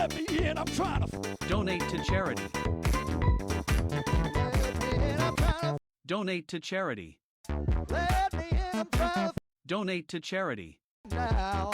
Let me in, I'm trying to Donate to charity. let me in, I'm trying Donate to charity. to let me in, I'm trying Donate to charity. to now.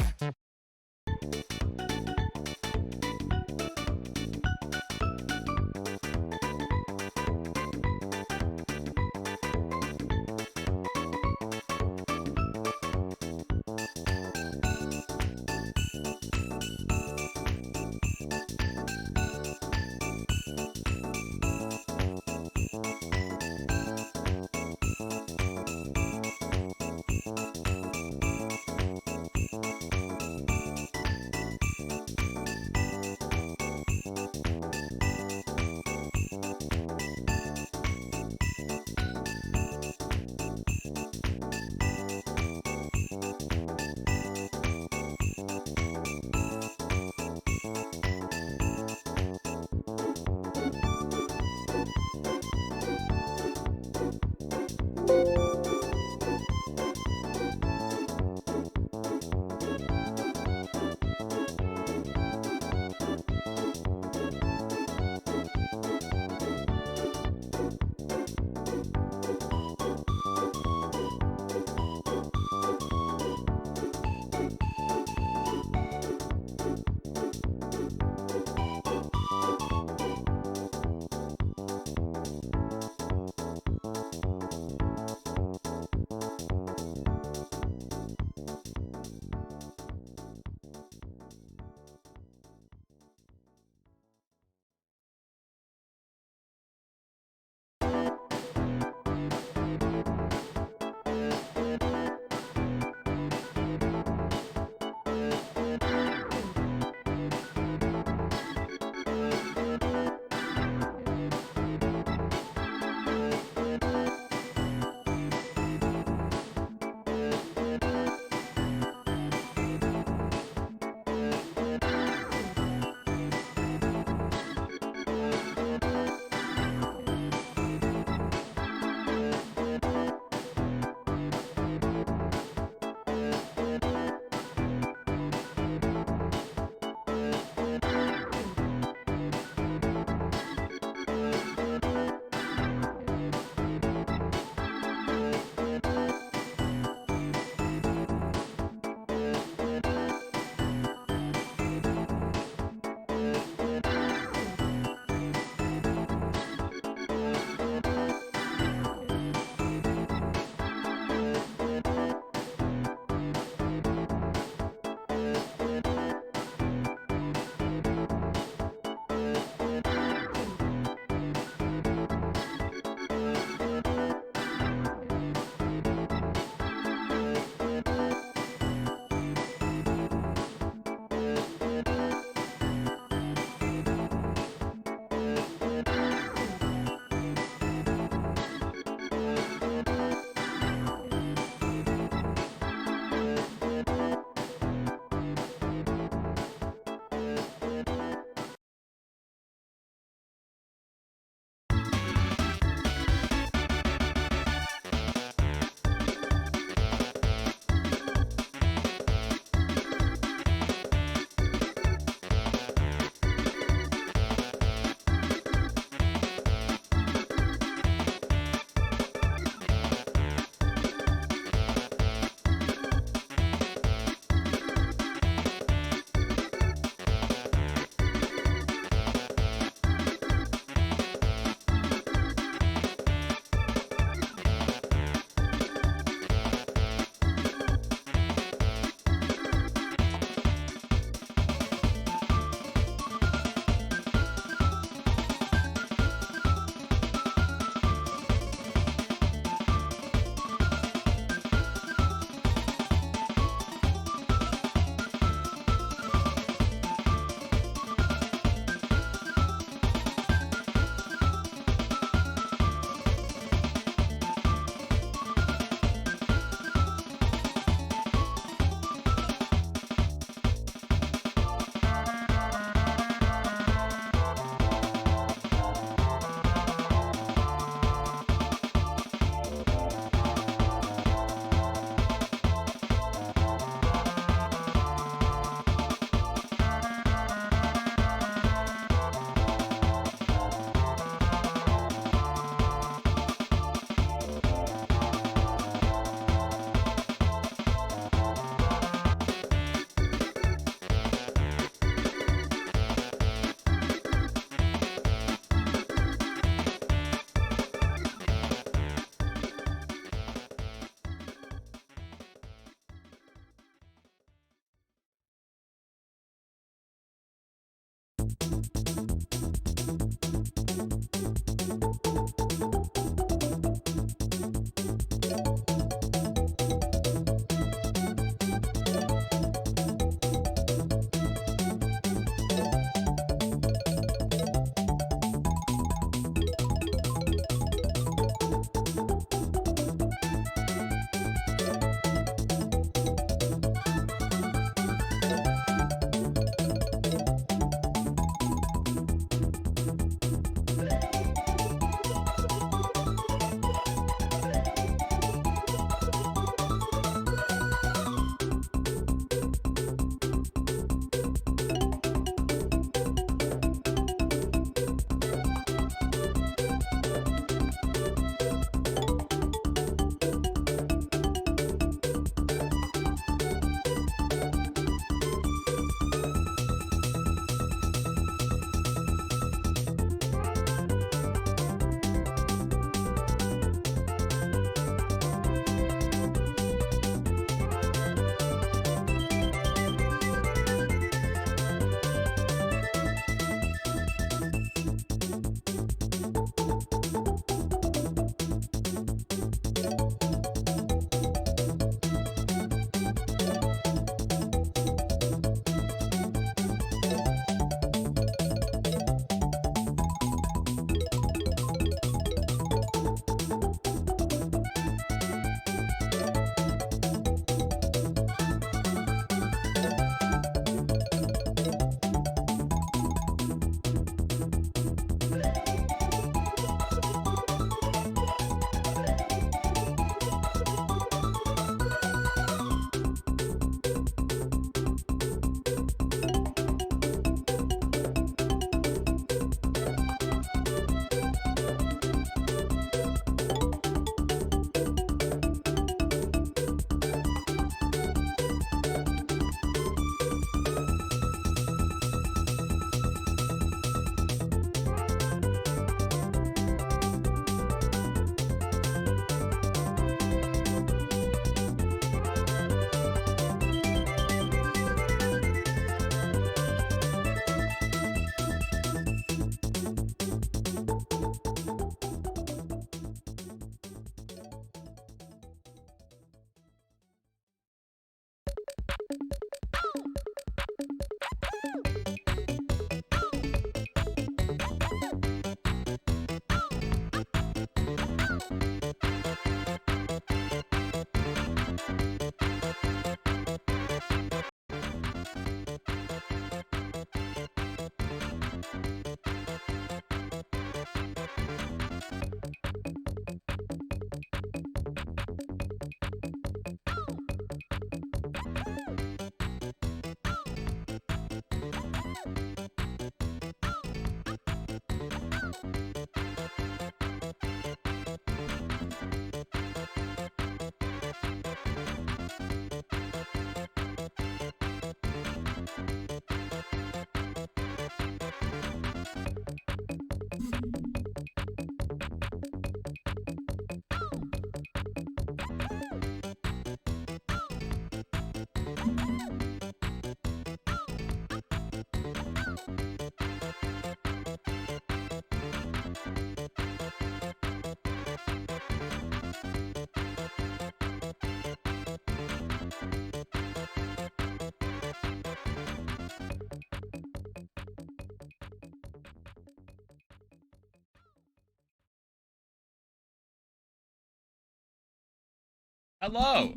Hello.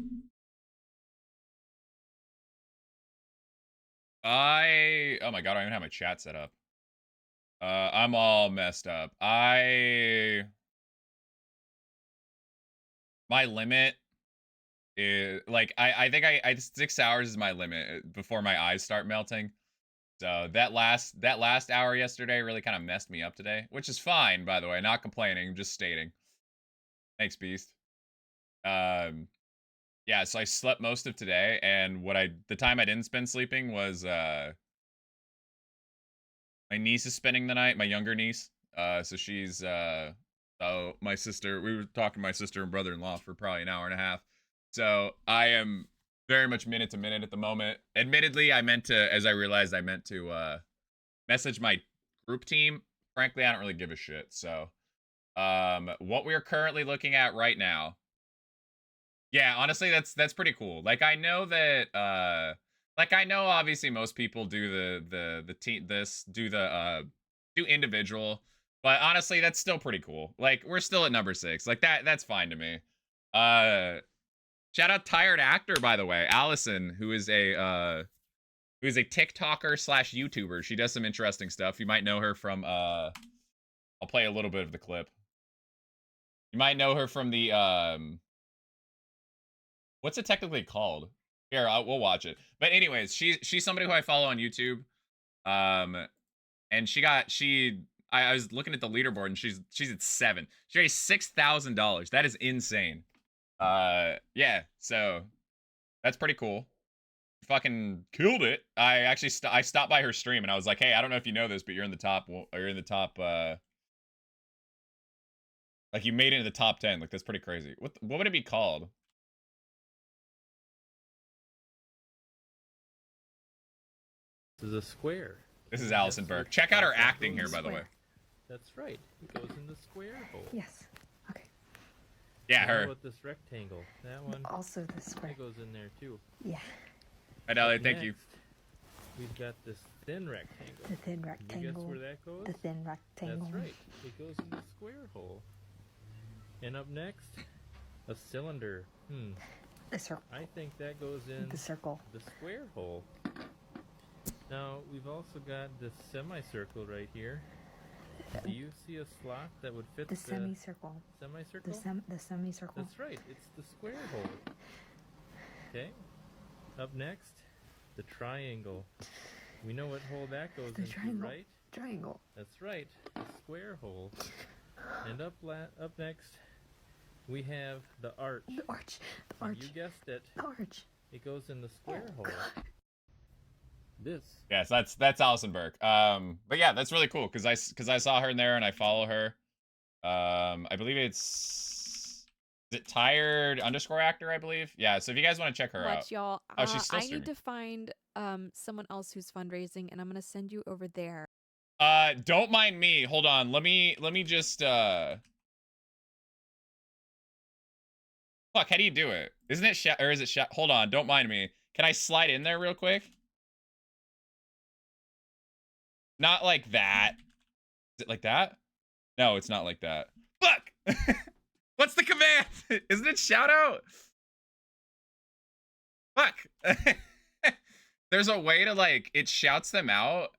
Oh my god, I don't even have my chat set up. I'm all messed up. My limit is like I think I 6 hours is my limit before my eyes start melting. So that last hour yesterday really kind of messed me up today, which is fine, by the way. Not complaining, just stating. Thanks, Beast. Yeah, so I slept most of today, and the time I didn't spend sleeping was my niece is spending the night, my younger niece. So she's my sister. We were talking to my sister and brother-in-law for probably an hour and a half. So I am very much minute to minute at the moment. Admittedly, I meant to, as I realized, I meant to message my group team. Frankly, I don't really give a shit. So, what we're currently looking at right now. Yeah, honestly, that's pretty cool. Like I know that like I know obviously most people do the team do individual, but honestly that's still pretty cool. Like we're still at number 6. Like that's fine to me. Shout out Tired Actor, by the way, Allison, who is a TikToker slash YouTuber. She does some interesting stuff. You might know her from I'll play a little bit of the clip. You might know her from the what's it technically called? Here, we'll watch it. But anyways, she's somebody who I follow on YouTube. And I was looking at the leaderboard and she's at 7. She raised $6,000. That is insane. Yeah, so that's pretty cool. Fucking killed it. I actually I stopped by her stream and I was like, hey, I don't know if you know this, but you're in the top. You're in the top. Like you made it into the top 10. Like that's pretty crazy. What would it be called? This is a square. This is Allison Burke. Check out her acting here, by the way. That's right. It goes in the square hole. Yes. Okay. Yeah, How her. about this rectangle? That one. Also the square. That goes in there too. Yeah. Hi, Dolly. Thank you. Next, we've got this thin rectangle. The thin Can you guess rectangle. where that goes? The thin rectangle. That's right. It goes in the square hole. And up next, a cylinder. The circle. I think that goes in The circle. the square hole. Now, we've also got this semicircle right here. Do you see a slot that would fit The semicircle. semicircle? The semicircle. That's right. It's the square hole. Okay. Up next, the triangle. We know what hole that goes The into, triangle. right? Triangle. That's right. The square hole. And up next, we have the arch. The arch. The arch. You guessed it. The arch. It goes in the square Oh, hole. God. Yes, that's Allison Burke. But yeah, that's really cool because I saw her in there and I follow her. I believe is it Tired _ Actor, I believe. Yeah, so if you guys want to check her out. Y'all. Oh, she's still I streaming. need to find someone else who's fundraising, and I'm gonna send you over there. Don't mind me. Hold on. Let me just Fuck, how do you do it? Isn't it or is it Hold on, don't mind me. Can I slide in there real quick? Not like that. Is it like that? No, it's not like that. Fuck! What's the command? Isn't it shout out? Fuck! There's a way to like, it shouts them out,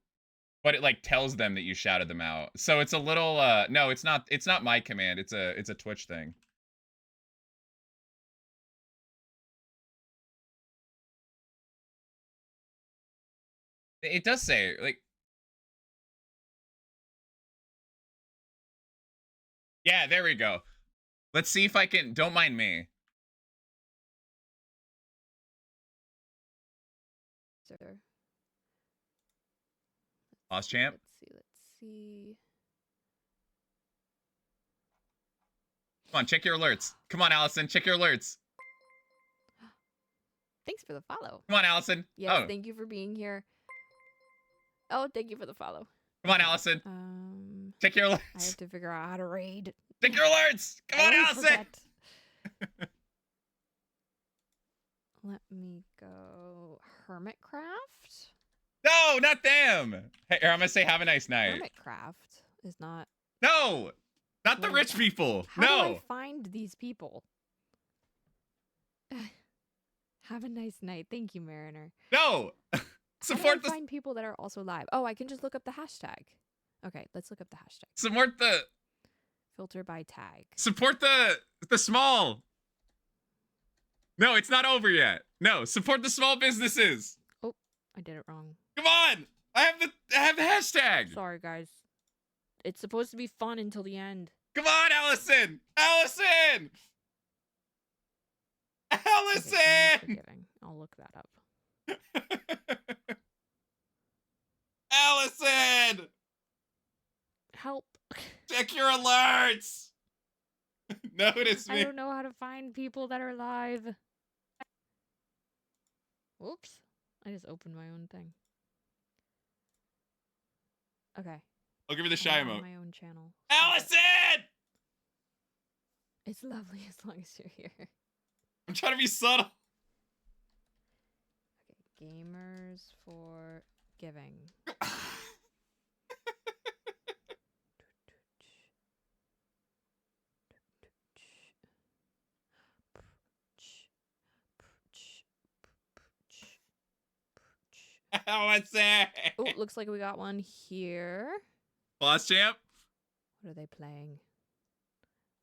but it like tells them that you shouted them out. So it's a little, no, it's not my command. It's a Twitch thing. It does say, like, yeah, there we go. Let's see if I can, don't mind me. Sir. Boss champ? Let's see. Come on, check your alerts. Come on, Allison, check your alerts. Thanks for the follow. Come on, Allison. Yes, Oh, thank you for being here. Oh, thank you for the follow. come on, Allison. Check your I alerts. have to figure out how to raid. Check your alerts. Come on, I always Allison. forget. Let me go. Hermitcraft? No, not them. Hey, I'm gonna say have a nice night. Hermitcraft is not. No, not the What rich people. How do I No. find these people? Have a nice night. Thank you, Mariner. No. How Support do I the find people that are also live? Oh, I can just look up the hashtag. Okay, let's look up the hashtag. support the Filter by tag. support the small. No, it's not over yet. No, support the small businesses. Oh, I did it wrong. Come on. I have the hashtag. Sorry, guys. It's supposed to be fun until the end. Come on, Allison. Allison. Okay, Famous Allison. Forgiving. I'll look that up. Allison. Help. Check your alerts. Notice I me. don't know how to find people that are live. Whoops. I just opened my own thing. Okay. I'll give her the I'm shy on emote. my own channel. Allison! It's lovely as long as you're here. I'm trying to be subtle. Okay. Gamers for giving. Allison! Oh, looks like we got one here. Boss champ. What are they playing?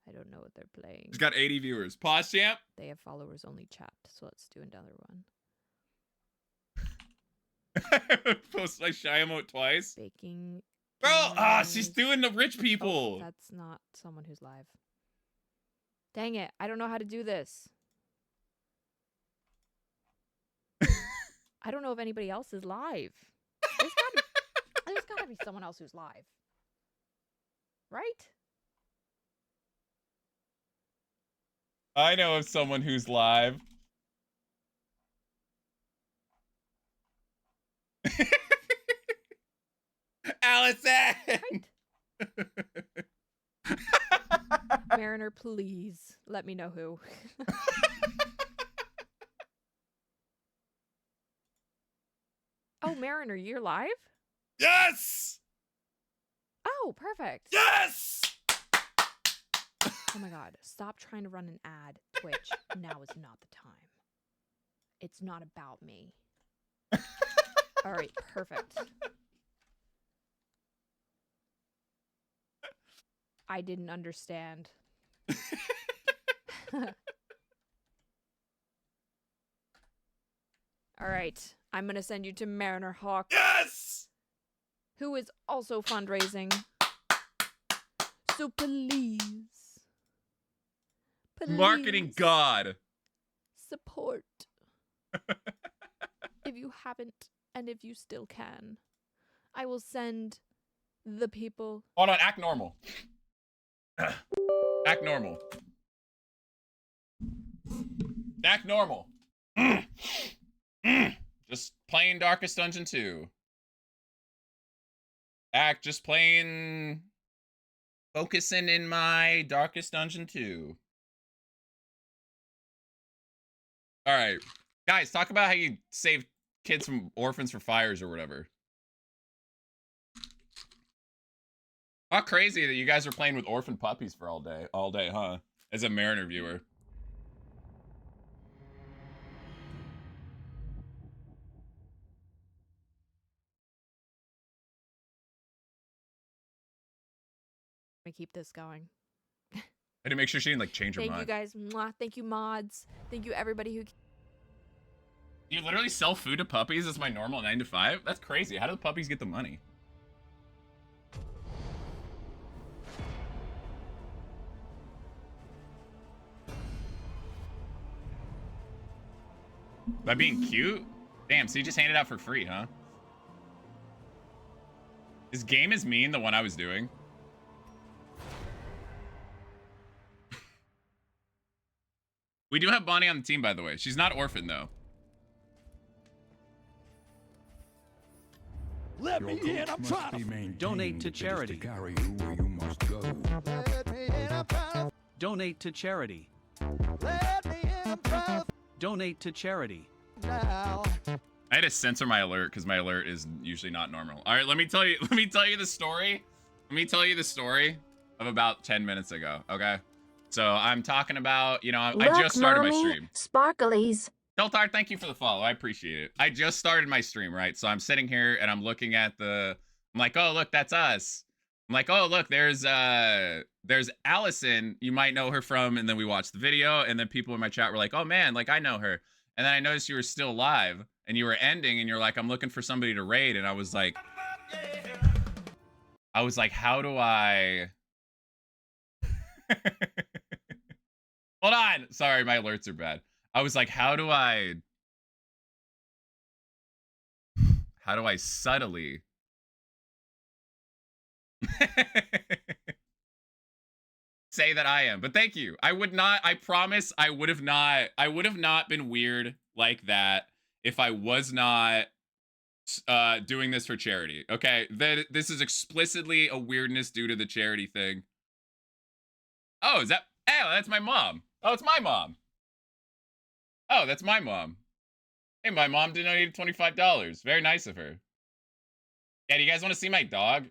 I don't know what they're playing. He's got 80 viewers. Pause champ. They have followers only chat, so let's do another one. Post my shy emote twice. Baking. Bro, she's gamers. doing the rich Oh, people. that's not someone who's live. Dang it, I don't know how to do this. I don't know if anybody else is live. There's gotta be someone else who's live. Right? I know of someone who's live. Allison! Mariner, please let me know who. Oh, Mariner, you're live? Yes! Oh, perfect. Yes! Oh my god, stop trying to run an ad. Twitch, now is not the time. It's not about me. All right, perfect. I didn't understand. All right, I'm gonna send you to Mariner Hawk, Yes! who is also fundraising. So please, Marketing please god. support. If you haven't, and if you still can, I will send the people. Hold on, act normal. Act normal. Act normal. Just playing Darkest Dungeon 2. Act just playing... Focusing in my Darkest Dungeon 2. Alright. Guys, talk about how you save kids from orphans for fires or whatever. How crazy that you guys are playing with orphan puppies for all day, huh? As a Mariner viewer. Let me keep this going. I had to make sure she didn't like change her Thank you mind. guys. Mwah. Thank you, mods. Thank you, everybody who. You literally sell food to puppies as my normal 9 to 5? That's crazy. How do the puppies get the money? By being cute? Damn, so you just handed out for free, huh? Is Game is Mean the one I was doing? We do have Bonnie on the team, by the way. She's not orphan, though. Let me in, I'm trying to. Donate to charity. Let me in, I'm trying Donate to charity. to. Let me in, I'm trying Donate to charity. to now. I had to censor my alert because my alert is usually not normal. All right, let me tell you the story. Let me tell you the story of about 10 minutes ago, okay? So I'm talking about, you know, I just started my stream. Sparklies. Deltar, thank you for the follow. I appreciate it. I just started my stream, right? So I'm sitting here and I'm looking at I'm like, oh, look, that's us. I'm like, oh, look, there's Allison. You might know her from, and then we watched the video, and then people in my chat were like, oh man, like I know her. And then I noticed you were still live and you were ending and you're like, I'm looking for somebody to raid. And I was like, how do I... Hold on. Sorry, my alerts are bad. I was like, how do I subtly say that I am? But thank you. I promise I would have not been weird like that if I was not doing this for charity. Okay, this is explicitly a weirdness due to the charity thing. Oh, is that? Oh, that's my mom. Oh, it's my mom. Oh, that's my mom. Hey, my mom donated $25. Very nice of her. Yeah, do you guys want to see my dog?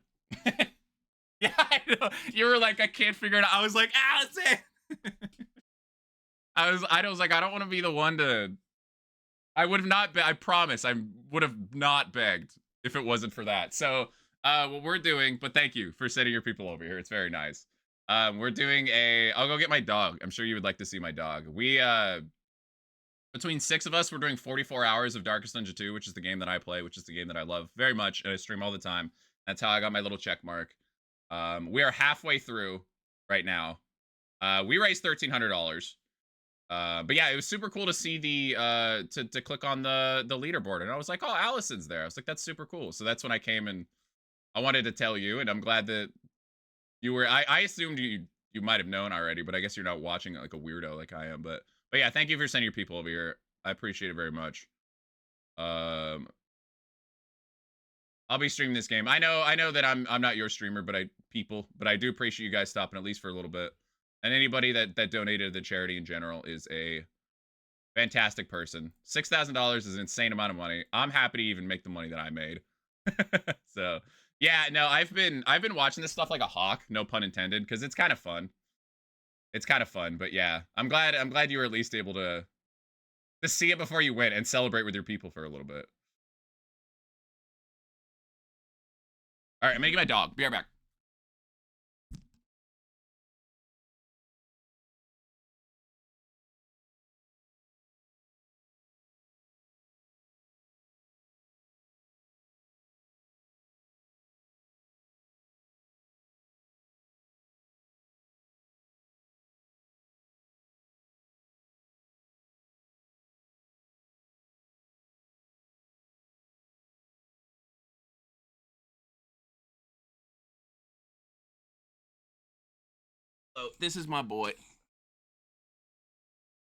Yeah, I know. You were like, I can't figure it out. I was like, Allison. I was like, I don't want to be the one to. I would have not. I promise, I would have not begged if it wasn't for that. So, what we're doing, but thank you for sending your people over here. It's very nice. We're doing a. I'll go get my dog. I'm sure you would like to see my dog. We between 6 of us, we're doing 44 hours of Darkest Dungeon 2, which is the game that I play, which is the game that I love very much, and I stream all the time. That's how I got my little check mark. We are halfway through right now. We raised $1,300. But yeah, it was super cool to see the to click on the leaderboard, and I was like, oh, Allison's there. I was like, that's super cool. So that's when I came and I wanted to tell you, and I'm glad that you were. I assumed you might have known already, but I guess you're not watching like a weirdo like I am. But yeah, thank you for sending your people over here. I appreciate it very much. I'll be streaming this game. I know that I'm not your streamer, but I do appreciate you guys stopping at least for a little bit. And anybody that donated to the charity in general is a fantastic person. $6,000 is an insane amount of money. I'm happy to even make the money that I made. So yeah, no, I've been watching this stuff like a hawk, no pun intended, because it's kind of fun. It's kind of fun, but yeah, I'm glad you were at least able to see it before you went and celebrate with your people for a little bit. All right, I'm gonna get my dog. Be right back. Oh, this is my boy.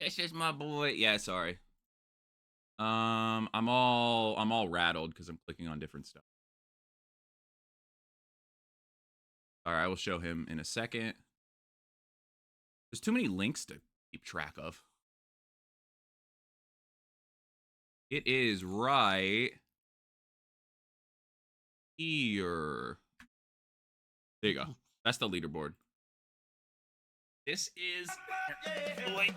This is my boy. Yeah, sorry. I'm all rattled because I'm clicking on different stuff. All right, I will show him in a second. There's too many links to keep track of. It is right here. There you go. That's the leaderboard. This is boy.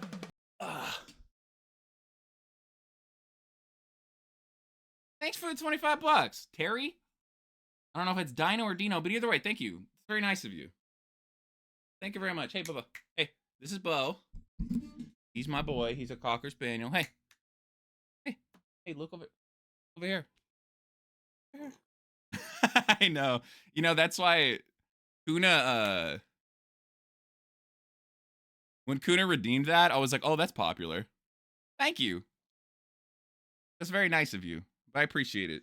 Thanks for the 25 bucks, Terry. I don't know if it's Dino or Dino, but either way, thank you. It's very nice of you. Thank you very much. Hey, Bubba. Hey, this is Bo. He's my boy. He's a Cocker Spaniel. Hey. Hey, look over here. I know. You know, that's why Kuna, when Kuna redeemed that, I was like, oh, that's popular. Thank you. That's very nice of you. I appreciate it.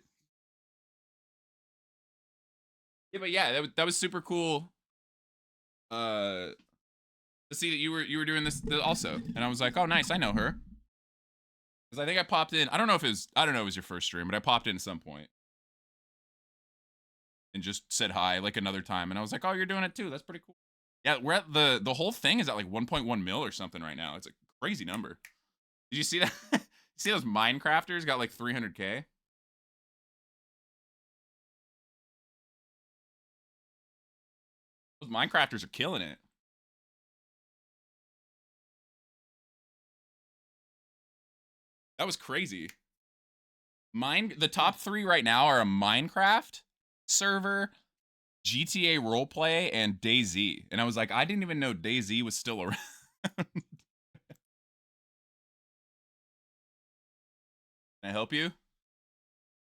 Yeah, but yeah, that was super cool. To see that you were doing this also, and I was like, oh, nice, I know her. Because I think I popped in. I don't know if it was your first stream, but I popped in at some point and just said hi like another time, and I was like, oh, you're doing it too. That's pretty cool. Yeah, we're at the whole thing is at like 1.1 mil or something right now. It's a crazy number. Did you see that? See those Minecrafters got like 300K? Those Minecrafters are killing it. That was crazy. The top 3 right now are a Minecraft server, GTA roleplay, and DayZ. And I was like, I didn't even know DayZ was still around. Can I help you?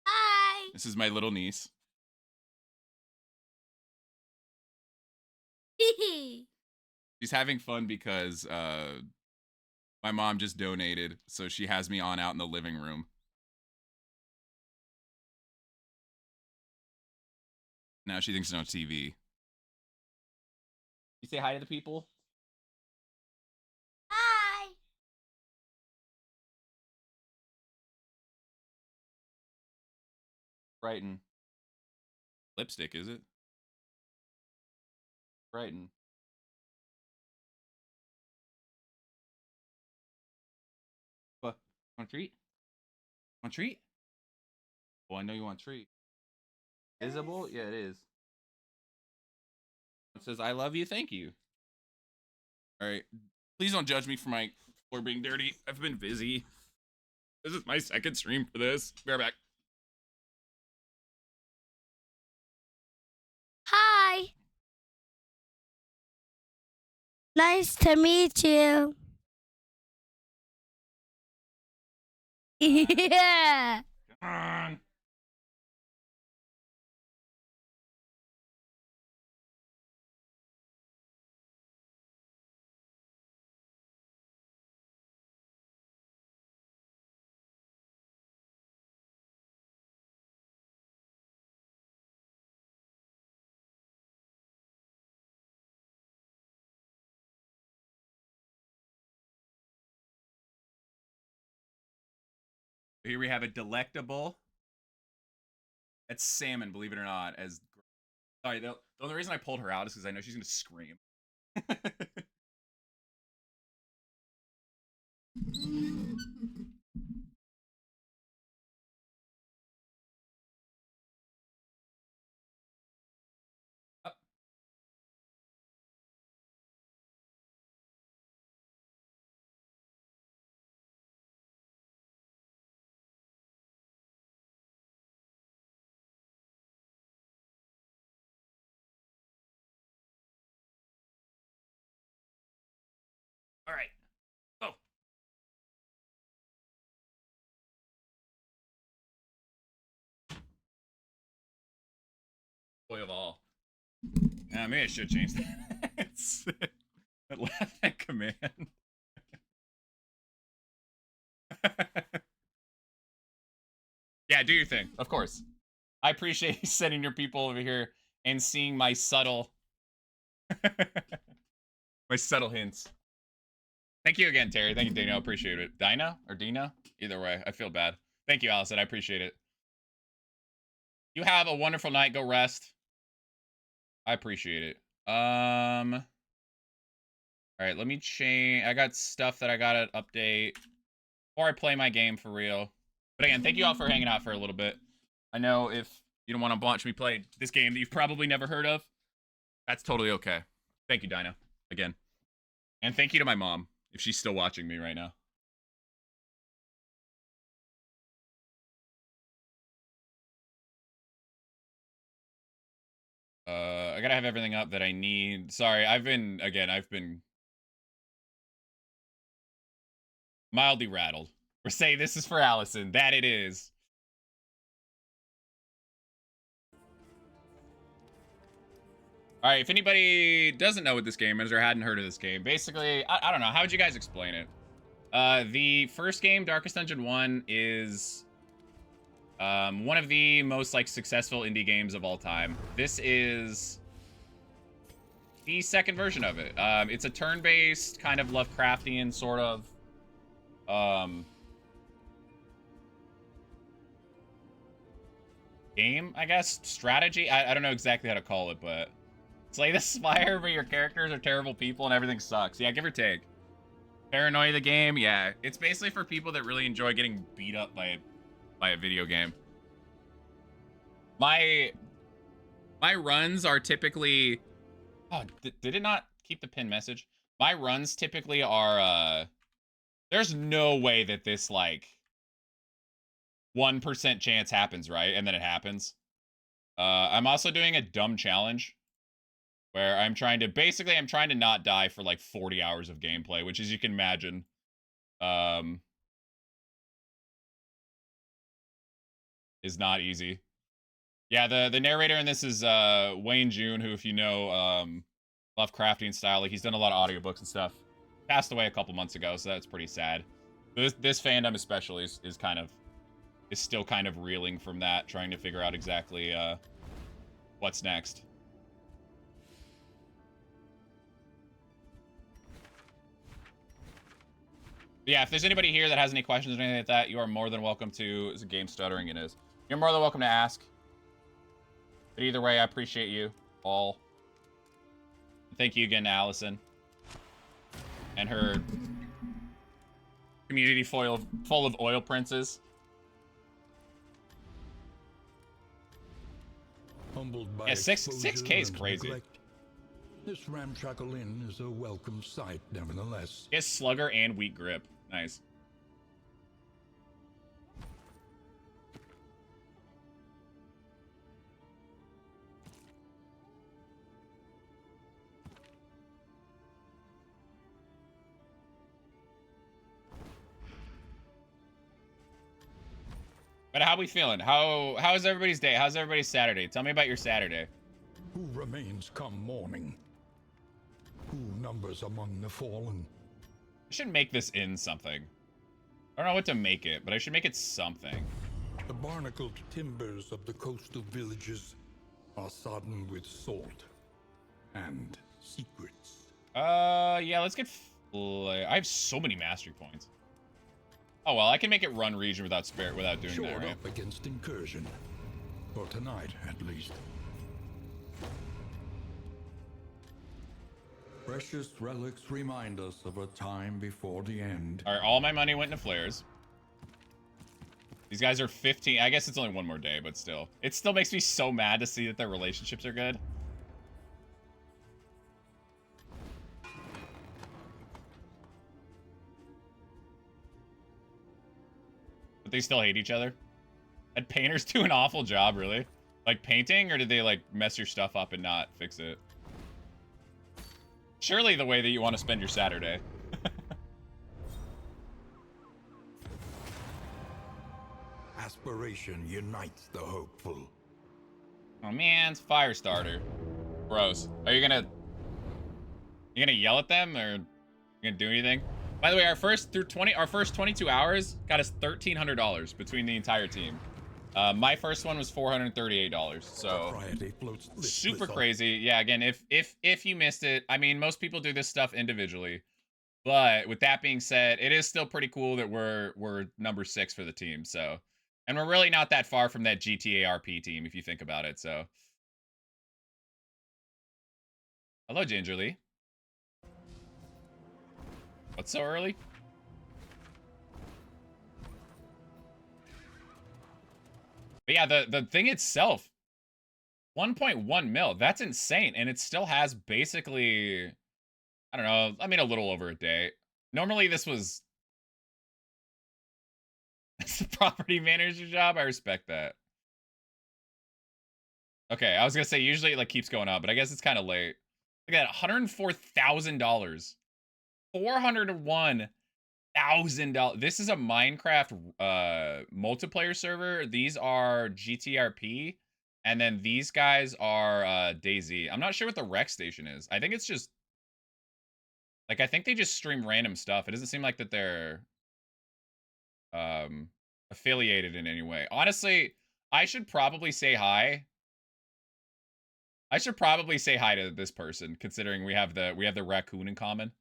Hi. This is my little niece. She's having fun because my mom just donated, so she has me on out in the living room. Now she thinks it's on TV. You say hi to the people? Hi. Brighton. Lipstick, is it? Brighton. What? Want a treat? Want a treat? Oh, I know you want a treat. Visible? Yeah, it is. It says, I love you, thank you. Alright. Please don't judge me for my floor being dirty. I've been busy. This is my second stream for this. Be right back. Hi. Nice to meet you. Yeah. Come on. Here we have a delectable. That's salmon, believe it or not. As sorry, the only reason I pulled her out is because I know she's gonna scream. Up. All right. Go. Boy of all. Maybe I should change that. It's left at command. Yeah, do your thing, of course. I appreciate you sending your people over here and seeing my subtle my subtle hints. Thank you again, Terry. Thank you, Dino. Appreciate it. Dino or Dino? Either way, I feel bad. Thank you, Allison. I appreciate it. You have a wonderful night. Go rest. I appreciate it. All right, let me change. I got stuff that I gotta update before I play my game for real. But again, thank you all for hanging out for a little bit. I know if you don't want to watch me play this game that you've probably never heard of, that's totally okay. Thank you, Dino, again. And thank you to my mom, if she's still watching me right now. I gotta have everything up that I need. Sorry, I've been mildly rattled. Or say this is for Allison. That it is. Alright, if anybody doesn't know what this game is or hadn't heard of this game, basically, I don't know, how would you guys explain it? The first game, Darkest Dungeon 1, is one of the most like successful indie games of all time. This is the second version of it. It's a turn-based, kind of Lovecraftian sort of game, I guess. Strategy. I don't know exactly how to call it, but Slay the Spire, but your characters are terrible people and everything sucks. Yeah, give or take. Paranoia the game, yeah. It's basically for people that really enjoy getting beat up by a video game. My runs are typically... Oh, did it not keep the pin message? My runs typically are, there's no way that this, like, 1% chance happens, right? And then it happens. I'm also doing a dumb challenge where I'm trying to not die for, like, 40 hours of gameplay, which, as you can imagine, is not easy. Yeah, the narrator in this is Wayne June, who, if you know, Lovecraftian style, like he's done a lot of audiobooks and stuff. Passed away a couple months ago, so that's pretty sad. This fandom especially is still kind of reeling from that, trying to figure out exactly what's next. But yeah, if there's anybody here that has any questions or anything like that, you are more than welcome to. Is it game stuttering? It is. You're more than welcome to ask. But either way, I appreciate you all. Thank you again to Allison. And her community full of oil princes. Humbled by Yeah, 6K is exposure crazy. and neglect, this ramshackle inn is a welcome sight, nevertheless. He has slugger and weak grip. Nice. But how we feeling? How's everybody's day? How's everybody's Saturday? Tell me about your Saturday. Who remains come morning? Who numbers among the fallen? I should make this in something. I don't know what to make it, but I should make it something. The barnacled timbers of the coastal villages are sodden with salt and secrets. Yeah, let's get... I have so many mastery points. Oh, well, I can make it run region without spirit, without doing Shored that, right? up against incursion. For tonight, at least. Precious relics remind us of a time before the end. All right, all my money went into flares. These guys are 15. I guess it's only one more day, but still. It still makes me so mad to see that their relationships are good. But they still hate each other. And painters do an awful job, really. Like painting, or did they like mess your stuff up and not fix it? Surely the way that you want to spend your Saturday. Aspiration unites the hopeful. Oh man, it's fire starter. Gross. Are you gonna yell at them, or you gonna do anything? By the way, our first 22 hours got us $1,300 between the entire team. My first one was $438, so super crazy. Yeah, again, if you missed it, I mean, most people do this stuff individually, but with that being said, it is still pretty cool that we're number 6 for the team. So, and we're really not that far from that GTA RP team if you think about it. So, hello, Ginger Lee. What's so early? But yeah, the thing itself, 1.1 mil, that's insane. And it still has basically, I don't know, I mean, a little over a day. Normally this was it's the property manager job. I respect that. Okay, I was gonna say usually it like keeps going up, but I guess it's kind of late. Look at that, $104,000. $401,000. This is a Minecraft multiplayer server. These are GTRP, and then these guys are DayZ. I'm not sure what the rec station is. I think it's just like I think they just stream random stuff. It doesn't seem like that they're affiliated in any way. Honestly, I should probably say hi. I should probably say hi to this person, considering we have the raccoon in common.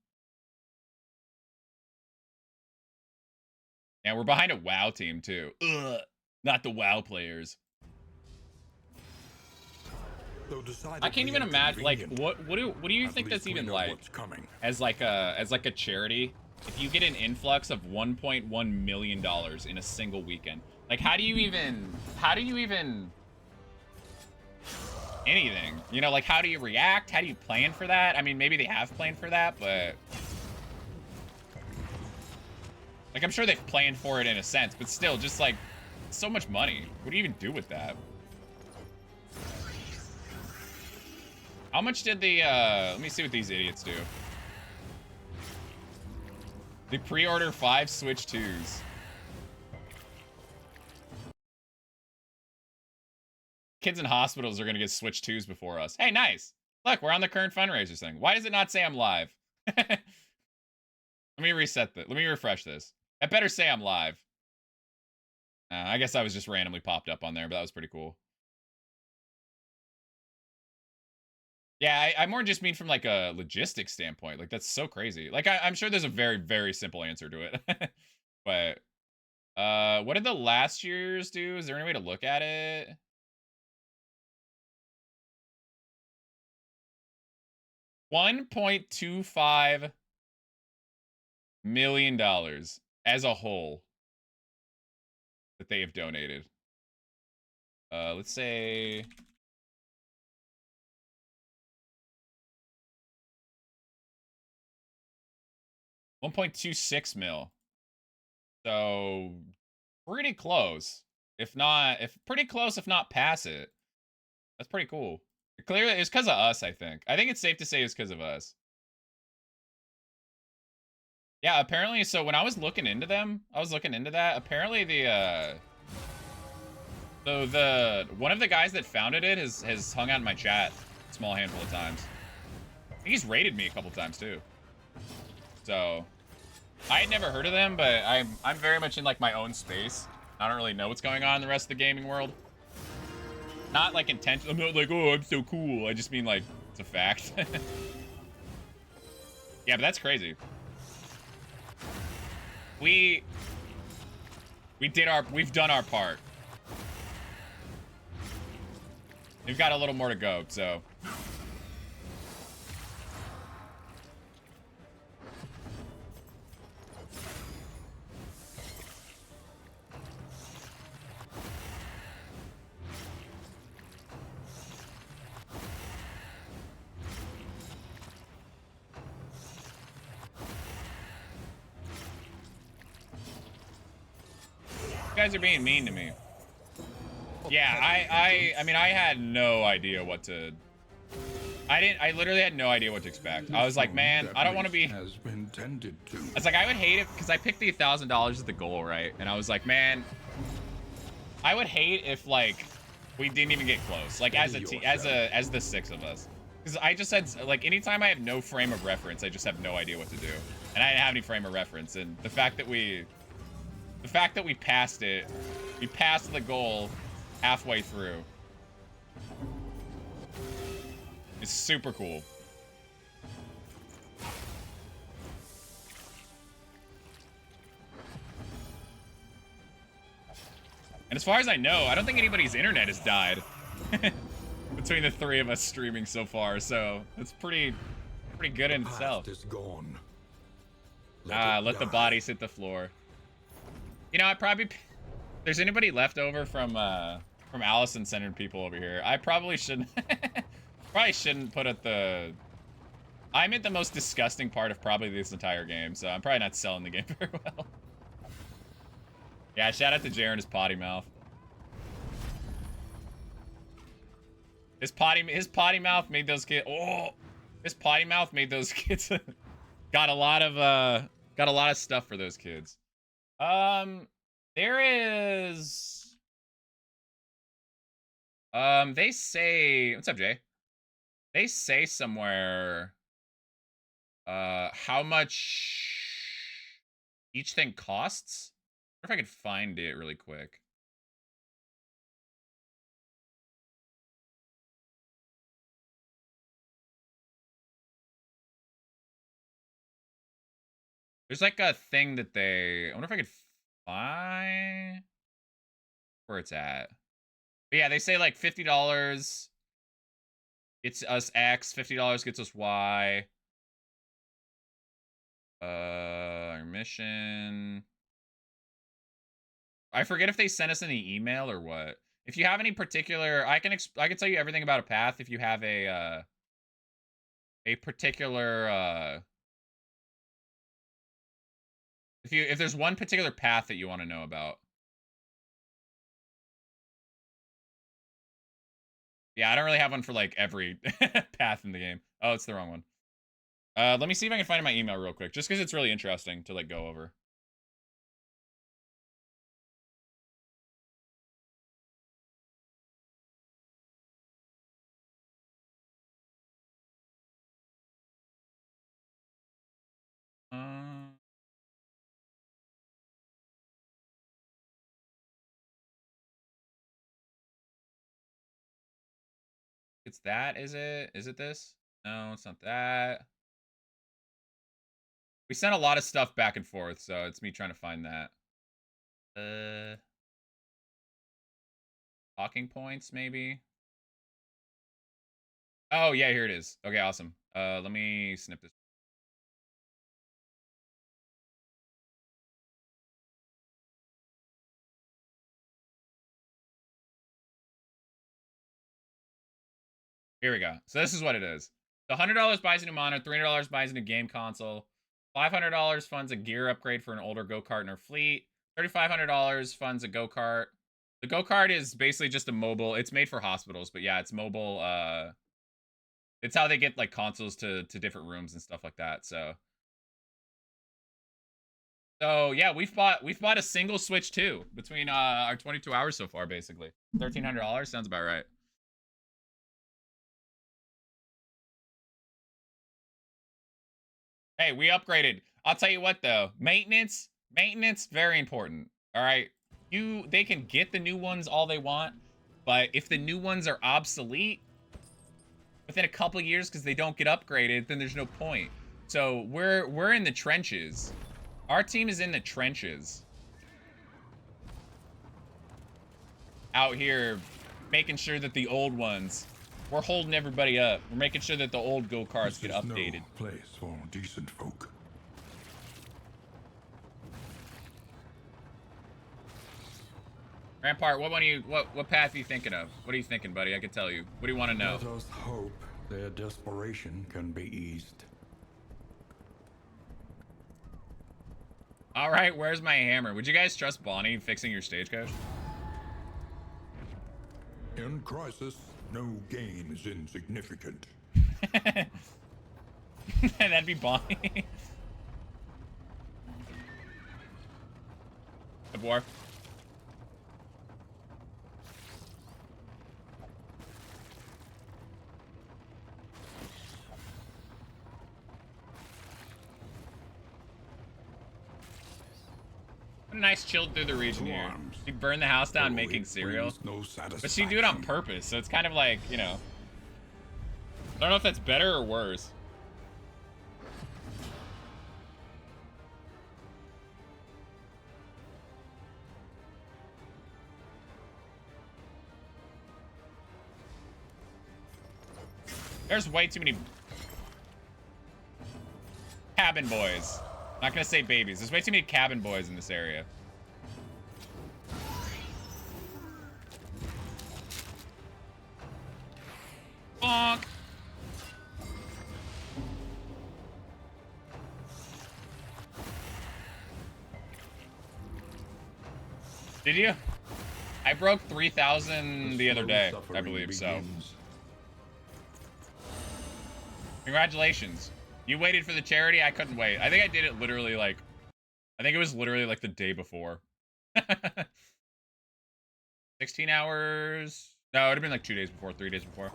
And we're behind a WoW team too. Ugh, not the WoW players. I can't even imagine. Like, what do you think that's even like? As like a charity, if you get an influx of $1.1 million in a single weekend, like how do you even anything? You know, like how do you react? How do you plan for that? I mean, maybe they have planned for that, but like I'm sure they've planned for it in a sense, but still, just like so much money. What do you even do with that? How much did the let me see what these idiots do. They pre-order 5 Switch 2s. Kids in hospitals are gonna get Switch 2s before us. Hey, nice. Look, we're on the current fundraiser thing. Why does it not say I'm live? Let me reset that. Let me refresh this. It better say I'm live. I guess I was just randomly popped up on there, but that was pretty cool. Yeah, I more just mean from like a logistics standpoint. Like that's so crazy. Like I'm sure there's a very, very simple answer to it. But What did the last year's do? Is there any way to look at it? $1.25 million as a whole that they have donated. Let's say $1.26 mil. So pretty close. If pretty close, if not pass it. That's pretty cool. Clearly, it's because of us, I think. I think it's safe to say it's because of us. Yeah, apparently, so when I was looking into them, apparently the one of the guys that founded it has hung out in my chat a small handful of times. I think he's raided me a couple times too. So I had never heard of them, but I'm very much in like my own space. I don't really know what's going on in the rest of the gaming world. Not like intentional. I'm not like, oh, I'm so cool. I just mean like it's a fact. Yeah, but that's crazy. We've done our part. We've got a little more to go, so. You guys are being mean to me. Yeah, I mean, I had no idea what to... I literally had no idea what to expect. I was like, man, I don't want to be... I was like, I would hate it, because I picked the $1,000 as the goal, right? And I was like, man, I would hate if, like, we didn't even get close. Like, as a team, as the 6 of us. Because I just had, like, anytime I have no frame of reference, I just have no idea what to do. And I didn't have any frame of reference. And the fact that we passed it, we passed the goal halfway through. It's super cool. And as far as I know, I don't think anybody's internet has died between the 3 of us streaming so far, so it's pretty good in itself. Let the bodies hit the floor. You know, I probably... If there's anybody left over from Allison-centered people over here, I probably shouldn't... probably shouldn't put at the... I'm at the most disgusting part of probably this entire game, so I'm probably not selling the game very well. Yeah, shout out to Jaren and his potty mouth. His potty mouth made those kids... Oh! His potty mouth made those kids... got a lot of stuff for those kids. There is... they say... What's up, Jay? They say somewhere... how much each thing costs? I wonder if I could find it really quick. There's like a thing that they... I wonder if I could find where it's at. But yeah, they say like $50 gets us X, $50 gets us Y. Our mission... I forget if they sent us any email or what. If you have any particular... I can tell you everything about a path if you have a particular... If there's one particular path that you want to know about. Yeah, I don't really have one for like every path in the game. Oh, it's the wrong one. Let me see if I can find my email real quick, just because it's really interesting to like go over. It's that, is it? Is it this? No, it's not that. We sent a lot of stuff back and forth, so it's me trying to find that. Talking points, maybe. Oh yeah, here it is. Okay, awesome. Let me snip this. Here we go. So this is what it is. So $100 buys a new monitor, $300 buys a new game console, $500 funds a gear upgrade for an older go-kart in our fleet, $3,500 funds a go-kart. The go-kart is basically just a mobile. It's made for hospitals, but yeah, it's mobile. It's how they get like consoles to different rooms and stuff like that. So yeah, we've bought a single Switch too between our 22 hours so far, basically. $1,300 sounds about right. Hey, we upgraded. I'll tell you what though, maintenance, very important. All right, they can get the new ones all they want, but if the new ones are obsolete within a couple years because they don't get upgraded, then there's no point. So we're in the trenches. Our team is in the trenches. Out here making sure that the old ones, we're holding everybody up. We're making sure that the old go-karts get updated. No place for decent folk. Rampart, what path are you thinking of? What are you thinking, buddy? I can tell you. What do you want to know? Let us hope their desperation can be eased. All right, where's my hammer? Would you guys trust Bonnie fixing your stagecoach? In crisis, no gain is insignificant. That'd be Bonnie. The dwarf. Nice chilled through the region here. She burned the house down making cereal. But she do it on purpose, so it's kind of like, you know. I don't know if that's better or worse. There's way too many cabin boys. Not gonna say babies. There's way too many cabin boys in this area. Bonk. Did you? I broke 3,000 the other day, I believe so. Congratulations. You waited for the charity? I couldn't wait. I think I did it literally like, I think it was literally like the day before. 16 hours. No, it would have been like 2 days before, 3 days before.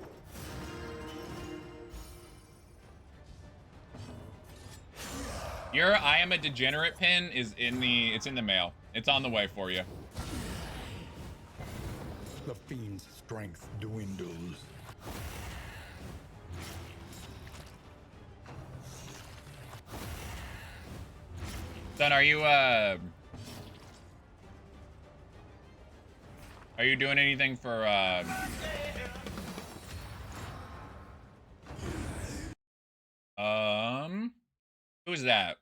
Your I am a degenerate pin is it's in the mail. It's on the way for you. The fiend's strength dwindles. Son, are you doing anything for who's that?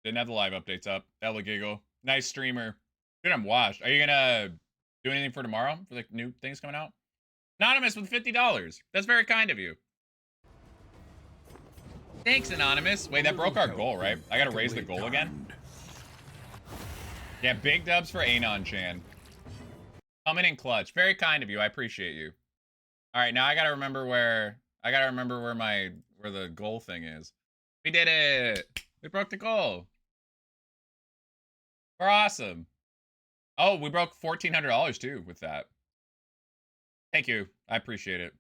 Didn't have the live updates up. Ella Giggle. Nice streamer. Good, I'm washed. Are you gonna do anything for tomorrow for the new things coming out? Anonymous with $50. That's very kind of you. Thanks, Anonymous. Wait, that broke our goal, right? I gotta raise the goal again. Yeah, big dubs for Anon Chan. Coming in clutch. Very kind of you. I appreciate you. All right, now I gotta remember where where the goal thing is. We did it. We broke the goal. We're awesome. Oh, we broke $1,400 too with that. Thank you. I appreciate it.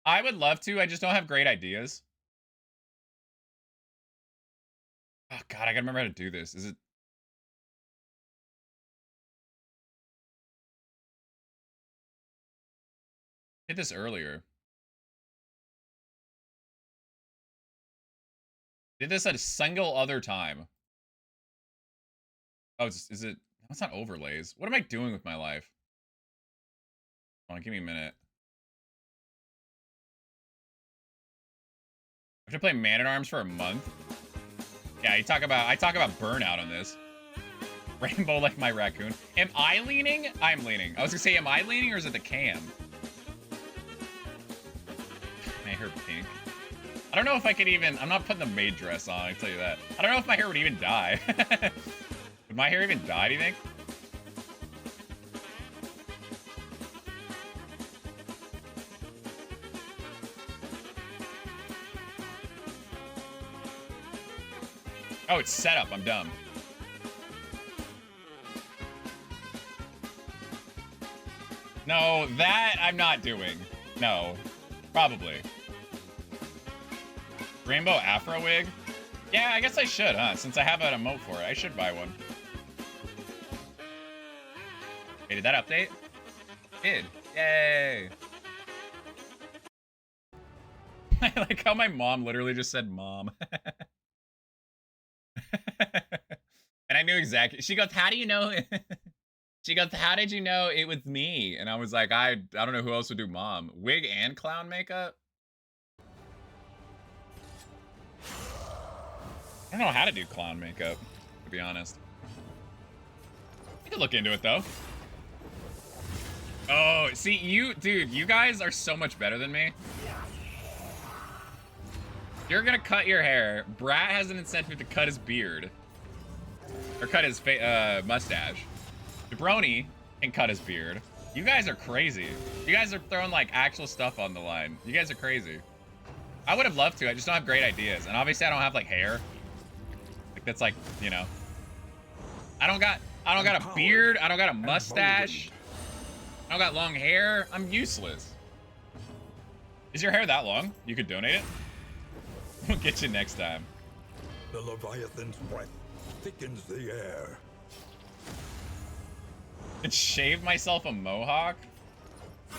I would love to. I just don't have great ideas. Oh God, I gotta remember how to do this. Is it? I did this earlier. Did this at a single other time. Oh, is it? That's not overlays. What am I doing with my life? Hold on, give me a minute. I have to play Man at Arms for a month. Yeah, I talk about burnout on this. Rainbow like my raccoon. Am I leaning? I'm leaning. I was gonna say, am I leaning or is it the cam? My hair pink. I don't know if I could even. I'm not putting the maid dress on. I can tell you that. I don't know if my hair would even dye. Would my hair even dye? Do you think? Oh, it's set up. I'm dumb. No, that I'm not doing. No. Probably. Rainbow Afro wig? Yeah, I guess I should, huh? Since I have an emote for it, I should buy one. Hey, did that update? It did. Yay! I like how my mom literally just said mom. And I knew exactly. She goes, how do you know? She goes, how did you know it was me? And I was like, I don't know who else would do mom. Wig and clown makeup? I don't know how to do clown makeup, to be honest. I could look into it, though. Oh, see, dude, you guys are so much better than me. You're gonna cut your hair. Brat has an incentive to cut his beard. Or cut his mustache. Jarebroni can cut his beard. You guys are crazy. You guys are throwing, like, actual stuff on the line. You guys are crazy. I would have loved to. I just don't have great ideas. And obviously, I don't have, like, hair. Like, that's, like, you know. I don't got a beard. I don't got a mustache. I don't got long hair. I'm useless. Is your hair that long? You could donate it? We'll get you next time. The Leviathan's breath thickens the air. And shave myself a mohawk?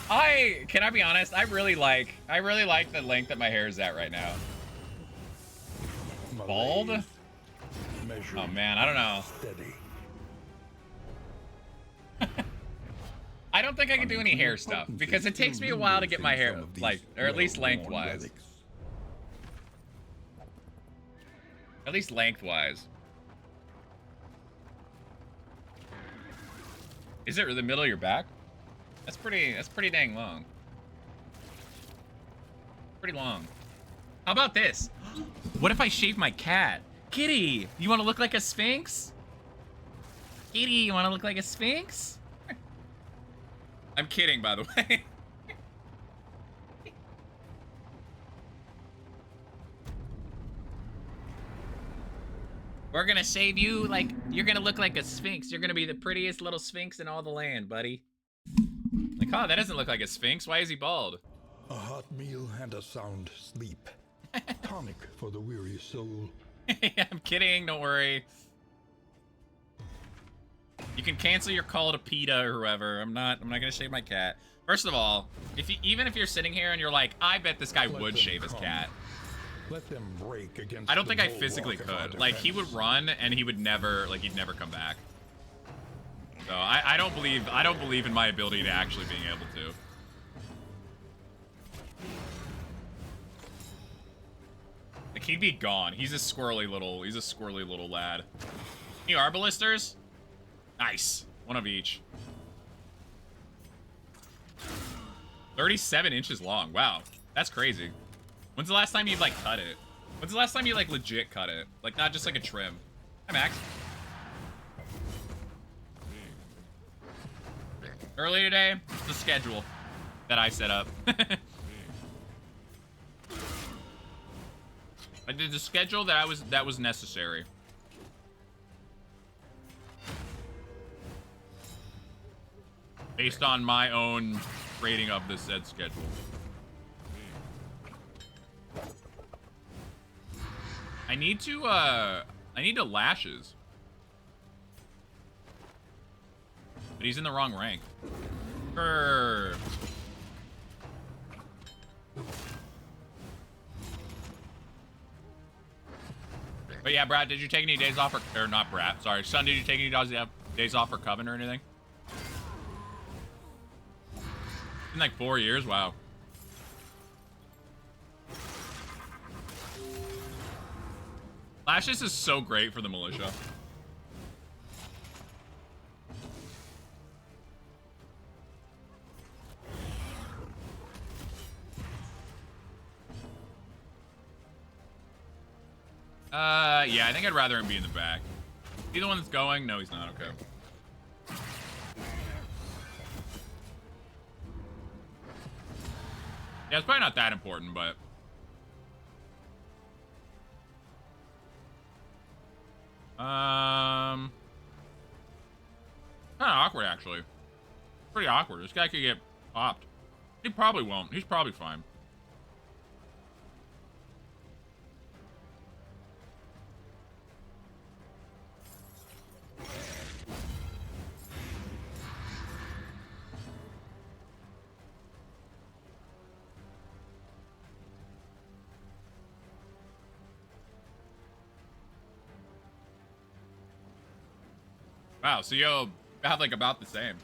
Can I be honest? I really like the length that my hair is at right now. Bald? Oh man, I don't know. Steady. I don't think I can do any hair stuff because it takes me a while to get my hair, like, or at least lengthwise. At least lengthwise. Is it the middle of your back? That's pretty dang long. Pretty long. How about this? What if I shave my cat? Kitty, you want to look like a sphinx? Kitty, you want to look like a sphinx? I'm kidding, by the way. We're gonna save you, like, you're gonna look like a sphinx. You're gonna be the prettiest little sphinx in all the land, buddy. Like, oh, that doesn't look like a sphinx. Why is he bald? A hot meal and a sound sleep. Tonic for the weary soul. Yeah, I'm kidding, don't worry. You can cancel your call to PETA or whoever. I'm not gonna shave my cat. First of all, even if you're sitting here and you're like, I bet this guy would shave his cat. Let them break against I don't think I bulwark physically of our could. Like, he would defense. run and he would never, like, he'd never come back. So I don't believe in my ability to actually being able to. Like, he'd be gone. He's a squirrely little lad. Any arbalisters? Nice. One of each. 37 inches long. Wow. That's crazy. When's the last time you've, like, cut it? When's the last time you, like, legit cut it? Like, not just, like, a trim. Hi, Max. Earlier today, the schedule that I set up. I did the schedule that was necessary. Based on my own rating of the said schedule. I need to lashes. But he's in the wrong rank. Grr. But yeah, Brad, did you take any days off or not Brad? Sorry, Sun, did you take any days off for Coven or anything? It's been like 4 years. Wow. Lashes is so great for the militia. Yeah, I think I'd rather him be in the back. Is he the one that's going? No, he's not. Okay. Yeah, it's probably not that important, but... Kind of awkward, actually. Pretty awkward. This guy could get popped. He probably won't. He's probably fine. Wow, so you'll have like about the same.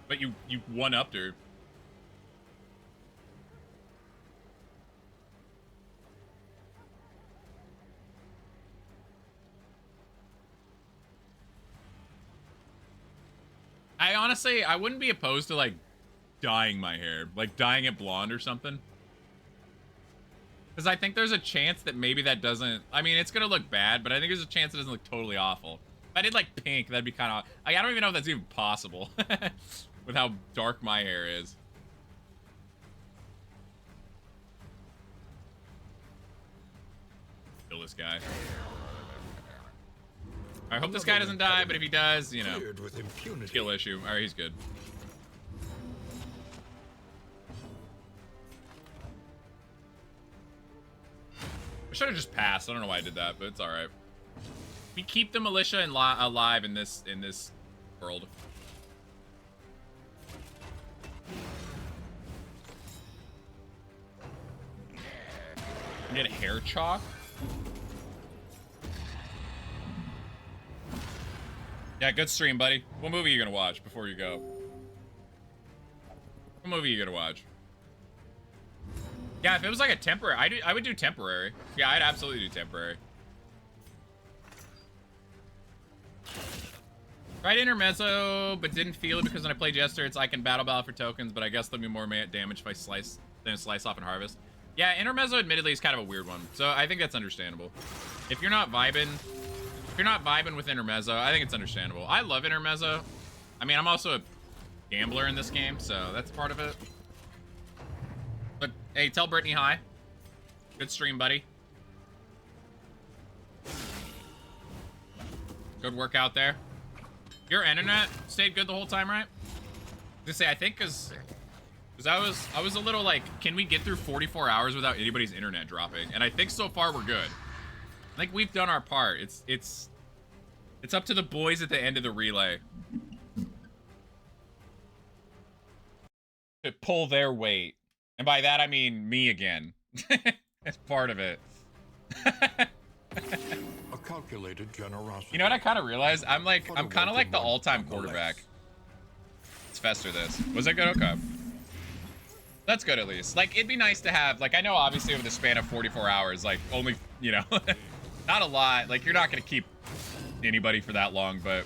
But you one-upped her. I wouldn't be opposed to like dyeing my hair. Like dyeing it blonde or something. Because I think there's a chance that maybe that doesn't... I mean, it's going to look bad, but I think there's a chance it doesn't look totally awful. If I did like pink, that'd be kind of... I don't even know if that's even possible. With how dark my hair is. Kill this guy. I hope this guy doesn't die, but if he does, you know, skill issue. Alright, he's good. I should have just passed. I don't know why I did that, but it's alright. We keep the militia alive in this world. Get a hair chalk. Yeah, good stream, buddy. What movie are you gonna watch before you go? What movie are you gonna watch? Yeah, if it was like a temporary, I would do temporary. Yeah, I'd absolutely do temporary. Tried intermezzo, but didn't feel it because when I play Jester, it's I can battle for tokens, but I guess there'll be more damage if I slice off and harvest. Yeah, intermezzo admittedly is kind of a weird one, so I think that's understandable. If you're not vibing with intermezzo, I think it's understandable. I love intermezzo. I mean, I'm also a gambler in this game, so that's part of it. But hey, tell Brittany hi. Good stream, buddy. Good work out there. Your internet stayed good the whole time, right? Just say I think because I was a little like, can we get through 44 hours without anybody's internet dropping? And I think so far we're good. I think we've done our part. It's up to the boys at the end of the relay to pull their weight. And by that I mean me again. That's part of it. A calculated generosity. You know what I kind of realized? I'm kind of like the all-time quarterback. Let's fester this. Was that good? Okay. That's good at least. Like, it'd be nice to have, like, I know obviously over the span of 44 hours, like, only, you know, not a lot. Like, you're not going to keep anybody for that long, but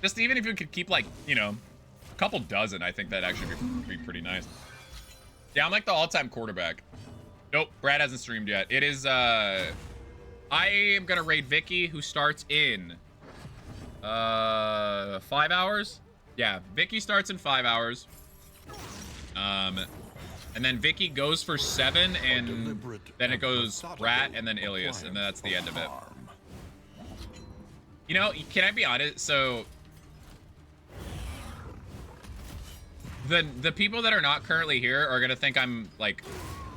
just even if you could keep, like, you know, a couple dozen, I think that'd actually be pretty nice. Yeah, I'm like the all-time quarterback. Nope, Brad hasn't streamed yet. It is, I am going to raid Vicky, who starts in, 5 hours? Yeah, Vicky starts in 5 hours. And then Vicky goes for 7, and then it goes Brat, and then Ilius, and that's the end of it. You know, can I be honest? So, the people that are not currently here are gonna think I'm, like,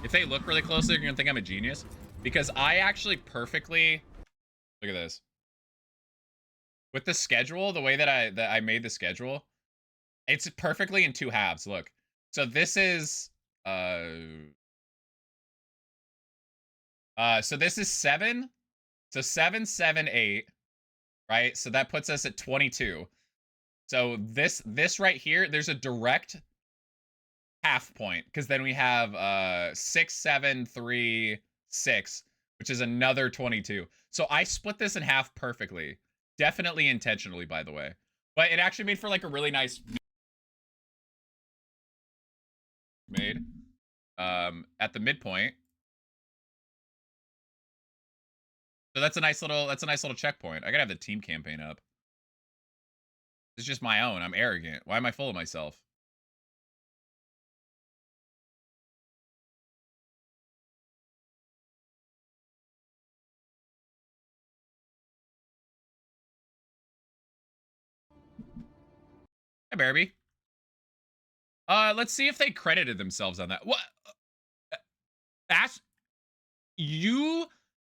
if they look really closely, they're gonna think I'm a genius. Because I actually perfectly, look at this. With the schedule, the way that I made the schedule, it's perfectly in 2 halves, look. So this is, so this is 7, So 7, 7, 8, right? So that puts us at 22. So this right here, there's a direct half point, because then we have 6, 7, 3, 6, which is another 22. So I split this in half perfectly. Definitely intentionally, by the way. But it actually made for like a really nice made at the midpoint. So that's a nice little checkpoint. I gotta have the team campaign up. It's just my own. I'm arrogant. Why am I full of myself? Hey, Barbie. Let's see if they credited themselves on that. What?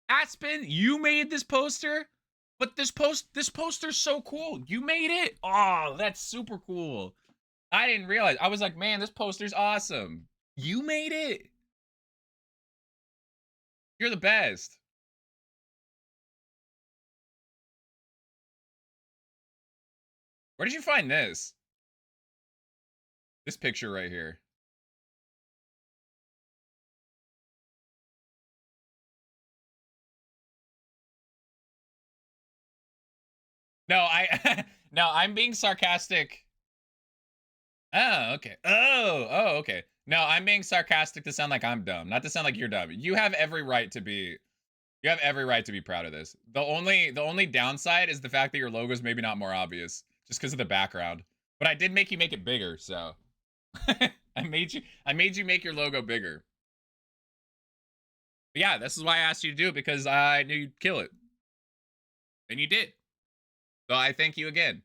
Aspen, you made this poster? But this poster's so cool. You made it. Oh, that's super cool. I didn't realize. I was like, man, this poster's awesome. You made it. You're the best. Where did you find this? This picture right here. No, no, I'm being sarcastic. Oh, okay. Oh, okay. No, I'm being sarcastic to sound like I'm dumb, not to sound like you're dumb. You have every right to be proud of this. The only downside is the fact that your logo is maybe not more obvious just because of the background. But I did make you make it bigger, so I made you make your logo bigger. But yeah, this is why I asked you to do it, because I knew you'd kill it. And you did. So I thank you again.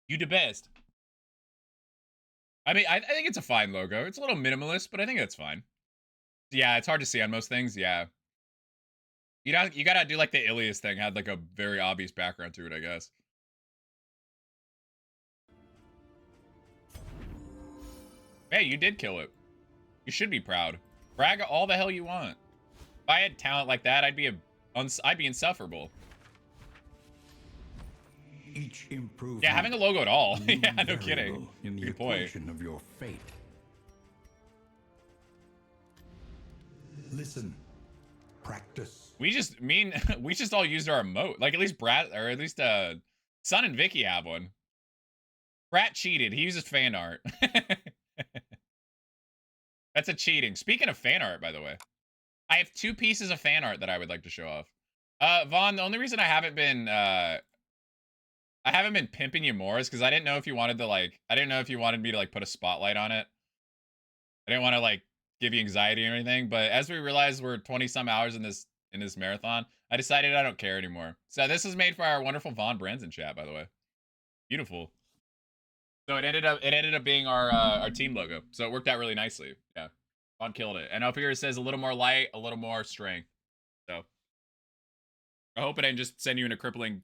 You the best. I mean, I think it's a fine logo. It's a little minimalist, but I think that's fine. Yeah, it's hard to see on most things. Yeah. You gotta do like the Ilius thing. Had like a very obvious background to it, I guess. Hey, you did kill it. You should be proud. Brag all the hell you want. If I had talent like that, I'd be insufferable. Each improvement. Yeah, having a logo at all. new Yeah, no variable kidding. In the Good point. equation of your fate. Listen. Practice. We just all used our emote. Like at least Brat, or at least Sun and Vicky have one. Brat cheated. He uses fan art. That's a cheating. Speaking of fan art, by the way, I have 2 pieces of fan art that I would like to show off. Vaughn, the only reason I haven't been pimping you more is because I didn't know if you wanted to I didn't know if you wanted me to like put a spotlight on it. I didn't want to like give you anxiety or anything, but as we realized we're 20 some hours in this marathon, I decided I don't care anymore. So this is made for our wonderful Vaughn Branson chat, by the way. Beautiful. So it ended up being our team logo. So it worked out really nicely. Yeah. Vaughn killed it. And up here it says a little more light, a little more strength. So I hope it didn't just send you in a crippling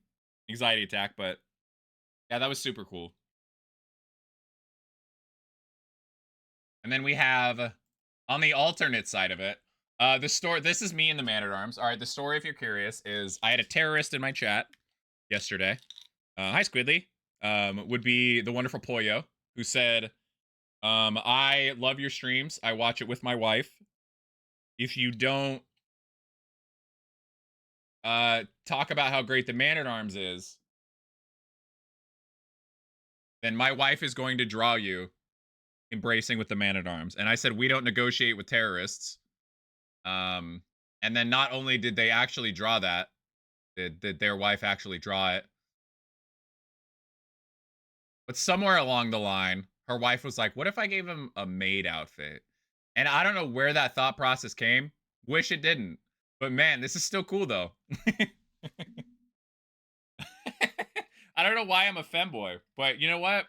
anxiety attack, but yeah, that was super cool. And then we have on the alternate side of it, the story. This is me in the Man-at-Arms. All right, the story, if you're curious, is I had a terrorist in my chat yesterday. Hi, Squidly. Would be the wonderful Poyo, who said, I love your streams. I watch it with my wife. If you don't talk about how great the Man-at-Arms is, then my wife is going to draw you embracing with the Man-at-Arms. And I said, we don't negotiate with terrorists. And then not only did they actually draw that, did their wife actually draw it, but somewhere along the line, her wife was like, what if I gave him a maid outfit? And I don't know where that thought process came. Wish it didn't. But man, this is still cool though. I don't know why I'm a femboy, but you know what?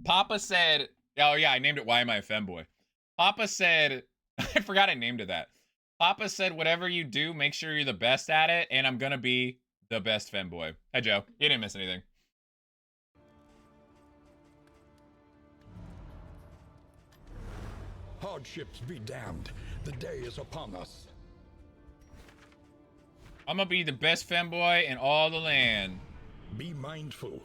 Papa said, oh yeah, I named it Why Am I a Femboy? Papa said, I forgot I named it that. Papa said, whatever you do, make sure you're the best at it, and I'm gonna be the best femboy. Hi, Joe. You didn't miss anything. Hardships be damned. The day is upon us. I'm gonna be the best femboy in all the land. Be mindful.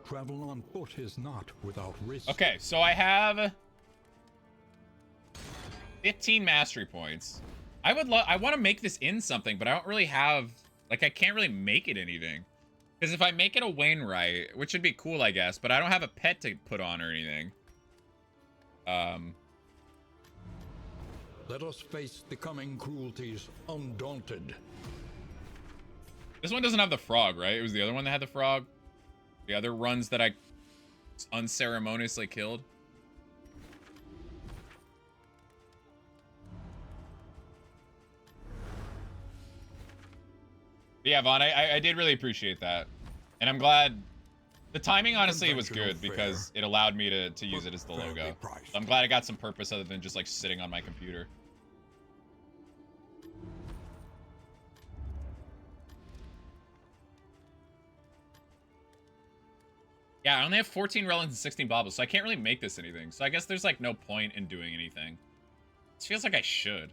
Travel on foot is not without risk. Okay, so I have 15 mastery points. I want to make this in something, but I don't really have, like, I can't really make it anything. Because if I make it a Wainwright, which would be cool, I guess, but I don't have a pet to put on or anything. Let us face the coming cruelties undaunted. This one doesn't have the frog, right? It was the other one that had the frog. The other runs that I unceremoniously killed. But yeah, Vaughn, I did really appreciate that. And I'm glad... The timing, honestly, was good because it allowed me to use it as the logo. So I'm glad it got some purpose other than just, like, sitting on my computer. Yeah, I only have 14 relics and 16 baubles, so I can't really make this anything. So I guess there's, like, no point in doing anything. This feels like I should.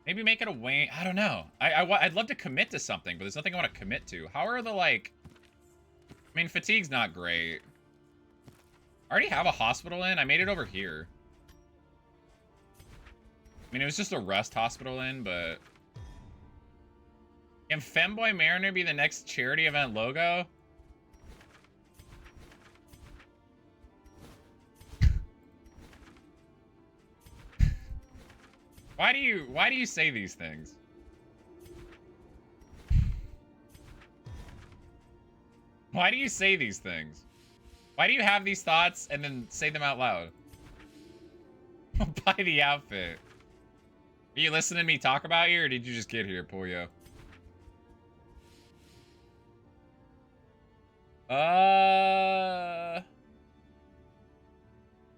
Maybe make it a Wayne. I don't know. I'd love to commit to something, but there's nothing I want to commit to. How are the, like... I mean, fatigue's not great. I already have a hospital in. I made it over here. I mean, it was just a rest hospital in, but... Can Femboy Mariner be the next charity event logo? Why do you say these things? Why do you say these things? Why do you have these thoughts and then say them out loud? Buy the outfit. Are you listening to me talk about you, or did you just get here, Pollo?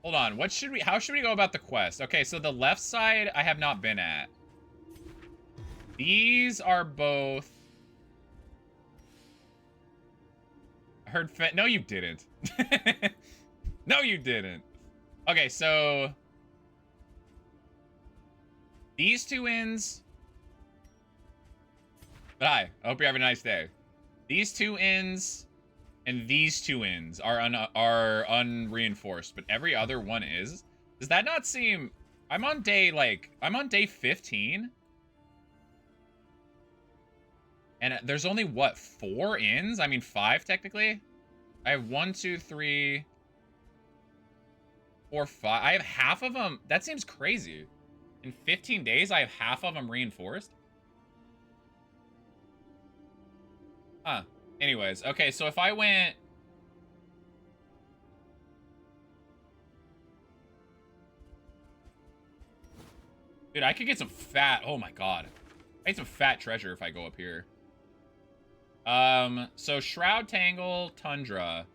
Hold on. How should we go about the quest? Okay, so the left side I have not been at. These are both... I heard no, you didn't. No, you didn't. Okay, so... These two inns... But hi, I hope you're having a nice day. These two inns... And these two inns are unreinforced, but every other one is. Does that not seem... I'm on day 15? And there's only, what, 4 inns? I mean, 5, technically? I have 1, 2, 3, 4, 5. I have half of them. That seems crazy. In 15 days, I have half of them reinforced? Huh. Anyways, okay, so if I went... Dude, I could get some fat... Oh my god. I get some fat treasure if I go up here. So Shroud, Tangle, Tundra.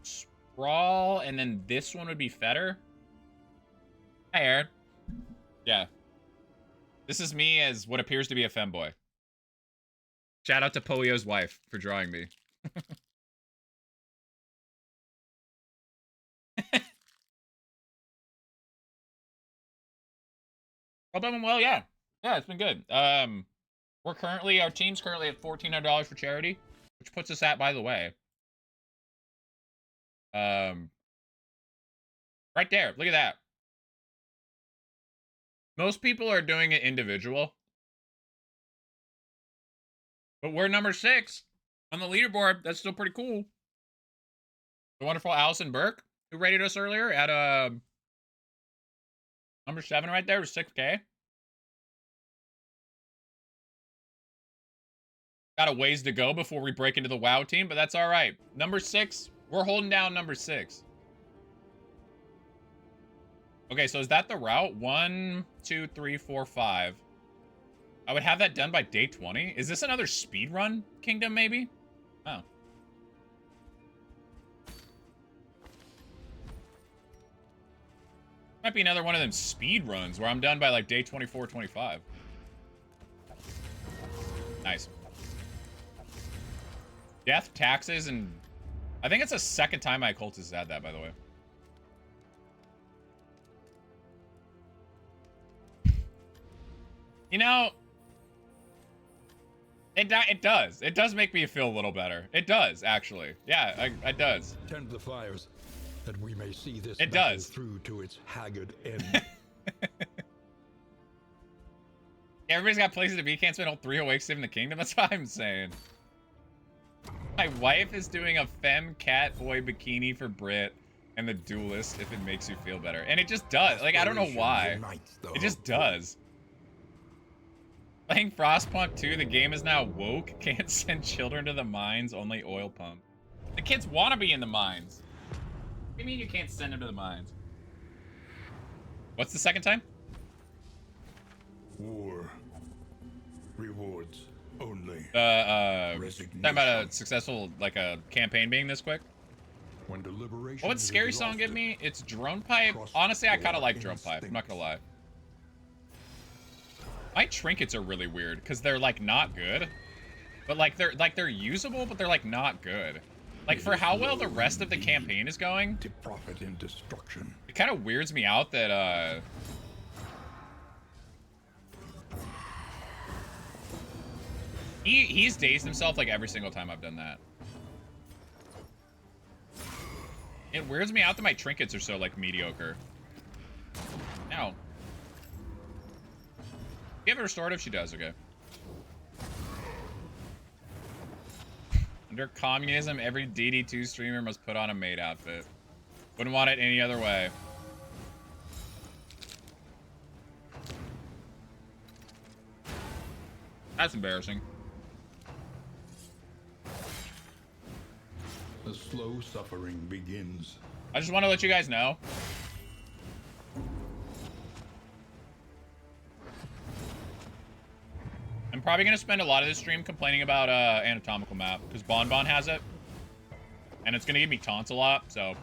Sprawl, and then this one would be Fetter. Hi, Aaron. Yeah. This is me as what appears to be a femboy. Shout out to Polio's wife for drawing me. Well, yeah. Yeah, it's been good. Our team's currently at $1,400 for charity, which puts us at, by the way. Right there. Look at that. Most people are doing it individual. But we're number 6 on the leaderboard. That's still pretty cool. The wonderful Allison Burke, who rated us earlier at number 7 right there, was 6K. Got a ways to go before we break into the WoW team, but that's all right. Number 6, we're holding down number 6. Okay, so is that the route? 1, 2, 3, 4, 5. I would have that done by day 20. Is this another speedrun kingdom, maybe? Oh. Might be another one of them speedruns where I'm done by, like, day 24, 25. Nice. Death, taxes, and I think it's the second time my cultist has had that, by the way. You know, it does. It does make me feel a little better. It does, actually. Yeah, it does. Tend the fires, that we may see this It battle does. through to its haggard end. Everybody's got places to be. Can't spend all 3 awake saving the kingdom. That's what I'm saying. My wife is doing a femme cat boy bikini for Brit and the duelist if it makes you feel better. And it just does. Like, I don't know why. It just does. Playing Frostpunk 2, the game is now woke. Can't send children to the mines, only oil pump. The kids want to be in the mines. What do you mean you can't send them to the mines? What's the second time? War. Rewards only. Talking about a successful, like, a campaign being this quick? When deliberation What would Scary Song give me? It's Drone Pipe. Honestly, I kind of like Drone Pipe. I'm not gonna lie. My trinkets are really weird because they're like not good, but like they're usable, but they're like not good. Like for how well the rest of the campaign is going, to profit in destruction. it kind of weirds me out that he's dazed himself like every single time I've done that. It weirds me out that my trinkets are so like mediocre. Ow. You have it restorative? She does, okay. Under communism, every DD2 streamer must put on a maid outfit. Wouldn't want it any other way. That's embarrassing. The slow suffering begins. I just want to let you guys know. I'm probably going to spend a lot of this stream complaining about anatomical map because Bonbon has it. And it's going to give me taunts a lot, so.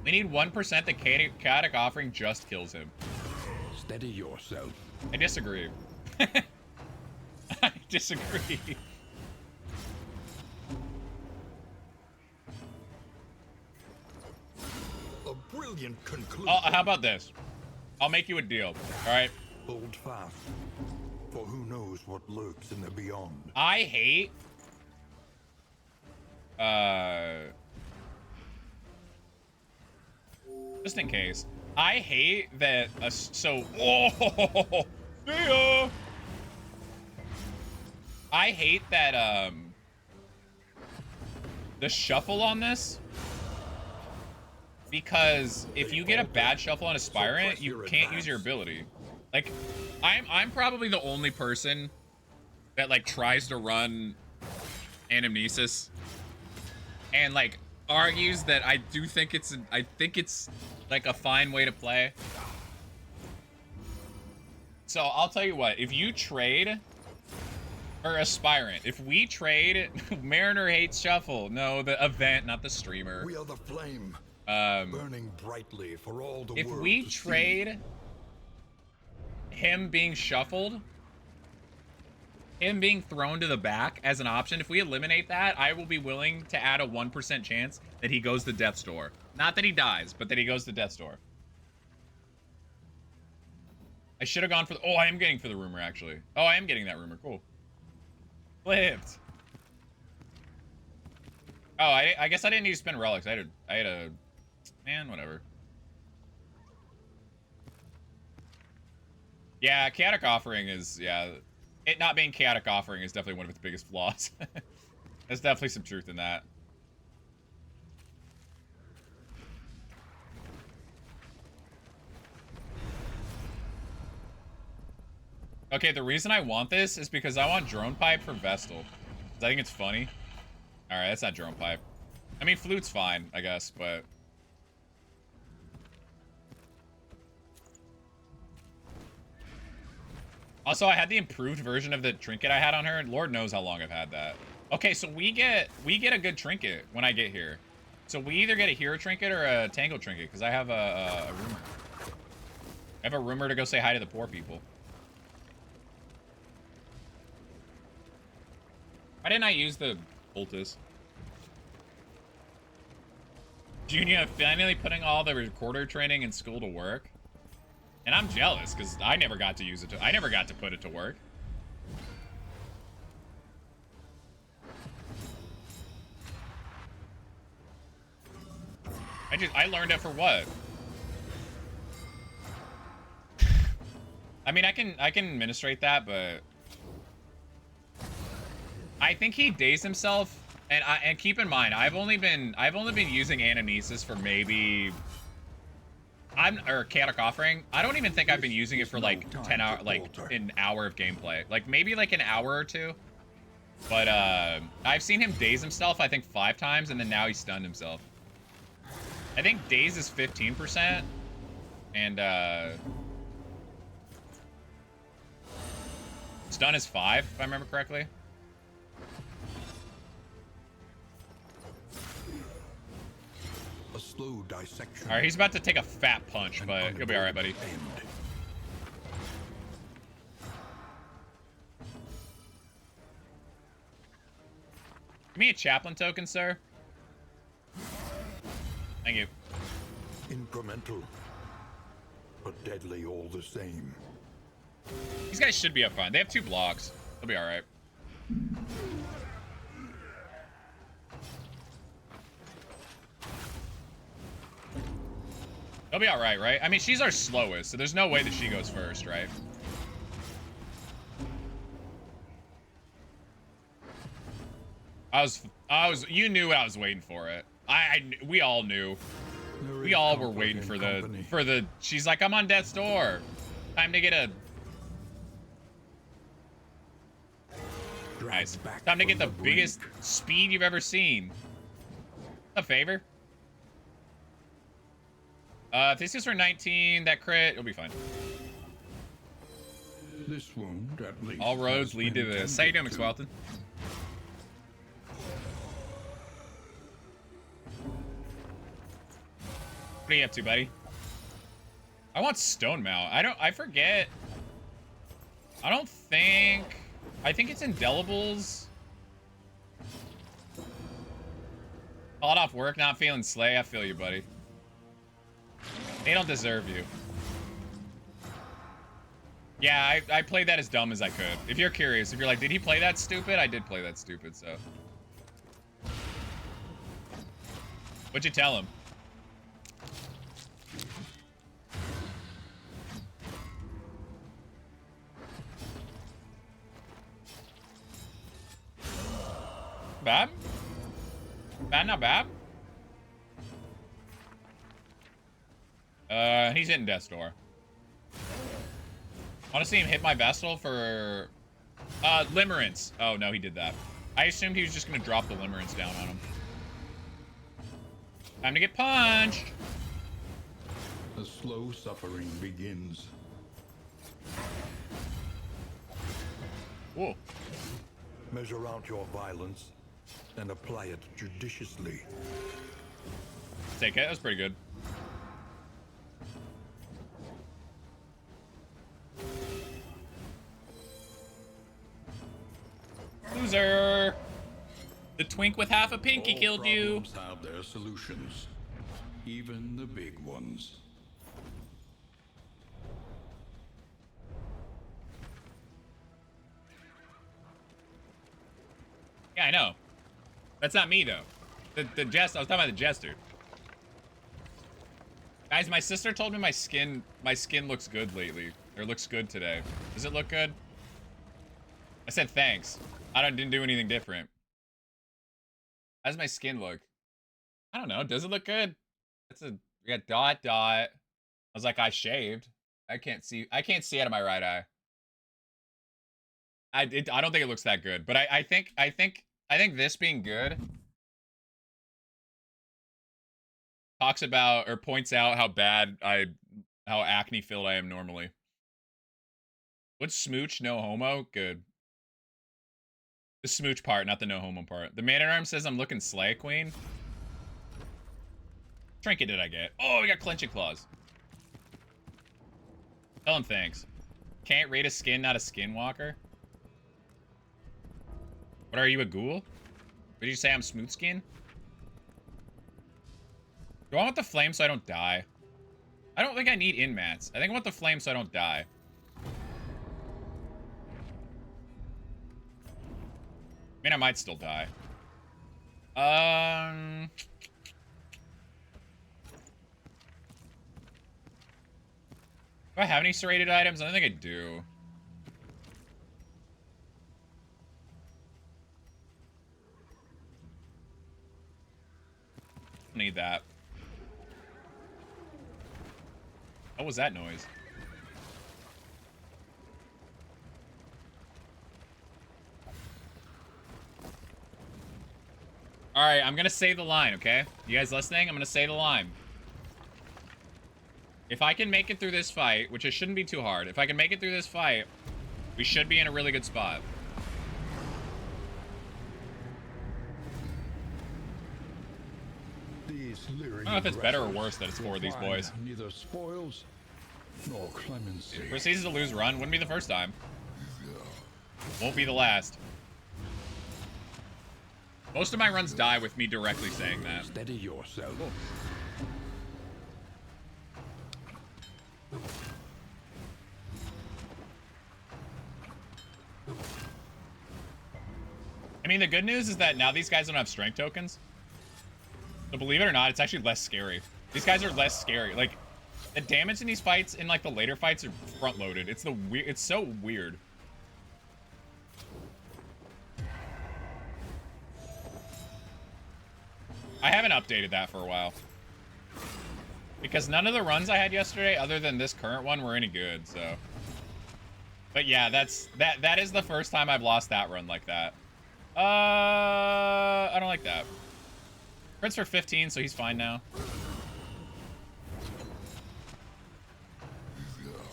We need 1% the chaotic offering just kills him. Steady yourself. I disagree. I disagree. A brilliant conclusion. Oh, how about this? I'll make you a deal, all right? Hold fast, for who knows what lurks in the beyond. I hate just in case, I hate that oh, see ya. I hate that the shuffle on this, because if you get a bad shuffle on Aspirant, you can't use your ability. Like, I'm probably the only person that like tries to run Anamnesis and like argues that I think it's like a fine way to play. So I'll tell you what, if you trade or Aspirant, if we trade, Mariner hates shuffle. No, the event, not the streamer. We are the flame, burning brightly for all the if world we to trade him being shuffled, him being thrown to the back as an option, if we eliminate that, I will be willing to add a 1% chance that he goes to Death's Door. Not that he dies, but that he goes to Death's Door. I should have gone for the... Oh, I am getting for the rumor, actually. Oh, I am getting that rumor. Cool. Flipped. Oh, I guess I didn't need to spend relics. I had a... Man, whatever. Yeah, chaotic offering is, yeah, it not being chaotic offering is definitely one of its biggest flaws. There's definitely some truth in that. Okay, the reason I want this is because I want Drone Pipe for Vestal. I think it's funny. Alright, that's not Drone Pipe. I mean, Flute's fine, I guess, but... Also, I had the improved version of the trinket I had on her, and Lord knows how long I've had that. Okay, so we get a good trinket when I get here. So we either get a hero trinket or a tango trinket, because I have a rumor. I have a rumor to go say hi to the poor people. Why didn't I use the Poultice. Junior finally putting all the recorder training in school to work. And I'm jealous because I never got to use it. I never got to put it to work. I learned it for what? I mean, I can administrate that, but I think he dazed himself. And keep in mind, I've only been using Anamnesis for maybe or Chaotic Offering. I don't even think I've been using it for like 10 hours, like an hour of gameplay. Like maybe like an hour or two. But I've seen him daze himself, I think 5 times, and then now he stunned himself. I think daze is 15%, and stun is 5, if I remember correctly. A slow dissection. All right, he's about to take a fat punch, but you'll be all right, buddy. Give me a chaplain token, sir. Thank you. Incremental, but deadly all the same. These guys should be up fine. They have 2 blocks. They'll be all right. They'll be all right, right? I mean, she's our slowest, so there's no way that she goes first, right? You knew I was waiting for it. We all knew. We all were waiting for the, she's like, I'm on death's door. Time to get a, nice. Time to get the biggest speed you've ever seen. A favor. If this is for 19, that crit, it'll be fine. This wound, at least, all roads lead to this. How you doing, McSwelton? What are you up to, buddy? I want Stone Mount. I forget. I think it's Indelibles. Called off work, not feeling slay. I feel you, buddy. They don't deserve you. Yeah, I played that as dumb as I could. If you're curious, if you're like, did he play that stupid? I did play that stupid, so. What'd you tell him? Bad? Bad, not bad? He's hitting Death's Door. I want to see him hit my Vestal for Limerence. Oh no, he did that. I assumed he was just gonna drop the Limerence down on him. Time to get punched. The slow suffering begins. Whoa. Measure out your violence and apply it judiciously. Take it. That's pretty good. Loser. The twink with half a pinky All killed you. problems have their solutions, even the big ones. Yeah, I know. That's not me though. The jester. I was talking about the jester. Guys, my sister told me my skin looks good lately, or looks good today. Does it look good? I said thanks. Didn't do anything different. How does my skin look? I don't know. Does it look good? We got dot. I was like, I shaved. I can't see out of my right eye. I don't think it looks that good, but I think this being good talks about or points out how acne filled I am normally. What's smooch? No homo? Good. The smooch part, not the no homo part. The man at arms says I'm looking slay queen. Trinket did I get? Oh, we got clenching claws. Tell him thanks. Can't rate a skin, not a skinwalker. What are you, a ghoul? Did you say I'm smooth skin? Do I want the flame so I don't die? I don't think I need in-mats. I think I want the flame so I don't die. I mean, I might still die. Do I have any serrated items? I don't think I do. Need that. What was that noise? Alright, I'm gonna say the line, okay? You guys listening? I'm gonna say the line. If I can make it through this fight, which it shouldn't be too hard, if I can make it through this fight, we should be in a really good spot. I don't know if it's better or worse that it's for these boys. Neither spoils nor clemency. First season's a lose run. Wouldn't be the first time. Won't be the last. Most of my runs die with me directly saying that. Steady yourself. I mean, the good news is that now these guys don't have strength tokens. So believe it or not, it's actually less scary. These guys are less scary. Like, the damage in these fights, in like the later fights, are front-loaded. It's it's so weird. I haven't updated that for a while. Because none of the runs I had yesterday, other than this current one, were any good, so. But yeah, that is the first time I've lost that run like that. I don't like that. Prince for 15, so he's fine now.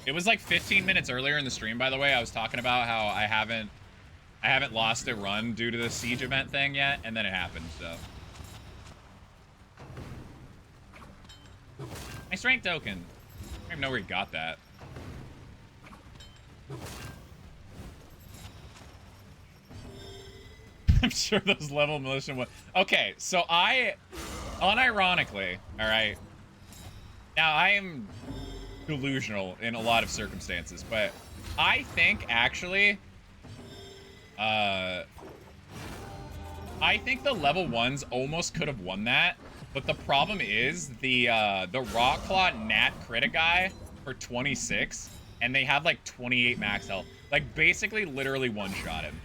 It was like 15 minutes earlier in the stream, by the way. I was talking about how I haven't lost a run due to the siege event thing yet, and then it happened, so. My strength token. I don't even know where he got that. I'm sure those level militia was. Okay, so unironically, all right. Now I am delusional in a lot of circumstances, but I think actually, I think the level 1s almost could have won that, but the problem is the Rock Claw Nat Critic guy for 26, and they have like 28 max health, like basically literally one-shot him.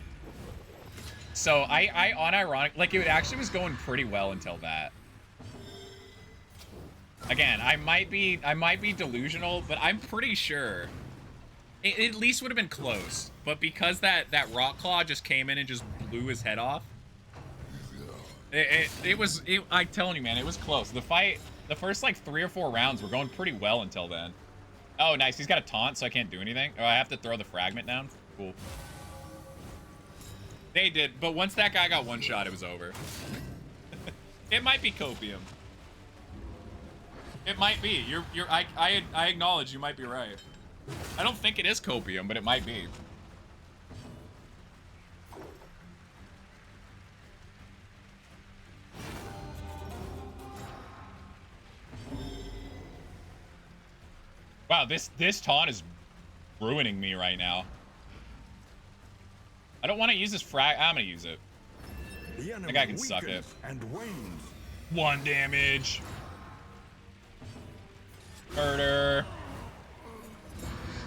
So I unironic, like it actually was going pretty well until that. Again, I might be delusional, but I'm pretty sure it at least would have been close. But because that Rock Claw just came in and just blew his head off, I'm telling you, man, it was close. The fight, the first like 3 or 4 rounds were going pretty well until then. Oh, nice. He's got a taunt, so I can't do anything. Oh, I have to throw the fragment down. Cool. They did, but once that guy got one shot, it was over. It might be copium. It might be. I acknowledge you might be right. I don't think it is copium, but it might be. Wow, this taunt is ruining me right now. I don't want to use this frag. I'm gonna use it. I think I can suck it. And wanes. 1 damage. Murder.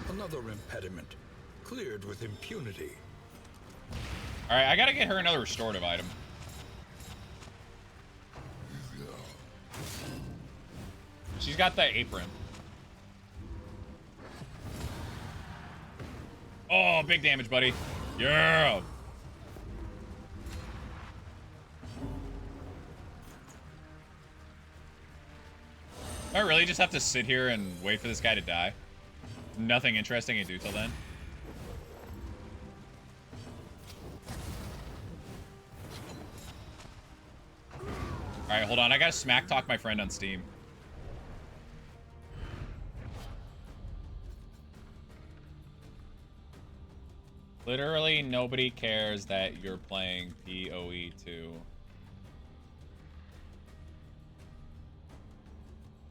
Another impediment, cleared with impunity. All right, I gotta get her another restorative item. She's got the apron. Oh, big damage, buddy. Yeah. Do I really just have to sit here and wait for this guy to die? Nothing interesting to do till then. Alright, hold on. I gotta smack talk my friend on Steam. Literally nobody cares that you're playing PoE 2.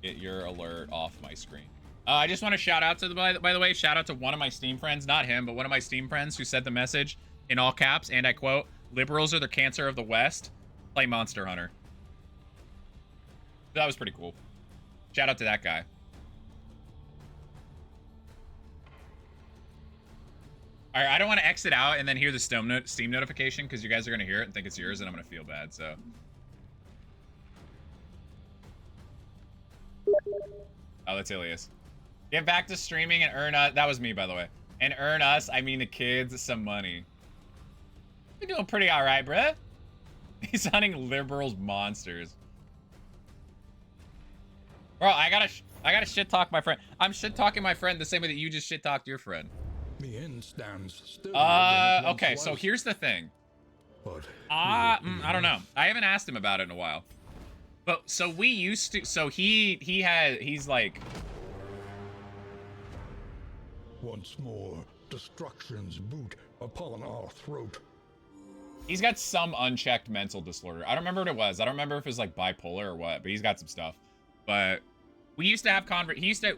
Get your alert off my screen. I just want to shout out to the, by the way, shout out to one of my Steam friends, not him, but one of my Steam friends who said the message in all caps, and I quote, "Liberals are the cancer of the West. Play Monster Hunter." That was pretty cool. Shout out to that guy. All right, I don't want to exit out and then hear the Steam notification because you guys are going to hear it and think it's yours, and I'm going to feel bad, so. Oh, that's Ilias. Get back to streaming and earn us. That was me, by the way. And earn us, I mean the kids, some money. You're doing pretty all right, bruh. He's hunting liberals monsters. Bro, I gotta shit talk my friend. I'm shit talking my friend the same way that you just shit talked your friend. The inn stands still. Okay, so here's the thing. I don't know. I haven't asked him about it in a while. But so we used to, so he's like, Once more, destruction's boot upon our throat. he's got some unchecked mental disorder. I don't remember what it was. I don't remember if it was like bipolar or what, but he's got some stuff. But we used to have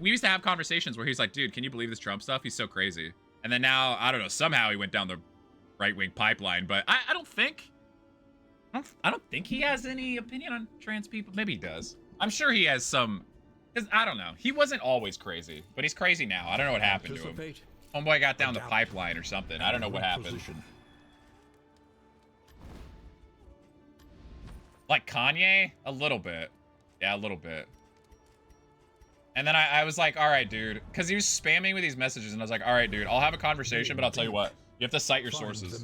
we used to have conversations where he's like, dude, can you believe this Trump stuff? He's so crazy. And then now, I don't know, somehow he went down the right-wing pipeline, but I don't think he has any opinion on trans people. Maybe he does. I'm sure he has some, because I don't know. He wasn't always crazy, but he's crazy now. I don't know what happened to him. Homeboy got down the pipeline or something. I don't know what happened. Like Kanye? A little bit. Yeah, a little bit. And then I was like, all right, dude. Because he was spamming with these messages, and I was like, all right, dude, I'll have a conversation, but I'll tell you what. You have to cite your sources.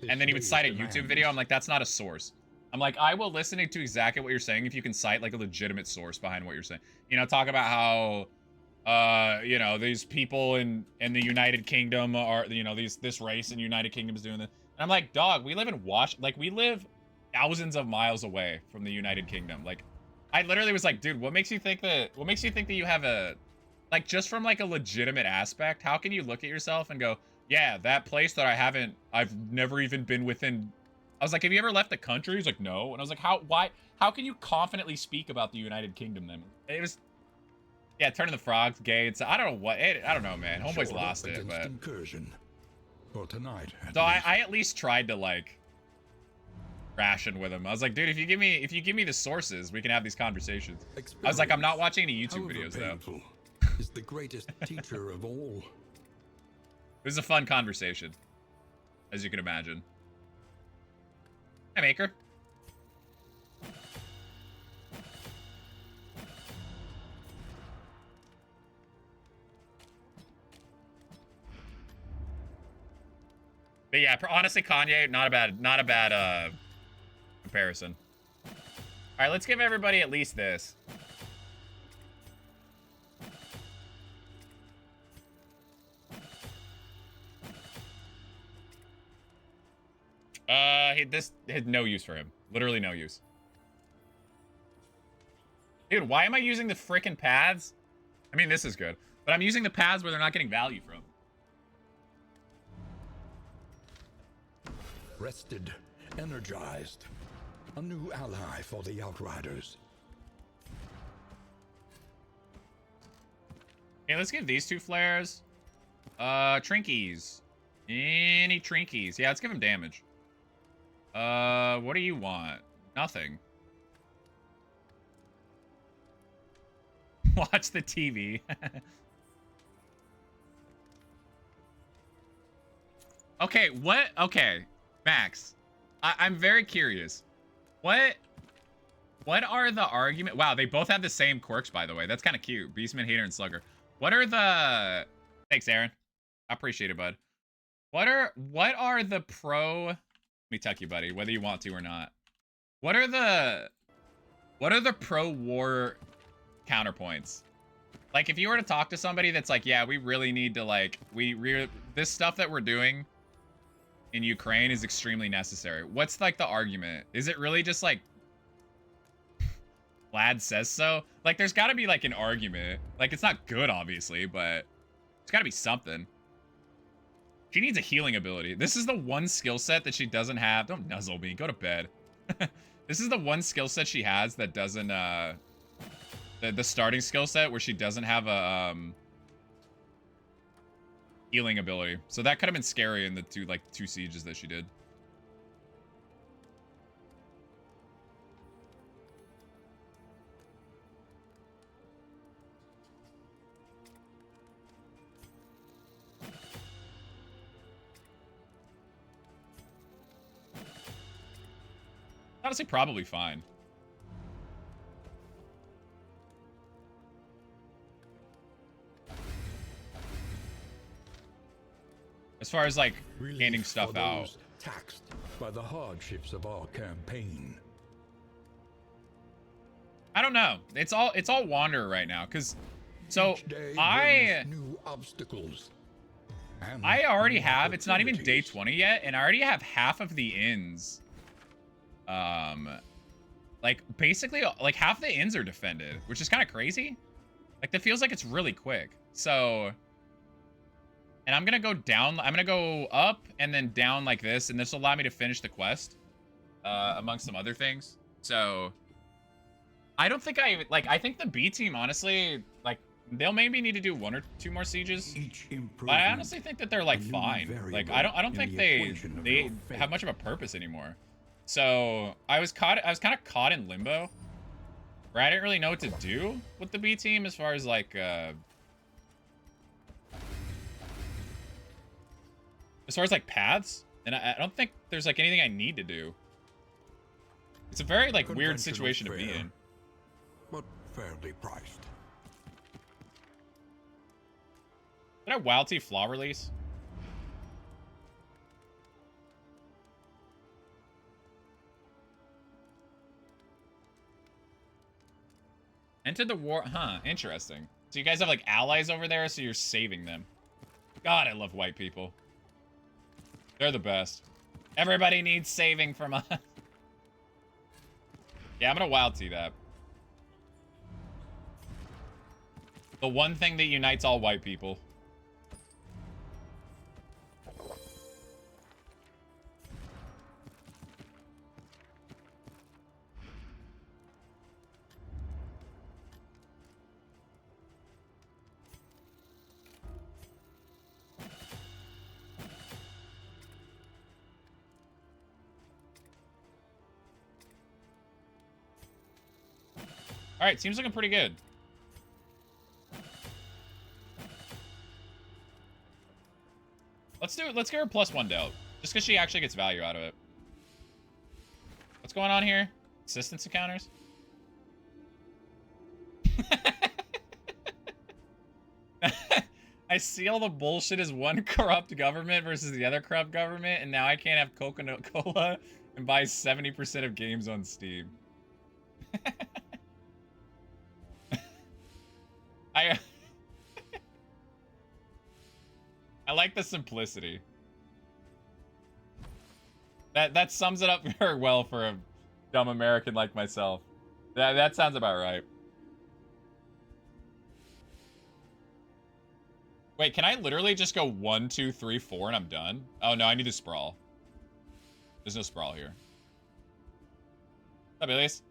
And then he would cite a YouTube video. I'm like, that's not a source. I'm like, I will listen to exactly what you're saying if you can cite like a legitimate source behind what you're saying. You know, talk about how, you know, these people in the United Kingdom are, you know, this race in United Kingdom is doing this. And I'm like, dog, we live in we live thousands of miles away from the United Kingdom. Like, I literally was like, dude, what makes you think that you have a, like, just from like a legitimate aspect, how can you look at yourself and go, yeah, that place that I've never even been within. I was like, have you ever left the country? He's like, no. And I was like, how can you confidently speak about the United Kingdom then? It was, yeah, turning the frogs gay. It's, I don't know what, I don't know, man. Homeboy's lost it, but. Incursion. For tonight. So I at least tried to like ration with him. I was like, dude, if you give me the sources, we can have these conversations. I was like, I'm not watching any YouTube videos though. Is the greatest teacher of all. It was a fun conversation, as you can imagine. Hi, Maker. But yeah, honestly, Kanye, not a bad comparison. All right, let's give everybody at least this. This had no use for him. Literally no use. Dude, why am I using the frickin' paths? I mean, this is good. But I'm using the paths where they're not getting value from. Rested, energized. A new ally for the Outriders. Okay, let's give these two flares. Trinkies. Any Trinkies. Yeah, let's give them damage. What do you want? Nothing. Watch the TV. Okay, what? Okay, Max. I'm very curious. What are the argument? Wow, they both have the same quirks, by the way. That's kind of cute. Beastman, Hater, and Slugger. What are the... Thanks, Aaron. I appreciate it, bud. What are the pro... Let me tuck you, buddy, whether you want to or not. What are the pro-war counterpoints? Like, if you were to talk to somebody that's like, yeah, we really need to, like, this stuff that we're doing in Ukraine is extremely necessary. What's, like, the argument? Is it really just, like, Vlad says so? Like, there's got to be, like, an argument. Like, it's not good, obviously, but there's got to be something. She needs a healing ability. This is the one skill set that she doesn't have. Don't nuzzle me. Go to bed. This is the one skill set she has that doesn't the starting skill set where she doesn't have a healing ability. So that could have been scary in the two sieges that she did. Honestly, probably fine. As far as like handing stuff out. Taxed by the hardships of our campaign. I don't know. It's all Wanderer right now, because so Each day I brings new obstacles. And already new have, it's not even day opportunities. 20 yet, and I already have half of the inns. Like basically like half the inns are defended, which is kind of crazy. Like that feels like it's really quick. So, and I'm gonna go down, I'm gonna go up and then down like this, and this will allow me to finish the quest, amongst some other things. So, I don't think I think the B team, honestly, like, they'll maybe need to do 1 or 2 more sieges. But I honestly think that they're like fine. Like I don't think they have much of a purpose anymore. So I was kind of caught in limbo, where I didn't really know what to do with the B team as far as like paths, and I don't think there's like anything I need to do. It's a very like weird Conventional situation to be fare, in. but fairly priced. Did I Wild Tea Flaw release? Entered the war, huh? Interesting. So you guys have like allies over there, so you're saving them. God, I love white people. They're the best. Everybody needs saving from us. Yeah, I'm gonna Wild Tea that. The one thing that unites all white people. All right, seems looking pretty good. Let's do it. Let's give her +1 dealt, just because she actually gets value out of it. What's going on here? Assistance encounters. I see all the bullshit as one corrupt government versus the other corrupt government, and now I can't have coconut cola and buy 70% of games on Steam. I like the simplicity. That sums it up very well for a dumb American like myself. That sounds about right. Wait, can I literally just go 1, 2, 3, 4 and I'm done? Oh no, I need to sprawl. There's no sprawl here. What's up, Elias?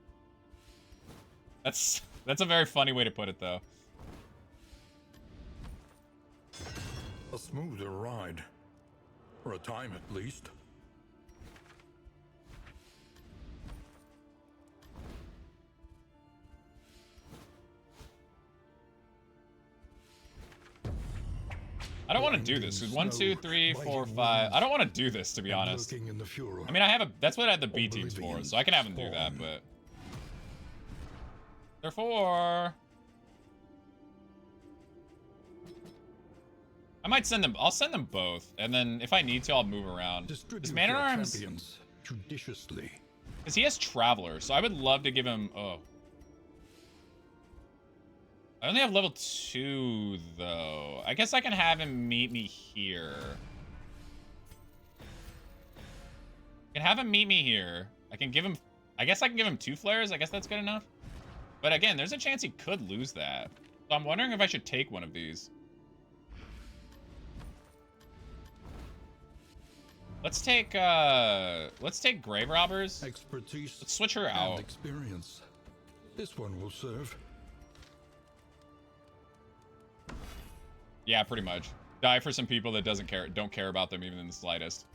That's a very funny way to put it, though. A smoother ride. For a time, at least. I don't want to do this. 1, 2, 3, 4, 5. I don't want to do this, to be honest. Lurking in the furrow. I mean, that's what I had the B teams for, so I can have them do that, but... Therefore... I might send them... I'll send them both, and then if I need to, I'll move around. Does Man-at-Arms... champions judiciously. Because he has Traveler, so I would love to give him... Oh. I only have level 2, though. I guess I can have him meet me here. I can have him meet me here. I can give him... I guess I can give him 2 flares. I guess that's good enough. But again, there's a chance he could lose that. So I'm wondering if I should take one of these. Let's take Grave Robbers. Expertise. Let's switch her and out. experience. This one will serve. Yeah, pretty much. Die for some people that don't care about them even in the slightest.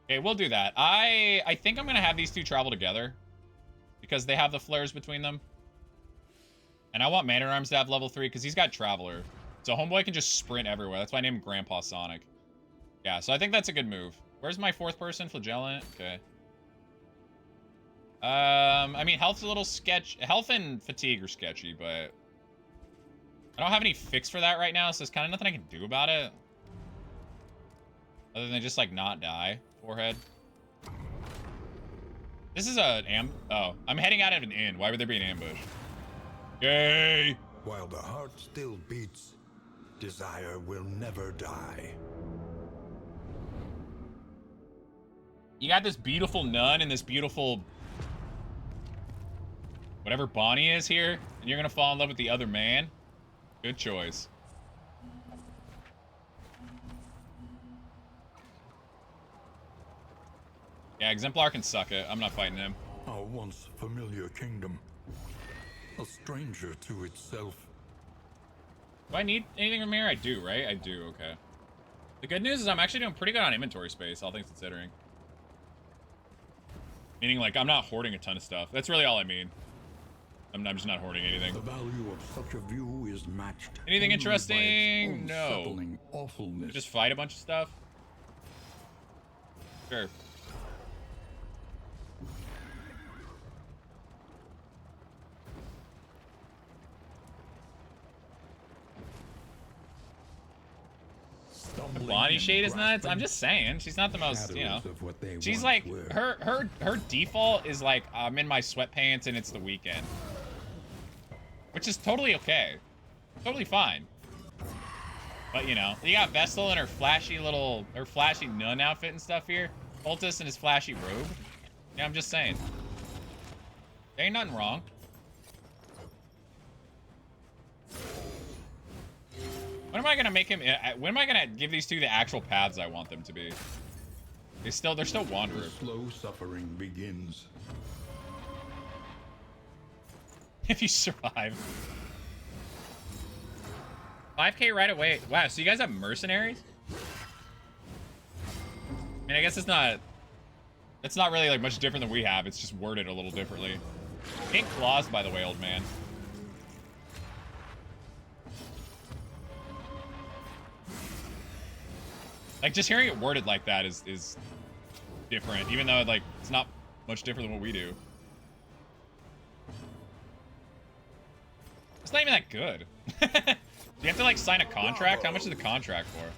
Okay, we'll do that. I think I'm gonna have these two travel together because they have the flares between them. And I want Man at Arms to have level 3 because he's got Traveler. So Homeboy can just sprint everywhere. That's why I named him Grandpa Sonic. Yeah, so I think that's a good move. Where's my fourth person? Flagellant? Okay. I mean, health's a little sketch. Health and fatigue are sketchy, but I don't have any fix for that right now, so there's kind of nothing I can do about it. Other than just, like, not die. Forehead. This is oh, I'm heading out of an inn. Why would there be an ambush? Yay! While the heart still beats, desire will never die. You got this beautiful nun and this beautiful whatever Bonnie is here, and you're gonna fall in love with the other man? Good choice. Yeah, Exemplar can suck it. I'm not fighting him. Our once familiar kingdom, a stranger to itself. Do I need anything from here? I do, right? I do, okay. The good news is I'm actually doing pretty good on inventory space, all things considering. Meaning, like, I'm not hoarding a ton of stuff. That's really all I mean. I'm just not hoarding anything. The value of such a view is matched. Anything only by its interesting? No. unsettling awfulness. Just fight a bunch of stuff? Sure. Bonnie Shade is nuts. I'm just saying, she's not the most, you know. She's like her default is like I'm in my sweatpants and it's the weekend, which is totally okay, totally fine. But you know, you got Vestal in her flashy nun outfit and stuff here. Cultist in his flashy robe. Yeah, I'm just saying. There ain't nothing wrong. When am I gonna make him? When am I gonna give these two the actual paths I want them to be? They're still wanderers. The slow suffering begins. If you survive. 5K right away. Wow, so you guys have mercenaries? I mean, I guess it's not really like much different than we have. It's just worded a little differently. Pink claws, by the way, old man. Like, just hearing it worded like that is different, even though, like, it's not much different than what we do. It's not even that good. Do you have to, like, sign a contract? How much is the contract for?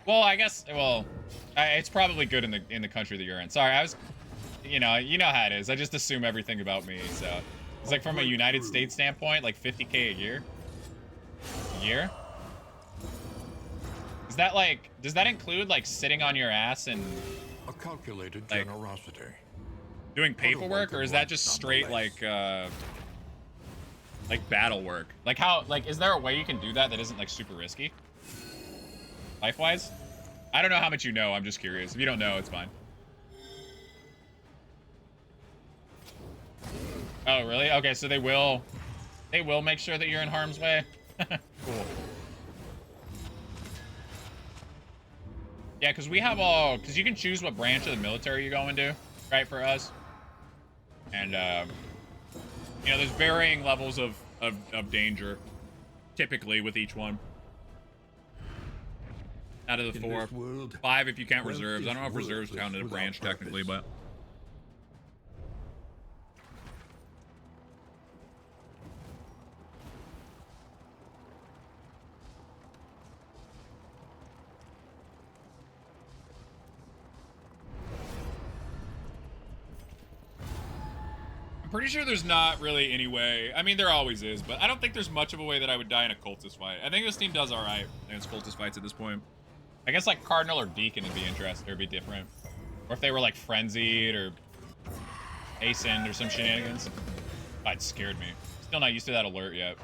Well, I guess, it's probably good in the country that you're in. Sorry, I was, you know how it is. I just assume everything about me, so. It's like, from a United States standpoint, like, 50K a year? A year? Is that like, does that include like sitting on your ass and A calculated like, generosity. doing paperwork, or is that just straight like battle work? Like how, like, is there a way you can do that that isn't like super risky? Life-wise? I don't know how much you know, I'm just curious. If you don't know, it's fine. Oh, really? Okay, so they will make sure that you're in harm's way? Cool. Yeah, because we have because you can choose what branch of the military you go into, right, for us. And, you know, there's varying levels of danger, typically, with each one. Out of the 4. 5 if you count reserves. I don't know if reserves count as a branch, technically, but... I'm pretty sure there's not really any way. I mean, there always is, but I don't think there's much of a way that I would die in a cultist fight. I think this team does all right against cultist fights at this point. I guess like Cardinal or Deacon would be interesting, or be different. Or if they were like frenzied or hastened or some shenanigans. That scared me. Still not used to that alert yet.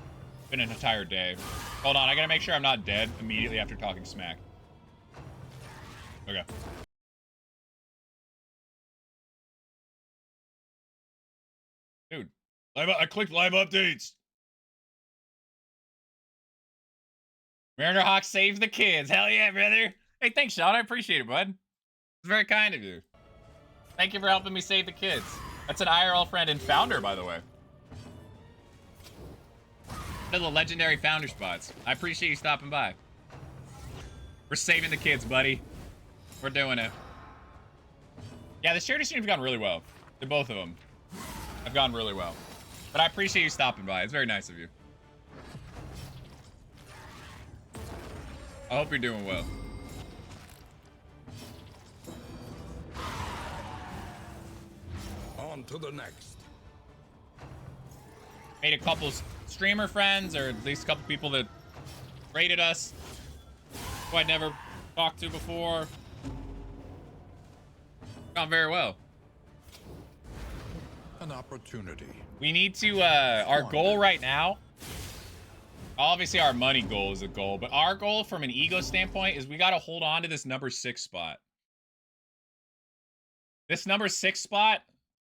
Been an entire day. Hold on, I gotta make sure I'm not dead immediately after talking smack. Okay. Dude, I clicked live updates. Mariner Hawk saves the kids. Hell yeah, brother. Hey, thanks, Sean. I appreciate it, bud. It's very kind of you. Thank you for helping me save the kids. That's an IRL friend and founder, by the way. The legendary founder spots. I appreciate you stopping by. We're saving the kids, buddy. We're doing it. Yeah, the charity streams have gone really well. The both of them have gone really well. But I appreciate you stopping by. It's very nice of you. I hope you're doing well. On to the next. Made a couple streamer friends, or at least a couple people that rated us, who I'd never talked to before. Gone very well. An opportunity. We need to, our goal right now, obviously our money goal is a goal, but our goal from an ego standpoint is we got to hold on to this number 6 spot. This number 6 spot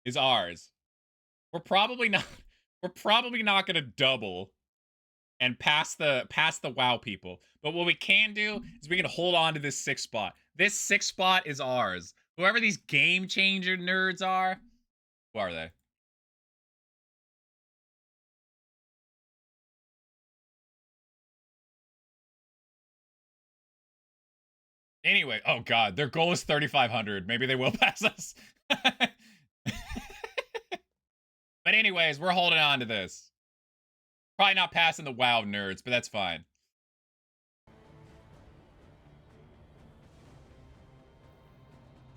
is ours. We're probably not going to double and pass the WoW people. But what we can do is we can hold on to this 6th spot. This 6th spot is ours. Whoever these game changer nerds are, who are they? Anyway, oh god, their goal is 3,500. Maybe they will pass us. But anyways, we're holding on to this. Probably not passing the WoW nerds, but that's fine.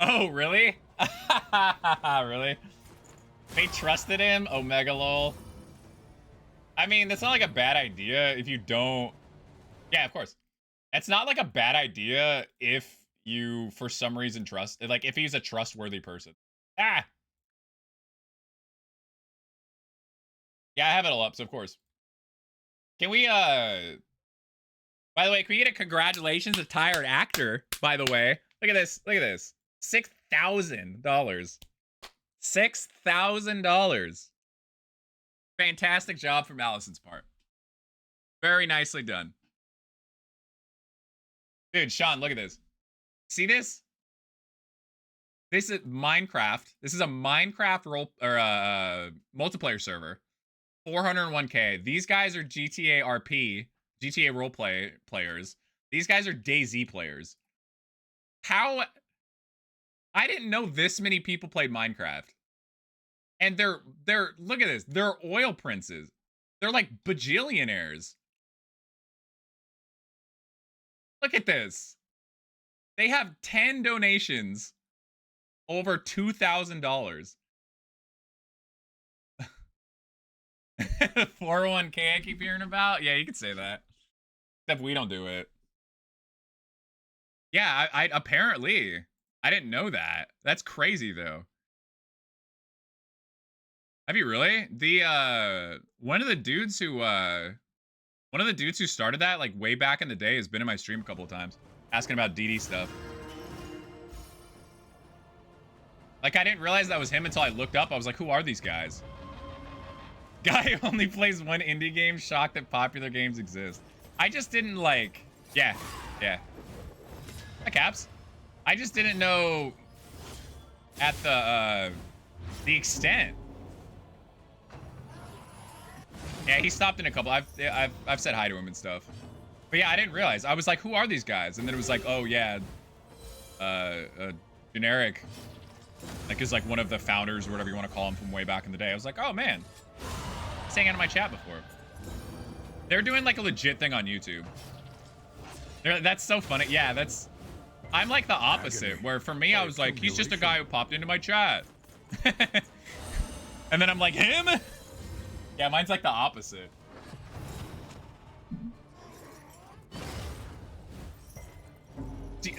Oh, really? Really? They trusted him? Omega lol. I mean, that's not like a bad idea if you don't... Yeah, of course. It's not like a bad idea if you, for some reason, trust... Like, if he's a trustworthy person. Ah! Yeah, I have it all up, so of course. Can we, by the way, can we get a congratulations to Tired Actor, by the way? Look at this. Look at this. $6,000. $6,000. Fantastic job from Allison's part. Very nicely done. Dude, Sean, look at this. See this? This is Minecraft. This is a Minecraft role or multiplayer server. 401k. These guys are GTA RP, GTA roleplay players. These guys are DayZ players. How? I didn't know this many people played Minecraft. And they're look at this. They're oil princes. They're like bajillionaires. Look at this. They have 10 donations over $2,000. 401k I keep hearing about? Yeah, you could say that. Except we don't do it. Yeah, I apparently. I didn't know that. That's crazy though. Have you really? The one of the dudes who started that like way back in the day has been in my stream a couple of times asking about DD stuff. Like I didn't realize that was him until I looked up. I was like, who are these guys? Guy who only plays one indie game, shocked that popular games exist. I just didn't like... Yeah. Hi, Caps. I just didn't know at the extent. Yeah, he stopped in a couple. I've said hi to him and stuff. But yeah, I didn't realize. I was like, who are these guys? And then it was like, oh yeah, generic. Like is like one of the founders or whatever you want to call him from way back in the day. I was like, oh man. Saying out of my chat before. They're doing like a legit thing on YouTube. That's so funny. Yeah, that's... I'm like the opposite, where for me, I was like, he's just a guy who popped into my chat. And then I'm like, him? Yeah, mine's like the opposite.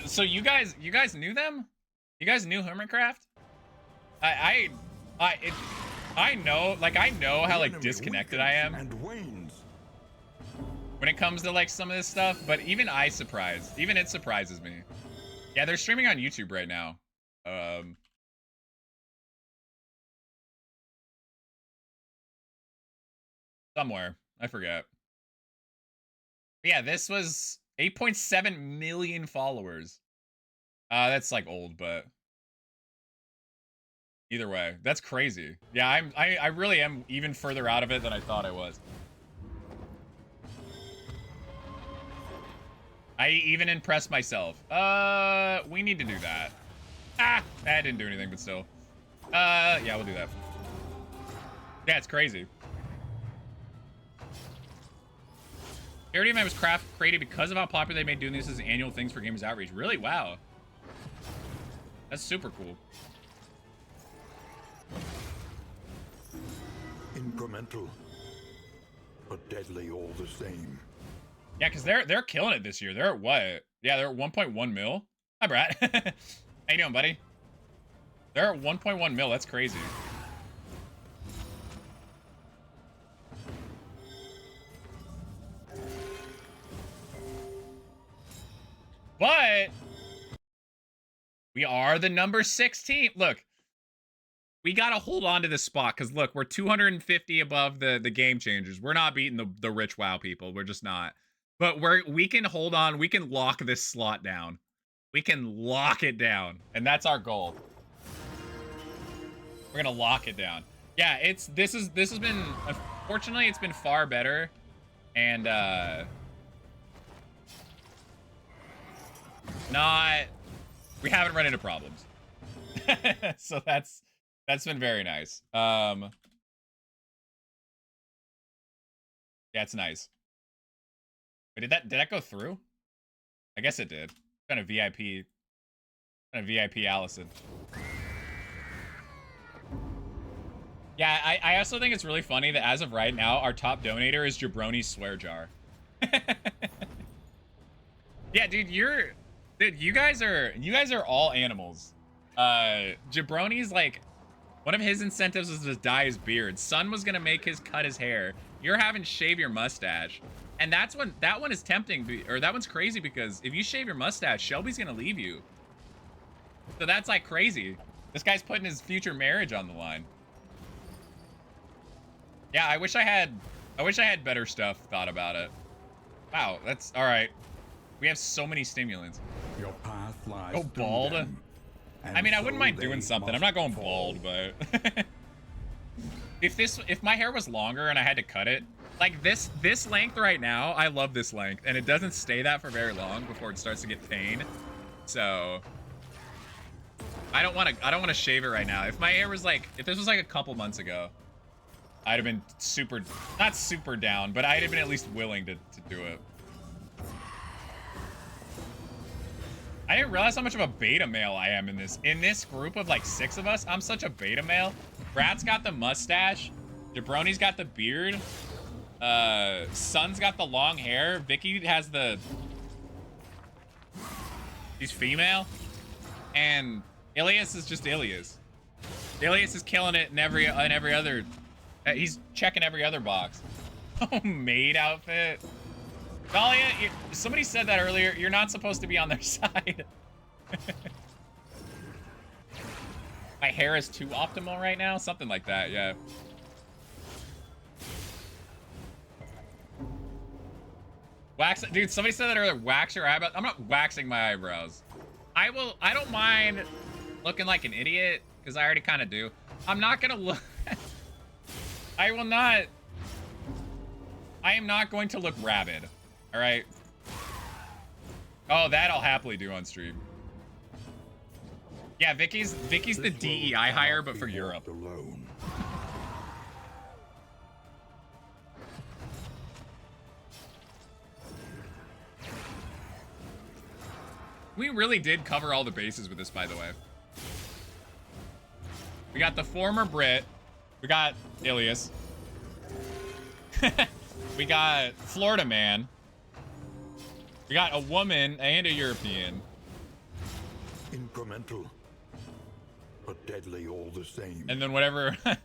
So you guys knew them? You guys knew Hermitcraft? I know, like, I know how, like, disconnected I am when it comes to, like, some of this stuff, but even it surprises me. Yeah, they're streaming on YouTube right now. somewhere. I forget. But yeah, this was 8.7 million followers. That's like old, but either way, that's crazy. Yeah, I really am even further out of it than I thought I was. I even impressed myself. We need to do that. Ah, that didn't do anything, but still. Yeah, we'll do that. Yeah, it's crazy. Charity event was created because of how popular they made doing this as annual things for Gamers Outreach. Really? Wow. That's super cool. Incremental, but deadly all the same. Yeah, because they're killing it this year. They're at what? Yeah, they're at 1.1 mil. Hi, Brat. How you doing, buddy? They're at 1.1 mil. That's crazy. But we are the number 16. Look, we got to hold on to this spot because, look, we're 250 above the game changers. We're not beating the rich WoW people. We're just not. But we can hold on. We can lock this slot down. We can lock it down. And that's our goal. We're going to lock it down. Yeah, this has been, unfortunately, it's been far better. And, we haven't run into problems. So that's been very nice. Yeah, it's nice. Wait, did that go through? I guess it did. Kind of VIP Allison. Yeah, I also think it's really funny that as of right now, our top donator is Jarebroni's swear jar. Yeah, dude, you guys are all animals. Jarebroni's like, one of his incentives was to dye his beard. Sun was gonna make cut his hair. You're having to shave your mustache. And that one is tempting, or that one's crazy because if you shave your mustache, Shelby's gonna leave you. So that's like crazy. This guy's putting his future marriage on the line. Yeah, I wish I had better stuff thought about it. Wow, that's all right. We have so many stimulants. Your path lies Go bald. them, I mean, I wouldn't mind they doing something. I'm must not going fall. bald, but if my hair was longer and I had to cut it, like this length right now, I love this length, and it doesn't stay that for very long before it starts to get pain. So I don't want to shave it right now. If my hair was like, if this was like a couple months ago, I'd have been not super down, but I'd have been at least willing to do it. I didn't realize how much of a beta male I am in this group of like 6 of us. I'm such a beta male. Brad's got the mustache. Jabroni's got the beard. Sun's got the long hair. Vicky has she's female. And Ilius is just Ilius. Ilius is killing it in every other. He's checking every other box. Oh, maid outfit. Dahlia, somebody said that earlier. You're not supposed to be on their side. My hair is too optimal right now? Something like that, yeah. Wax, dude, somebody said that earlier. Wax your eyebrows. I'm not waxing my eyebrows. I don't mind looking like an idiot, because I already kind of do. I'm not gonna look. I am not going to look rabid. All right. Oh, that I'll happily do on stream. Yeah, Vicky's the DEI hire, but for Europe. Alone. We really did cover all the bases with this, by the way. We got the former Brit. We got Ilius. We got Florida Man. We got a woman and a European. Incremental, but deadly all the same. And then whatever. I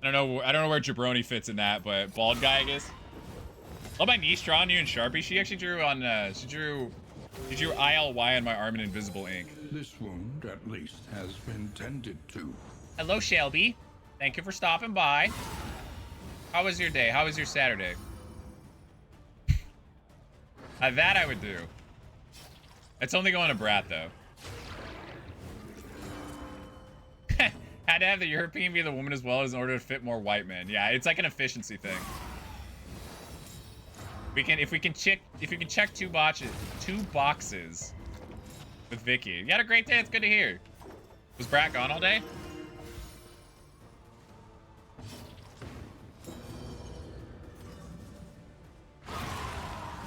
don't know where Jarebroni fits in that, but bald guy, I guess. Love my niece drawing you in Sharpie. She actually drew on. She drew ILY on my arm in invisible ink. This wound, at least, has been tended to. Hello, Shelby. Thank you for stopping by. How was your day? How was your Saturday? That I would do. It's only going to Brat, though. Had to have the European be the woman as well as in order to fit more white men. Yeah, it's like an efficiency thing. If we can check two boxes with Vicky. You had a great day. It's good to hear. Was Brat gone all day?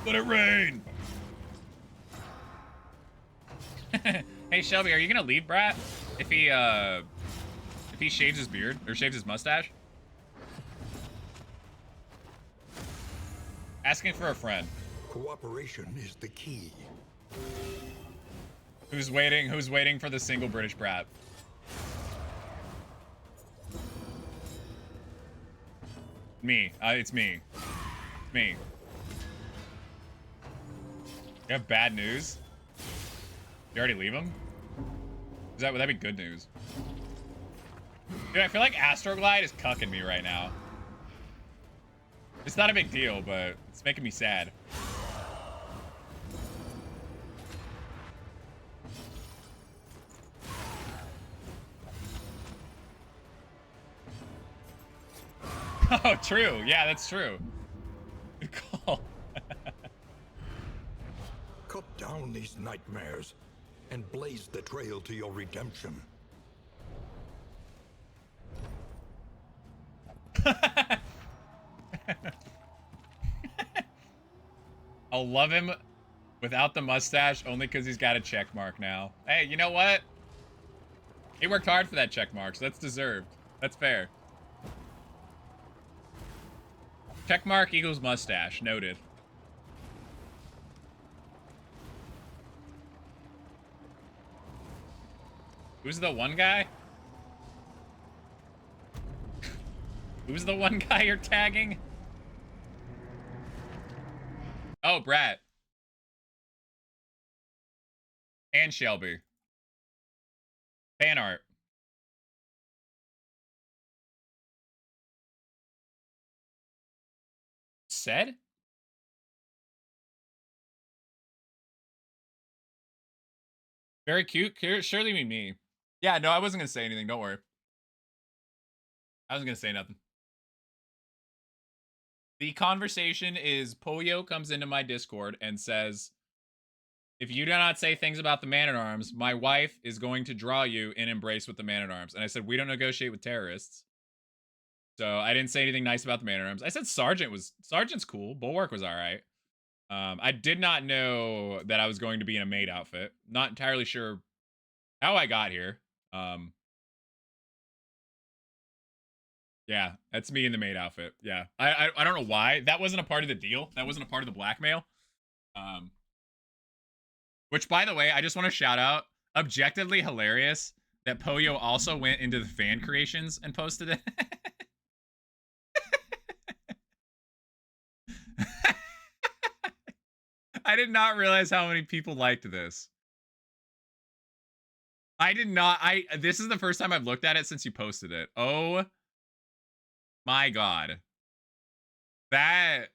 Let it rain. Hey Shelby, are you gonna leave Brat if he shaves his beard or shaves his mustache? Asking for a friend. Cooperation is the key. Who's waiting for the single British brat? Me. It's me. Me. You have bad news? You already leave him? Would that be good news? Dude, I feel like Astroglide is cucking me right now. It's not a big deal, but it's making me sad. Oh, true. Yeah, that's true. Good call. Cut down these nightmares and blaze the trail to your redemption. I'll love him without the mustache only because he's got a check mark now. Hey, you know what? He worked hard for that check mark, so that's deserved. That's fair. Check mark equals mustache. Noted. Who's the one guy? Who's the one guy you're tagging? Oh, Brat. And Shelby. Fan art. Said? Very cute. Surely mean me. Yeah, no, I wasn't gonna say anything. Don't worry. I wasn't gonna say nothing. The conversation is Pollo comes into my Discord and says, if you do not say things about the Man-at-Arms, my wife is going to draw you in embrace with the Man-at-Arms. And I said, we don't negotiate with terrorists. So I didn't say anything nice about the Man-at-Arms. I said Sergeant's cool. Bulwark was all right. I did not know that I was going to be in a maid outfit. Not entirely sure how I got here. Yeah, that's me in the maid outfit. Yeah, I don't know why. That wasn't a part of the deal. That wasn't a part of the blackmail. Which, by the way, I just want to shout out. Objectively hilarious that Pollo also went into the fan creations and posted it. I did not realize how many people liked this. I did not. This is the first time I've looked at it since you posted it. Oh my god. That...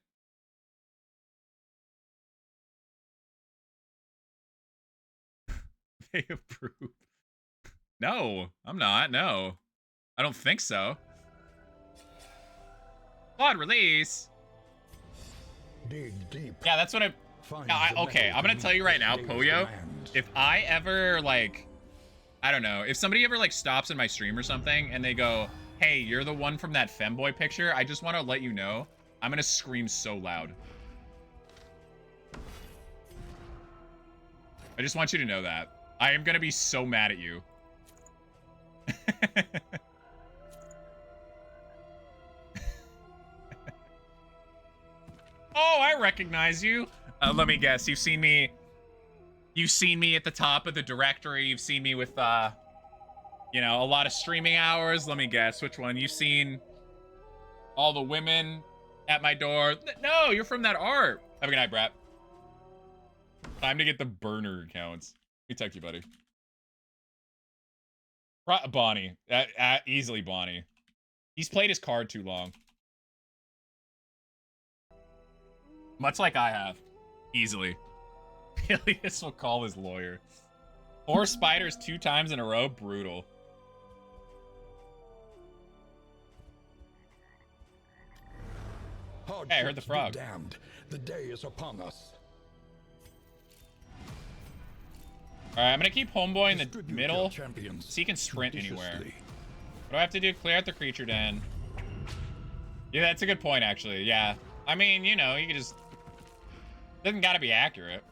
They approve. No, I'm not. No. I don't think so. VOD release. Dig deep. Yeah, that's what I... okay, I'm gonna tell you right now, Pollo, if I ever, like, I don't know, if somebody ever, like, stops in my stream or something and they go, hey, you're the one from that femboy picture, I just want to let you know, I'm gonna scream so loud. I just want you to know that. I am gonna be so mad at you. Oh, I recognize you. Let me guess. You've seen me at the top of the directory. You've seen me with, you know, a lot of streaming hours. Let me guess. Which one? You've seen all the women at my door. No, you're from that art. Have a good night, Brat. Time to get the burner accounts. Let me text you, buddy. Bonnie. Easily Bonnie. He's played his card too long. Much like I have. Easily. Ilius will call his lawyer. 4 spiders 2 times in a row? Brutal. Hey, I heard the frog. Damned. The day is upon us. Alright, I'm gonna keep Homeboy in the Distribute middle, your champions so he can sprint anywhere. judiciously. What do I have to do? Clear out the creature den. Yeah, that's a good point, actually. Yeah. I mean, you know, you can just... Doesn't gotta be accurate.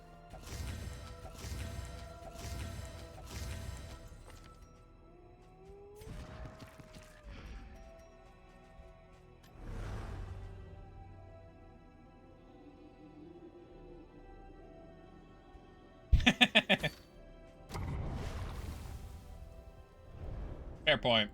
Fair point.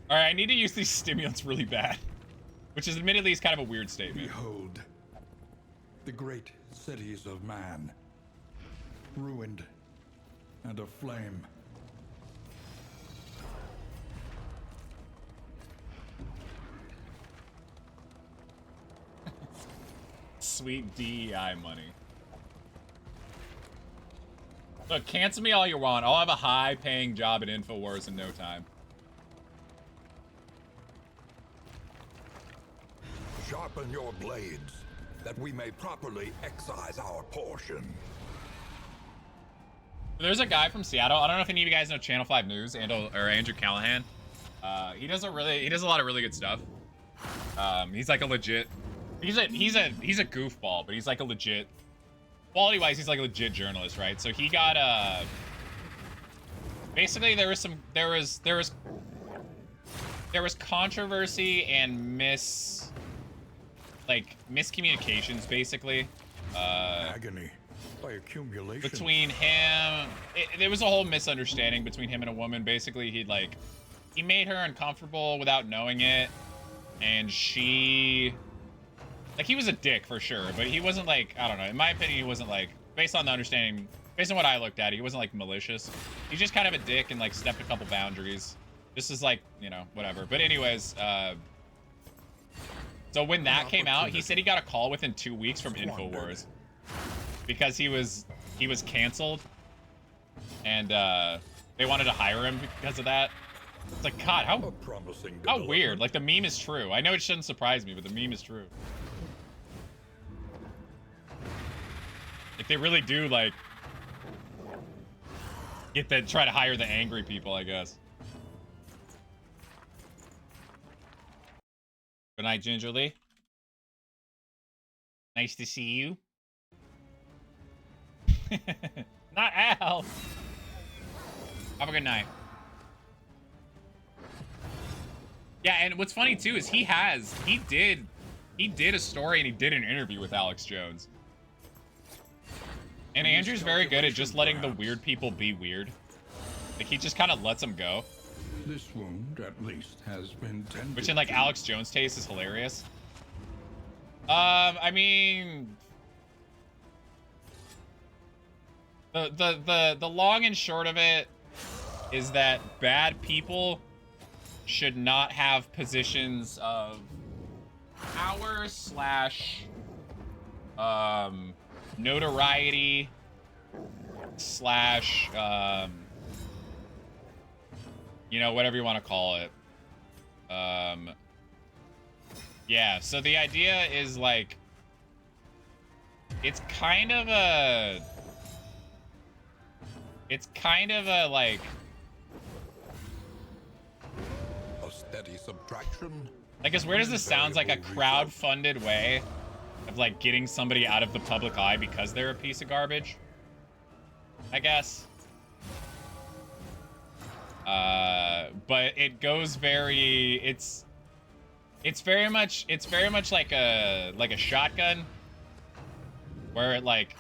All right, I need to use these stimulants really bad, which is admittedly is kind of a weird statement. Behold, the great cities of man, ruined and aflame. Sweet DEI money. Look, cancel me all you want. I'll have a high-paying job at InfoWars in no time. Sharpen your blades, that we may properly excise our portion. There's a guy from Seattle. I don't know if any of you guys know Channel 5 News or Andrew Callahan. He does a lot of really good stuff. He's like a legit. He's a goofball, but he's like a legit. Quality-wise, he's like a legit journalist, right? So he got basically there was controversy and miscommunications basically. Agony by accumulation. Between him, there was a whole misunderstanding between him and a woman. Basically, he made her uncomfortable without knowing it, and she, he was a dick for sure, but he wasn't like, I don't know, in my opinion, he wasn't like, based on the understanding, based on what I looked at, he wasn't like malicious. He's just kind of a dick and like stepped a couple boundaries. This is like, you know, whatever. But anyways, so when that came out, he said he got a call within 2 weeks from InfoWars because he was canceled, and they wanted to hire him because of that. It's like, God, how weird. Like, the meme is true. I know it shouldn't surprise me, but the meme is true. Like, they really do, like, try to hire the angry people, I guess. Good night, Gingerly. Nice to see you. Not Al. Have a good night. Yeah, and what's funny too is he did a story and he did an interview with Alex Jones. And Andrew's very good at just letting the weird people be weird. Like, he just kind of lets them go. This wound, at least, has been tended. Which in like Alex Jones' taste is hilarious. I mean, the long and short of it is that bad people should not have positions of power / notoriety / you know, whatever you want to call it. Yeah, so the idea is like, it's kind of a like a steady subtraction. Like, as weird as this sounds, like a crowd-funded way of like getting somebody out of the public eye because they're a piece of garbage, I guess. But it goes very, it's very much like a shotgun, where it like,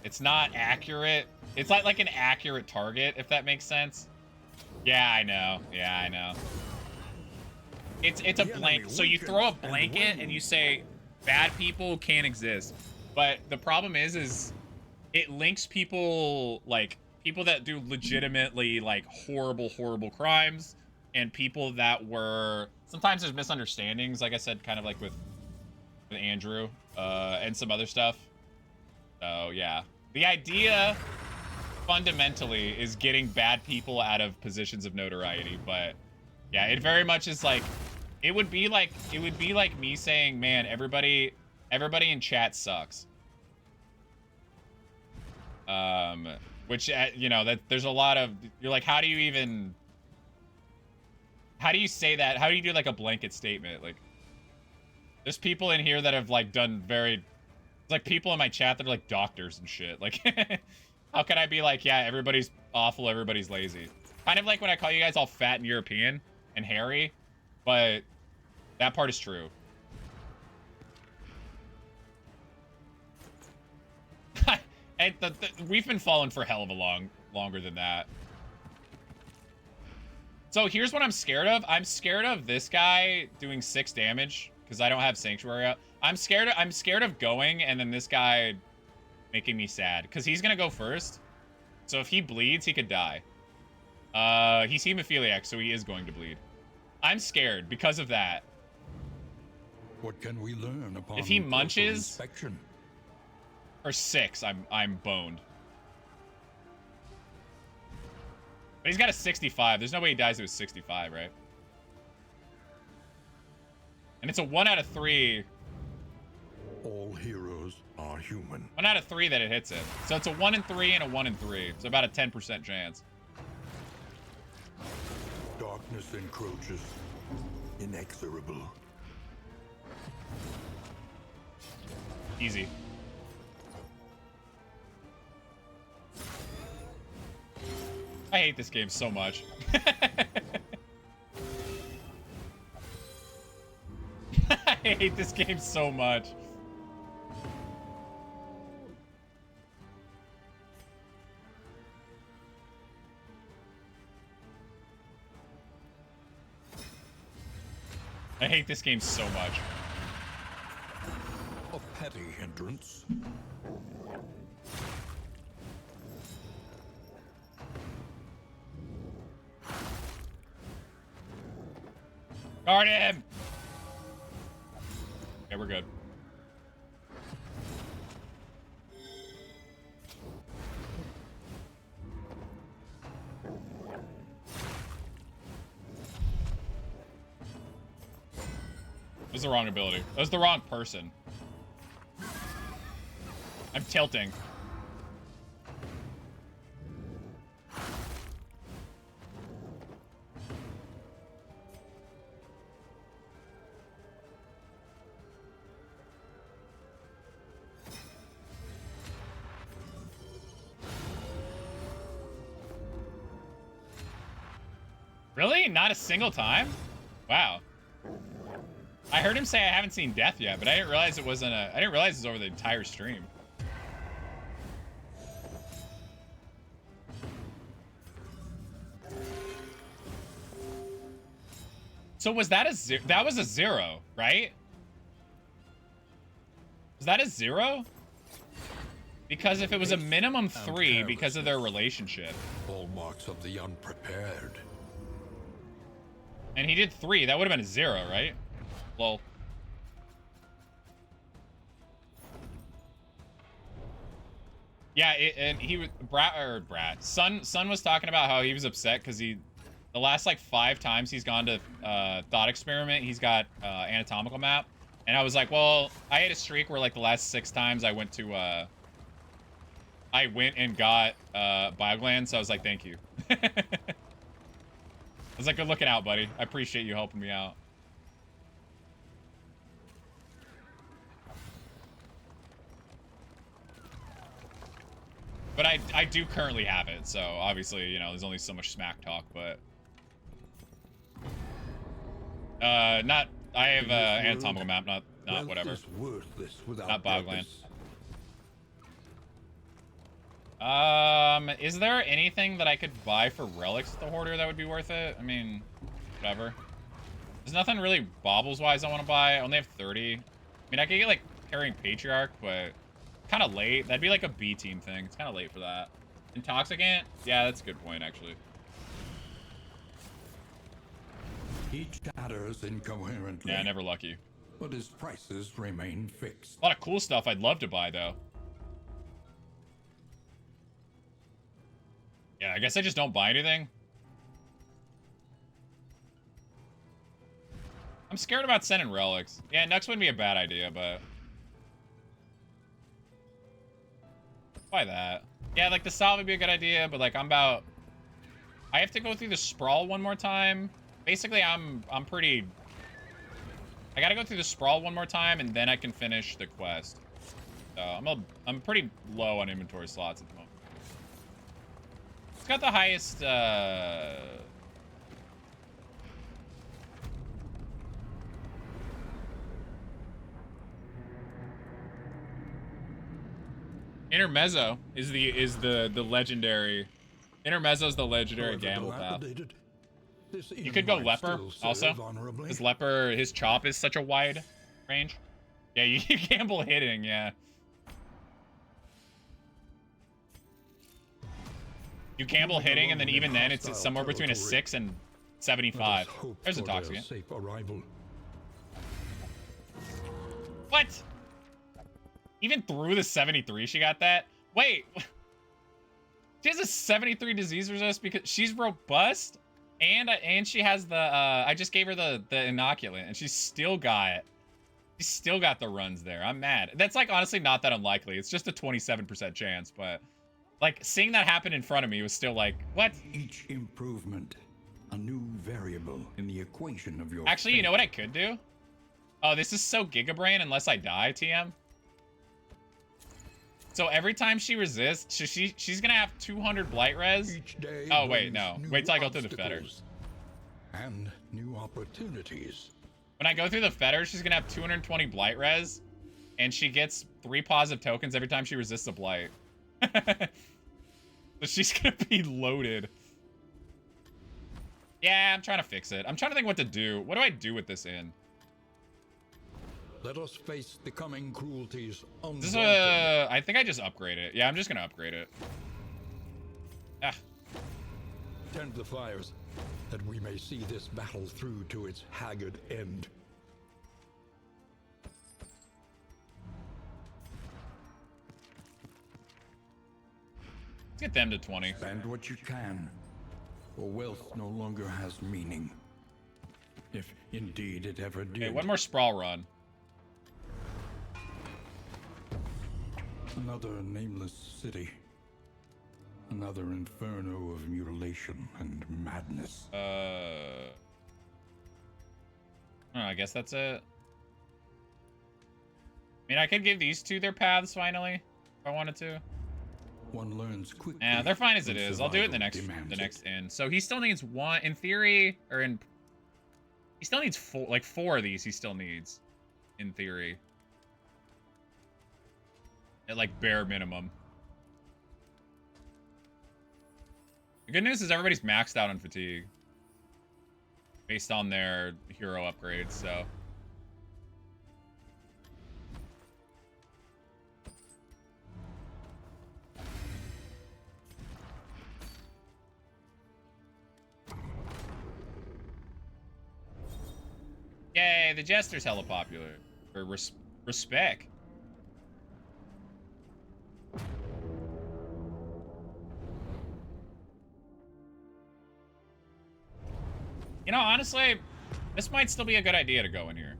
it's not accurate. It's like an accurate target, if that makes sense. Yeah, I know. Yeah, I know. It's a blank. So you throw a blanket and you say bad people can't exist. But the problem is it links people, like people that do legitimately like horrible crimes, and people that were sometimes there's misunderstandings, like I said, kind of like with Andrew and some other stuff. So yeah, the idea fundamentally is getting bad people out of positions of notoriety, but yeah, it very much is like it would be like me saying, man, everybody in chat sucks. Which you know, that there's a lot of, you're like, how do you say that? How do you do like a blanket statement? Like, there's people in here that have like done very, like people in my chat that are like doctors and shit. Like, how can I be like, yeah, everybody's awful, everybody's lazy? Kind of like when I call you guys all fat and European and hairy, but that part is true. And we've been falling for hell of a longer than that. So here's what I'm scared of. I'm scared of this guy doing 6 damage because I don't have Sanctuary out. I'm scared of going and then this guy making me sad because he's gonna go first. So if he bleeds, he could die. He's hemophiliac, so he is going to bleed. I'm scared because of that. What can we learn upon if he closer munches inspection? or 6, I'm boned. But he's got a 65. There's no way he dies to a 65, right? And it's a 1 out of 3. All heroes are human. 1 out of 3 that it hits it. So it's a 1 in 3 and a 1 in 3. So about a 10% chance. Darkness encroaches, inexorable. Easy. I hate this game so much. I hate this game so much. I hate this game so much. A petty hindrance. Guard him! Okay, we're good. That was the wrong ability. That was the wrong person. I'm tilting. Really? Not a single time? Wow. I heard him say I haven't seen death yet, but I didn't realize it wasn't a... I didn't realize it was over the entire stream. So was that a zero? That was a 0, right? Was that a 0? Because if it was a minimum 3 because of their relationship. Hallmarks of the unprepared. And he did 3. That would have been a 0, right? Lol. Yeah, and he was Brat. Sun was talking about how he was upset because the last like 5 times he's gone to Thought Experiment, he's got anatomical map, and I was like, well, I had a streak where like the last 6 times I went to I went and got Biogland, so I was like, thank you. I was like, good looking out, buddy. I appreciate you helping me out. But I do currently have it, so obviously, you know, there's only so much smack talk, but... not... I have anatomical map, not whatever. Not Bogland. Is there anything that I could buy for relics at the Hoarder that would be worth it? I mean, whatever. There's nothing really baubles-wise I want to buy. I only have 30. I mean, I could get, like, Carrying Patriarch, but kind of late. That'd be like a B team thing. It's kind of late for that. Intoxicant? Yeah, that's a good point, actually. He chatters incoherently, Yeah, never lucky. but his prices remain fixed. A lot of cool stuff I'd love to buy, though. Yeah, I guess I just don't buy anything. I'm scared about sending relics. Yeah, Nux wouldn't be a bad idea, but... Buy that. Yeah, like, the salve would be a good idea, but, like, I'm about... I have to go through the sprawl one more time. Basically, I'm pretty... I gotta go through the sprawl one more time, and then I can finish the quest. So, I'm pretty low on inventory slots at the moment. It's got the highest, Intermezzo is the legendary. Intermezzo is the legendary However gamble path. dilapidated, this You inn could go might leper still serve also. honorably. His leper, his chop is such a wide range. Yeah, you gamble hitting, yeah. You gamble hitting, and then even then, it's somewhere between a 6 and 75. There's Intoxicant. Safe arrival. What? Even through the 73, she got that? Wait. She has a 73 disease resist because she's robust, and she has the, I just gave her the inoculant, and she's still got the runs there. I'm mad. That's, like, honestly not that unlikely. It's just a 27% chance, but... Like, seeing that happen in front of me was still like, what? Each improvement, a new variable in the equation of your Actually, you know what I could do? Oh, this is so Gigabrain unless I die, TM. So every time she resists, she's gonna have 200 blight res. Each day Oh, wait, brings no. new Wait till I go through the fetters. obstacles and new opportunities. When I go through the fetters, she's gonna have 220 blight res, and she gets 3 positive tokens every time she resists a blight. So she's gonna be loaded. Yeah, I'm trying to fix it. I'm trying to think what to do. What do I do with this inn? Let us face the coming cruelties undaunted. This is I think I just upgrade it. Yeah, I'm just gonna upgrade it. Ah. Tend the fires, that we may see this battle through to its haggard end. Let's get them to 20. Spend what you can, for wealth no longer has meaning. If indeed it ever did. Okay, one more sprawl run. Another nameless city. Another inferno of mutilation and madness. I guess that's it. I mean, I could give these two their paths finally, if I wanted to. One learns quickly. Yeah, they're fine as it when is. I'll do it in the survival next demands it. inn. So he still needs one, in theory, or in... He still needs 4 of these he still needs, in theory. At, like, bare minimum. The good news is everybody's maxed out on fatigue. Based on their hero upgrades, so... Yay, the Jester's hella popular. For respect. You know, honestly, this might still be a good idea to go in here.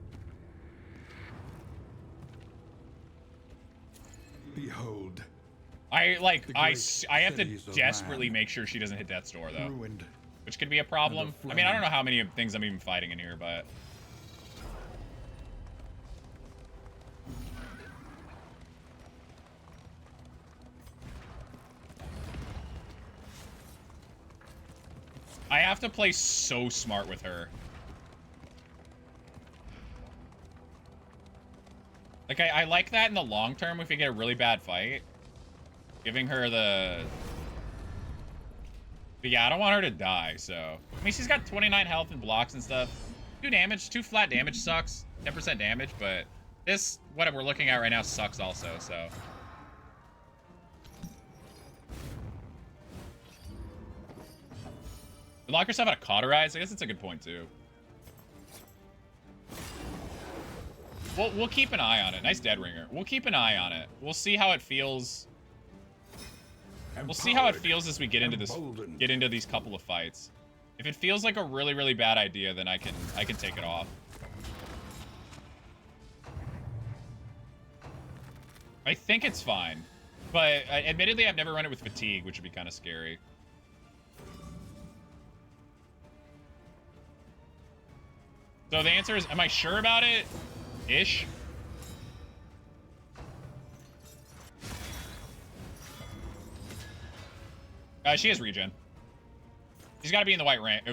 Behold. I have to cities of desperately man. make sure she doesn't hit death's door, though. Ruined. Which could be a problem. And I mean, I don't know how many things I'm even fighting in here, but... I have to play so smart with her. Like, I like that in the long term if we get a really bad fight. Giving her the... But yeah, I don't want her to die, so... I mean, she's got 29 health and blocks and stuff. 2 damage, 2 flat damage sucks. 10% damage, but... This, what we're looking at right now, sucks also, so... Lock yourself out of cauterize? I guess it's a good point, too. We'll keep an eye on it. Nice dead ringer. We'll keep an eye on it. We'll see how it feels. We'll see how it feels as we get into these couple of fights. If it feels like a really, really bad idea, then I can take it off. I think it's fine. But admittedly, I've never run it with fatigue, which would be kind of scary. So the answer is, am I sure about it? Ish. She has regen. She's got to be in the right rank.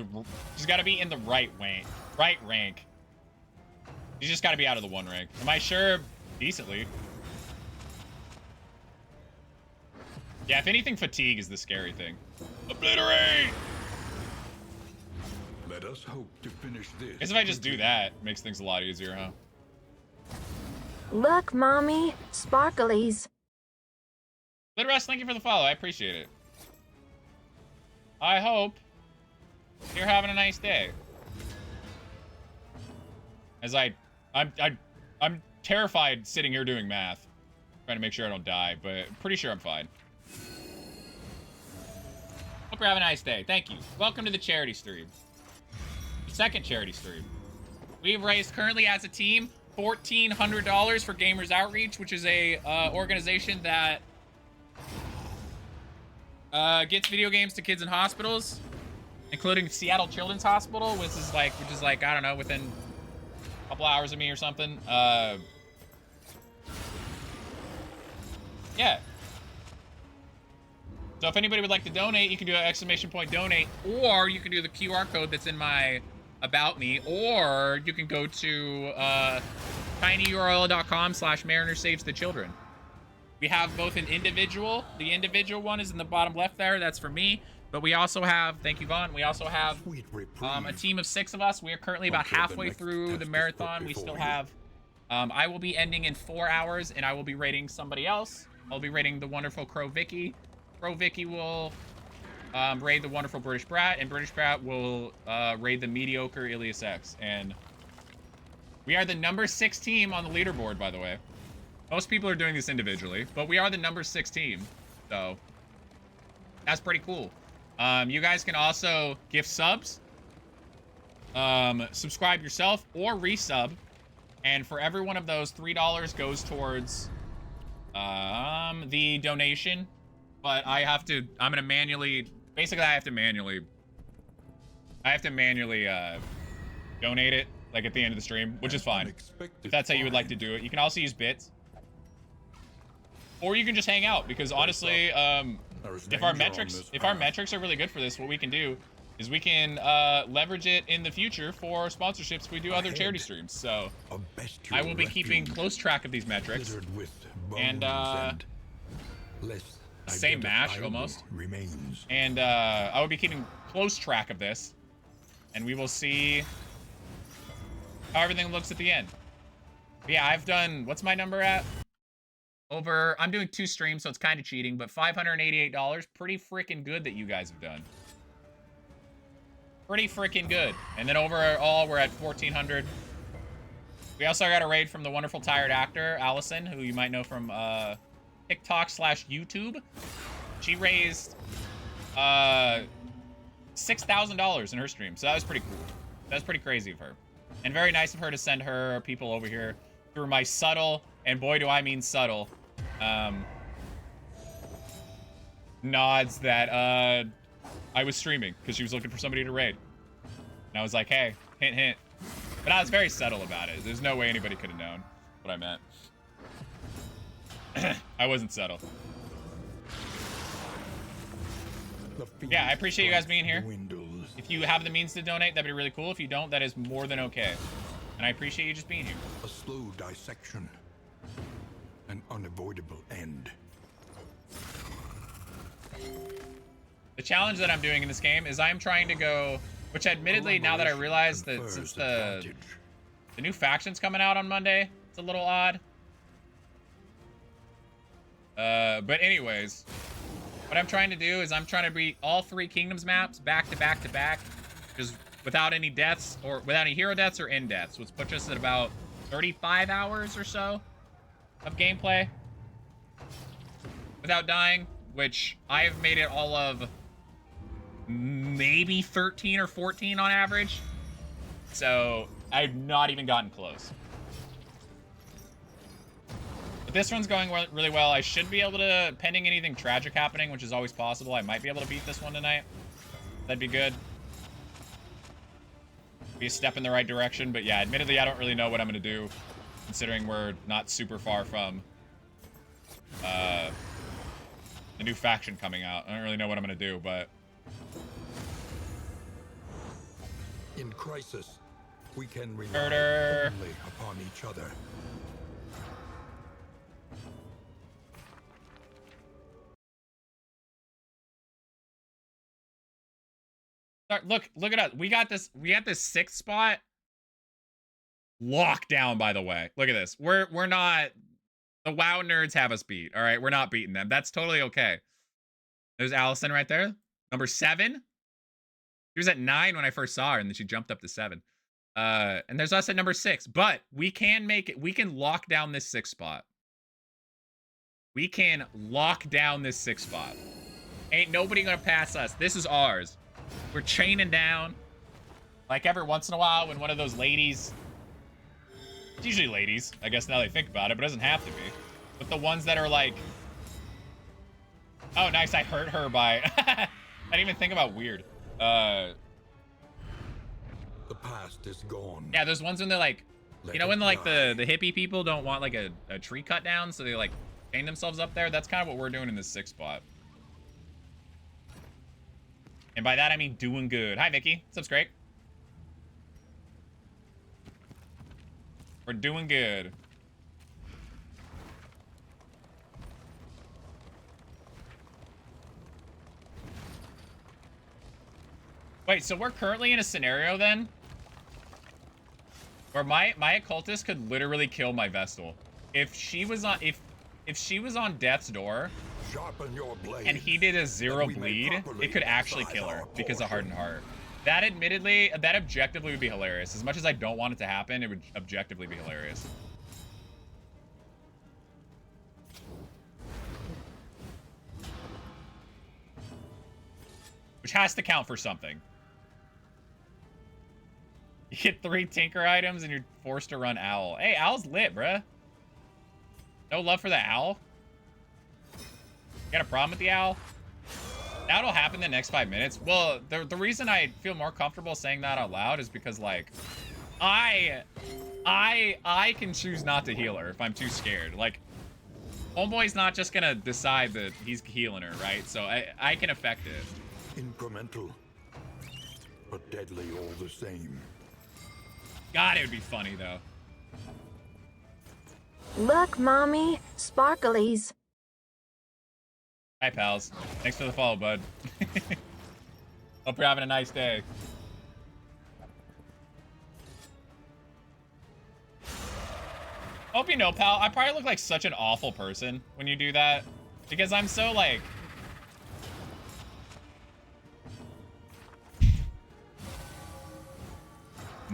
She's got to be in the right rank. Right rank. She's just got to be out of the 1 rank. Am I sure? Decently. Yeah, if anything, fatigue is the scary thing. Obliterate! Let us hope to finish this. I guess if I just do that, it makes things a lot easier, huh? Look, Mommy. Sparklies. Litterest, thank you for the follow. I appreciate it. I hope you're having a nice day. As I'm terrified sitting here doing math. Trying to make sure I don't die, but pretty sure I'm fine. Hope you're having a nice day. Thank you. Welcome to the charity stream. Second charity stream. We've raised currently as a team $1,400 for Gamers Outreach, which is a organization that gets video games to kids in hospitals, including Seattle Children's Hospital, which is like I don't know, within a couple hours of me or something. Yeah. So if anybody would like to donate, you can do an ! Donate, or you can do the QR code that's in my About Me, or you can go to tinyurl.com/MarinerSavesTheChildren. We have both an individual. The individual one is in the bottom left there. That's for me. But we also have, thank you, Vaughn. We also have a team of 6 of us. We are currently about halfway through the marathon. We still have, I will be ending in 4 hours, and I will be rating somebody else. I'll be rating the wonderful Crovikyyy. Crovikyyy will raid the wonderful Britishbrat, and Britishbrat will raid the mediocre illiusX. And we are the number 6 team on the leaderboard, by the way. Most people are doing this individually, but we are the number 6 team, so that's pretty cool. You guys can also gift subs, subscribe yourself, or resub, and for every one of those, $3 goes towards the donation. But I have to, I'm gonna manually, basically I have to manually donate it, like at the end of the stream, which is fine. If that's how you would like to do it. You can also use bits. Or you can just hang out, because honestly, if our metrics are really good for this, what we can do is we can leverage it in the future for sponsorships if we do other charity streams. So I will be keeping close track of these metrics. And same mash almost. And I will be keeping close track of this, and we will see how everything looks at the end. But yeah, I've done, what's my number at? I'm doing 2 streams, so it's kind of cheating, but $588, pretty freaking good that you guys have done. Pretty freaking good. And then overall, we're at 1,400. We also got a raid from the wonderful tired actor, Allison, who you might know from TikTok/YouTube. She raised $6,000 in her stream, so that was pretty cool. That was pretty crazy of her. And very nice of her to send her people over here through my subtle, and boy do I mean subtle, nods that I was streaming because she was looking for somebody to raid. And I was like, hey, hint, hint. But I was very subtle about it. There's no way anybody could have known what I meant. I wasn't subtle. Yeah, I appreciate you guys being here. If you have the means to donate, that'd be really cool. If you don't, that is more than okay. And I appreciate you just being here. A slow dissection. An unavoidable end. The challenge that I'm doing in this game is I'm trying to go, which admittedly, now that I realize that since the new faction's coming out on Monday, it's a little odd. But anyways, What I'm trying to do is I'm trying to beat all 3 Kingdoms maps back to back to back, just without any deaths or without any hero deaths or in deaths, which puts us at about 35 hours or so of gameplay without dying, which I have made it all of maybe 13 or 14 on average. So I've not even gotten close. But this one's going really well. I should be able to, pending anything tragic happening, which is always possible, I might be able to beat this one tonight. That'd be good. Be a step in the right direction, but yeah, admittedly, I don't really know what I'm going to do, considering we're not super far from the new faction coming out. I don't really know what I'm going to do, but... In crisis, we can rely Murder. only upon each other. Look at us. We got this 6th spot locked down, by the way. Look at this. We're not, the WoW nerds have us beat. All right, we're not beating them. That's totally okay. There's Allison right there. Number 7. She was at 9 when I first saw her, and then she jumped up to 7. And there's us at number 6. But we can make it. We can lock down this 6th spot. We can lock down this 6th spot. Ain't nobody gonna pass us. This is ours. We're chaining down. Like every once in a while when one of those ladies... It's usually ladies, I guess now they think about it, but it doesn't have to be. But the ones that are like... Oh, nice, I hurt her by... I didn't even think about weird. The past is gone. Yeah, there's ones when they're like... You know when like the hippie people don't want like a tree cut down, so they like chain themselves up there? That's kind of what we're doing in this 6th spot. And by that, I mean doing good. Hi, Vicky. What's up, Scrape? We're doing good. Wait, so we're currently in a scenario, then? Where my occultist could literally kill my Vestal. If she was on... If she was on death's door... Sharpen your blades, and he did a 0 bleed, it could actually kill her because of Hardened Heart. That admittedly, that objectively would be hilarious. As much as I don't want it to happen, it would objectively be hilarious. Which has to count for something. You get 3 Tinker items and you're forced to run Owl. Hey, Owl's lit, bruh. No love for the Owl? Got a problem with the Owl? That'll happen the next 5 minutes. Well, the reason I feel more comfortable saying that out loud is because, like, I can choose not to heal her if I'm too scared. Like, Homeboy's not just gonna decide that he's healing her, right? So I can affect it. Incremental, but deadly all the same. God, it would be funny, though. Look, Mommy, sparklies. Hi, pals. Thanks for the follow, bud. Hope you're having a nice day. Hope you know, pal, I probably look like such an awful person when you do that. Because I'm so, like...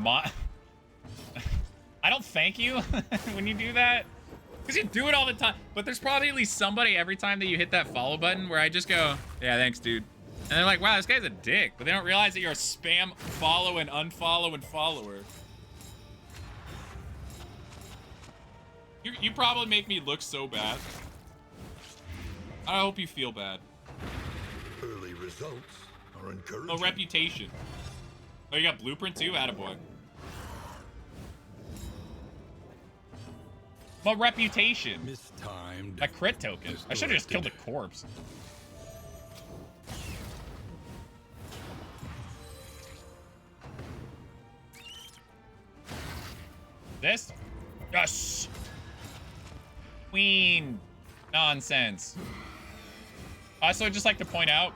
I don't thank you when you do that. Because you do it all the time. But there's probably at least somebody every time that you hit that follow button where I just go, yeah, thanks, dude. And they're like, wow, this guy's a dick. But they don't realize that you're a spam follow and unfollow and follower. You probably make me look so bad. I hope you feel bad. Early results are encouraging. Oh, reputation. Oh, you got blueprint too? Attaboy. My reputation. Mistimed. My crit token. I should have just killed the corpse. This? Yes! Queen nonsense. Also, I'd just like to point out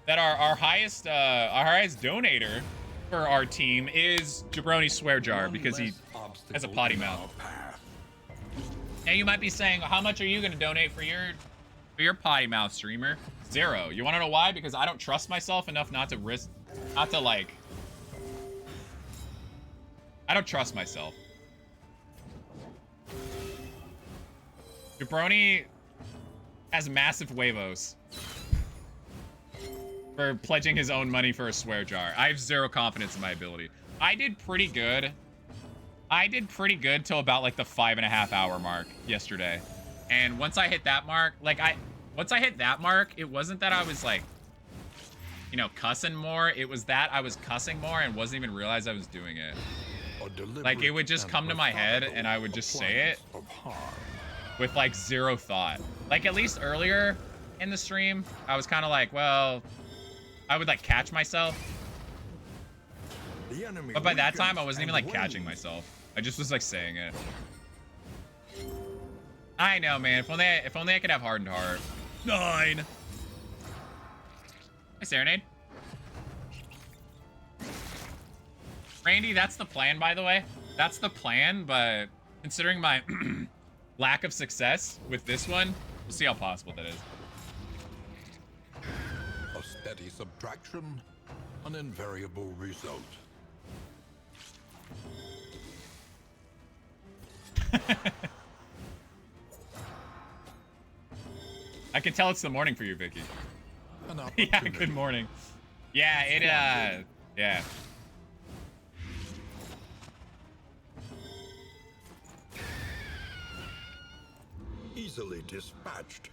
that our highest donator for our team is Jarebroni Swear Jar because he has a potty mouth. Now you might be saying, how much are you going to donate for your potty mouth, streamer? 0. You want to know why? Because I don't trust myself enough not to risk, not to like. I don't trust myself. Jarebroni has massive huevos for pledging his own money for a swear jar. I have 0 confidence in my ability. I did pretty good. I did pretty good till about like the 5.5 hour mark yesterday. And once I hit that mark, like once I hit that mark, it wasn't that I was like, you know, cussing more. It was that I was cussing more and wasn't even realize I was doing it. Like it would just come to my head and I would just say it with like 0 thought. Like at least earlier in the stream, I was kind of like, well, I would like catch myself. But by that time, I wasn't even like catching myself. I just was like saying it. I know, man. If only I could have hardened heart. 9. Hey, Serenade. Randy, that's the plan, by the way. That's the plan, but considering my lack of success with this one, we'll see how possible that is. A steady subtraction, an invariable result. I can tell it's the morning for you, Vicky. Yeah, good morning. Yeah, yeah. Easily dispatched.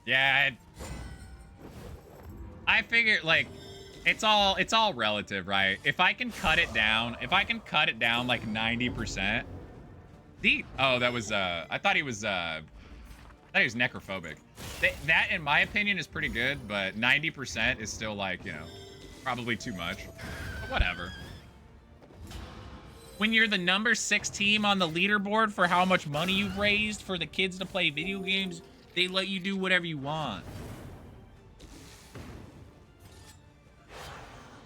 Yeah, I figure like it's all relative, right? If I can cut it down, like 90%. Oh, that was I thought he was necrophobic. That in my opinion is pretty good, but 90% is still like, you know, probably too much. But whatever. When you're the number 6 team on the leaderboard for how much money you've raised for the kids to play video games, they let you do whatever you want.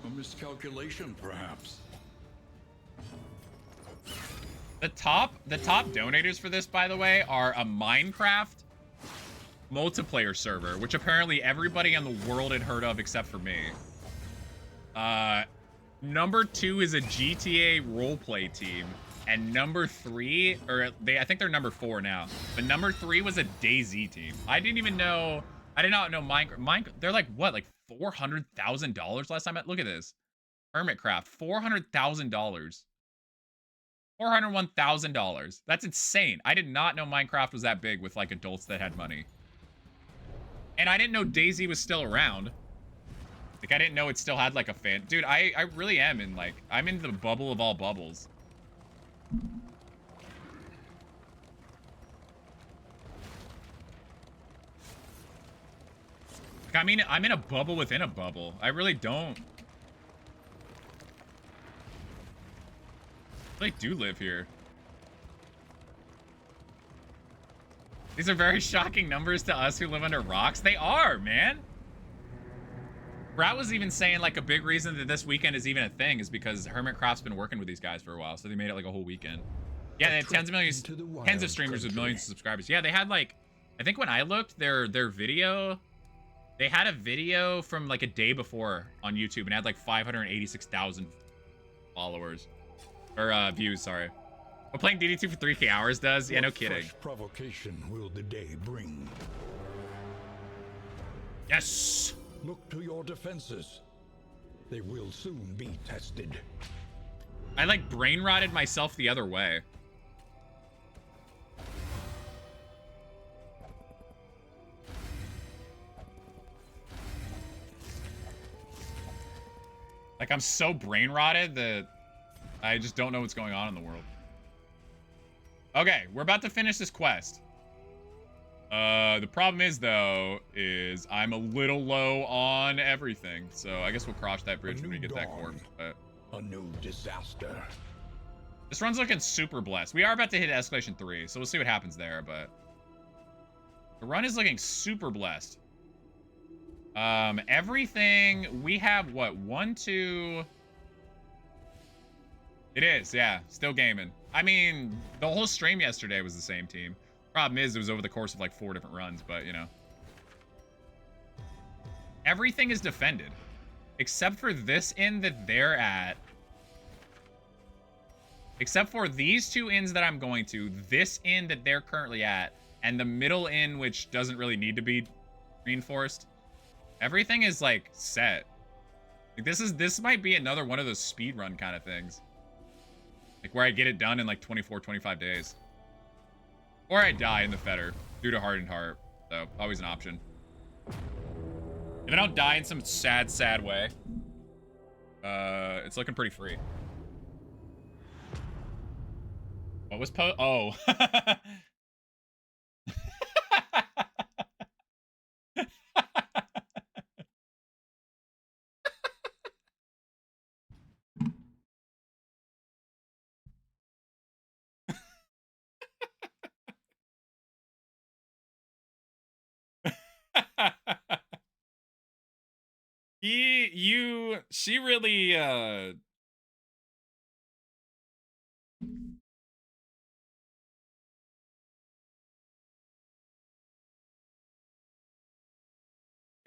A miscalculation, perhaps. The top donators for this, by the way, are a Minecraft multiplayer server, which apparently everybody in the world had heard of except for me. Number 2 is a GTA roleplay team, and number 3, or I think they're number 4 now, but number 3 was a DayZ team. I did not know Minecraft. They're like what, like $400,000 last time? Look at this, Hermitcraft, $400,000. $401,000. That's insane. I did not know Minecraft was that big with like adults that had money. And I didn't know DayZ was still around. Like I didn't know it still had like a fan. Dude, I really am in like, I'm in the bubble of all bubbles. Like, I mean, I'm in a bubble within a bubble. I really don't. I do live here. These are very shocking numbers to us who live under rocks. They are, man. Brat was even saying like a big reason that this weekend is even a thing is because Hermitcraft's been working with these guys for a while, so they made it like a whole weekend. Yeah, they had tens of streamers with millions of subscribers. Yeah, they had like, I think when I looked, their video, they had a video from like a day before on YouTube and had like 586,000 followers. Or views, sorry. What playing DD2 for 3K hours does? Yeah, no kidding. Fresh provocation will the day bring. Yes! Look to your defenses. They will soon be tested. I like brain rotted myself the other way. Like I'm so brain rotted that I just don't know what's going on in the world. Okay, we're about to finish this quest. The problem is, though, is I'm a little low on everything. So I guess we'll cross that bridge when we get that corpse. But a new disaster. This run's looking super blessed. We are about to hit escalation 3, so we'll see what happens there. But the run is looking super blessed. Everything we have, what, 1, 2... It is, yeah. Still gaming. I mean, the whole stream yesterday was the same team. Problem is, it was over the course of like 4 different runs, but you know. Everything is defended. Except for this inn that they're at. Except for these two inns that I'm going to, this inn that they're currently at, and the middle inn, which doesn't really need to be reinforced. Everything is, like, set. Like, this might be another one of those speedrun kind of things. Like, where I get it done in, like, 24, 25 days. Or I die in the fetter due to hardened heart. So, always an option. If I don't die in some sad, sad way, it's looking pretty free. What was oh. She really,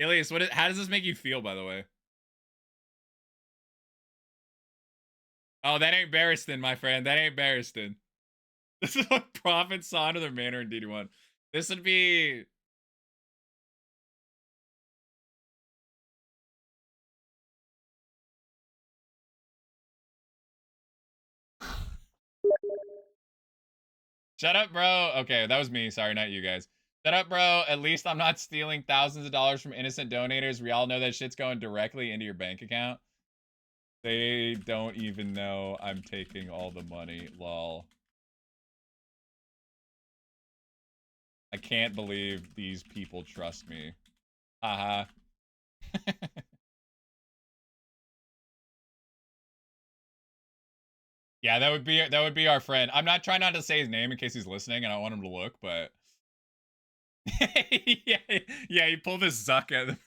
Ilius, how does this make you feel, by the way? Oh, that ain't Barristan, my friend. That ain't Barristan. This is what Prophet saw into their manor in DD1. This would be... Shut up, bro. Okay, that was me. Sorry, not you guys. Shut up, bro. At least I'm not stealing thousands of dollars from innocent donators. We all know that shit's going directly into your bank account. They don't even know I'm taking all the money. Lol. I can't believe these people trust me. Haha. Yeah, that would be our friend. I'm not trying not to say his name in case he's listening and I don't want him to look, but yeah, he pulled his Zuck at him.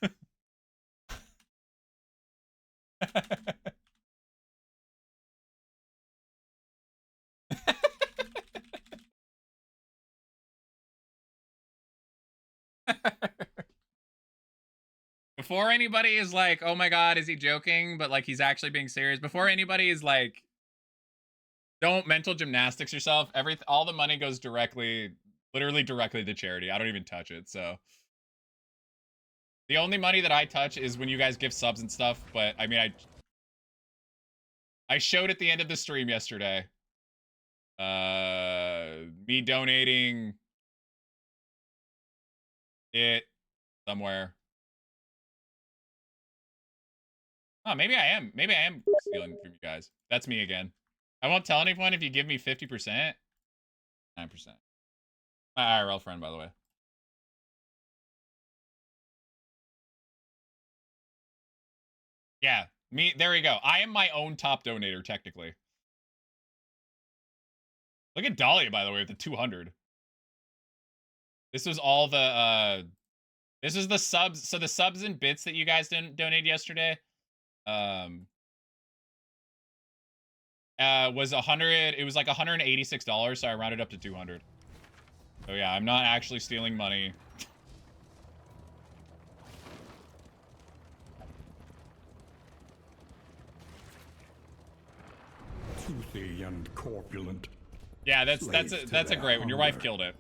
Before anybody is like, oh my god, is he joking? But like he's actually being serious. Before anybody is like, don't mental gymnastics yourself. All the money goes literally directly to charity. I don't even touch it, so. The only money that I touch is when you guys give subs and stuff, but I mean, I showed at the end of the stream yesterday. Me donating it somewhere. Oh, maybe I am stealing from you guys. That's me again. I won't tell anyone if you give me 50%. 9%. My IRL friend, by the way. Yeah, there we go. I am my own top donator, technically. Look at Dahlia, by the way, with the 200. This was all the, this is the subs. So the subs and bits that you guys didn't donate yesterday, was 100. It was like $186, so I rounded up to 200. So yeah, I'm not actually stealing money. Toothy and corpulent. Yeah, that's a great one. Your wife killed it.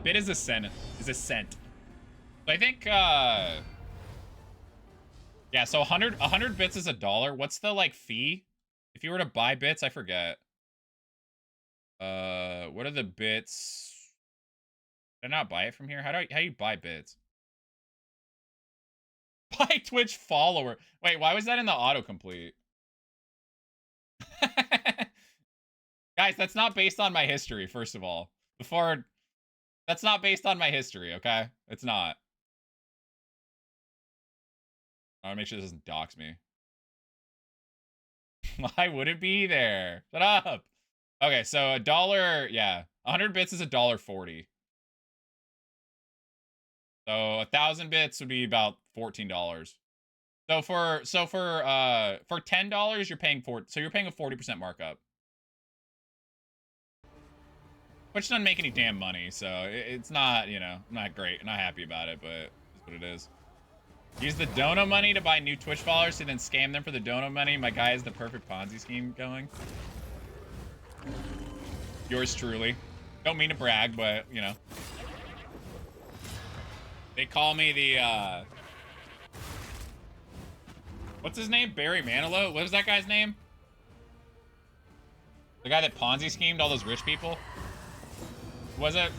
Bit is a cent. So I think yeah, so 100 bits is $1. What's the like fee? If you were to buy bits, I forget. What are the bits? Did I not buy it from here? How do you buy bits? Buy Twitch follower. Wait, why was that in the autocomplete? Guys, that's not based on my history, first of all. That's not based on my history, okay? It's not. I want to make sure this doesn't dox me. Why would it be there? Shut up. Okay, so $1, yeah. 100 bits is $1.40. So 1,000 bits would be about $14. So for $10, you're paying you're paying a 40% markup. Which doesn't make any damn money, so it's not, you know, not great. Not happy about it, but it's what it is. Use the dono money to buy new Twitch followers and then scam them for the dono money. My guy has the perfect Ponzi scheme going. Yours truly. Don't mean to brag, but, you know. They call me the, what's his name? Barry Manilow? What was that guy's name? The guy that Ponzi schemed all those rich people? Was it?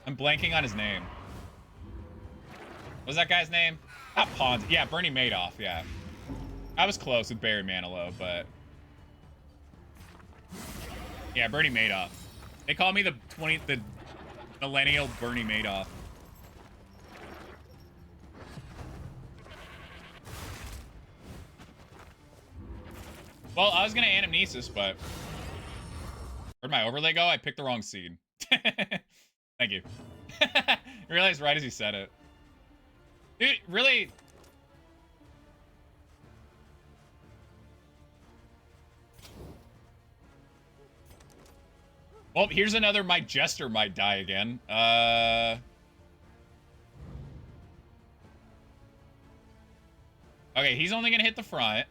I'm blanking on his name. What was that guy's name? Not Ponzi. Yeah, Bernie Madoff, yeah. I was close with Barry Manilow, but... Yeah, Bernie Madoff. They call me the millennial Bernie Madoff. Well, I was gonna anamnesis, but... Where'd my overlay go? I picked the wrong seed. Thank you. I realized right as he said it. Dude, really? Well, here's another my jester might die again. Okay, he's only gonna hit the front.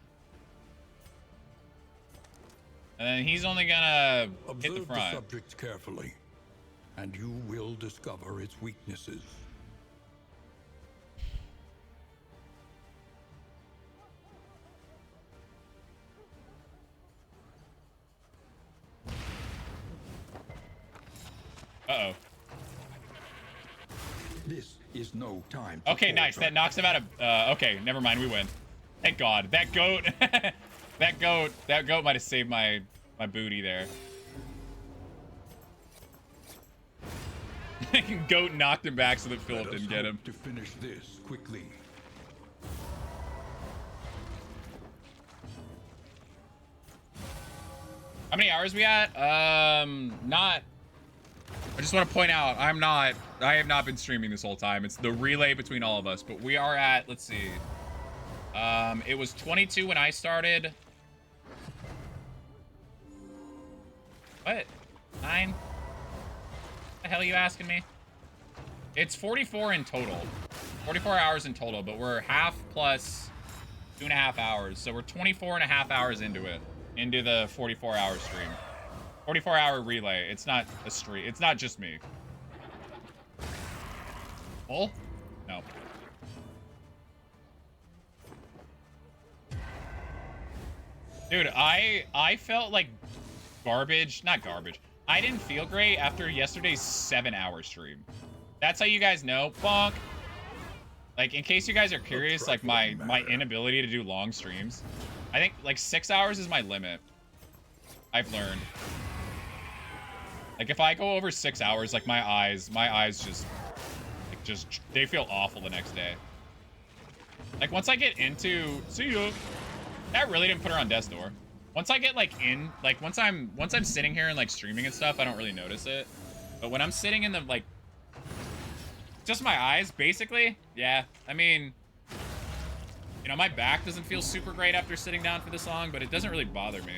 And then he's only gonna hit the front. Observe the subject carefully, and you will discover its weaknesses. Uh-oh. This is no time to Okay, nice. falter. That knocks him out of... okay, never mind. We win. Thank God. That goat... that goat might have saved my booty there. Goat knocked him back so that Philip Let us didn't get him. hope to finish this quickly. How many hours we at? Not... I just want to point out, I have not been streaming this whole time. It's the relay between all of us, but we are at, let's see. It was 22 when I started. What? 9? What the hell are you asking me? It's 44 in total. 44 hours in total, but we're half plus 2.5 hours. So we're 24.5 hours into it. Into the 44-hour stream. 44-hour relay. It's not a stream. It's not just me. Full? No. Dude, I felt like garbage. Not garbage. I didn't feel great after yesterday's 7-hour stream. That's how you guys know. Bonk. Like, in case you guys are curious, like, my inability to do long streams. I think, like, 6 hours is my limit. I've learned. Like, if I go over 6 hours, like, my eyes just, like, they feel awful the next day. Like, once I get into, see ya. That really didn't put her on death's door. Once I get, like, in, like, once I'm sitting here and, like, streaming and stuff, I don't really notice it. But when I'm sitting in the, like, just my eyes, basically, yeah. I mean, you know, my back doesn't feel super great after sitting down for this long, but it doesn't really bother me.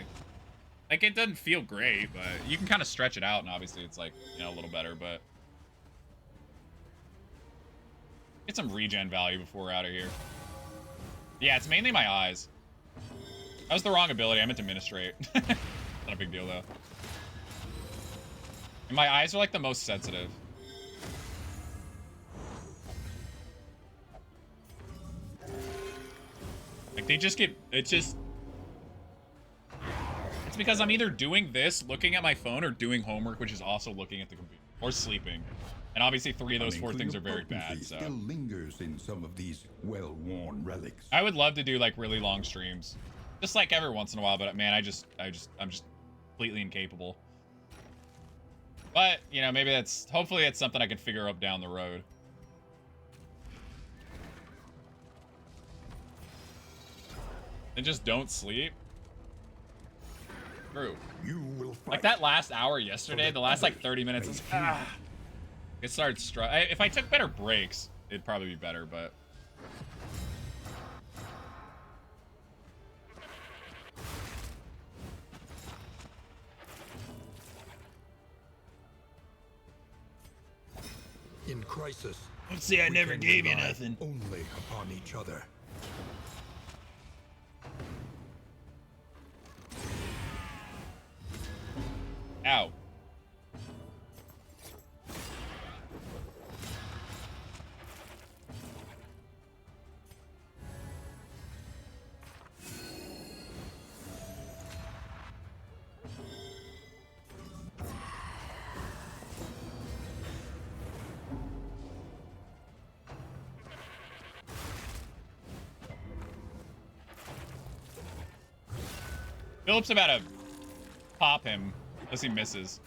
Like, it doesn't feel great, but you can kind of stretch it out, and obviously it's, like, you know, a little better, but... Get some regen value before we're out of here. Yeah, it's mainly my eyes. That was the wrong ability. I meant to ministrate. Not a big deal, though. And my eyes are, like, the most sensitive. Like, they just get... It's just... It's because I'm either doing this, looking at my phone, or doing homework, which is also looking at the computer. Or sleeping. And obviously 3 of those 4 things are very bad, so... Still lingers in some of these well-worn relics. I would love to do, like, really long streams. Just, like, every once in a while, but, man, I'm just completely incapable. But, you know, maybe that's... Hopefully it's something I can figure out down the road. And just don't sleep. True. You will fight. Like that last hour yesterday, the last like 30 minutes is it started if I took better breaks, it'd probably be better, but In crisis, Don't say I We never can gave you rely nothing. Only upon each other. Ow. Philip's about to pop him unless he misses.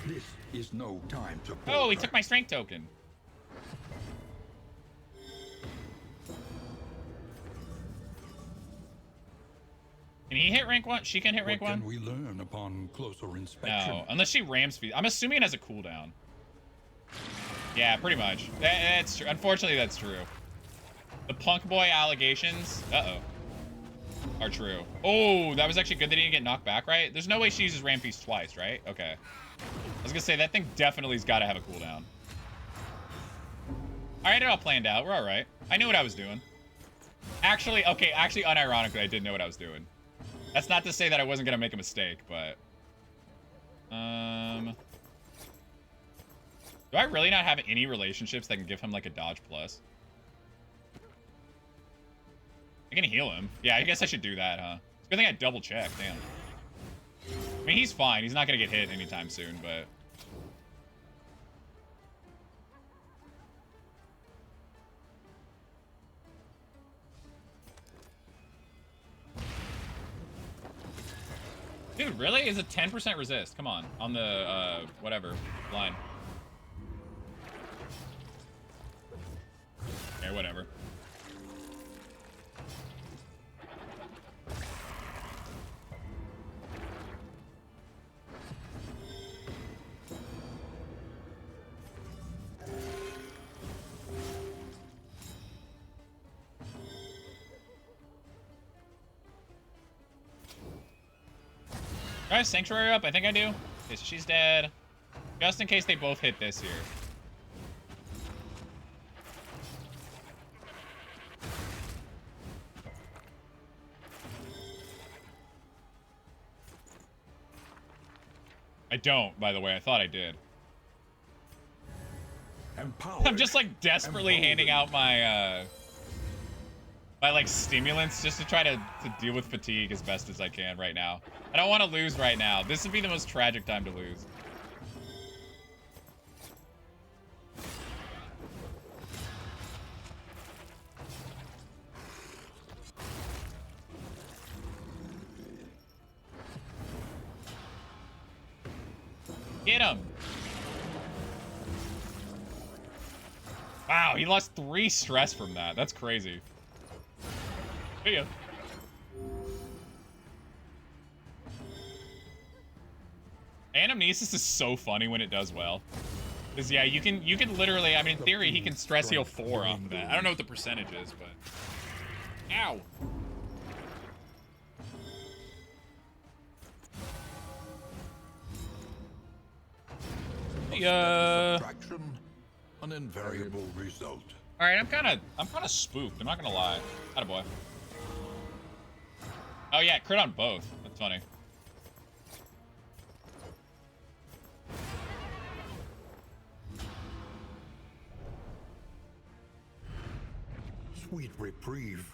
This is no time to Oh, he palter. took my strength token. Can he hit rank 1? She can hit rank What 1? can we learn upon closer inspection? No, unless she ram speed. I'm assuming it has a cooldown. Yeah, pretty much. That's true. Unfortunately, that's true. The punk boy allegations, are true. Oh, that was actually good that he didn't get knocked back, right? There's no way she uses ram feast twice, right? Okay. I was gonna say, that thing definitely's got to have a cooldown. I had it all planned out. We're all right. I knew what I was doing. Actually, unironically, I did know what I was doing. That's not to say that I wasn't gonna make a mistake, but... Do I really not have any relationships that can give him, like, a dodge plus? I can heal him. Yeah, I guess I should do that, huh? It's a good thing I double-checked, damn. I mean, he's fine. He's not gonna get hit anytime soon, but... Dude, really? Is it 10% resist? Come on. On the, whatever. Line. Okay, whatever. Do I have Sanctuary up? I think I do. Okay, so she's dead. Just in case they both hit this here. I don't, by the way. I thought I did. Empowered. I'm just like desperately handing out my my like stimulants just to try to deal with fatigue as best as I can right now. I don't want to lose right now. This would be the most tragic time to lose. Get him. Wow, he lost 3 stress from that. That's crazy. See ya. Anamnesis is so funny when it does well. Because yeah, you can literally, I mean, in theory, he can stress heal 4 off of that. I don't know what the percentage is, but... Ow! Subtraction, an invariable result. All right, I'm kind of spooked. I'm not gonna lie. Attaboy. Oh yeah, crit on both. That's funny. Sweet reprieve.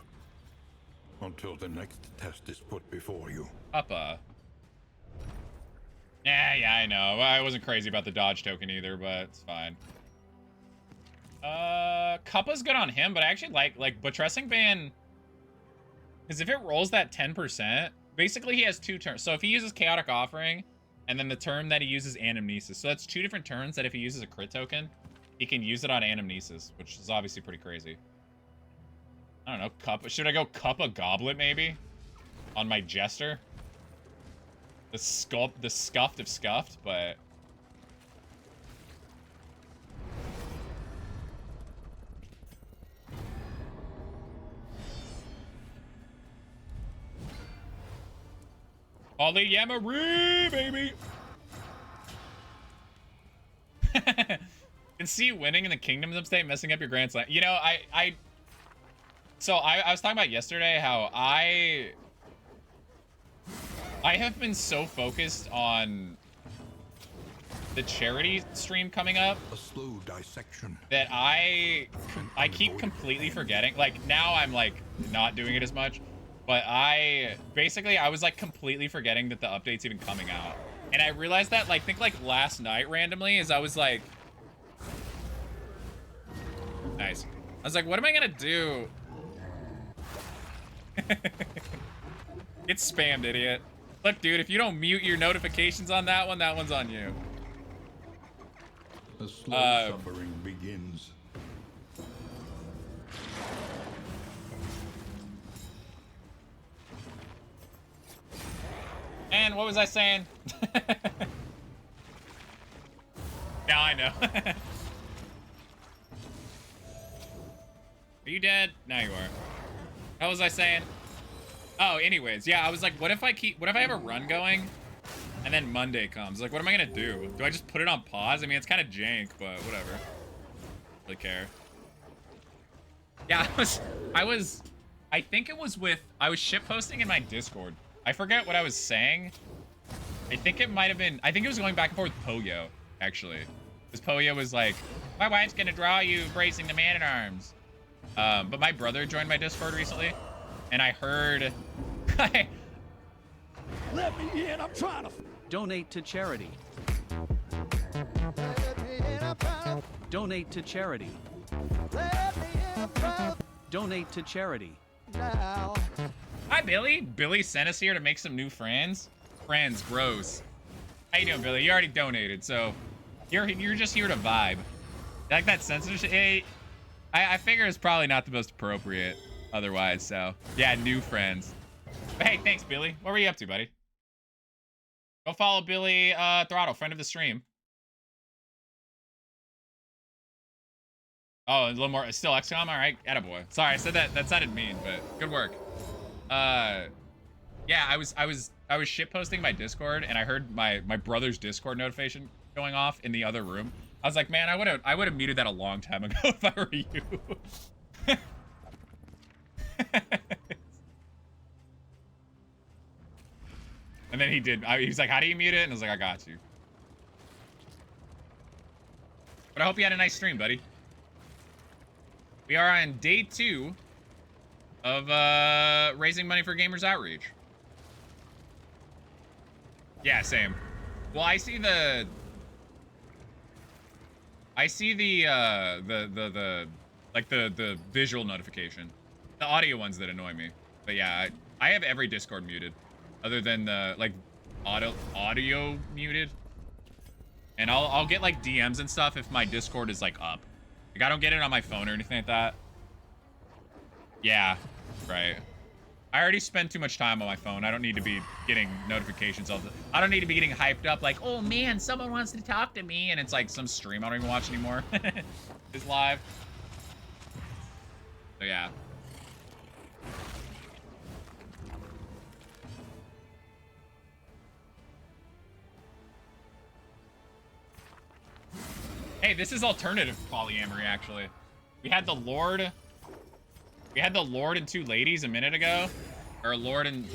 Until the next test is put before you. Uppa. Yeah, I know. I wasn't crazy about the dodge token either, but it's fine. Kappa's good on him, but I actually like Buttressing Ban, because if it rolls that 10%, basically he has 2 turns. So if he uses Chaotic Offering, and then the turn that he uses Anamnesis, so that's 2 different turns that if he uses a crit token, he can use it on Anamnesis, which is obviously pretty crazy. I don't know, Kappa. Should I go Kappa Goblet maybe on my Jester? The scuffed of scuffed, but Ollie Yamari, baby. Can see you winning in the Kingdoms upstate, messing up your Grand Slam. You know, I was talking about yesterday how I have been so focused on the charity stream coming up A slow dissection. that I keep completely forgetting. Like, now I'm like not doing it as much, but I was like completely forgetting that the update's even coming out. And I realized that like last night randomly as I was like, nice. I was like, what am I gonna do? Get spammed, idiot. Look, dude, if you don't mute your notifications on that one's on you. The slow suffering begins. And what was I saying? Now I know. Are you dead? Now you are. What was I saying? Oh, anyways, yeah, I was like, what if I have a run going and then Monday comes? Like, what am I gonna do? Do I just put it on pause? I mean, it's kind of jank, but whatever. Don't really care. Yeah, I think it was I was shitposting in my Discord. I forget what I was saying. I think it was going back and forth with Poyo, actually. Because Poyo was like, my wife's gonna draw you bracing the Man-at-Arms. But my brother joined my Discord recently, and I heard... Let me in, I'm trying to... Donate to charity. Donate to charity. Donate to charity. Hi, Billy. Billy sent us here to make some new friends. Friends, gross. How you doing, Billy? You already donated, so you're just here to vibe. You like that censorship? Hey, I figure it's probably not the most appropriate otherwise, so yeah, new friends. But hey, thanks, Billy. What were you up to, buddy? Go follow Billy Throttle, friend of the stream. Oh, a little more. Still XCOM? All right, attaboy. Sorry, I said that. That sounded mean, but good work. Yeah, I was shitposting my Discord, and I heard my brother's Discord notification going off in the other room. I was like, man, I would have muted that a long time ago if I were you. And then he did. He was like, how do you mute it? And I was like, I got you. But I hope you had a nice stream, buddy. We are on day 2 of raising money for Gamers Outreach. Yeah, same. Well, I see the visual notification. The audio ones that annoy me. But yeah, I have every Discord muted. Other than the, like, audio muted. And I'll get, like, DMs and stuff if my Discord is, like, up. Like, I don't get it on my phone or anything like that. Yeah, right. I already spend too much time on my phone. I don't need to be getting notifications all the... I don't need to be getting hyped up like, oh, man, someone wants to talk to me. And it's, like, some stream I don't even watch anymore. It's live. So, yeah. Hey, this is alternative polyamory, actually. We had the Lord and 2 ladies a minute ago. Or a Lord and...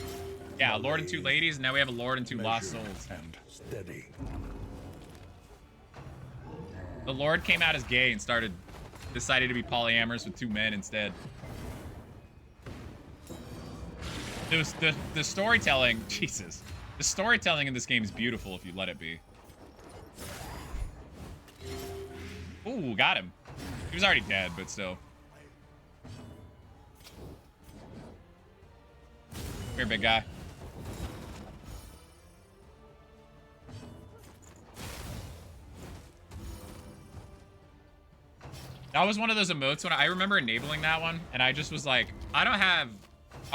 Yeah, a Lord and 2 ladies, and now we have a Lord and 2 lost souls. And steady. The Lord came out as gay and decided to be polyamorous with 2 men instead. The storytelling... Jesus. The storytelling in this game is beautiful if you let it be. Ooh, got him. He was already dead, but still. Come here, big guy. That was one of those emotes when I remember enabling that one, and I just was like, I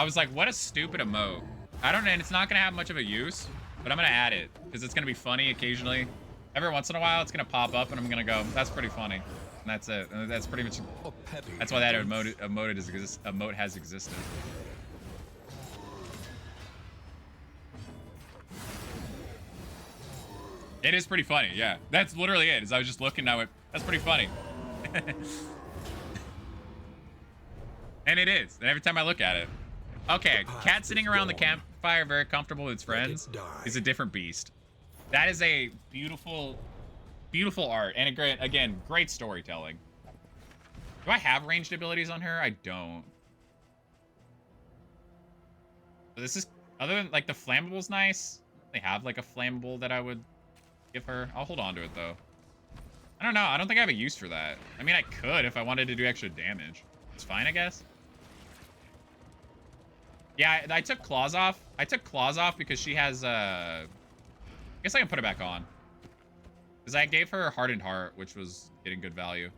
was like, what a stupid emote. And it's not gonna have much of a use, but I'm gonna add it because it's gonna be funny occasionally. Every once in a while, it's gonna pop up, and I'm gonna go, that's pretty funny. And that's it. And that's pretty much. That's why that emote has existed. It is pretty funny, yeah. That's literally it. As I was just looking, I went, that's pretty funny. And it is. And every time I look at it. Okay, cat sitting around the campfire, very comfortable with its friends, is a different beast. That is a beautiful, beautiful art. And again, great storytelling. Do I have ranged abilities on her? I don't. This is, other than, like, the flammable's nice. They have, like, a flammable that I would give her. I'll hold on to it, though. I don't know. I don't think I have a use for that. I mean, I could if I wanted to do extra damage. It's fine, I guess. Yeah, I took claws off. I took claws off because she has, I guess I can put it back on. Because I gave her hardened heart, which was getting good value.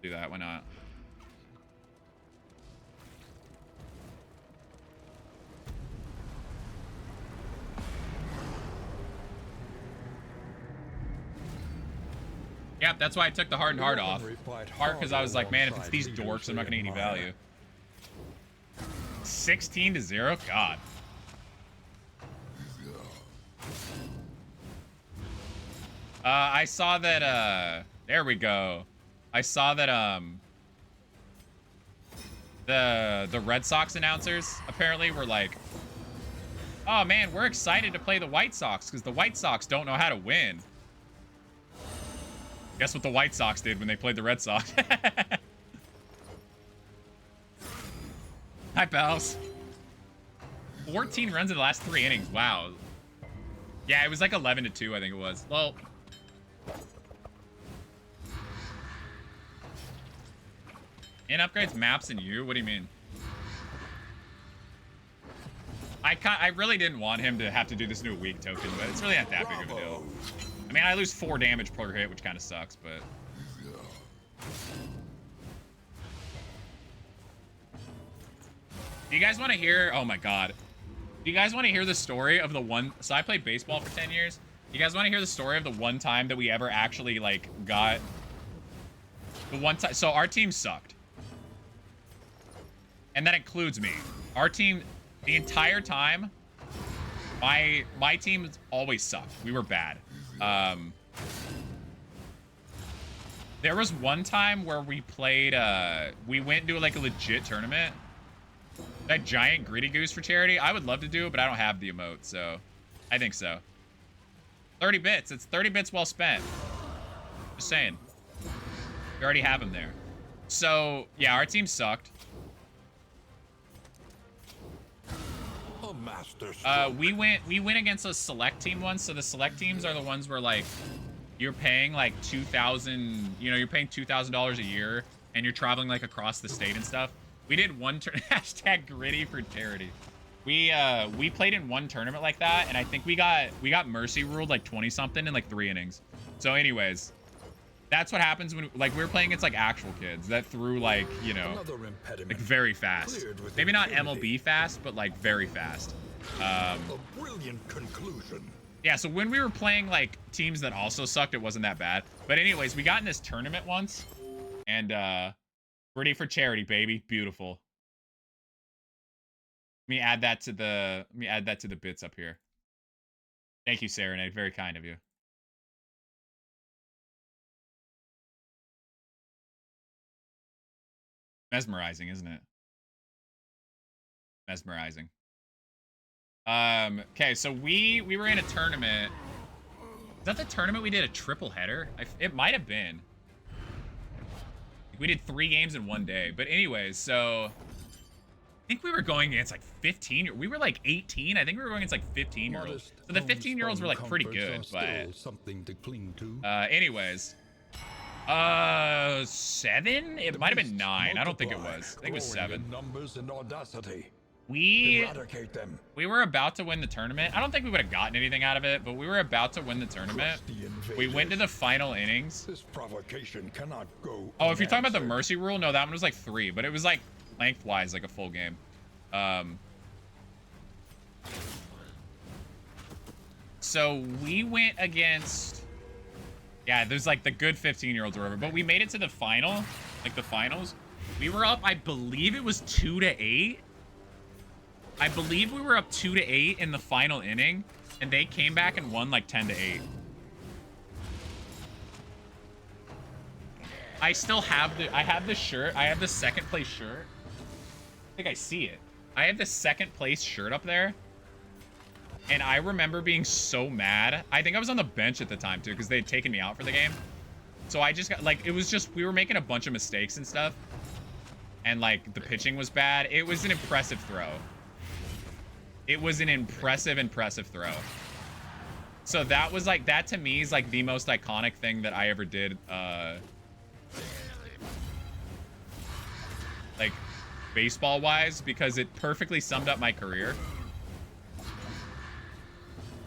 Do that, why not? Yep, that's why I took the hardened heart off. Heart because I was like, man, if it's these dorks, I'm not gonna get any value. 16-0? God. I saw that, there we go. I saw that, the Red Sox announcers apparently were like, oh man, we're excited to play the White Sox because the White Sox don't know how to win. Guess what the White Sox did when they played the Red Sox? Hi, pals. 14 runs in the last 3 innings. Wow. Yeah, it was like 11-2, I think it was. Well, in upgrades, maps, and you? What do you mean? I really didn't want him to have to do this new weak token, but it's really not that big of a deal. I mean, I lose 4 damage per hit, which kind of sucks, but... Do you guys want to hear... Oh my god. Do you guys want to hear the story of the one... So I played baseball for 10 years. You guys want to hear the story of the one time that we ever actually, like, got... The one time... So our team sucked. And that includes me. Our team, the entire time, my team always sucked. We were bad. There was one time where we played, we went to like a legit tournament. That giant gritty goose for charity. I would love to do it, but I don't have the emote, so I think so. 30 bits. It's 30 bits well spent. Just saying. We already have them there. So, yeah, our team sucked. We went against a select team once. So the select teams are the ones where like you're paying like $2,000, you know, you're paying $2,000 a year and you're traveling like across the state and stuff. We did one hashtag gritty for charity. We played in one tournament like that, and I think we got mercy ruled like 20 something in like 3 innings. So anyways, that's what happens when like we're playing against like actual kids that threw like, you know, like very fast. Maybe not MLB fast, but like very fast. A brilliant conclusion. Yeah, so when we were playing like teams that also sucked, it wasn't that bad. But anyways, we got in this tournament once, and gritty for charity, baby. Beautiful. Let me add that to the bits up here. Thank you, Serenade. Very kind of you. Mesmerizing, isn't it? Mesmerizing. Okay, so we were in a tournament. Is that the tournament we did a triple header? It might have been. We did 3 games in 1 day. But anyways, so I think we were going against like 15. We were like 18. I think we were going against like 15-year-olds. So the 15-year-olds were like pretty good, but something to cling to. Anyways. 7? It might have been 9. I don't think it was. I think it was 7. Numbers and audacity. We were about to win the tournament. I don't think we would have gotten anything out of it, but we were about to win the tournament. We went to the final innings. This provocation cannot go. Oh, if you're talking about the mercy rule, no, that one was like 3, but it was like lengthwise, like a full game. So we went against, yeah, there's like the good 15-year-olds or whatever, but we made it to the final, like the finals. We were up, I believe it was 2-8. I believe we were up 2-8 in the final inning, and they came back and won like 10-8. I still have I have the shirt. I have the second place shirt. I think I see it. I have the second place shirt up there. And I remember being so mad. I think I was on the bench at the time too, because they had taken me out for the game. So I just got like, it was just, we were making a bunch of mistakes and stuff. And like the pitching was bad. It was an impressive throw. It was an impressive throw. So that was like, that to me is like the most iconic thing that I ever did. Like baseball wise, because it perfectly summed up my career.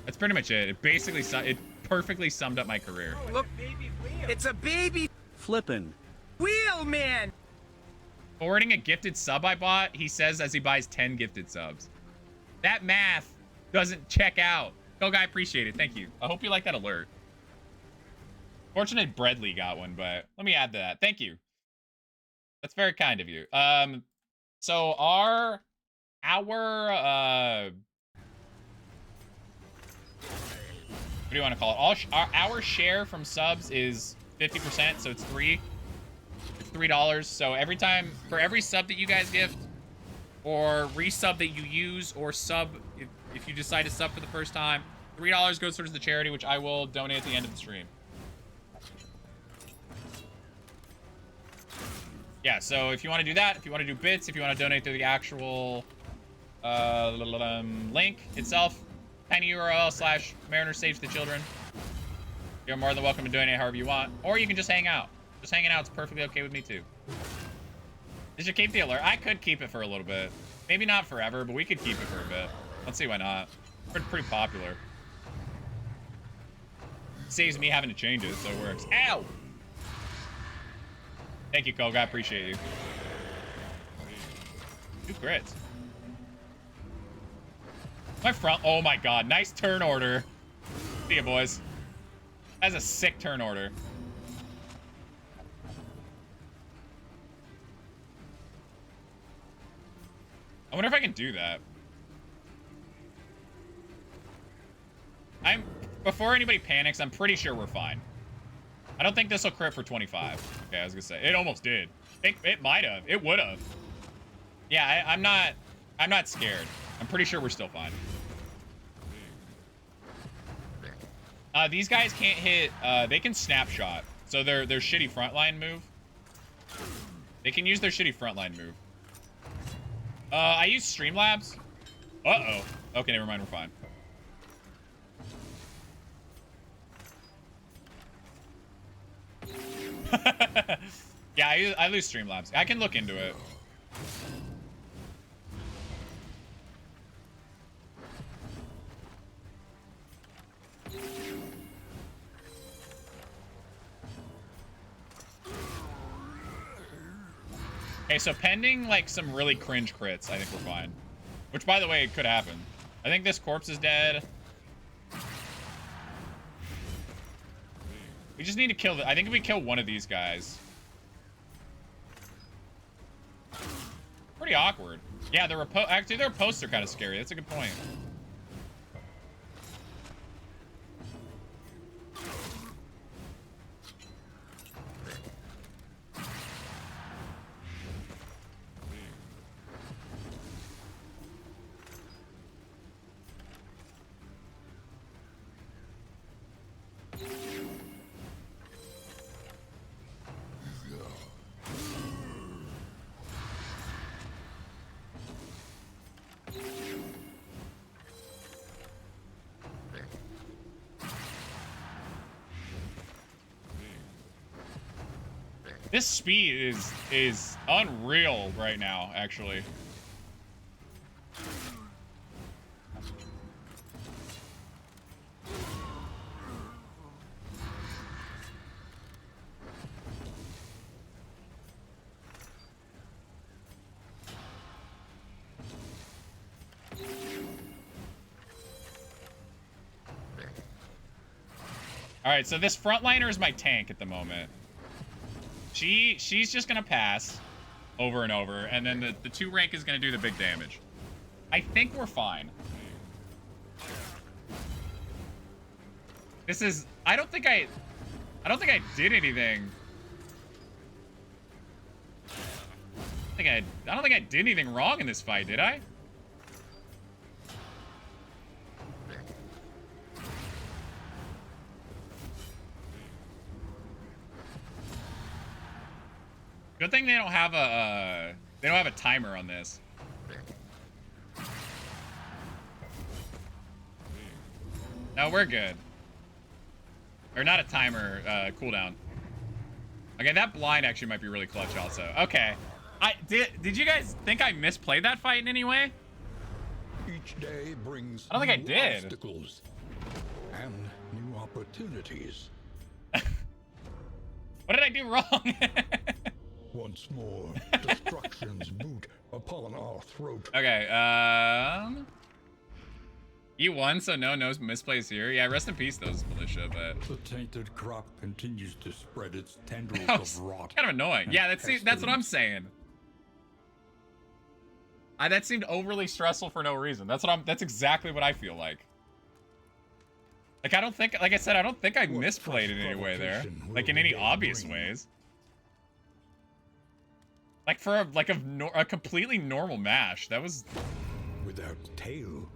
That's pretty much it. It basically, it perfectly summed up my career. Oh, look, it's a baby Flippin'. wheel, man. Forwarding a gifted sub I bought, he says as he buys 10 gifted subs. That math doesn't check out. Go guy, appreciate it. Thank you. I hope you like that alert. Fortunate Bradley got one, but let me add to that. Thank you. That's very kind of you. So our what do you want to call it? Our share from subs is 50%, so it's $3. So every time, for every sub that you guys gift, or resub that you use, or sub, if you decide to sub for the first time, $3 goes towards the charity, which I will donate at the end of the stream. Yeah, so if you want to do that, if you want to do bits, if you want to donate through the actual link itself, tiny URL / Mariner Saves the Children, you're more than welcome to donate however you want. Or you can just hang out. Just hanging out is perfectly okay with me too. Did you keep the alert? I could keep it for a little bit. Maybe not forever, but we could keep it for a bit. Let's see why not. It's pretty popular. Saves me having to change it, so it works. Ow! Thank you, Koga. I appreciate you. 2 crits. My front. Oh my god. Nice turn order. See ya, boys. That's a sick turn order. I wonder if I can do that. Before anybody panics, I'm pretty sure we're fine. I don't think this will crit for 25. Okay, I was gonna say it almost did. It might have. It would have. Yeah, I'm not scared. I'm pretty sure we're still fine. These guys can't hit. They can snapshot. So their shitty frontline move. They can use their shitty frontline move. I use Streamlabs. Uh-oh. Okay, never mind. We're fine. Yeah, I lose Streamlabs. I can look into it. Okay, so pending like some really cringe crits, I think we're fine. Which, by the way, it could happen. I think this corpse is dead. We just need to kill I think if we kill one of these guys. Pretty awkward. Yeah, actually their posts are kind of scary. That's a good point. This speed is unreal right now, actually. All right, so this frontliner is my tank at the moment. She's just gonna pass over and over, and then the 2 rank is gonna do the big damage. I think we're fine. This is... I don't think I did anything. I don't think I did anything wrong in this fight, did I? Good thing they don't have a timer on this. No, we're good. Or not a timer, cooldown. Okay, that blind actually might be really clutch also. Okay. Did you guys think I misplayed that fight in any way? Each day brings I don't think I new did. obstacles and new opportunities. What did I do wrong? Once more, destruction's boot upon our throat. Okay, you won, so no misplays here. Yeah, rest in peace, those militia, but... The tainted crop continues to spread its tendrils That was of rot. kind of annoying. Yeah, that's what I'm pestilence. saying. That seemed overly stressful for no reason. That's exactly what I feel like. Like, I don't think, like I said, I don't think I What misplayed in fresh any way there. provocation Like, will in any the day obvious bring? ways. Like, for a completely normal mash, that was... Without tail,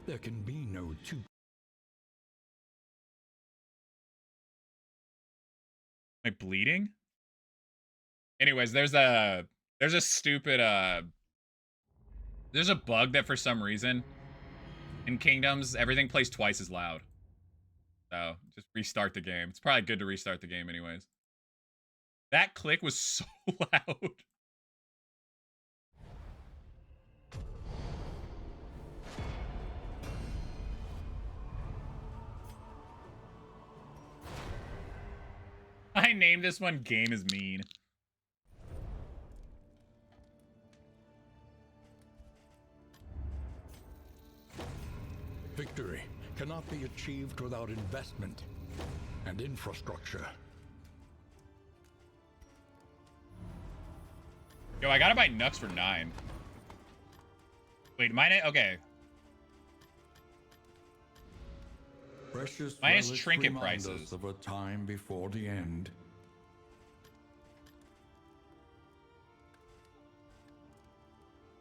there can be no two. Am I bleeding? Anyways, there's a stupid, there's a bug that for some reason, in Kingdoms, everything plays twice as loud. So, just restart the game. It's probably good to restart the game anyways. That click was so loud. I named this one Game is Mean. Victory cannot be achieved without investment and infrastructure. Yo, I gotta buy Nux for 9. Wait, mine... Okay. Precious Minus relics trinket remind prices. us of a time before the end.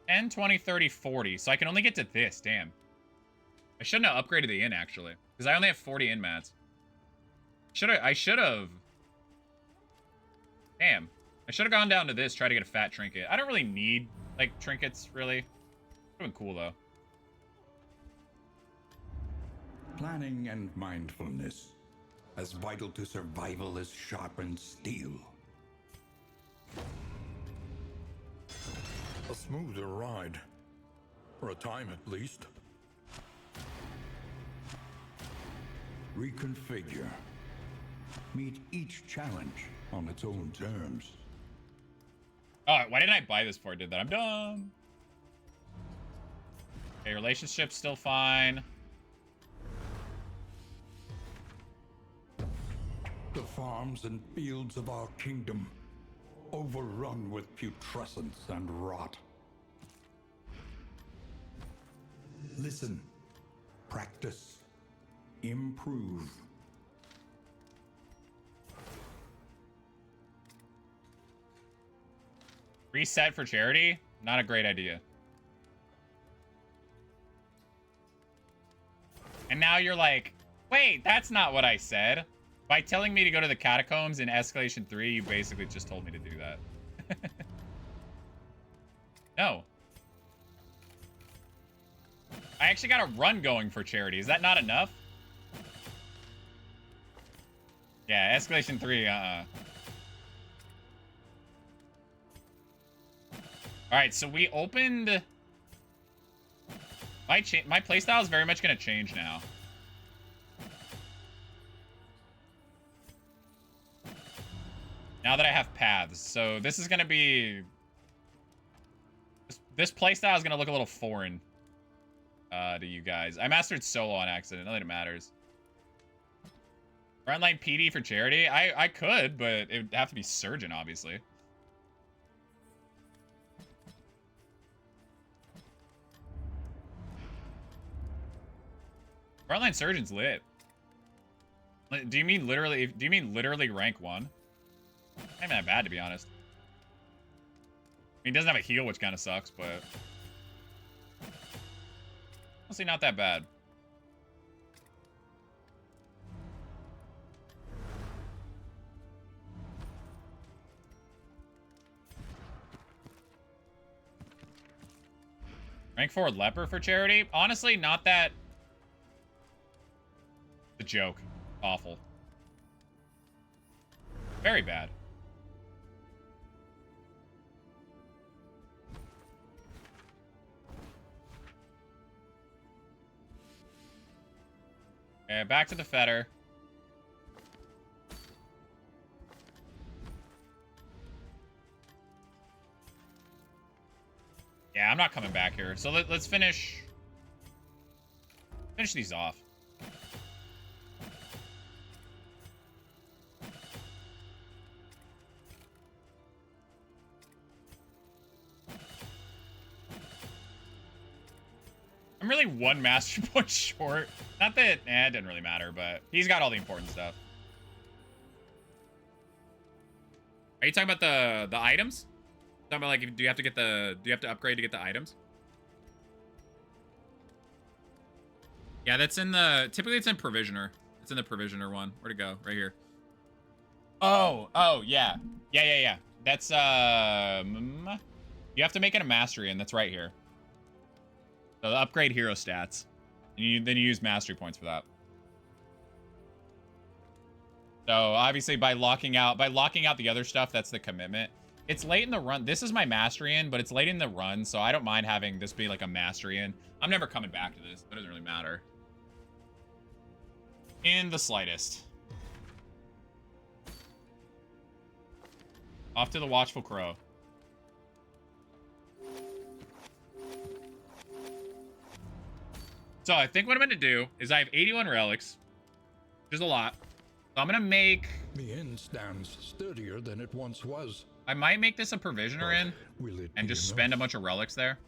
$10, $20, $30, $40. So I can only get to this. Damn. I shouldn't have upgraded the inn, actually. Because I only have 40 inn mats. I should have... Damn. I should have gone down to this, try to get a fat trinket. I don't really need, like, trinkets, really. Would've been cool, though. Planning and mindfulness, as vital to survival as sharpened steel. A smoother ride. For a time, at least. Reconfigure. Meet each challenge on its own terms. Oh, why didn't I buy this before I did that? I'm dumb. Okay, relationship's still fine. The farms and fields of our kingdom, overrun with putrescence and rot. Listen, practice, improve. Reset for charity? Not a great idea. And now you're like, wait, that's not what I said. By telling me to go to the catacombs in Escalation 3, you basically just told me to do that. No. I actually got a run going for charity. Is that not enough? Yeah, Escalation 3, Alright, so we opened... My playstyle is very much going to change now. Now that I have paths. So this is going to be... This playstyle is going to look a little foreign to you guys. I mastered solo on accident. Not that it matters. Frontline PD for charity? I could, but it would have to be Surgeon, obviously. Frontline Surgeon's lit. Do you mean literally? Do you mean literally rank 1? Not even that bad, to be honest. I mean, he doesn't have a heal, which kind of sucks, but honestly, not that bad. Rank 4 leper for charity? Honestly, not that. The joke. Awful. Very bad. Okay, back to the fetter. Yeah, I'm not coming back here. So let's finish these off. I'm really 1 mastery point short. Not that, it doesn't really matter, but he's got all the important stuff. Are you talking about the items? Talking about, like, do you have to upgrade to get the items? Yeah, that's in the, typically it's in Provisioner. It's in the Provisioner one. Where'd it go? Right here. Oh, yeah. Yeah. That's, you have to make it a mastery, and that's right here. So the upgrade hero stats. And then you use mastery points for that. So obviously by locking out the other stuff, that's the commitment. It's late in the run. This is my mastery in, but it's late in the run, so I don't mind having this be like a mastery in. I'm never coming back to this. It doesn't really matter. In the slightest. Off to the Watchful Crow. So I think what I'm going to do is I have 81 relics, which is a lot. So I'm going to make... The inn stands sturdier than it once was. I might make this a provisioner in and just spend a bunch of relics there.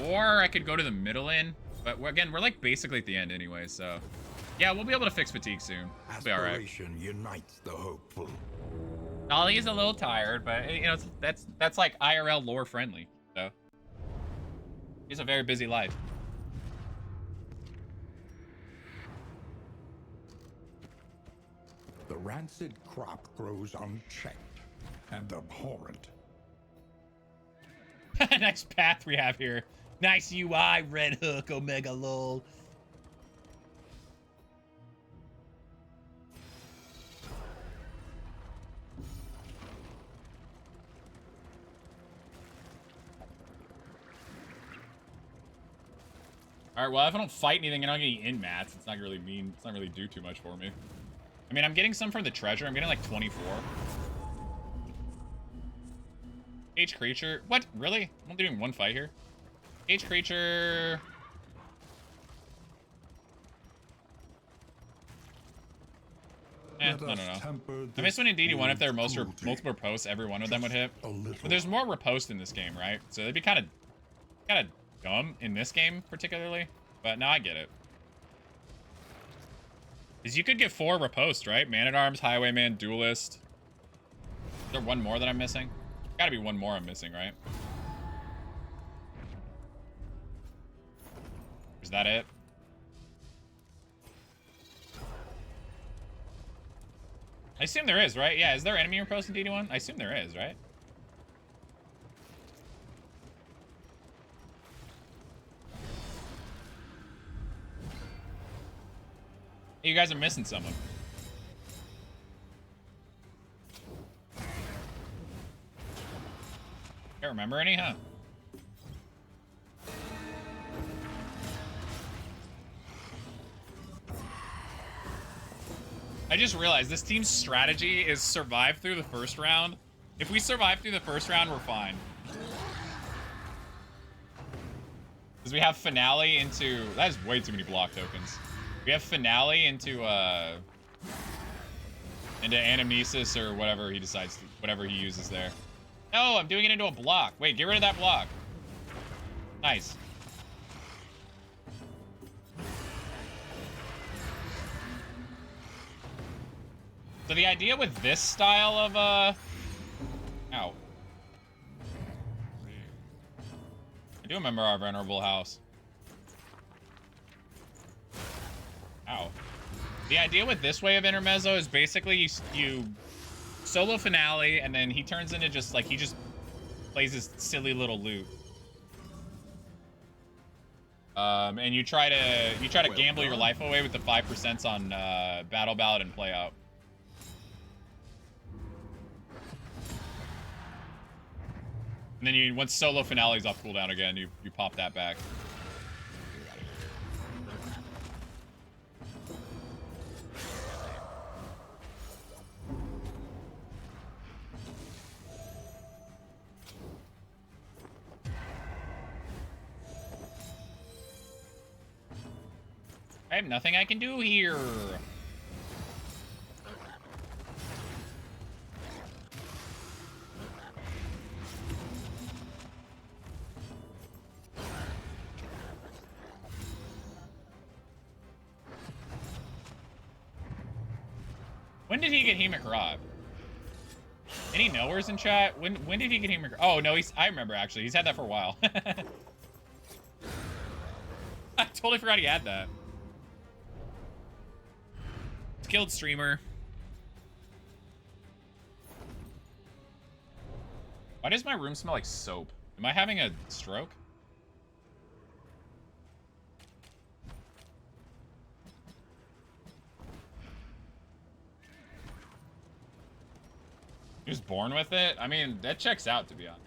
Or I could go to the middle inn. But again, we're like basically at the end anyway, so... Yeah, we'll be able to fix fatigue soon. We'll be all right. Aspiration unites the hopeful. Ollie's a little tired, but you know that's like IRL lore friendly. So he's a very busy life. The rancid crop grows unchecked and abhorrent. Nice path we have here. Nice UI, Red Hook, Omega lol. Alright, well, if I don't fight anything and I'm getting in mats, it's not really mean. It's not really do too much for me. I mean, I'm getting some from the treasure. I'm getting like 24. Cage creature. What? Really? I'm only doing one fight here. Cage creature. I don't know. I miss when in DD1 if there were multiple posts, every one of them would hit. But there's more riposte in this game, right? So it'd be kind of dumb in this game particularly. But now I get it. Because you could get 4 riposte, right? Man-at-Arms, Highwayman, Duelist. Is there one more that I'm missing? Gotta be one more I'm missing, right? Is that it? I assume there is, right? Yeah, is there enemy riposte in DD1? I assume there is, right? You guys are missing someone. Can't remember any, huh? I just realized this team's strategy is survive through the first round. If we survive through the first round, we're fine. Because we have finale into... That is way too many block tokens. We have finale into anamnesis or whatever he decides to, whatever he uses there. No, I'm doing it into a block. Wait, get rid of that block. Nice. So the idea with this style of, ow. I do remember our venerable house. Ow. The idea with this way of intermezzo is basically you solo finale, and then he turns into just, like, he just plays his silly little loot. And you try to gamble your life away with the 5% on Battle Ballad and Play Out. And then once solo finale's off cooldown again, you pop that back. I have nothing I can do here. When did he get Hemic Rod? Any knowers in chat? When did he get Hemic? Oh no, I remember actually. He's had that for a while. I totally forgot he had that. Skilled streamer. Why does my room smell like soap? Am I having a stroke? He was born with it? I mean, that checks out, to be honest.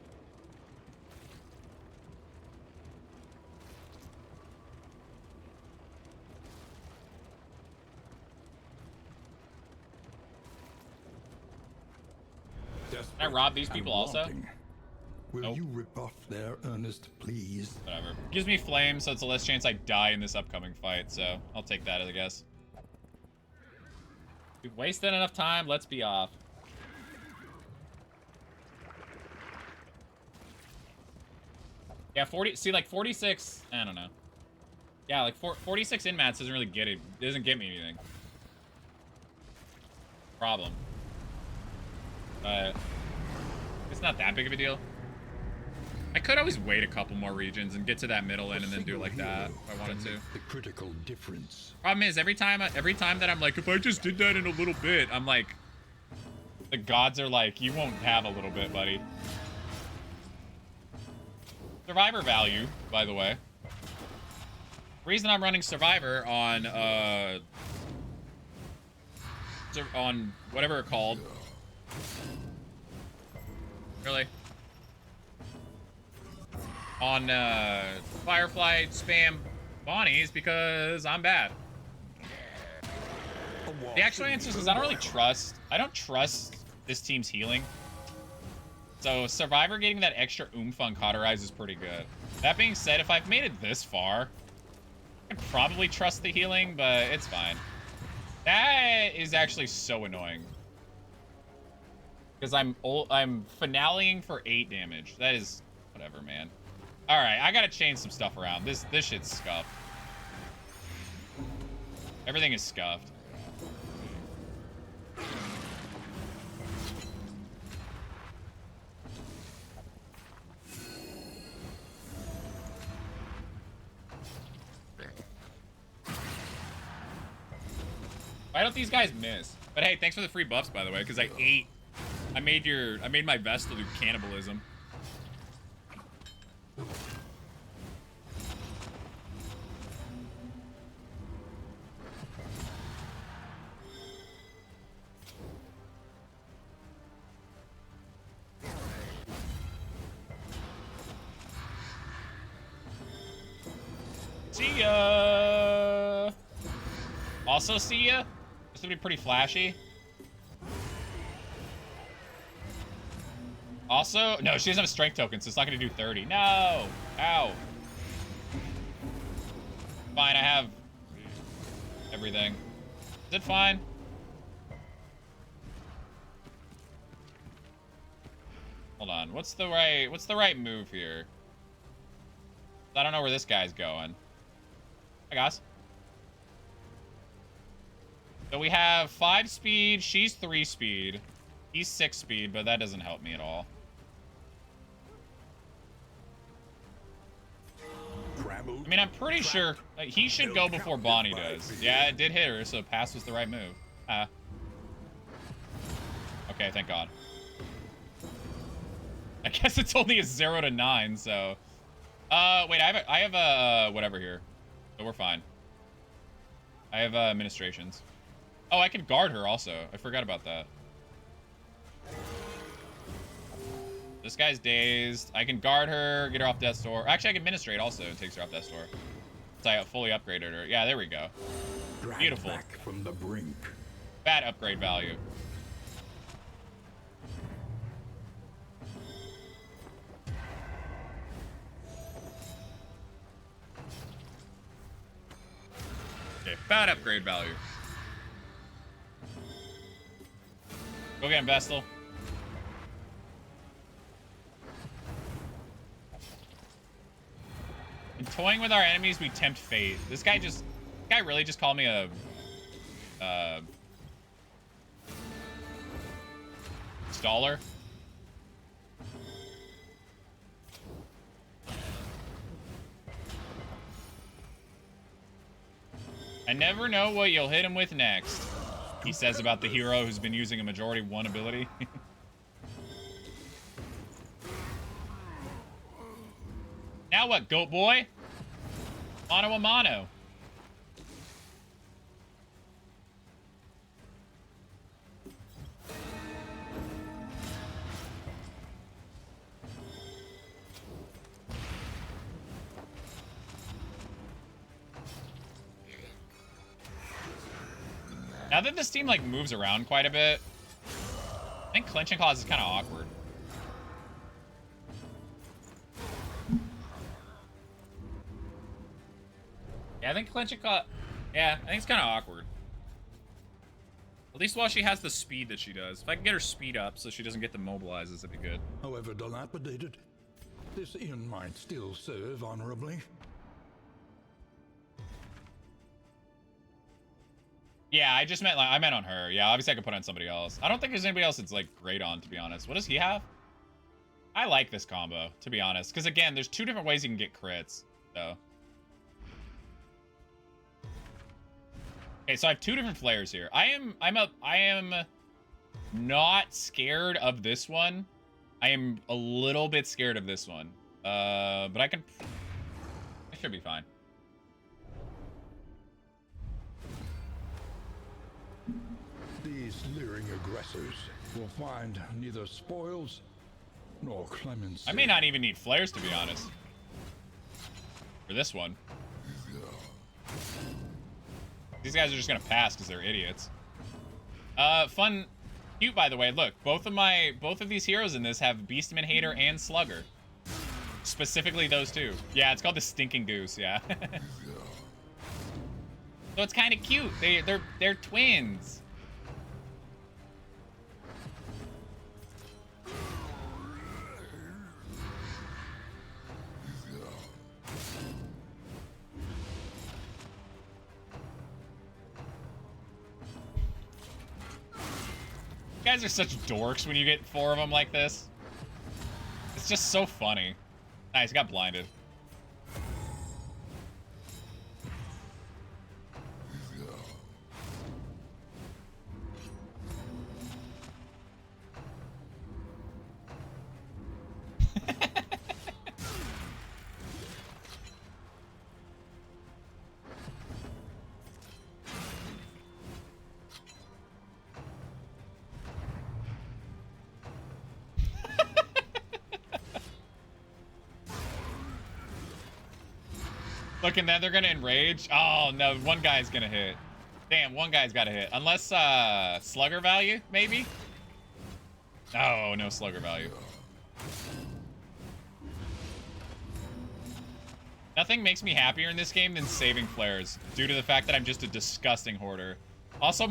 Can I rob these people also? Will Nope. you rebuff their earnest pleas? Whatever. Gives me flame, so it's a less chance I die in this upcoming fight, so I'll take that, I guess. We've wasted enough time, let's be off. Yeah, 40, see, like, 46, I don't know. Yeah, like, 46 in-mats doesn't really get it, doesn't get me anything. Problem. But it's not that big of a deal. I could always wait a couple more regions and get to that middle end and then do it like that if I wanted to. The critical difference. Problem is, every time that I'm like, if I just did that in a little bit, I'm like, the gods are like, you won't have a little bit, buddy. Survivor value, by the way. Reason I'm running Survivor on whatever it's called. Really? On Firefly spam Bonnies because I'm bad. The actual answer is I don't trust this team's healing. So Survivor getting that extra oomph on Cauterize is pretty good. That being said, if I've made it this far, I'd probably trust the healing, but it's fine. That is actually so annoying. Because I'm finaleing for 8 damage. That is whatever, man. All right, I gotta change some stuff around. This shit's scuffed. Everything is scuffed. Why don't these guys miss? But hey, thanks for the free buffs, by the way, because I made my Vestal do cannibalism. See ya. Also see ya. This would be pretty flashy. Also, no, she doesn't have a strength token, so it's not going to do 30. No! Ow. Fine, I have everything. Is it fine? Hold on. What's the right move here? I don't know where this guy's going. Hi, guys. So we have 5 speed. She's 3 speed. He's 6 speed, but that doesn't help me at all. I mean, I'm pretty sure he should go before Bonnie does. Yeah, it did hit her, so pass was the right move. Okay, thank God. I guess it's only a 0 to 9, so... wait, I have a whatever here. So we're fine. I have administrations. Oh, I can guard her also. I forgot about that. This guy's dazed. I can guard her, get her off death's door. Actually, I can administrate also. It takes her off death's door. So I fully upgraded her. Yeah, there we go. Beautiful. Back from the brink. Bad upgrade value. Okay, bad upgrade value. Go get him, Vestal. In toying with our enemies, we tempt fate. This guy really just called me a staller. I never know what you'll hit him with next, he says about the hero who's been using a majority 1 ability. Now what, goat boy? Mano a mano. Now that this team like moves around quite a bit, I think clinching clause is kind of awkward. Yeah, I think clinching clause. Yeah, I think it's kind of awkward. At least while she has the speed that she does. If I can get her speed up so she doesn't get the mobilizes, that'd be good. However dilapidated, this inn might still serve honorably. Yeah, I just meant like I meant on her. Yeah, obviously I could put on somebody else. I don't think there's anybody else that's like great on, to be honest. What does he have? I like this combo, to be honest, because again, there's 2 different ways you can get crits. So. Okay, so I have 2 different flares here. I am not scared of this one. I am a little bit scared of this one. But I should be fine. These leering aggressors will find neither spoils nor clemency. I may not even need flares, to be honest. For this one. These guys are just gonna pass because they're idiots. Fun, cute, by the way. Look, both of these heroes in this have Beastman Hater and Slugger. Specifically those 2. Yeah, it's called the Stinking Goose. Yeah. So it's kind of cute. They're twins. You guys are such dorks when you get 4 of them like this. It's just so funny. Nice, got blinded. Look, and then they're gonna enrage. Oh no, one guy's gonna hit. Damn, one guy's gotta hit. Unless slugger value, maybe? Oh, no slugger value. Nothing makes me happier in this game than saving flares, due to the fact that I'm just a disgusting hoarder. Also,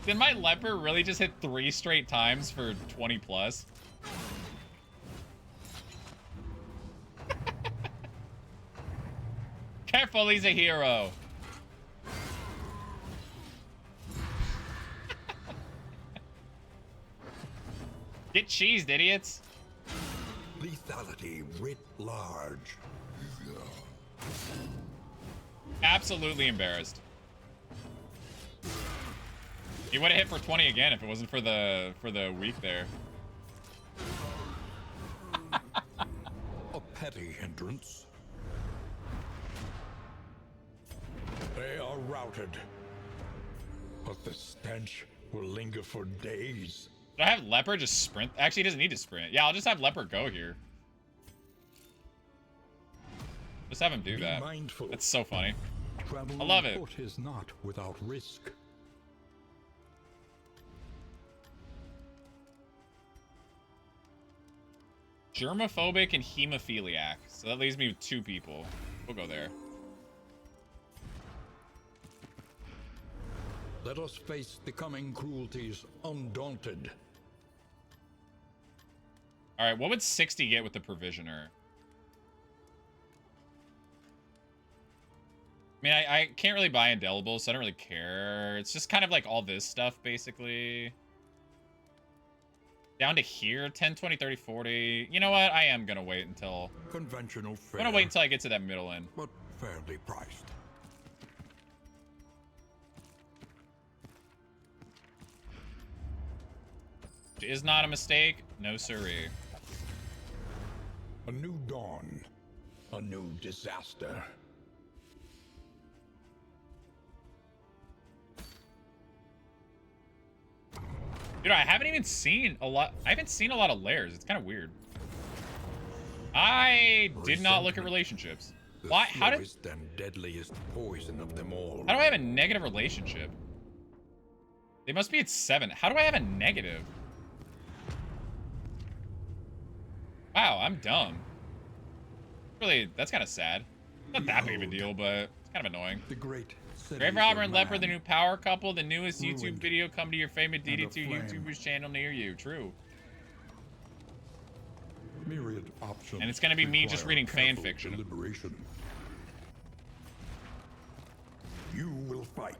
did my leper really just hit 3 straight times for 20 plus? Careful, he's a hero. Get cheesed, idiots. Lethality writ large. Absolutely embarrassed. He would have hit for 20 again if it wasn't for the week there. A petty hindrance. They are routed, but the stench will linger for days. Should I have Leopard just sprint? Actually, he doesn't need to sprint. Yeah, I'll just have Leopard go here. Just have him do Be that. mindful. That's so funny. Travel I love on it. foot is not without risk. Germophobic and hemophiliac. So that leaves me with 2 people. We'll go there. Let us face the coming cruelties undaunted. All right, what would 60 get with the Provisioner? I mean, I can't really buy Indelible, so I don't really care. It's just kind of like all this stuff, basically. Down to here, 10, 20, 30, 40. You know what? I am going to wait until... Conventional fare, I'm going to wait until I get to that middle end. but fairly priced. Is not a mistake. No siree. A new dawn. A new disaster. Dude, I haven't even seen a lot. I haven't seen a lot of layers. It's kind of weird. I did not look at relationships. The Why? How did? slowest and deadliest poison of them all. How do I have a negative relationship? They must be at 7. How do I have a negative? Wow, I'm dumb. Really, that's kind of sad. Not that big of a deal, but it's kind of annoying. The great Grave Robber and Leopard, the new power couple, the newest YouTube ruined video come to your favorite and DD2 aflame. YouTuber's channel near you. True. myriad options. And it's gonna be me just require reading fan careful fiction. deliberation. You will fight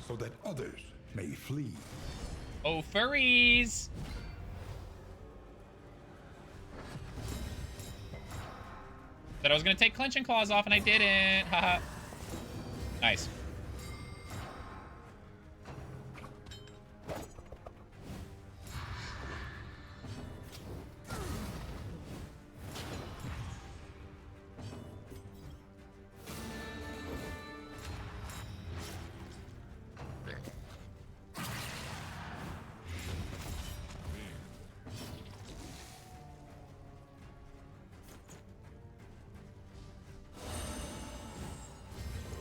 so that others may flee. Oh, furries! Said I was gonna take clenching claws off and I didn't. Haha. Nice.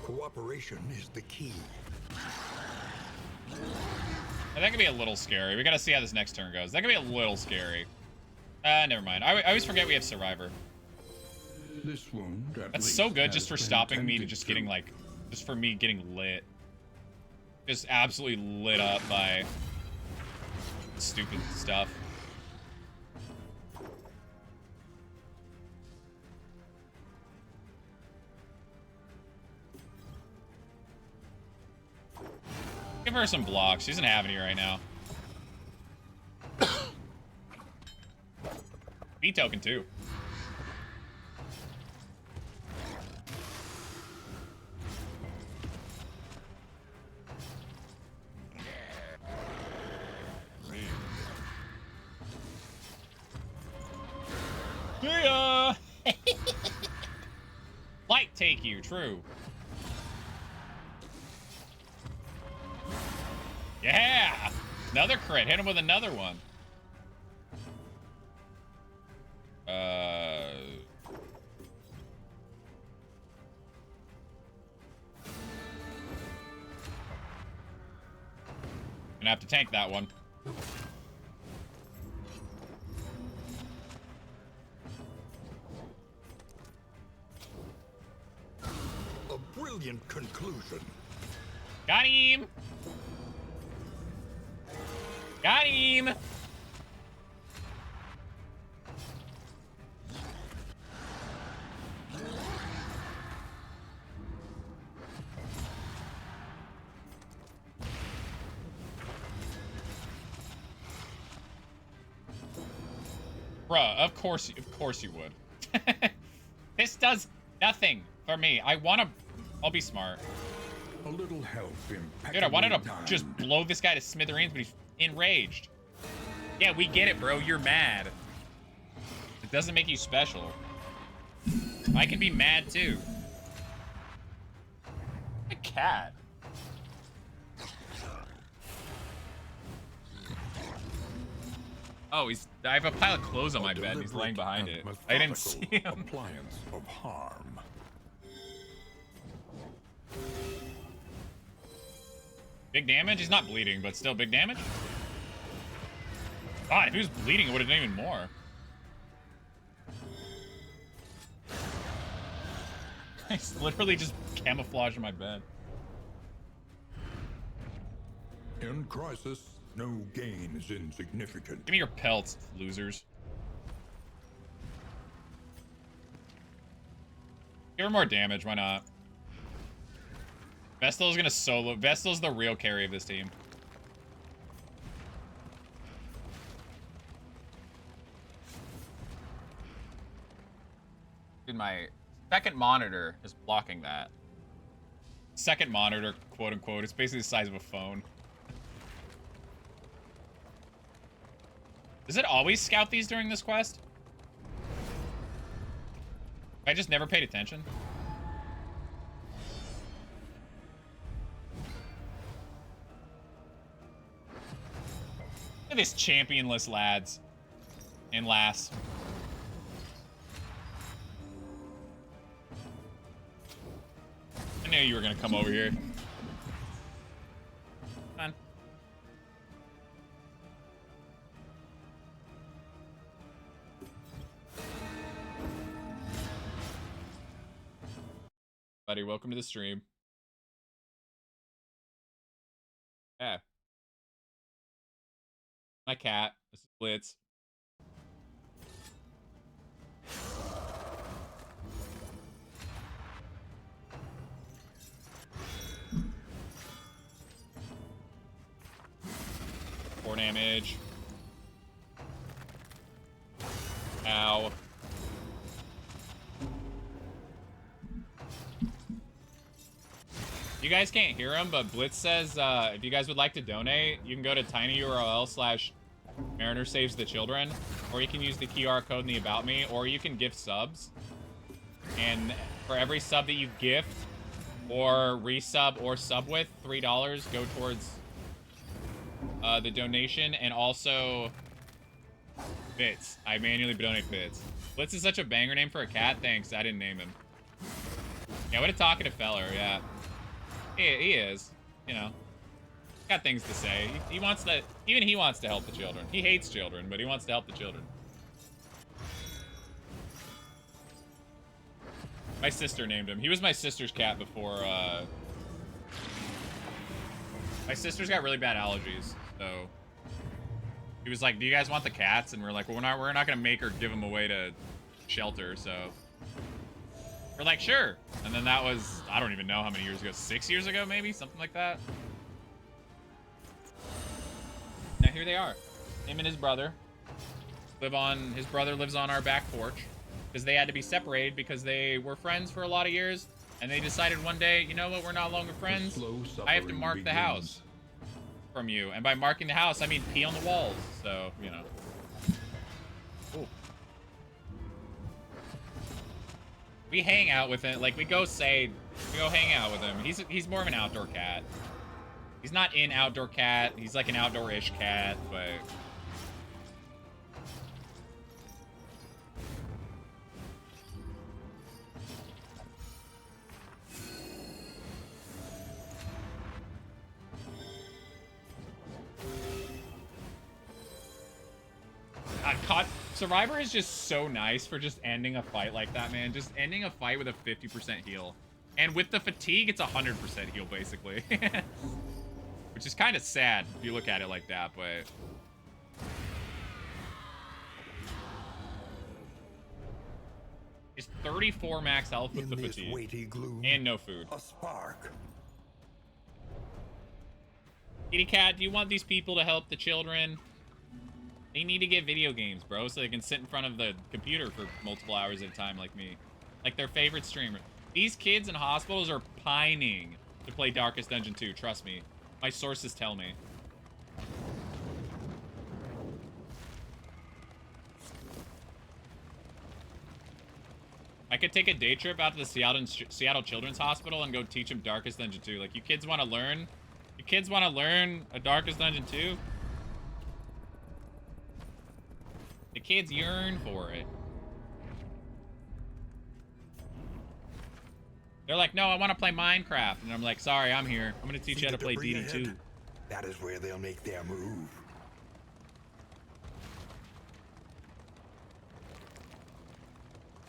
Cooperation is the key. That could be a little scary. We gotta see how this next turn goes. That could be a little scary. Never mind. I always forget we have Survivor. This wound at That's least so good has just for been stopping me to tended just to. getting like, just for me getting lit. Just absolutely lit up by stupid stuff. Give her some blocks. She doesn't have any right now. B token too. See ya! Light take you, true. Yeah! Another crit. Hit him with another one. Gonna have to tank that one. A brilliant conclusion. Got him! Got him! Bruh, of course you would. This does nothing for me. I'll be smart. A little help in Dude, I wanted to time. just blow this guy to smithereens, but he's enraged. Yeah, we get it, bro. You're mad. It doesn't make you special. I can be mad, too. A cat. Oh, I have a pile of clothes on my bed. He's laying behind it. I didn't see him. Appliance of harm. Big damage? He's not bleeding, but still big damage? God, if he was bleeding, it would have done even more. He's literally just camouflaging my bed. In crisis, no gain is insignificant. Give me your pelts, losers. Give her more damage, why not? Vestal's gonna solo. Vestal's the real carry of this team. Dude, my second monitor is blocking that. Second monitor, quote unquote. It's basically the size of a phone. Does it always scout these during this quest? I just never paid attention. Look at this championless lads and lass. I knew you were gonna come over here. Come on. Buddy, welcome to the stream. Yeah. My cat. This is Blitz. Four damage. Ow. You guys can't hear him, but Blitz says if you guys would like to donate, you can go to tinyurl/Mariner Saves the Children, or you can use the QR code in the About Me, or you can gift subs. And for every sub that you gift, or resub, or sub with, $3 go towards the donation, and also Bits. I manually donate Bits. Blitz is such a banger name for a cat. Thanks, I didn't name him. Yeah, what a talkative feller, yeah. He is, you know. Got things to say. He wants to, even he wants to help the children. He hates children, but he wants to help the children. My sister named him. He was my sister's cat before, my sister's got really bad allergies, so he was like, do you guys want the cats? And we're like, well, we're not gonna make her give them away to shelter, so we're like, sure. And then that was, I don't even know how many years ago, 6 years ago, maybe? Something like that. Now here they are. Him and his brother his brother lives on our back porch because they had to be separated because they were friends for a lot of years. And they decided one day, you know what, we're no longer friends. I have to mark the house from you. And by marking the house, I mean pee on the walls. So, you know. Ooh. We hang out with him, like we go hang out with him. He's more of an outdoor cat. He's not an outdoor cat. He's like an outdoor-ish cat, but God, Survivor is just so nice for just ending a fight like that, man. Just ending a fight with a 50% heal. And with the fatigue, it's 100% heal, basically. Which is kind of sad if you look at it like that, but it's 34 max health with the fatigue. Gloom, and no food. A spark. Kitty cat, do you want these people to help the children? They need to get video games, bro, so they can sit in front of the computer for multiple hours at a time like me. Like their favorite streamer. These kids in hospitals are pining to play Darkest Dungeon 2, trust me. My sources tell me. I could take a day trip out to the Seattle Children's Hospital and go teach them Darkest Dungeon 2. Like, you kids want to learn? You kids want to learn a Darkest Dungeon 2? The kids yearn for it. They're like, no, I want to play Minecraft. And I'm like, sorry, I'm here. I'm going to teach you how to play DD2. That is where they'll make their move.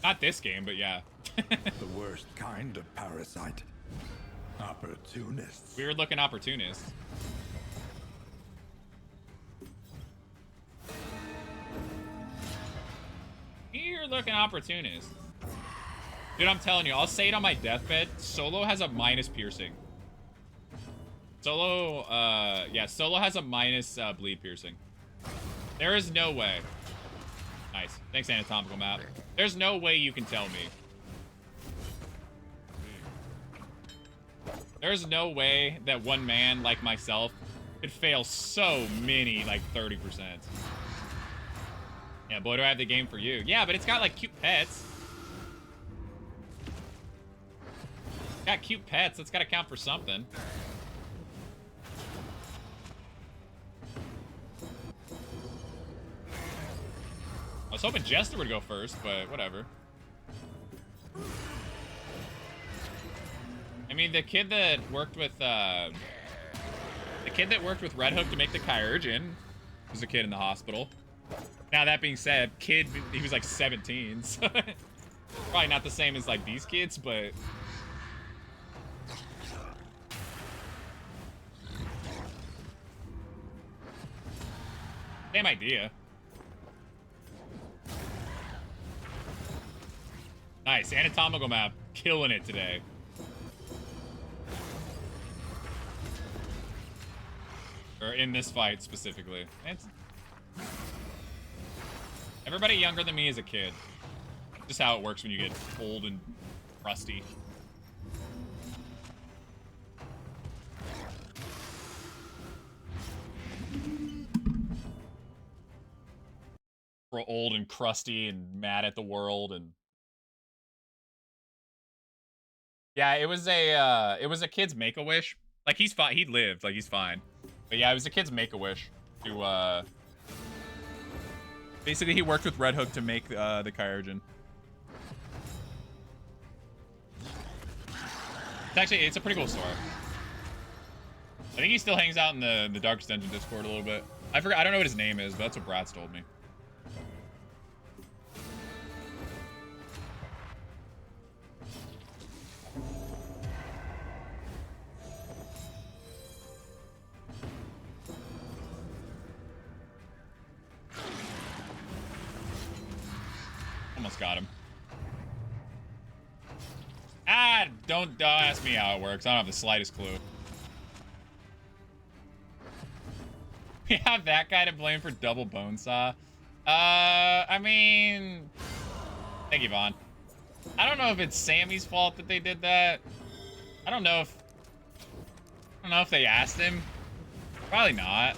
Not this game, but yeah. The worst kind of parasite. Opportunists. Weird looking opportunists. Weird looking opportunists. Dude, I'm telling you, I'll say it on my deathbed. Solo has a minus piercing. Solo has a minus bleed piercing. There is no way. Nice. Thanks, anatomical map. There's no way you can tell me. There's no way that one man like myself could fail so many, like 30%. Yeah, boy, do I have the game for you. Yeah, but it's got like cute pets. Got cute pets. That's got to count for something. I was hoping Jester would go first, but whatever. I mean, the kid that worked with Red Hook to make the Kyurgeon was a kid in the hospital. Now that being said, he was like 17, so probably not the same as like these kids, but same idea. Nice, anatomical map, killing it today. Or in this fight specifically. Everybody younger than me is a kid. Just how it works when you get old and rusty. We're old and crusty and mad at the world and yeah, it was a kid's Make-A-Wish. Like he's fine, he lived, like he's fine. But yeah, it was a kid's Make-A-Wish to basically he worked with Red Hook to make the Kyurgeon. It's a pretty cool story. I think he still hangs out in the Darkest Dungeon Discord a little bit. I don't know what his name is, but that's what Bratz told me. Almost got him. Don't ask me how it works. I don't have the slightest clue. We have that guy to blame for double bone saw. I mean, thank you, Vaughn. I don't know if it's Sammy's fault that they did that. I don't know if they asked him. Probably not.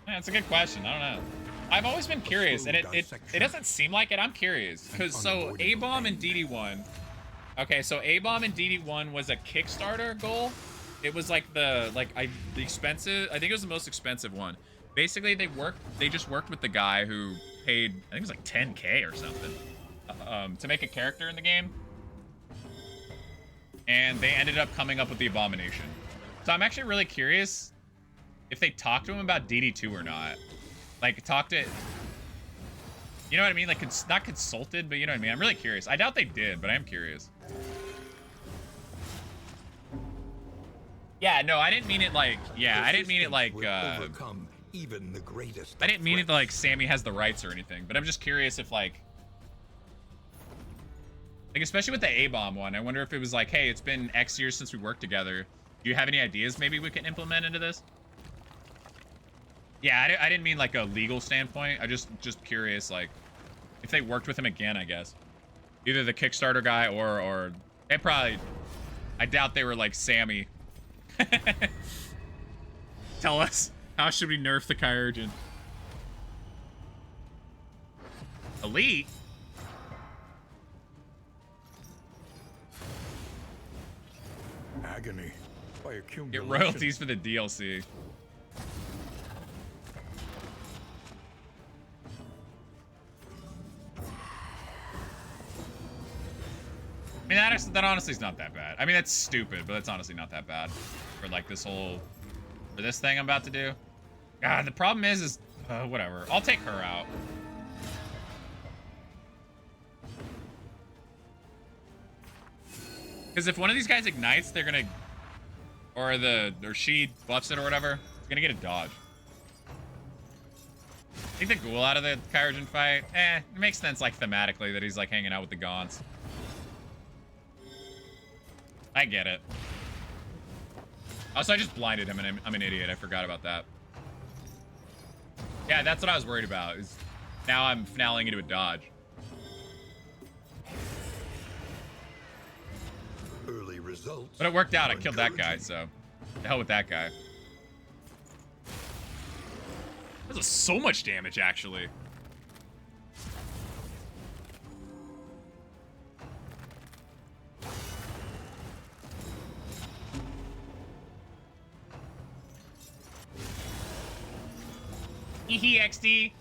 Yeah, it's a good question. I don't know. I've always been curious, and it doesn't seem like it. I'm curious, because so A-Bomb and DD1. Okay, so A-Bomb and DD1 was a Kickstarter goal. It was like the expensive. I think it was the most expensive one. Basically, they just worked with the guy who paid, I think it was like 10K or something, to make a character in the game, and they ended up coming up with the Abomination. So I'm actually really curious if they talked to him about DD2 or not. Like, talked to... You know what I mean? Like, it's not consulted, but you know what I mean? I'm really curious. I doubt they did, but I am curious. Yeah, no, I didn't mean it like... Yeah, I didn't mean it like... Even the greatest I didn't mean it like Sammy has the rights or anything, but I'm just curious if, like, especially with the A-Bomb one, I wonder if it was like, hey, it's been X years since we worked together. Do you have any ideas maybe we can implement into this? Yeah, I didn't mean like a legal standpoint. I just curious, like, if they worked with him again, I guess. Either the Kickstarter guy or they probably, I doubt they were like, Sammy. Tell us, how should we nerf the Kyurgin? Elite? Agony by Get accumulation. royalties for the DLC. I mean, that honestly is not that bad. I mean, that's stupid, but that's honestly not that bad for like this whole, for this thing I'm about to do. God, the problem is whatever. I'll take her out. Because if one of these guys ignites, they're gonna, or she buffs it or whatever, it's gonna get a dodge. Take the ghoul out of the Kyurgin fight. It makes sense like thematically that he's like hanging out with the Gaunts. I get it. Also, I just blinded him and I'm an idiot. I forgot about that. Yeah, that's what I was worried about. Is now I'm finaling into a dodge. Early results. But it worked out. I are killed that guy, encouraging. so the hell with that guy. That was so much damage, actually. XD.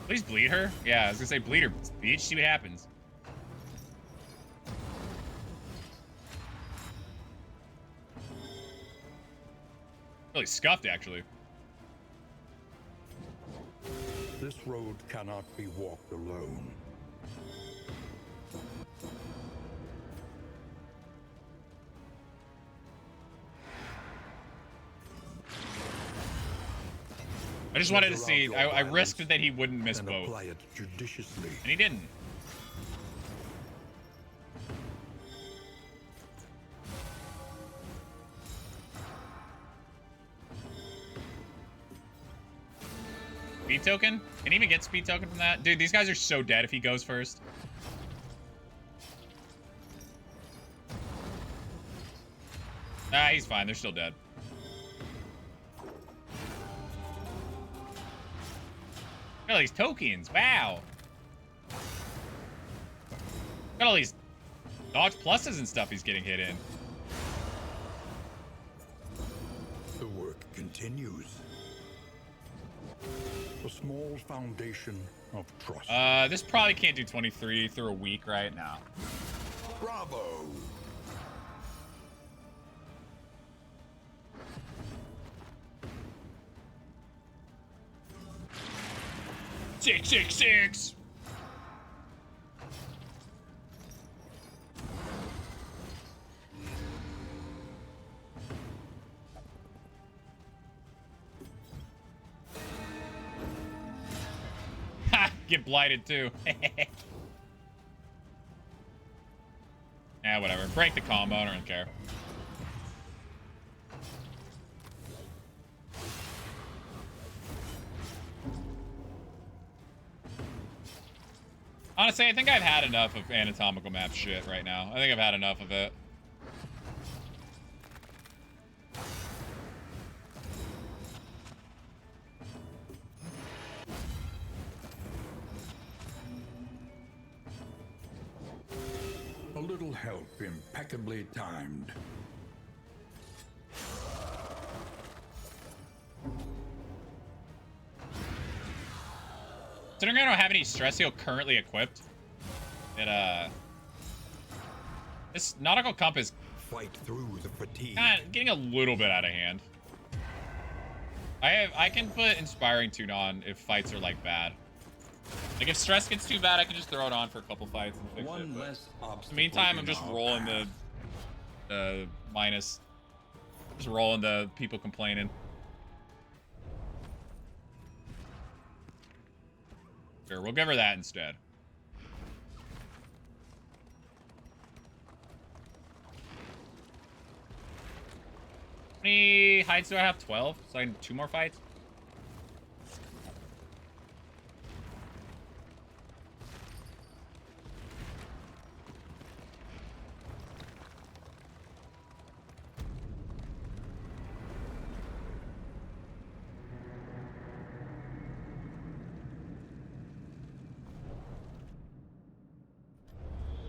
Please bleed her. Yeah, I was gonna say bleed her, bitch. See what happens. Really scuffed, actually. This road cannot be walked alone. I just wanted to see. I risked that he wouldn't miss and both, apply it judiciously. and he didn't. Speed token? Can he even get speed token from that? Dude, these guys are so dead if he goes first. Ah, he's fine. They're still dead. Look at all these tokens. Wow. Got all these dodge pluses and stuff he's getting hit in. The work continues. A small foundation of trust. This probably can't do 23 through a week right now. Bravo. Six. Ha! Get blighted too. Yeah, whatever. Break the combo. I don't really care. Honestly, I think I've had enough of anatomical map shit right now. I think I've had enough of it. A little help impeccably timed. Considering I don't have any stress heal currently equipped, this nautical compass Fight through the fatigue. kind of getting a little bit out of hand. I can put inspiring tune on if fights are like bad. Like if stress gets too bad, I can just throw it on for a couple fights and fix One it. But less obstacle. in the meantime, I'm in just our rolling path. the minus. Just rolling the people complaining. Sure, we'll give her that instead. How many heights do I have? 12? So I can 2 more fights?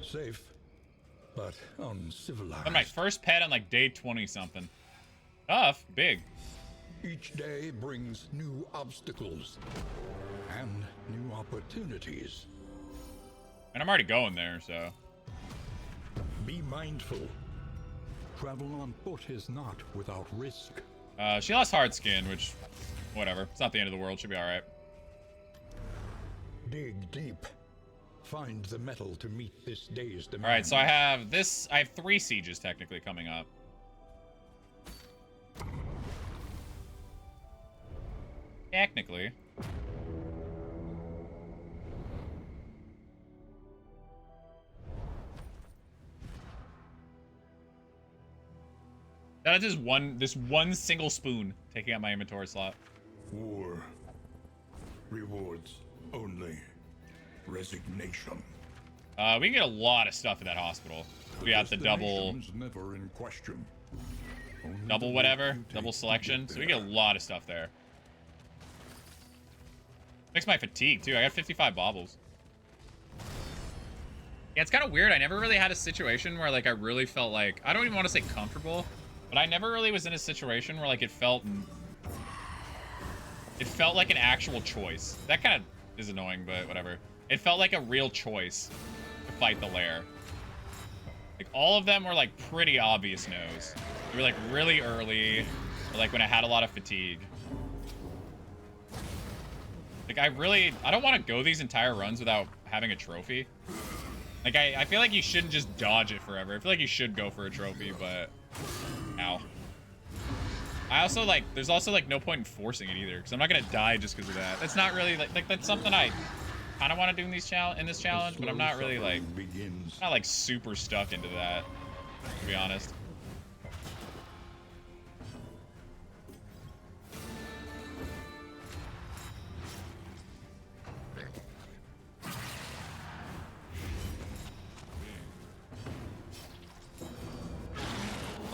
Safe, but uncivilized. I'm my first pet on like day 20 something. Tough, big. Each day brings new obstacles and new opportunities. And I'm already going there, so. Be mindful. Travel on foot is not without risk. She lost hard skin, which, whatever. It's not the end of the world. She'll be all right. Dig deep. Find the metal to meet this day's demand. All right, so I have this. I have 3 sieges technically coming up. Technically. That is this one single spoon taking out my inventory slot. War rewards only resignation. We can get a lot of stuff at that hospital. We got the double, never in question. Only double whatever, double selection. So we get a lot of stuff there. Makes my fatigue too. I got 55 baubles. Yeah, it's kind of weird. I never really had a situation where like I really felt like, I don't even want to say comfortable, but I never really was in a situation where like it felt like an actual choice. That kind of is annoying, but whatever. It felt like a real choice to fight the lair. Like all of them were like pretty obvious no's. They were like really early, or like when I had a lot of fatigue. Like I don't want to go these entire runs without having a trophy. Like I feel like you shouldn't just dodge it forever. I feel like you should go for a trophy, but ow. I also like, there's also like no point in forcing it either, because I'm not gonna die just because of that. That's not really like that's something I kind of want to do in this challenge, but I'm not really like, not like super stuck into that, to be honest.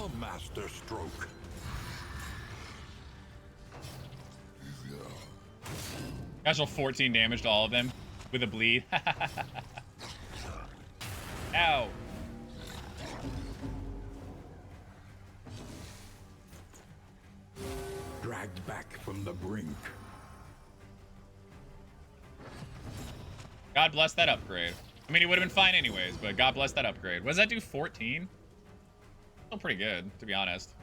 A master stroke. Casual 14 damage to all of them with a bleed. Ow. Dragged back from the brink. God bless that upgrade. I mean, he would have been fine anyways, but God bless that upgrade. What does that do? 14? Still pretty good, to be honest.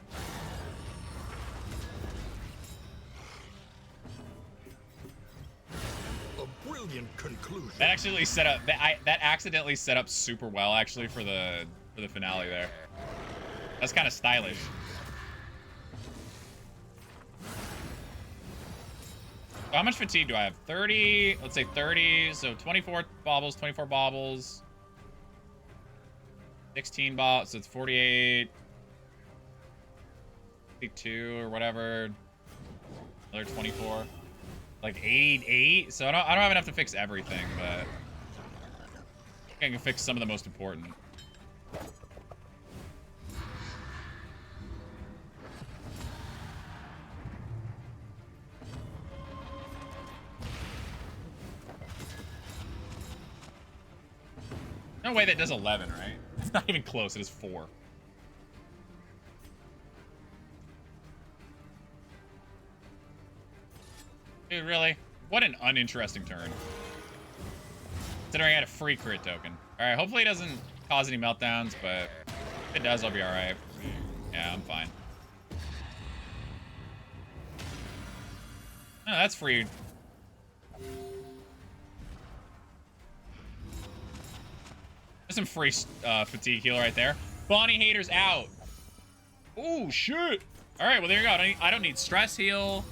A brilliant conclusion. That actually set up that accidentally set up super well actually for the finale there. That's kind of stylish. So how much fatigue do I have? 30, let's say 30, so 24 baubles, 16 baubles, so it's 48, 52 or whatever, another 24, like 88. So I don't have enough to fix everything, but I can fix some of the most important. No way that does 11, right? It's not even close. It is 4. Dude, really? What an uninteresting turn. Considering I had a free crit token. Alright, hopefully it doesn't cause any meltdowns, but if it does, I'll be alright. Yeah, I'm fine. Oh, that's free. There's some free fatigue heal right there. Bonnie haters out. Oh, shit. All right, well, there you go. I don't need stress heal.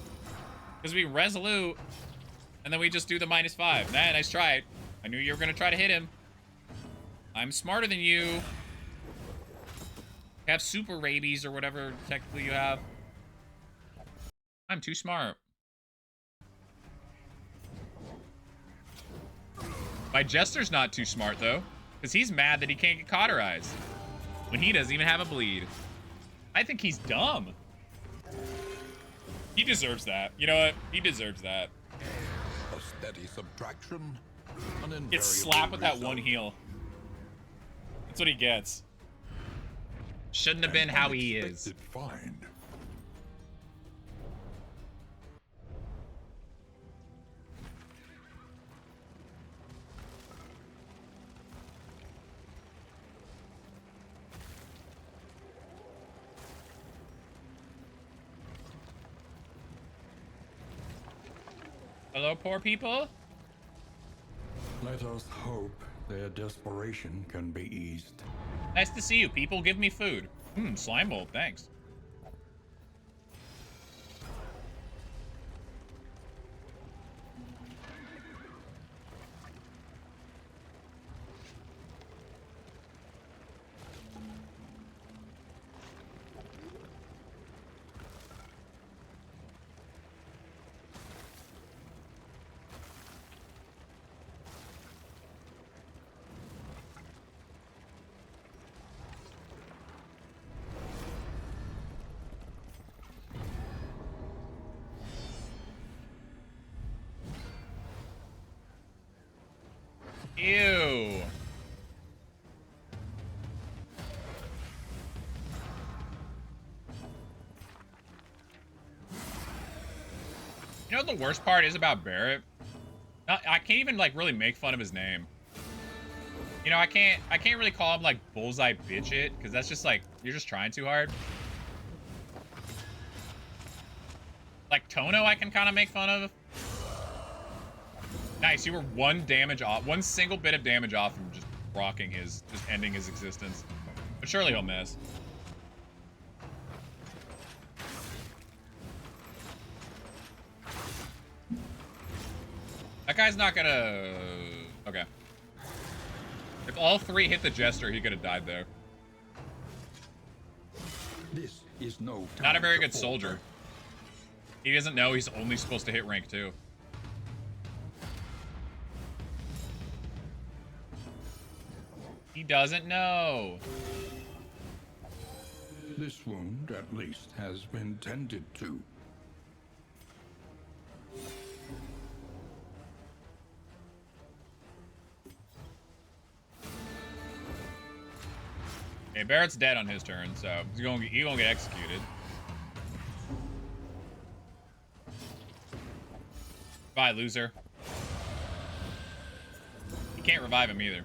Because we resolute. And then we just do the -5. Nah, nice try. I knew you were gonna try to hit him. I'm smarter than you. Have super rabies or whatever technically you have. I'm too smart. My Jester's not too smart though, because he's mad that he can't get cauterized when he doesn't even have a bleed. I think he's dumb. He deserves that. You know what? He deserves that. A steady subtraction. Get slapped with that one heal. That's what he gets. Shouldn't have been how he is. Find. Hello, poor people. Let us hope their desperation can be eased. Nice to see you, people. Give me food. Slime bowl, thanks. Ew. You know what the worst part is about Barrett? I can't even like really make fun of his name. You know, I can't really call him like Bullseye Bitch It, because that's just like, you're just trying too hard. Like Tono I can kind of make fun of. Nice, you were one single bit of damage off from just just ending his existence. But surely he'll miss. That guy's not gonna... Okay. If all three hit the Jester, he could have died there. This is no time Not a very to good falter. soldier. He doesn't know he's only supposed to hit rank 2. He doesn't know. This wound, at least, has been tended to. Okay, Barrett's dead on his turn, so he's gonna get executed. Bye, loser. You can't revive him either.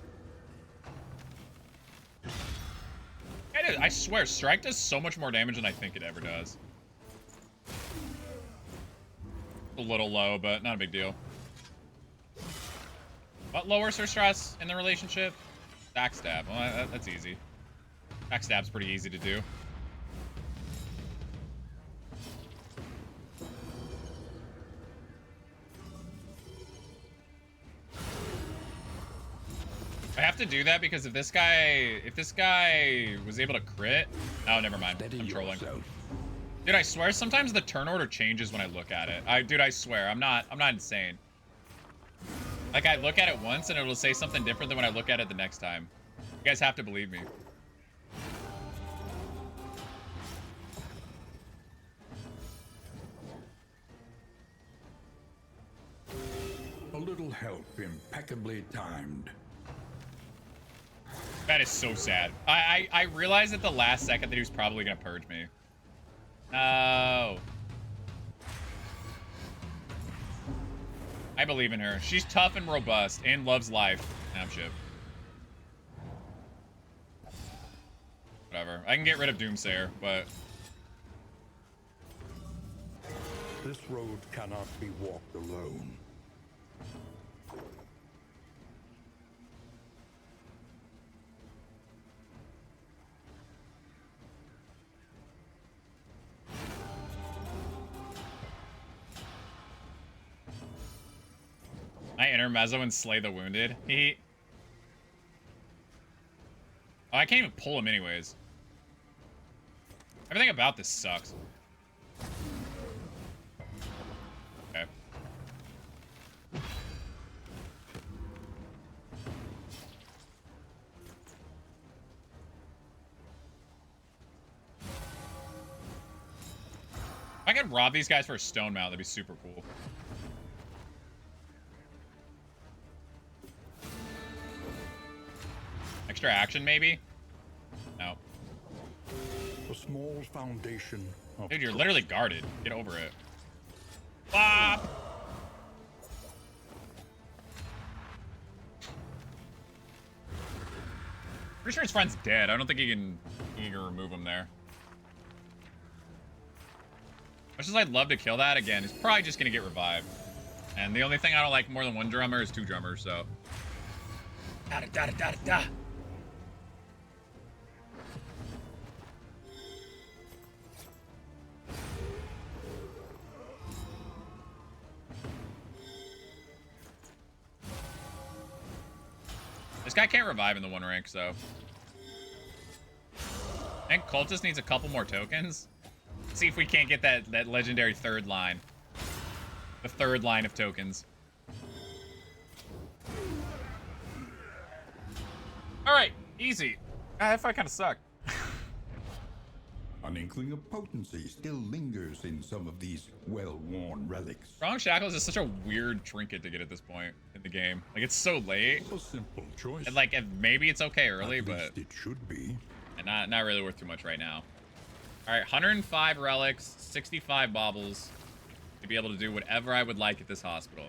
I swear, Strike does so much more damage than I think it ever does. A little low, but not a big deal. What lowers her stress in the relationship? Backstab. Well, that's easy. Backstab's pretty easy to do. I have to do that because if this guy was able to crit, oh, never mind. I'm trolling. Dude, I swear sometimes the turn order changes when I look at it. Dude, I swear, I'm not insane. Like, I look at it once and it'll say something different than when I look at it the next time. You guys have to believe me. A little help impeccably timed. That is so sad. I realized at the last second that he was probably gonna purge me. No. I believe in her. She's tough and robust and loves life. Damn shit. Whatever. I can get rid of Doomsayer, but... This road cannot be walked alone. I intermezzo and slay the wounded. He. Oh, I can't even pull him anyways. Everything about this sucks. Okay. If I could rob these guys for a stone mount, that'd be super cool. Extra action, maybe? No. A small foundation of Dude, you're trust. literally guarded. Get over it. Bop! Pretty sure his friend's dead. I don't think he can remove him there. Much as I'd love to kill that again, he's probably just gonna get revived. And the only thing I don't like more than one drummer is two drummers, so. Da da da da da da. This guy can't revive in the one rank, so. I think Cultist needs a couple more tokens. See if we can't get that legendary third line. The third line of tokens. Alright, easy. That fight kind of sucked. An inkling of potency still lingers in some of these well-worn relics. Strong Shackles is such a weird trinket to get at this point in the game. Like, it's so late. A simple choice. And, like, maybe it's okay early, At but least it should be. and not really worth too much right now. Alright, 105 relics, 65 baubles to be able to do whatever I would like at this hospital.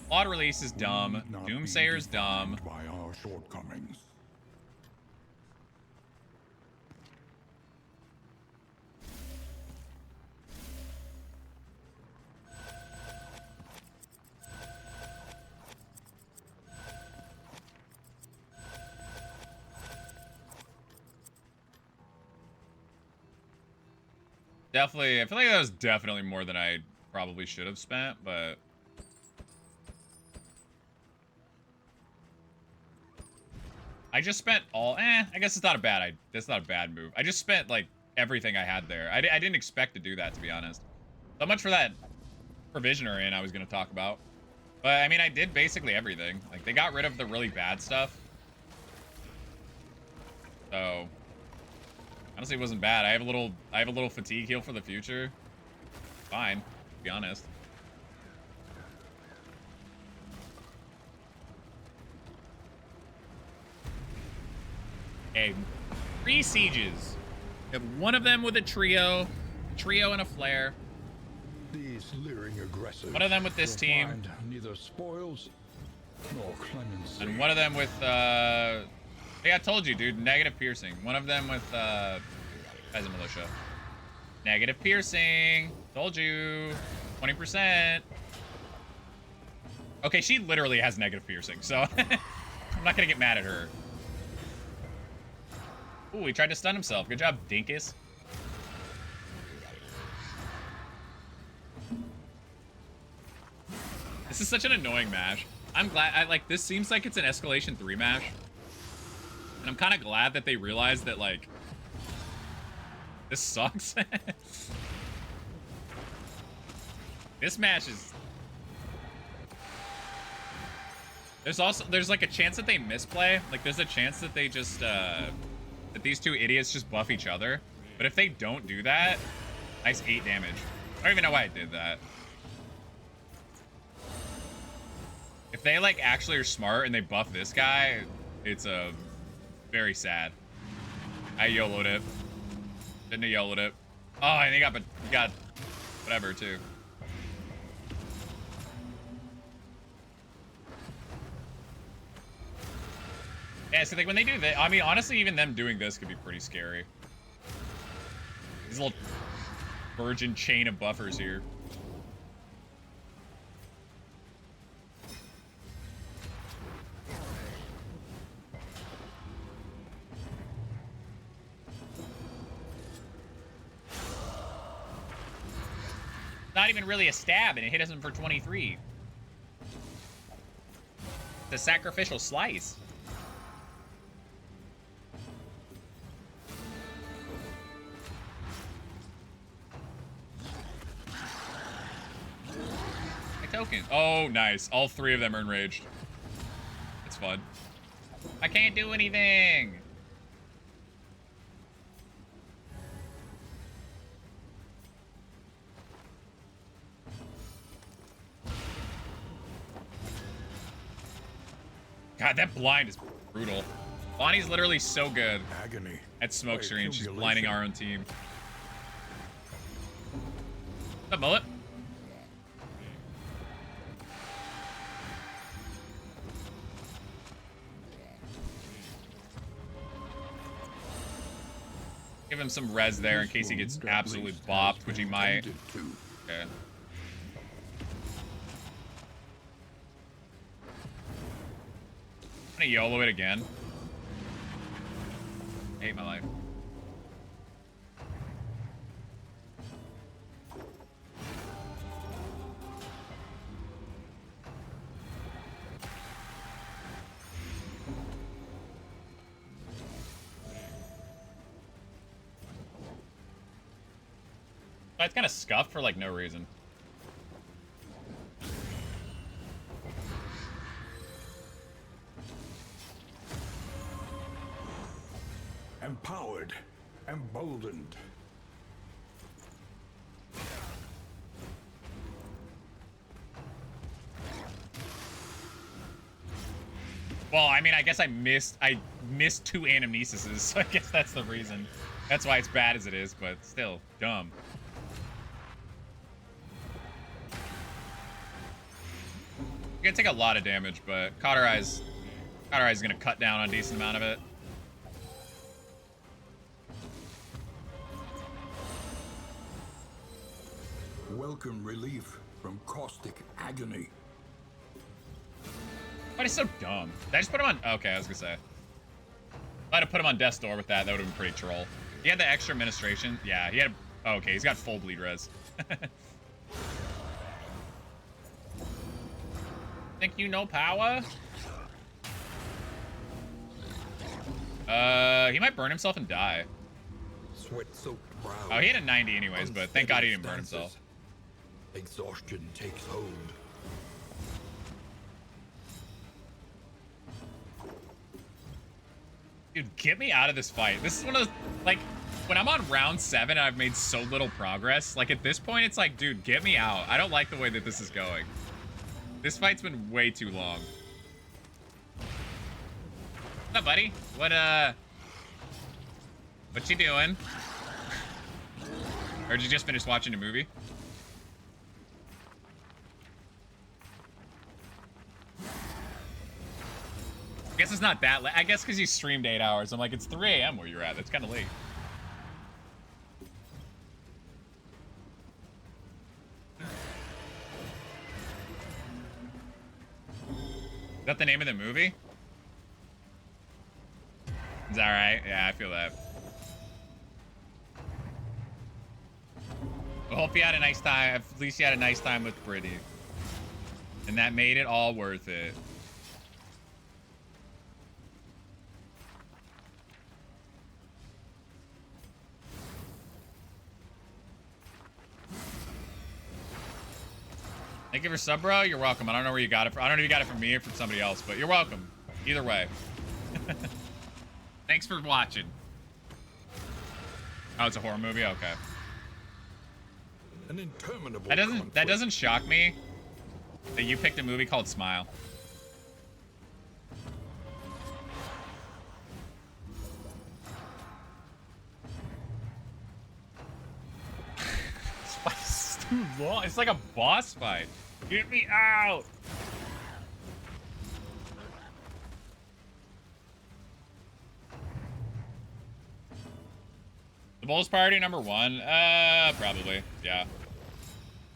Flawed Release is dumb. Need not be Doomsayer's dumb. defined by our shortcomings. Definitely, I feel like that was definitely more than I probably should have spent, but I just spent all. I guess it's not a bad. That's not a bad move. I just spent like everything I had there. I didn't expect to do that, to be honest. So much for that provisioner in I was gonna talk about. But I mean, I did basically everything. Like they got rid of the really bad stuff. So honestly, it wasn't bad. I have a little fatigue heal for the future. Fine, to be honest. Okay, 3 sieges. We have one of them with a trio and a flare. These leering aggressors. One of them with this will team. find neither spoils nor clemency. And one of them with, yeah, I told you, dude, negative piercing. One of them with, as a militia. Negative piercing. Told you. 20%. Okay, she literally has negative piercing, so I'm not gonna get mad at her. Ooh, he tried to stun himself. Good job, Dinkus. This is such an annoying mash. I'm glad, this seems like it's an Escalation 3 mash. And I'm kind of glad that they realized that, like, this sucks. This mash is... There's like a chance that they misplay. Like, there's a chance that they just, that these two idiots just buff each other. But if they don't do that, nice 8 damage. I don't even know why I did that. If they, like, actually are smart and they buff this guy, it's, very sad. I YOLO'd it. Didn't YOLO'd it. Oh, and he got whatever, too. Yeah, so like when they do that, I mean, honestly, even them doing this could be pretty scary. These little virgin chain of buffers here. not even really a stab, and it hit him for 23. The sacrificial slice. My token. Oh, nice. All 3 of them are enraged. It's fun. I can't do anything. God, that blind is brutal. Bonnie's literally so good Agony. at smoke screen. She's accumulation. blinding our own team. What's up, Mullet? Give him some res there in case he gets This wound at absolutely least bopped, has which he been might. tended to. Okay. I'm gonna YOLO it again. I hate my life. It's kind of scuffed for like no reason. Empowered, emboldened. Well, I mean, I guess I missed 2 anamnesises, so I guess that's the reason. That's why it's bad as it is, but still, dumb. You're gonna take a lot of damage, but Cauterized is gonna cut down on a decent amount of it. Welcome relief from caustic agony. But it's so dumb. Did I just put him on? Okay, I was gonna say. If I'd have put him on Death's Door with that, that would have been pretty troll. He had the extra administration. Yeah, he had. Oh, okay, he's got full bleed res. Think you know power? He might burn himself and die. Sweat-soaked brow. Oh, he had a 90 anyways, but thank God he didn't burn himself. Exhaustion takes hold. Dude, get me out of this fight. This is one of those, like, when I'm on round 7 and I've made so little progress, like, at this point, it's like, dude, get me out. I don't like the way that this is going. This fight's been way too long. What's up, buddy? What you doing? Or did you just finish watching a movie? I guess it's not that late. I guess because you streamed 8 hours. I'm like, it's 3 a.m. where you're at. That's kind of late. Is that the name of the movie? Is that right? Yeah, I feel that. I hope you had a nice time. At least you had a nice time with Britty. And that made it all worth it. Thank you for sub, bro. You're welcome. I don't know where you got it from. I don't know if you got it from me or from somebody else, but you're welcome. Either way. Thanks for watching. Oh, it's a horror movie? Okay. An interminable That conflict. doesn't shock me that you picked a movie called Smile. This fight's too long. It's like a boss fight. Get me out! The Bulls Party number 1? Probably. Yeah.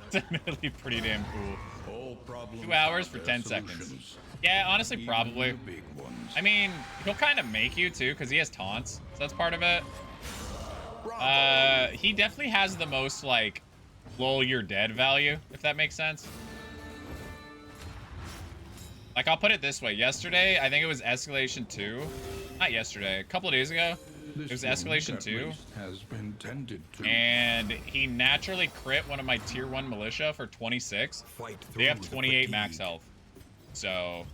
It's admittedly pretty damn cool. All problems 2 hours have for their 10 seconds. solutions. Yeah, honestly, Even probably. the big ones. I mean, he'll kind of make you too, because he has taunts. So that's part of it. Bravo. He definitely has the most, like, lol, you're dead value, if that makes sense. Like, I'll put it this way. Yesterday, I think it was Escalation 2. Not yesterday, a couple of days ago. It was Escalation 2. Has been tended to. And he naturally crit one of my tier 1 militia for 26. They have 28 max health. So,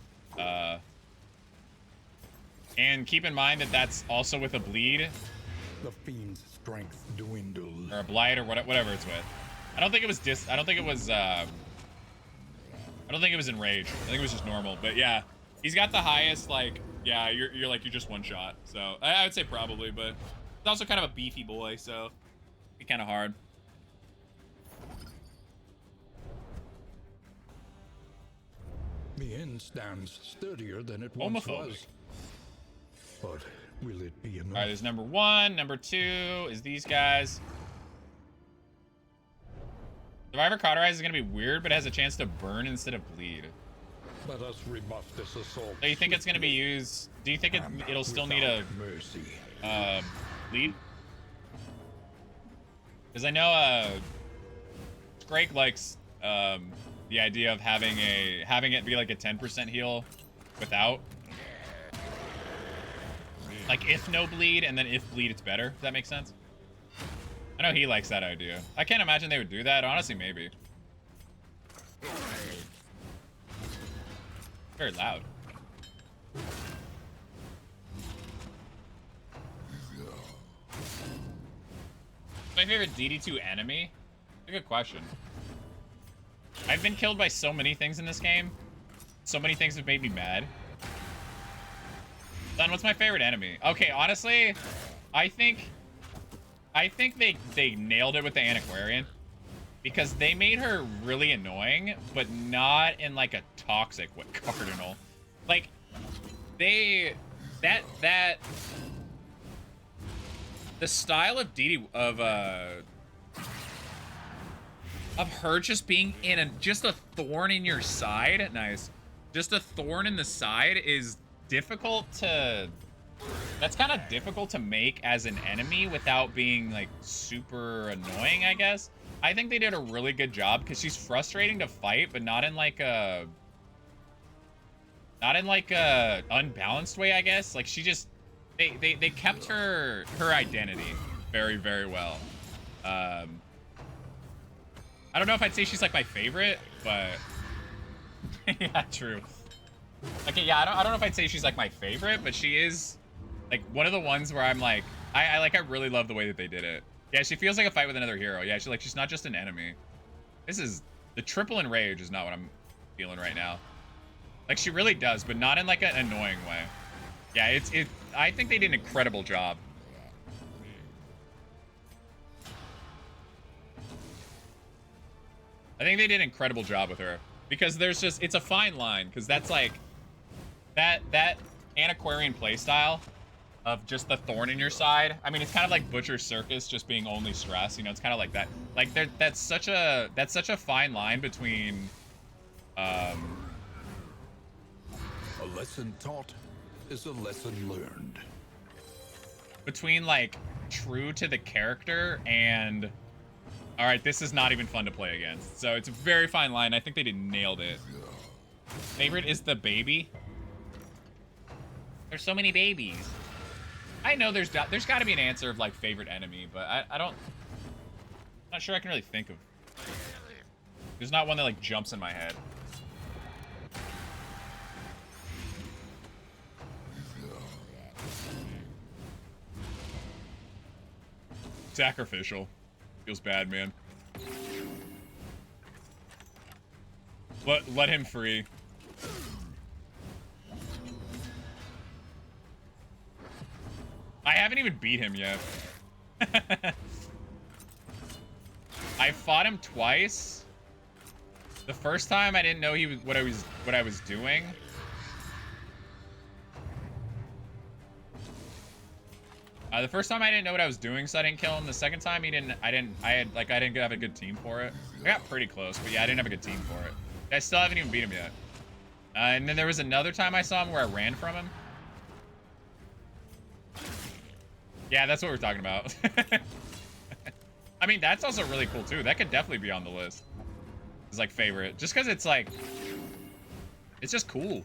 and keep in mind that that's also with a bleed. The fiend's strength dwindles. Or a blight or whatever it's with. I don't think it was I don't think it was enraged. I think it was just normal. But yeah, he's got the highest, like, yeah, you're just one shot. So I would say probably, but he's also kind of a beefy boy, so it'd be kind of hard. The end stands sturdier than it once was. But will it be enough? All right, there's number 1. Number 2 is these guys. Survivor Cauterize is going to be weird, but it has a chance to burn instead of bleed. Let us rebuff this assault. So you think it's going to be used? Do you think it'll still need a bleed? Because I know Greg likes the idea of having it be like a 10% heal without. Like, if no bleed, and then if bleed, it's better. Does that make sense? I know he likes that idea. I can't imagine they would do that. Honestly, maybe. Very loud. My favorite DD2 enemy? That's a good question. I've been killed by so many things in this game. So many things have made me mad. Son, what's my favorite enemy? Okay, honestly, I think they nailed it with the Antiquarian, because they made her really annoying, but not in like a toxic way. Cardinal, like the style of DD of her just being in just a thorn in your side. Nice, just a thorn in the side is difficult to. That's kind of difficult to make as an enemy without being like super annoying, I guess. I think they did a really good job because she's frustrating to fight, but not in like a unbalanced way, I guess. Like, she just they kept her identity very, very well. I don't know if I'd say she's like my favorite, but yeah, true. Okay, yeah, I don't know if I'd say she's like my favorite, but she is like one of the ones where I'm like, I really love the way that they did it. Yeah, she feels like a fight with another hero. Yeah, she's not just an enemy. This is the triple enrage is not what I'm feeling right now. Like, she really does, but not in like an annoying way. Yeah, I think they did an incredible job. I think they did an incredible job with her, because it's a fine line, because that's like that Antiquarian playstyle of just the thorn in your side. I mean, it's kind of like Butcher's Circus just being only stress, you know. It's kind of like that. Like, that's such a fine line between a lesson taught is a lesson learned. Between like true to the character and all right, this is not even fun to play against. So it's a very fine line. I think they nailed it. Favorite is the baby. There's so many babies. I know there's got to be an answer of like favorite enemy, but I don't. I'm not sure I can really think of. There's not one that like jumps in my head. Sacrificial. Feels bad, man. Let him free. I haven't even beat him yet. I fought him twice. The first time I didn't know what I was doing. The first time I didn't know what I was doing, so I didn't kill him. The second time I didn't have a good team for it. I got pretty close, but yeah, I didn't have a good team for it. I still haven't even beat him yet. And then there was another time I saw him where I ran from him. Yeah, that's what we're talking about. I mean, that's also really cool too. That could definitely be on the list. It's like favorite, just because it's like, it's just cool.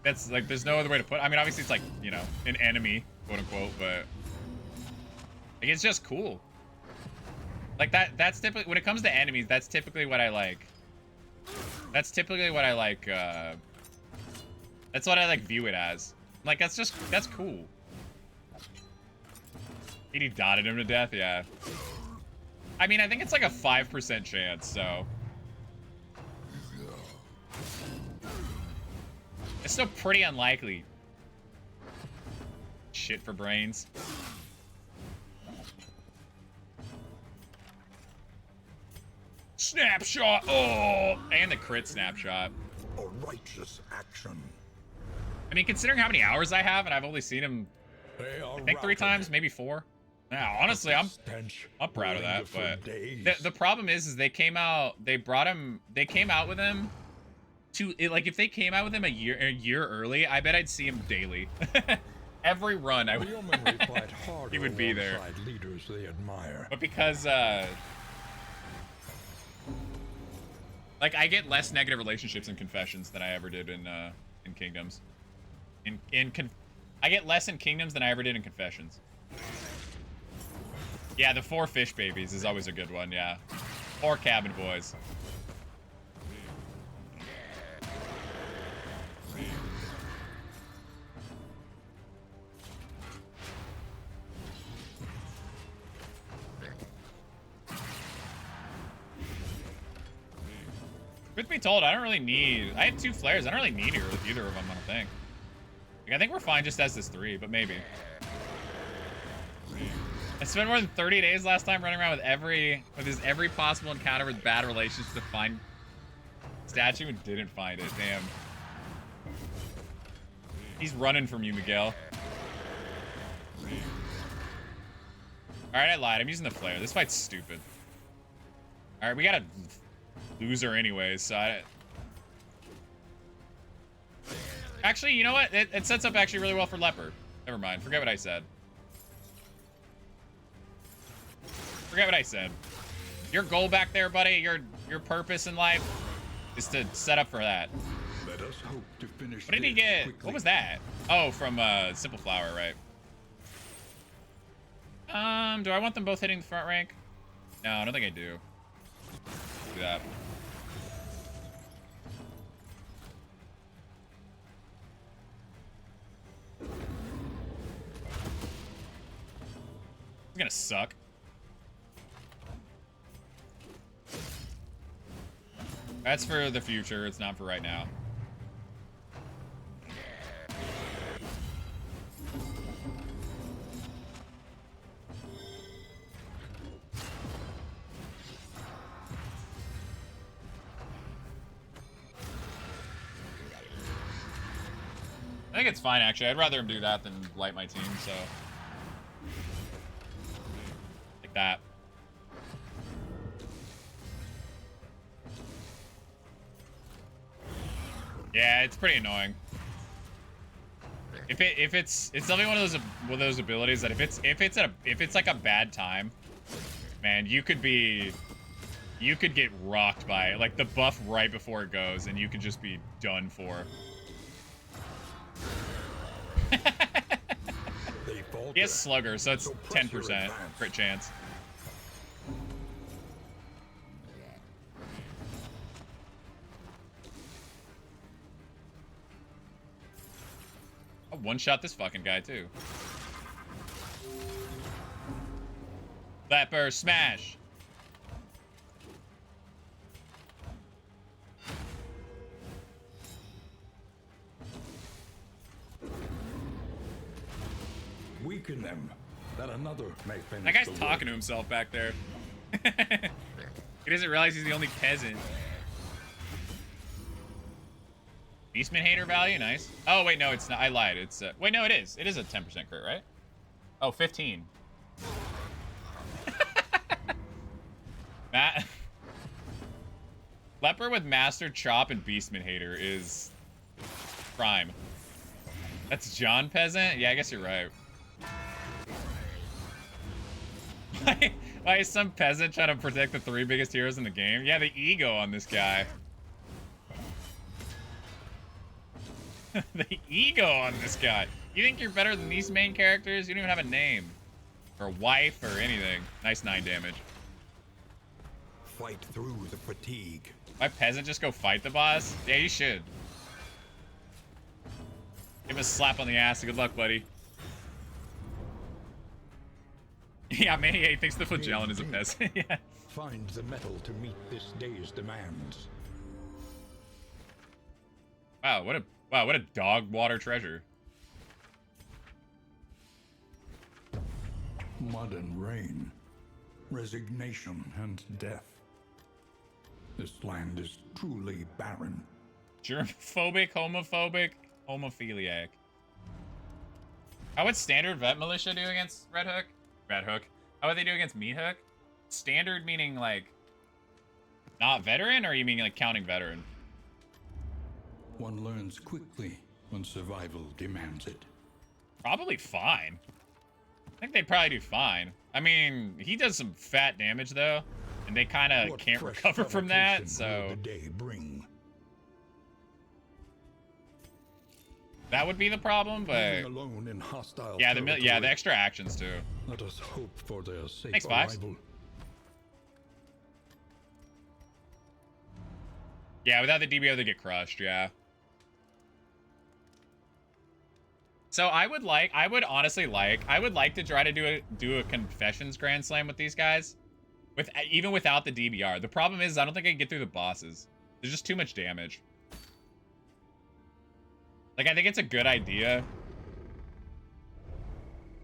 That's like, there's no other way to put it. I mean, obviously it's like, you know, an enemy, quote unquote, but like, it's just cool. Like that's typically, when it comes to enemies, that's typically what I like. That's typically what I like, that's what I like view it as. Like, that's cool. He dotted him to death, yeah. I mean, I think it's like a 5% chance, so. It's still pretty unlikely. Shit for brains. Snapshot! Oh! And the crit snapshot. A righteous action. I mean, considering how many hours I have, and I've only seen him, I think 3 times, maybe 4. Now, honestly, I'm proud of that, but the problem is they came out, they came out with him to, like, if they came out with him a year early, I bet I'd see him daily. Every run, he would be there. Leaders they admire. But because, like, I get less negative relationships in Confessions than I ever did in Kingdoms. I get less in Kingdoms than I ever did in Confessions. Yeah, the 4 fish babies is always a good one, yeah. 4 cabin boys. Truth be told, I don't really need... I have 2 flares. I don't really need either of them, I don't think. Like, I think we're fine just as this 3, but maybe. I spent more than 30 days last time running around with every possible encounter with bad relations to find statue and didn't find it. Damn. He's running from you, Miguel. Alright, I lied. I'm using the flare. This fight's stupid. Alright, we got a loser anyways, so I... Actually, you know what? It sets up actually really well for Leper. Never mind. Forget what I said. Forget what I said. Your goal back there, buddy, your purpose in life is to set up for that. Let us hope to finish. What did he get? Quickly. What was that? Oh, from Simple Flower, right? Do I want them both hitting the front rank? No, I don't think I do. Do that. It's gonna suck. That's for the future. It's not for right now. I think it's fine, actually. I'd rather him do that than light my team, so... Like that. Yeah, it's pretty annoying. If it's definitely one of those abilities that if it's like a bad time, man, you could get rocked by it. Like the buff right before it goes, and you could just be done for. He has Slugger, so it's 10% crit chance. I'll one-shot this fucking guy, too. Leper, smash! Weaken them, that another may finish. That guy's talking to himself back there. He doesn't realize he's the only peasant. Beastman hater value, nice. Oh wait, no, it's not. I lied. It's wait, no, it is. It is a 10% crit, right? Oh, 15. Matt. Leper with Master Chop and Beastman hater is prime. That's John Peasant. Yeah, I guess you're right. Why is some peasant trying to protect the 3 biggest heroes in the game? Yeah, the ego on this guy. The ego on this guy. You think you're better than these main characters? You don't even have a name. Or a wife or anything. Nice 9 damage. Fight through the fatigue. My peasant just go fight the boss? Yeah, you should. Give him a slap on the ass. Good luck, buddy. Yeah, man, yeah, he thinks the flagellum is a peasant. Yeah. Find the metal to meet this day's demands. Wow, what a dog water treasure. Mud and rain, resignation and death. This land is truly barren. Germophobic, homophobic, homophiliac. How would standard vet militia do against Red Hook? Red Hook. How would they do against Meat Hook? Standard meaning like not veteran, or you mean like counting veteran? One learns quickly when survival demands it. Probably fine. I think they'd probably do fine. I mean, he does some fat damage though, and they kind of can't recover from that, so the day bring? that would be the problem. But Alone in hostile yeah, territory. the extra actions too. Let us hope for their safe Thanks, Vibes. arrival. Yeah, without the DBO, they get crushed. Yeah. So I would like to try to do a confessions grand slam with these guys, even without the DBR. The problem is I don't think I can get through the bosses. There's just too much damage. Like, I think it's a good idea,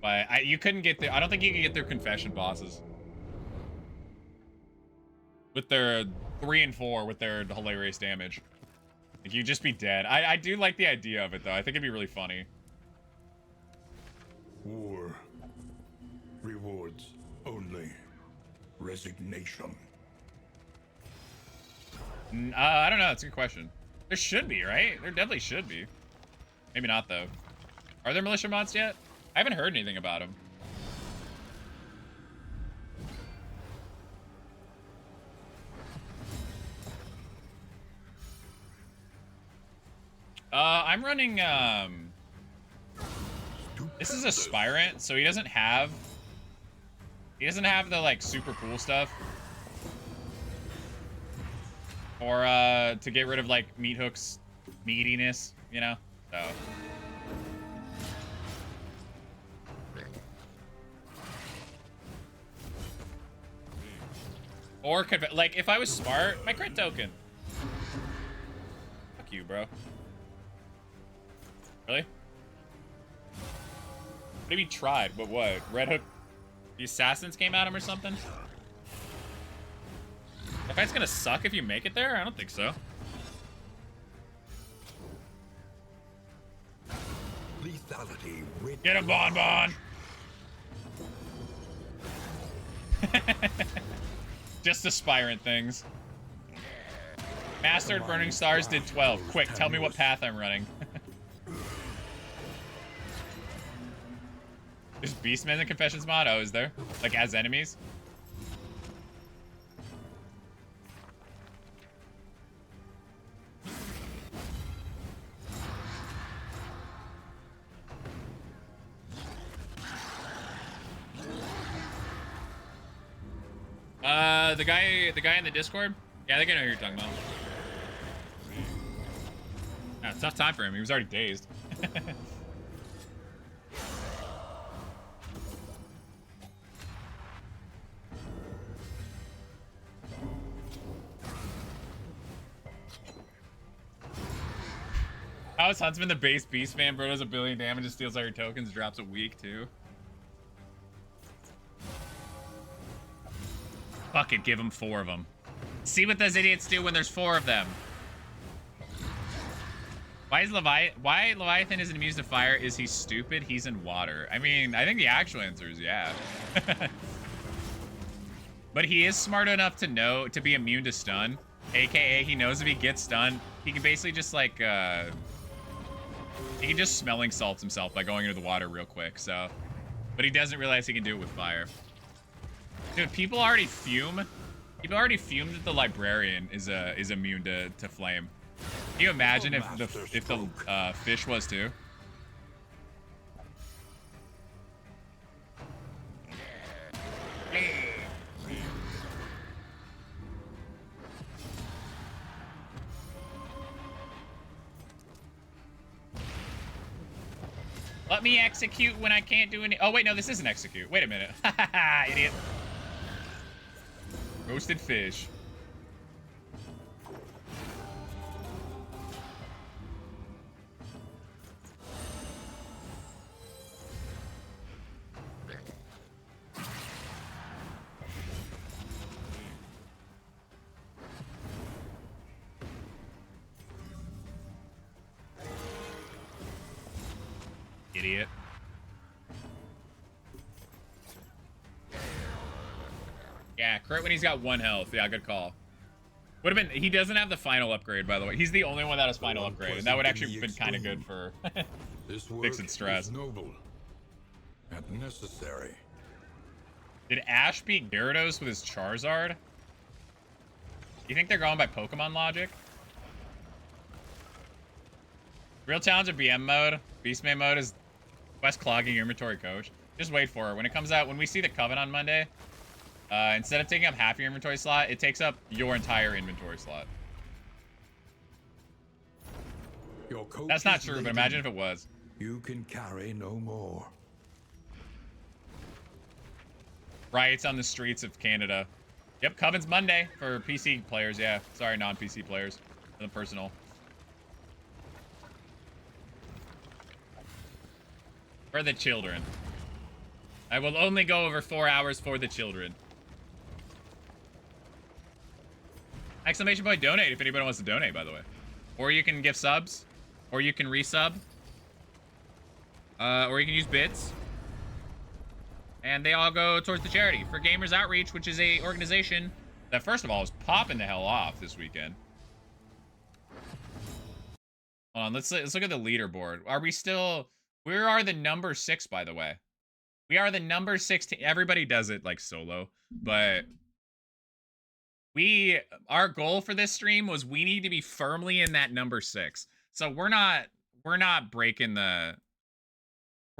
but you couldn't get through. I don't think you can get through confession bosses with their 3 and 4 with their hilarious damage. Like, you'd just be dead. I do like the idea of it though. I think it'd be really funny. War rewards only resignation. I don't know. That's a good question. There should be, right? There definitely should be. Maybe not, though. Are there militia mods yet? I haven't heard anything about them. I'm running, this is aspirant, so he doesn't have the, like, super cool stuff. Or, to get rid of, like, Meat Hook's meatiness, you know? So. Or could, like, if I was smart, my crit token. Fuck you, bro. Really? Maybe tried, but what? Red Hook, the assassins came at him or something? That fight's gonna suck if you make it there? I don't think so. Lethality. Get him, Bon Bon! Just aspirant things. Mastered Burning Stars did 12. Quick, tell me what path I'm running. There's Beastmen in Confessions mod? Oh, is there? Like, as enemies? The guy in the Discord? Yeah, I think I know who you're talking about. Yeah, tough time for him. He was already dazed. How is Huntsman the base beast man? Bro does 1 billion damage and steals all your tokens, drops a week too. Fuck it, give him 4 of them. See what those idiots do when there's 4 of them. Why Leviathan isn't immune to fire? Is he stupid? He's in water. I mean, I think the actual answer is yeah. But he is smart enough to know to be immune to stun. AKA, he knows if he gets stunned, he can basically just like he can just smelling salts himself by going into the water real quick, so. But he doesn't realize he can do it with fire. Dude, people already fume. People already fumed that the librarian is immune to flame. Can you imagine if the fish was too? Let me execute when I can't do any. Oh wait, no, this isn't execute. Wait a minute. Idiot. Roasted fish. Idiot. Yeah, crit when he's got 1 health. Yeah, good call. Would have been. He doesn't have the final upgrade, by the way. He's the only one that has final upgrade, and that would actually have been kind of good for fixing stress. Noble and necessary. Did Ash beat Gyarados with his Charizard? You think they're going by Pokemon logic? Real challenge of BM mode. Beastman mode is quest clogging your inventory, coach. Just wait for it. When it comes out, when we see the Coven on Monday, instead of taking up half your inventory slot, it takes up your entire inventory slot. That's not true, but imagine if it was. You can carry no more. Riots on the streets of Canada. Yep, Coven's Monday for PC players, yeah. Sorry, non-PC players. Nothing personal. For the children. I will only go over 4 hours for the children. Exclamation point donate if anybody wants to donate, by the way. Or you can give subs. Or you can resub. Or you can use bits. And they all go towards the charity for Gamers Outreach, which is a organization that, first of all, is popping the hell off this weekend. Hold on, let's look at the leaderboard. Are we still... We are the number 6, by the way. We are the number 6 team. Everybody does it like solo, but our goal for this stream was we need to be firmly in that number 6. So we're not breaking the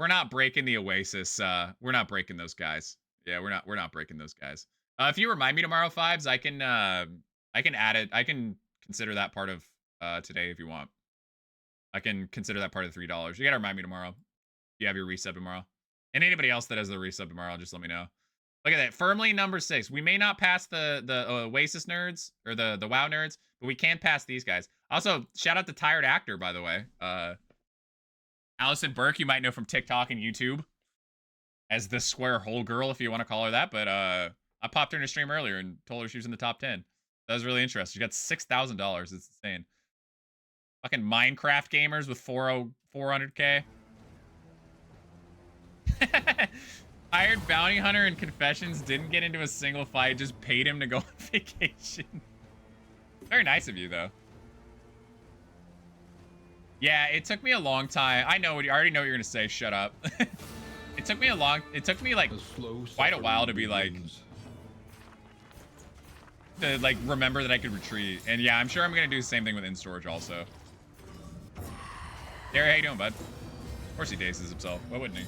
Oasis. We're not breaking those guys. Yeah, we're not breaking those guys. If you remind me tomorrow, Fives, I can add it. I can consider that part of today if you want. I can consider that part of the $3. You gotta remind me tomorrow. You have your resub tomorrow. And anybody else that has the resub tomorrow, just let me know. Look at that. Firmly number 6. We may not pass the Oasis nerds or the WoW nerds, but we can pass these guys. Also, shout out to Tired Actor, by the way. Allison Burke, you might know from TikTok and YouTube as the square hole girl, if you want to call her that. But I popped her in a stream earlier and told her she was in the top 10. That was really interesting. She got $6,000. It's insane. Fucking Minecraft gamers with 400K. Hired bounty hunter in Confessions, didn't get into a single fight, just paid him to go on vacation. Very nice of you, though. Yeah, it took me a long time. I already know what you're gonna say. Shut up. It took me like quite a while to be like, remember that I could retreat. And yeah, I'm sure I'm gonna do the same thing with in-storage also. Gary, how you doing, bud? Of course he daces himself. Why wouldn't he?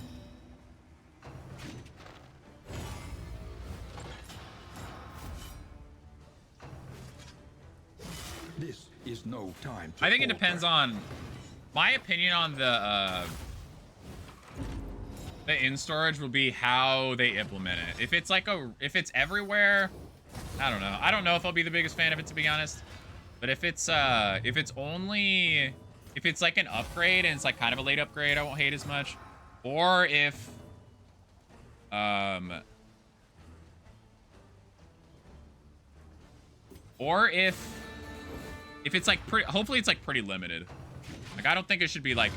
This is no time to I think it depends on my opinion on the in-storage will be how they implement it. If it's if it's everywhere, I don't know. I don't know if I'll be the biggest fan of it, to be honest. But if it's like an upgrade and it's like kind of a late upgrade, I won't hate as much. Or if it's like hopefully it's like pretty limited. Like I don't think it should be like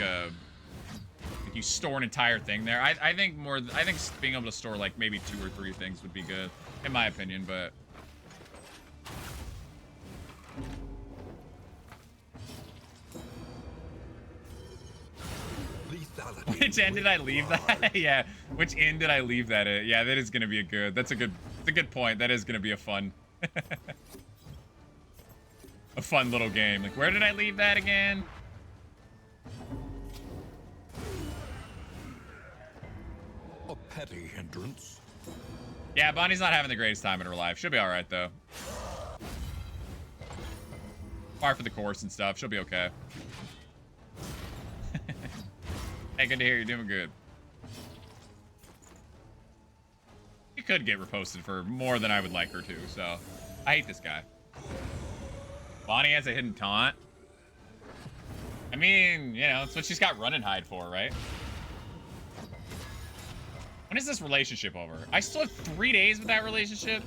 you store an entire thing there. I think being able to store like maybe 2 or 3 things would be good, in my opinion, but which end did I leave that? Yeah, which end did I leave that at? Yeah, that is gonna be that's a good It's a good point. That is gonna be a fun, a fun little game. Like, where did I leave that again? A petty hindrance. Yeah, Bonnie's not having the greatest time in her life. She'll be all right though. Par for the course and stuff. She'll be okay. Hey, good to hear you're doing good. She could get reposted for more than I would like her to, so I hate this guy. Bonnie has a hidden taunt. I mean, you know, it's what she's got run and hide for, right? When is this relationship over? I still have 3 days with that relationship.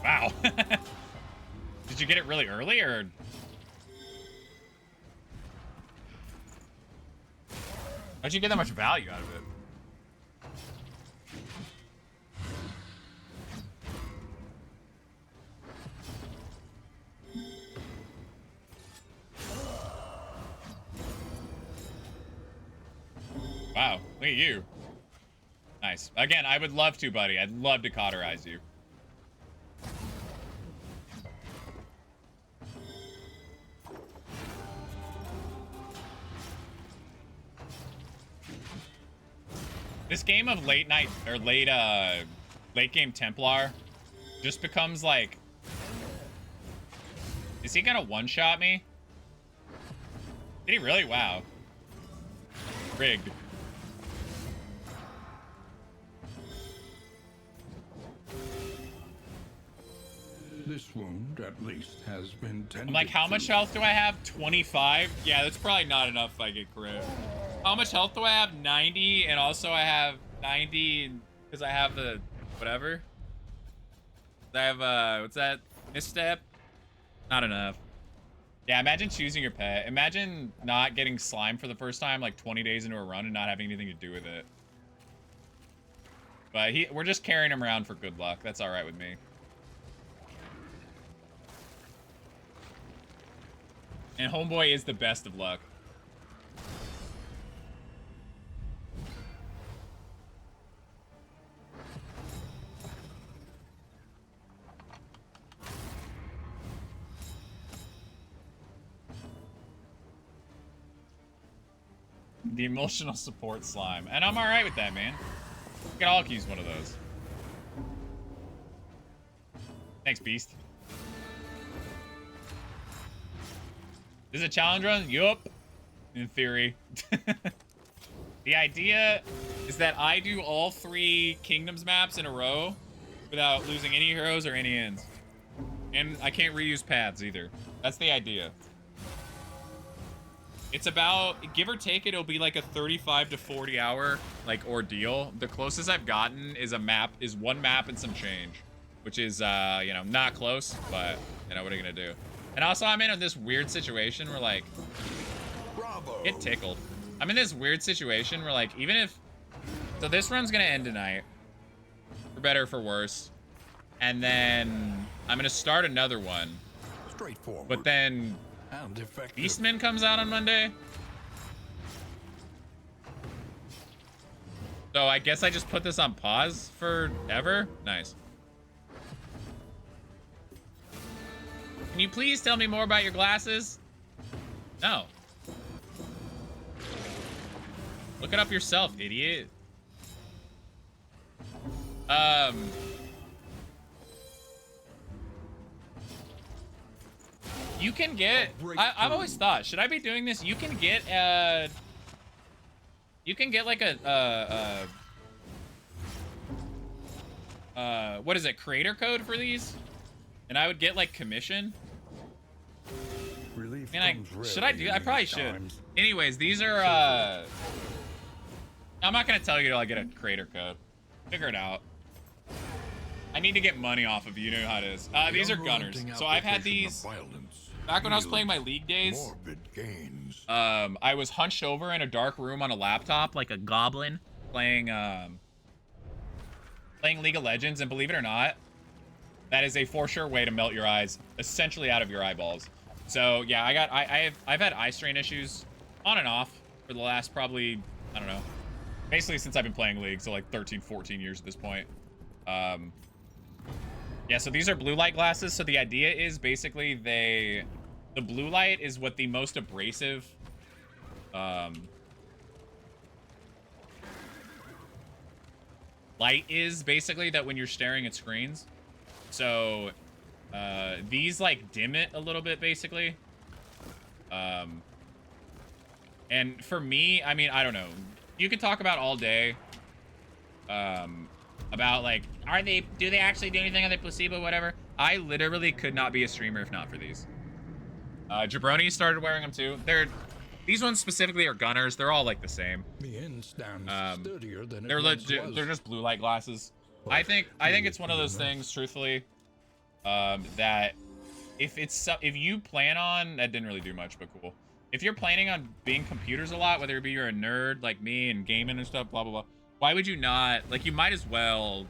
Wow. Did you get it really early, or? How'd you get that much value out of it? Wow, look at you. Nice. Again, I would love to, buddy. I'd love to cauterize you. This game of late night or late game Templar just becomes like, is he gonna one-shot me? Did he really? Wow. Rigged. This wound, at least, has been tended. I'm like, how much health do I have? 25? Yeah, that's probably not enough if I get crit. How much health do I have? 90, and also I have 90 because I have the whatever. I have what's that? Misstep? Not enough. Yeah, imagine choosing your pet. Imagine not getting slime for the first time like 20 days into a run and not having anything to do with it. But we're just carrying him around for good luck. That's all right with me. And Homeboy is the best of luck. The emotional support slime. And I'm alright with that, man. We can all use one of those. Thanks, Beast. Is it a challenge run? Yup. In theory. The idea is that I do all 3 Kingdoms maps in a row without losing any heroes or any ends. And I can't reuse paths either. That's the idea. It's about, give or take, it'll be like a 35 to 40 hour like ordeal. The closest I've gotten is one map and some change, which is, you know, not close, but you know, what are you gonna do? And also I'm in this weird situation where like, Bravo. get tickled. I'm in this weird situation where like, even if, so this run's gonna end tonight, for better or for worse. And then I'm gonna start another one. Straightforward. But then and effective. Beastman comes out on Monday. So I guess I just put this on pause forever. Nice. Can you please tell me more about your glasses? No. Look it up yourself, idiot. You can get, I've always thought, should I be doing this? You can get like what is it, creator code for these? And I would get like commission. Relief should I do? I probably should. Anyways, these are I'm not gonna tell you till I get a creator code. Figure it out. I need to get money off of you know how it is. These are gunners. So I've had these back when I was playing my league days. I was hunched over in a dark room on a laptop like a goblin playing League of Legends, and believe it or not, that is a for sure way to melt your eyes essentially out of your eyeballs. So yeah, I've had eye strain issues on and off for the last probably, I don't know, basically since I've been playing League, so like 13, 14 years at this point. Yeah, so these are blue light glasses. So the idea is basically the blue light is what the most abrasive light is, basically, that when you're staring at screens. So these like dim it a little bit, basically. And for me, I mean, I don't know. You could talk about all day about like, do they actually do anything? Are they placebo, whatever? I literally could not be a streamer if not for these. Jarebroni started wearing them too. These ones specifically are gunners. They're all like the same. The end stands sturdier than They're it once was. they're just blue light glasses. I think it's one of those things, truthfully, that if you plan on, that didn't really do much, but cool. If you're planning on being computers a lot, whether it be you're a nerd like me and gaming and stuff, blah blah blah, why would you not, like, you might as well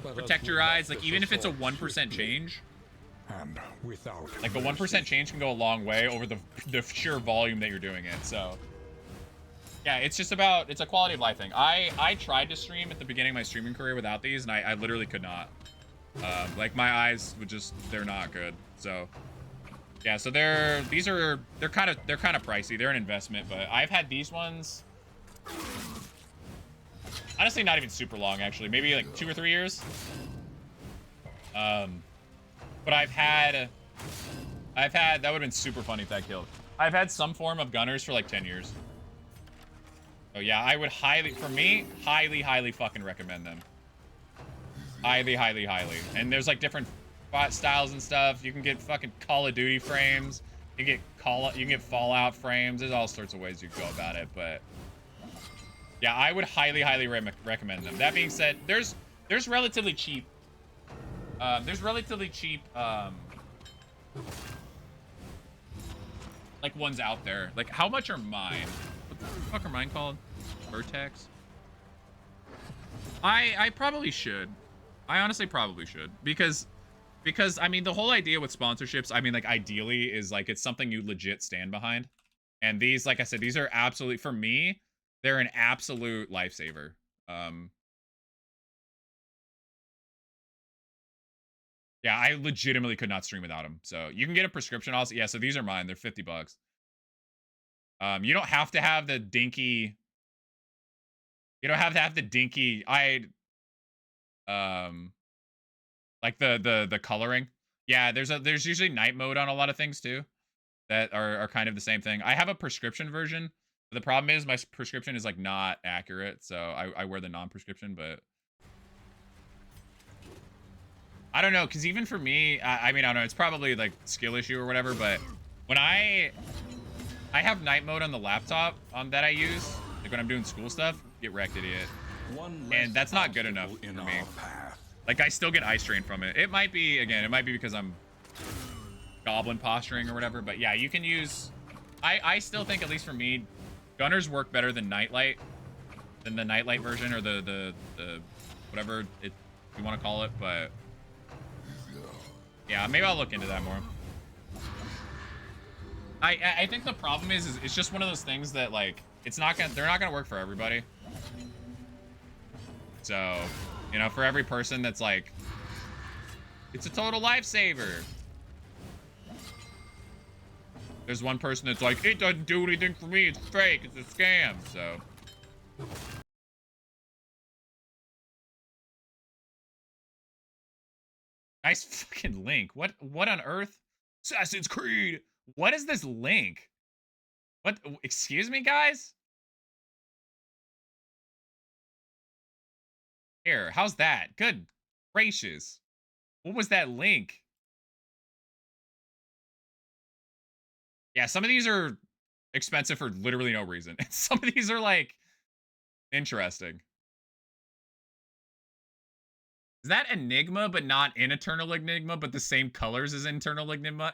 protect your eyes, like, even if it's a 1% change. And without like a 1% change can go a long way over the sheer volume that you're doing it. So yeah, it's just about, it's a quality of life thing. I tried to stream at the beginning of my streaming career without these, and I literally could not. Like, my eyes would just, they're not good. So yeah, so they're kind of pricey. They're an investment, but I've had these ones honestly not even super long, actually, maybe like 2 or 3 years. But I've had, that would have been super funny if that killed. I've had some form of gunners for like 10 years. So yeah, I would highly fucking recommend them. Highly. And there's like different styles and stuff. You can get fucking Call of Duty frames. You can get Fallout frames. There's all sorts of ways you can go about it, but yeah, I would highly recommend them. That being said, there's relatively cheap like ones out there. Like, how much are mine? What the fuck are mine called? Vertex? I probably should. I honestly probably should, because I mean, the whole idea with sponsorships, I mean, like, ideally is like it's something you legit stand behind. And these, like I said, these are absolutely, for me, they're an absolute lifesaver. Yeah, I legitimately could not stream without them. So you can get a prescription also. Yeah, so these are mine. They're $50. You don't have to have the dinky. You don't have to have the dinky. Like the coloring. Yeah, there's usually night mode on a lot of things too, that are kind of the same thing. I have a prescription version. But the problem is my prescription is like not accurate, so I wear the non-prescription, but I don't know, because even for me, I mean, I don't know, it's probably like skill issue or whatever, but when I have night mode on the laptop that I use, like when I'm doing school stuff, get wrecked, idiot. And that's not good enough for me. Like, I still get eye strain from it. It might be, again, it might be because I'm goblin posturing or whatever, but yeah, you can use, I still think, at least for me, gunners work better than nightlight, than the nightlight version, or the whatever you want to call it, but yeah, maybe I'll look into that more. I think the problem is it's just one of those things that, like, they're not gonna work for everybody. So, you know, for every person that's like, it's a total lifesaver, there's one person that's like, it doesn't do anything for me, it's fake, it's a scam. So nice fucking link. What on earth? Assassin's Creed. What is this link? What? Excuse me, guys? Here, how's that? Good gracious. What was that link? Yeah, some of these are expensive for literally no reason. And some of these are, like, interesting. Is that Enigma, but not in Eternal Enigma, but the same colors as Eternal Enigma?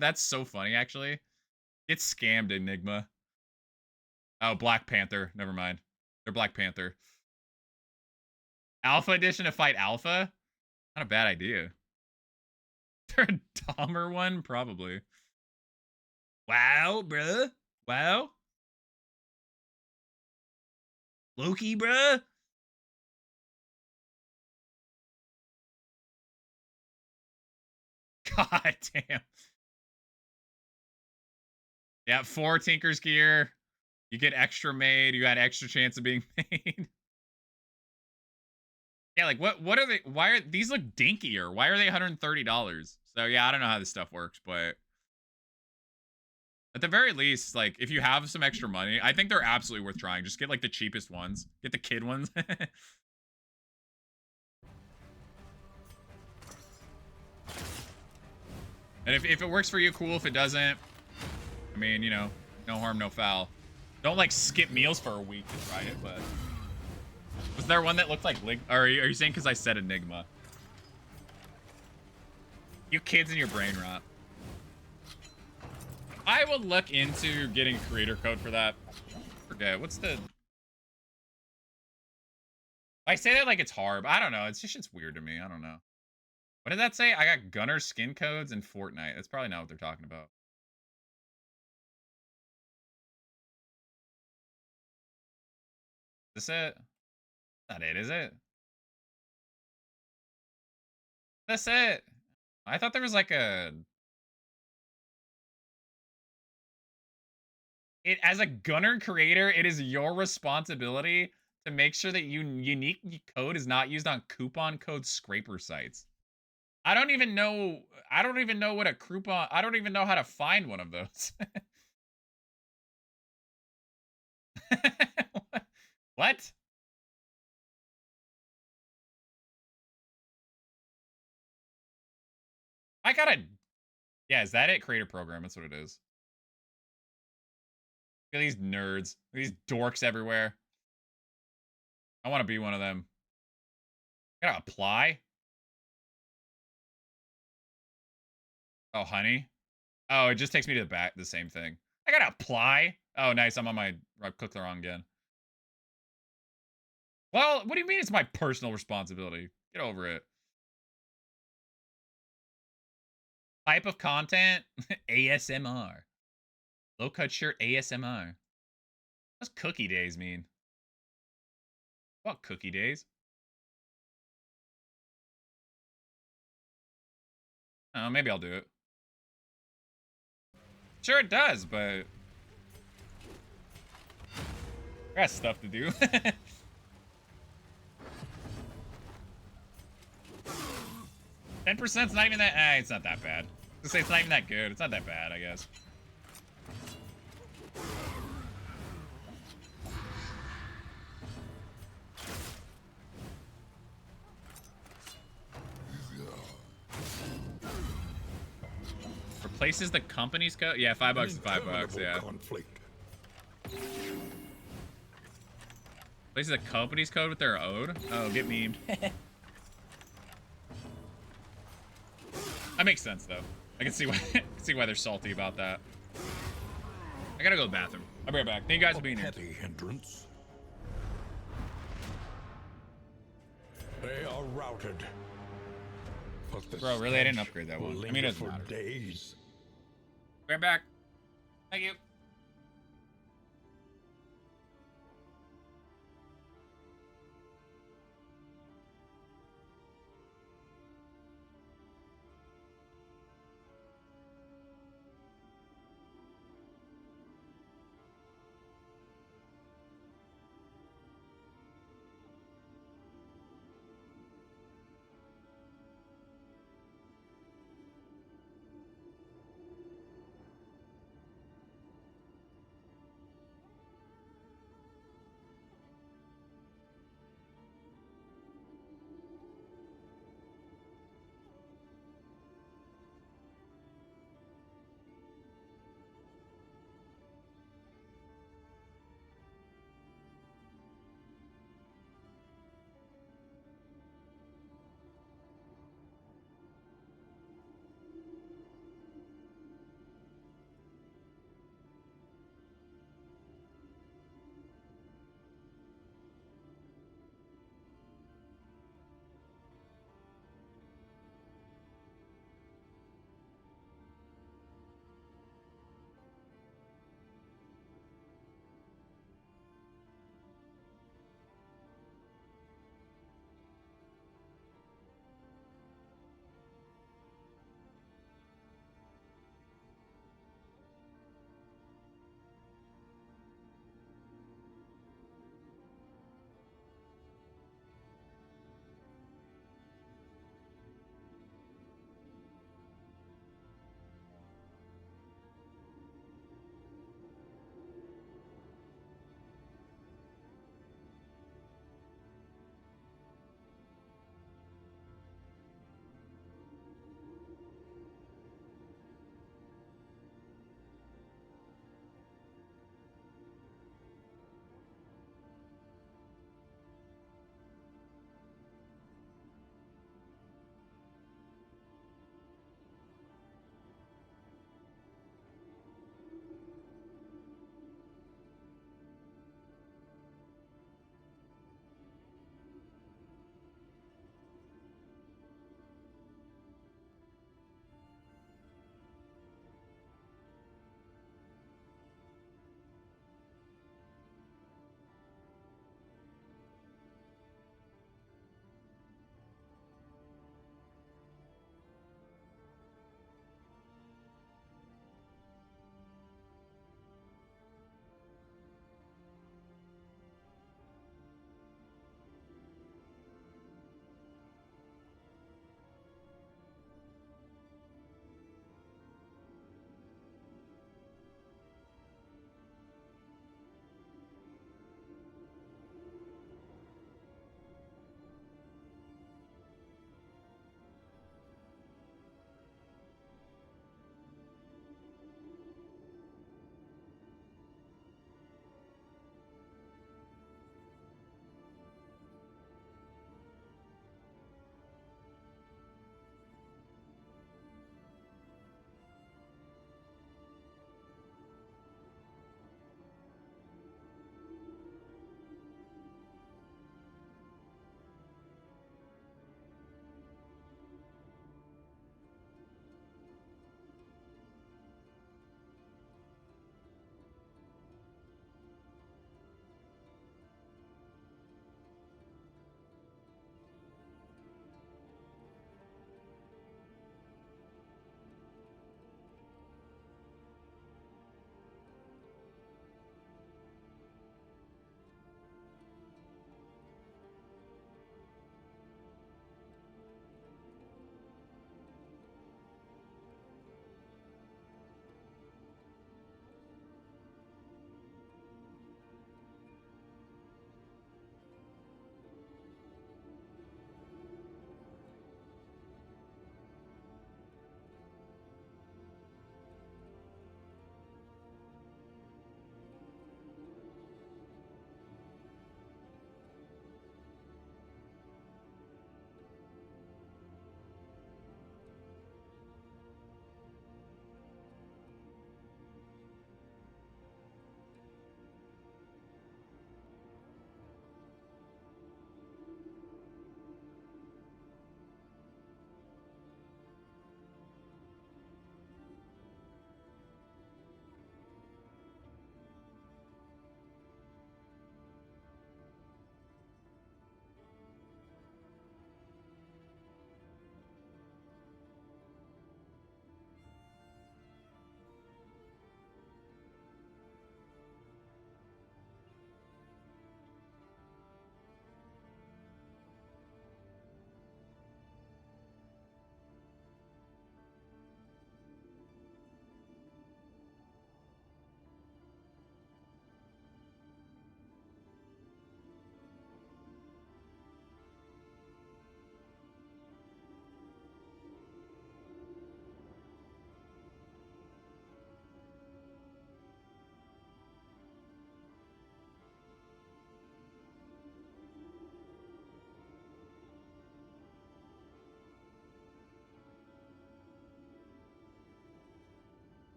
That's so funny, actually. Get scammed, Enigma. Oh, Black Panther. Never mind. They're Black Panther. Alpha Edition to fight Alpha? Not a bad idea. there a Dahmer one? Probably. Wow, bruh. Wow. Loki, bruh. God damn. Yeah, 4 Tinker's gear. You get extra made. You got extra chance of being made. Yeah, like what are they? Why are these look dinkier? Why are they $130? So yeah, I don't know how this stuff works, but at the very least, like if you have some extra money, I think they're absolutely worth trying. Just get like the cheapest ones. Get the kid ones. And if it works for you, cool. If it doesn't, I mean, you know, no harm, no foul. Don't like skip meals for a week to try it, but was there one that looked like or are you saying because I said Enigma? You kids in your brain rot. I will look into getting a creator code for that. Forget what's the. I say that like it's hard, but I don't know. It's just it's weird to me. I don't know. What did that say? I got Gunner skin codes in Fortnite. That's probably not what they're talking about. Is this it? Not it, is it? That's it. I thought there was like a. As a Gunner creator, it is your responsibility to make sure that unique code is not used on coupon code scraper sites. I don't even know what a coupon. I don't even know how to find one of those. What? I gotta. Yeah, is that it? Creator program. That's what it is. Look at these nerds. These dorks everywhere. I want to be one of them. Gotta apply. Oh, honey. Oh, it just takes me to the back. The same thing. I gotta apply. Oh, nice. I'm on my. I clicked the wrong again. Well, what do you mean it's my personal responsibility? Get over it. Type of content? ASMR. Low cut shirt ASMR. What's cookie days mean? What cookie days? Oh, maybe I'll do it. Sure it does, but I got stuff to do. 10%'s not even that. It's not that bad. I was gonna say it's not even that good. It's not that bad, I guess. Replaces the company's code? Yeah, $5 is $5, yeah. Conflict. Replaces the company's code with their own? Oh, get memed. That makes sense, though. I can see why they're salty about that. I gotta go to the bathroom. I'll be right back. Thank you guys for being here. Petty hindrance. They are routed. But the Bro, really? I didn't stench upgrade that will one. I mean, linger it doesn't for matter. days. Right back. Thank you.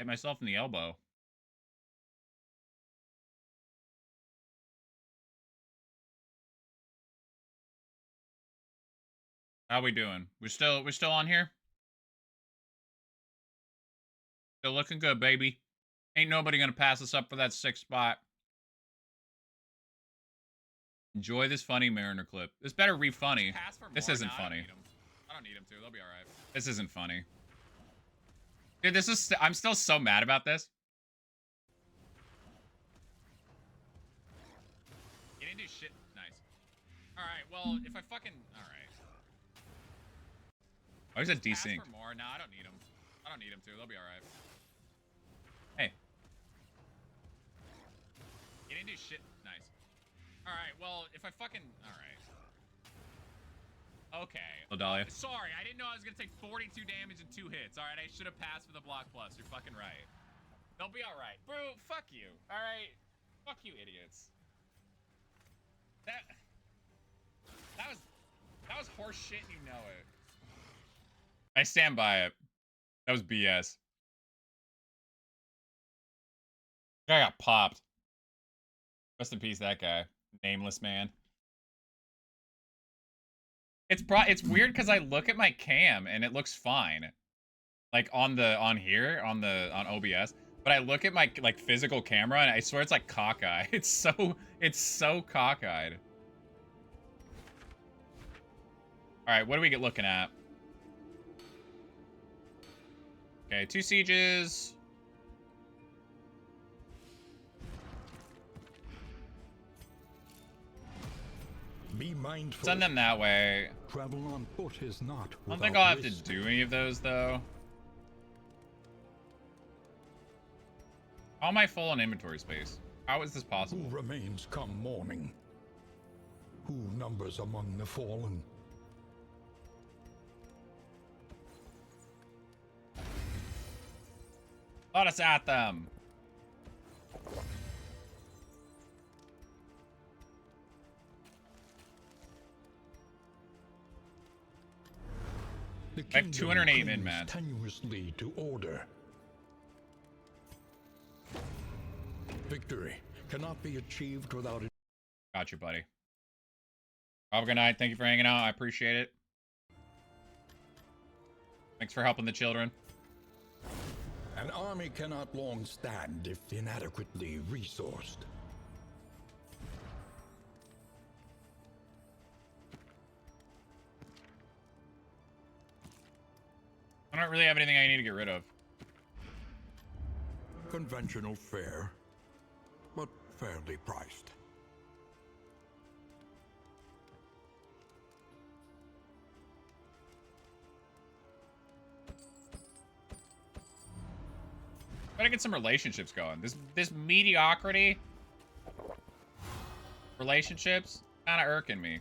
Hit myself in the elbow. How we doing? We're still on here? Still looking good, baby. Ain't nobody gonna pass us up for that 6th spot. Enjoy this funny Mariner clip. This better re-funny. This isn't funny. I don't need him to. They'll be alright. This isn't funny. Dude, this is... I'm still so mad about this. You didn't do shit. Nice. Alright, well, if I fucking... Alright. Oh, he's a desync. Ask for more. Nah, I don't need him. I don't need him to. They'll be alright. Hey. You didn't do shit. Nice. Alright, well, if I fucking... Alright. Okay. Oh, Dahlia. Sorry, I didn't know I was gonna take 42 damage in 2 hits. Alright, I should have passed for the block plus. You're fucking right. They'll be alright. Bro, fuck you. Alright? Fuck you, idiots. That was horse shit, you know it. I stand by it. That was BS. Guy got popped. Rest in peace, that guy. Nameless man. It's weird because I look at my cam and it looks fine. Like on OBS. But I look at my like physical camera and I swear it's like cockeyed. It's so cockeyed. Alright, what do we get looking at? Okay, 2 sieges. Be mindful. Send them that way. Travel on foot is not. I don't think I'll have to do any of those though. How am I full on inventory space? How is this possible? Who remains come morning? Who numbers among the fallen? Let us at them. The I have 208 min, man. Tenuously to order. Victory cannot be achieved without it. Got you, buddy. Have a good night. Thank you for hanging out. I appreciate it. Thanks for helping the children. An army cannot long stand if inadequately resourced. I don't really have anything I need to get rid of. Conventional fare, but fairly priced. Gotta get some relationships going. This mediocrity relationships kind of irking me.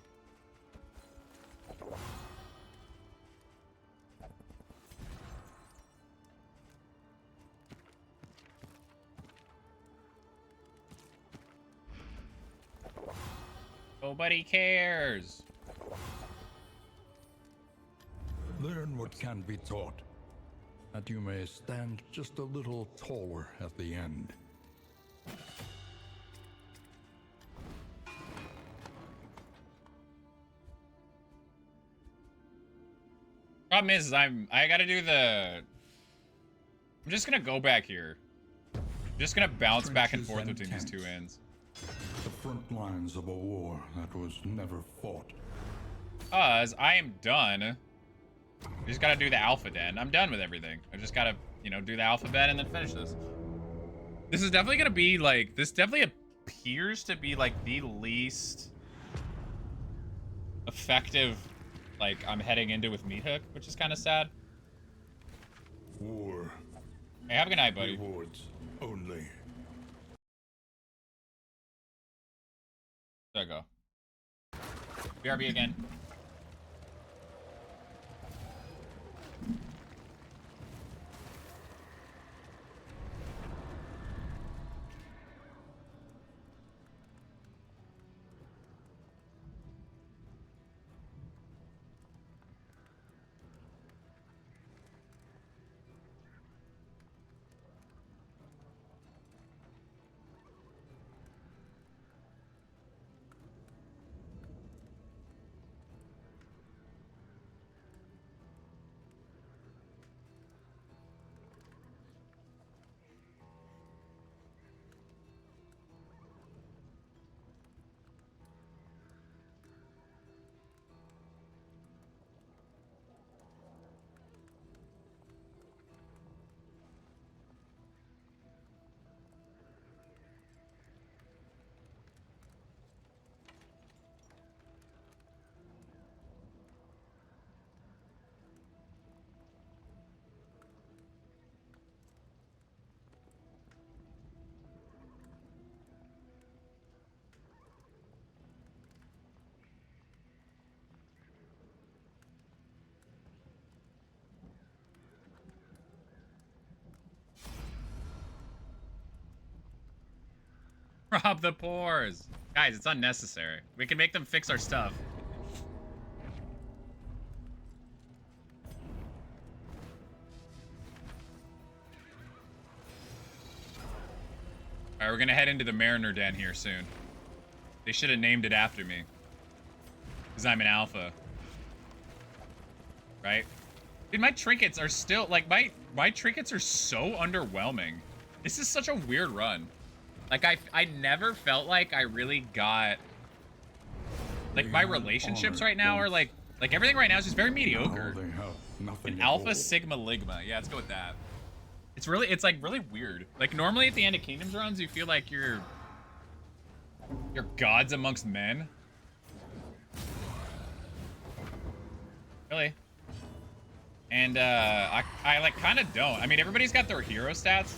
Nobody cares. Learn what can be taught, that you may stand just a little taller at the end. Problem is, I gotta do the... I'm just gonna go back here. I'm just gonna bounce back and forth between these 2 ends. The front lines of a war that was never fought. Cause I am done. I just gotta do the alpha den. I'm done with everything. I just gotta, you know, do the alphabet and then finish this. This is definitely gonna be like, this definitely appears to be like the least effective, like I'm heading into with Meat Hook, which is kind of sad. War. Hey, have a good night, buddy. Rewards only. There I go. BRB again. Rob the pores. Guys, it's unnecessary. We can make them fix our stuff. Alright, we're gonna head into the Mariner Den here soon. They should have named it after me. Because I'm an alpha. Right? Dude, my trinkets are still, like, my trinkets are so underwhelming. This is such a weird run. Like, I never felt like I really got... Like, my relationships right now are, like everything right now is just very mediocre. An Alpha Sigma Ligma. Yeah, let's go with that. It's like really weird. Like normally at the end of Kingdoms runs, you feel like you're gods amongst men. Really? And I like kind of don't. I mean, everybody's got their hero stats.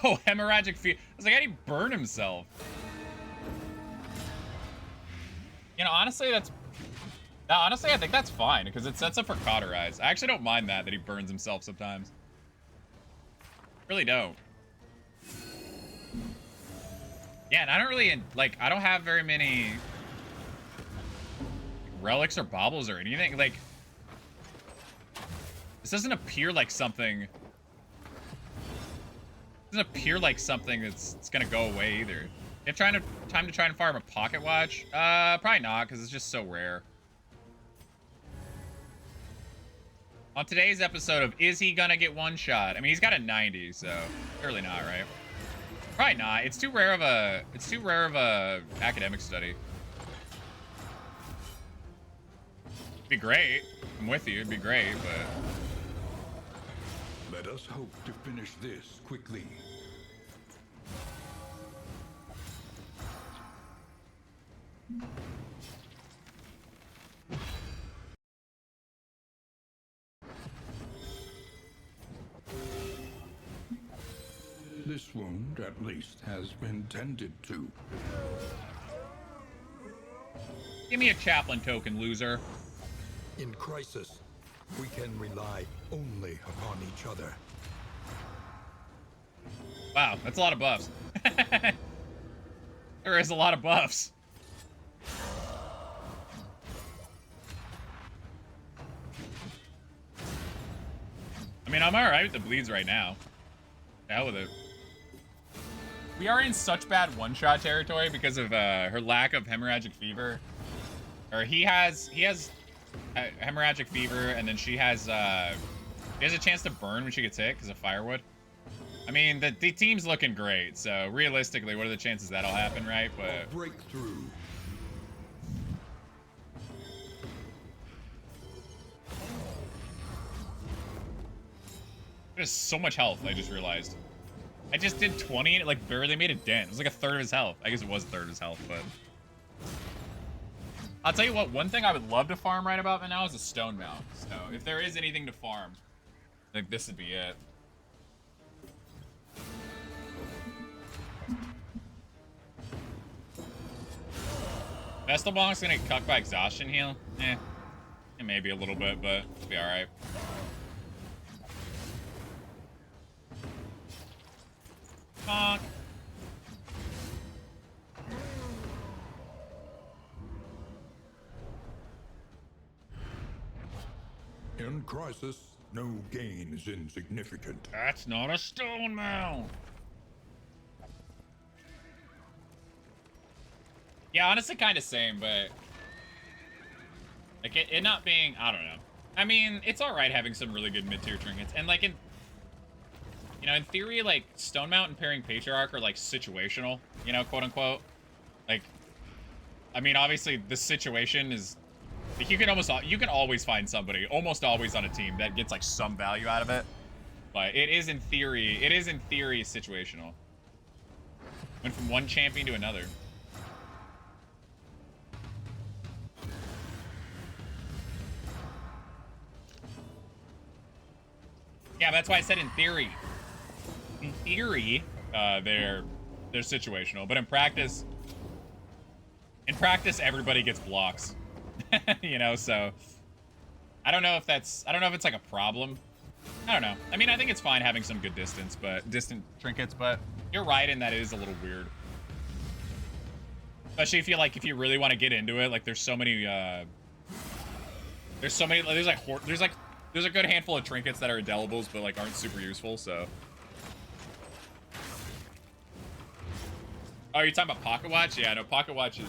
Oh, hemorrhagic fever. I was like, how'd he burn himself? You know, honestly, honestly, I think that's fine because it sets up for cauterize. I actually don't mind that he burns himself sometimes. Really don't. Yeah, and I don't really, like, I don't have very many relics or baubles or anything. Like, this doesn't appear like something. It doesn't appear like something that's gonna go away either. You have time to try and farm a pocket watch? Probably not, because it's just so rare. On today's episode of Is He Gonna Get One Shot? I mean, he's got a 90, so surely not, right? Probably not. It's too rare of a academic study. It'd be great. I'm with you. It'd be great, but Let us hope to finish this quickly. This wound, at least, has been tended to. give me a chaplain token, loser. In crisis, we can rely only upon each other. Wow, that's a lot of buffs. There is a lot of buffs. I mean, I'm alright with the bleeds right now. The hell with it. We are in such bad one-shot territory because of her lack of hemorrhagic fever. Or he has hemorrhagic fever, and then she has a chance to burn when she gets hit because of firewood. I mean, the team's looking great, so realistically, what are the chances that'll happen, right? But Breakthrough. there's so much health, I just realized. I just did 20 and it like barely made a dent. It was like a third of his health. I guess it was a third of his health, but... I'll tell you what, one thing I would love to farm right about now is a stone mount. So if there is anything to farm, I think this would be it. Vestalbonk's gonna get cucked by exhaustion heal? It may be a little bit, but it'll be alright. Bonk. In crisis, no gain is insignificant. That's not a stone mount. Yeah, honestly, kind of same, but like it not being, I don't know. I mean, it's all right having some really good mid-tier trinkets, and like in theory, like stone mount and pairing patriarch are like situational, you know, quote unquote. Like, I mean, obviously the situation is like you can always find somebody, almost always on a team that gets like some value out of it, but it is in theory situational. Went from one champion to another. Yeah, that's why I said in theory. In theory, they're situational, but in practice, everybody gets blocks. You know, so I don't know if it's like a problem, I don't know. I mean, I think it's fine having some good distance, but distant trinkets, but you're right in that it is a little weird. Especially if you really want to get into it, like there's so many there's a good handful of trinkets that are indelibles but like aren't super useful, so. Oh, you're talking about Pocket Watch? Yeah, no, Pocket Watch is...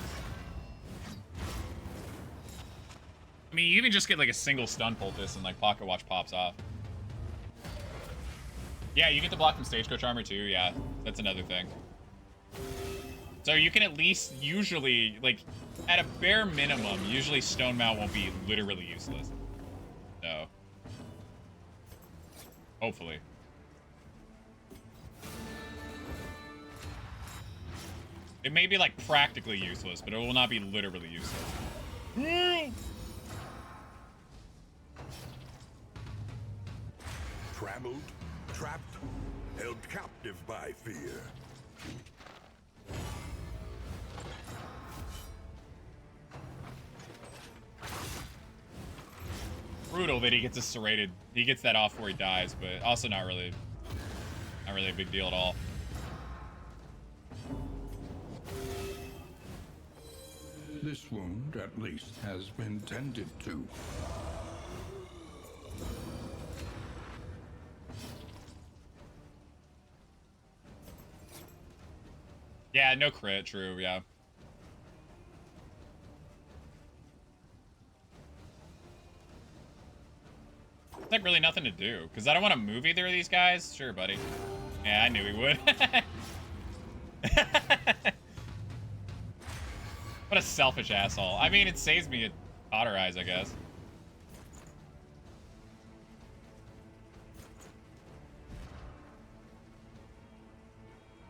I mean, you even just get like a single stun poultice and like Pocket Watch pops off. Yeah, you get to block from Stagecoach Armor too, yeah. That's another thing. So you can at least usually, like, at a bare minimum, usually Stone Mount won't be literally useless. So. Hopefully. It may be, like, practically useless, but it will not be literally useless. Trammeled, trapped, held captive by fear. Brutal that he gets a serrated. He gets that off where he dies, but also not really a big deal at all. This wound, at least, has been tended to. Yeah, no crit, true, yeah. It's like really nothing to do, because I don't want to move either of these guys. Sure, buddy. Yeah, I knew he would. What a selfish asshole. I mean, it saves me a cauterize, I guess.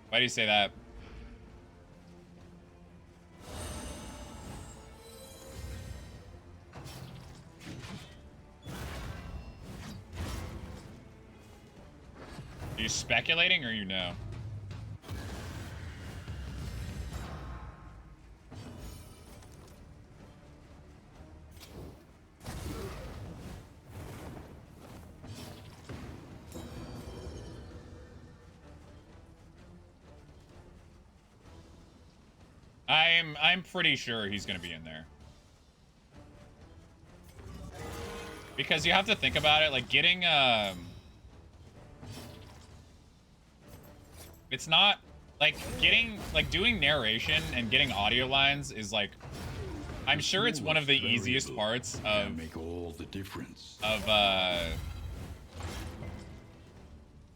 Why do you say that? Are you speculating or you know? I'm pretty sure he's gonna be in there. Because you have to think about it, like getting it's not like doing narration and getting audio lines is like, I'm sure it's one of the easiest parts of make all the difference of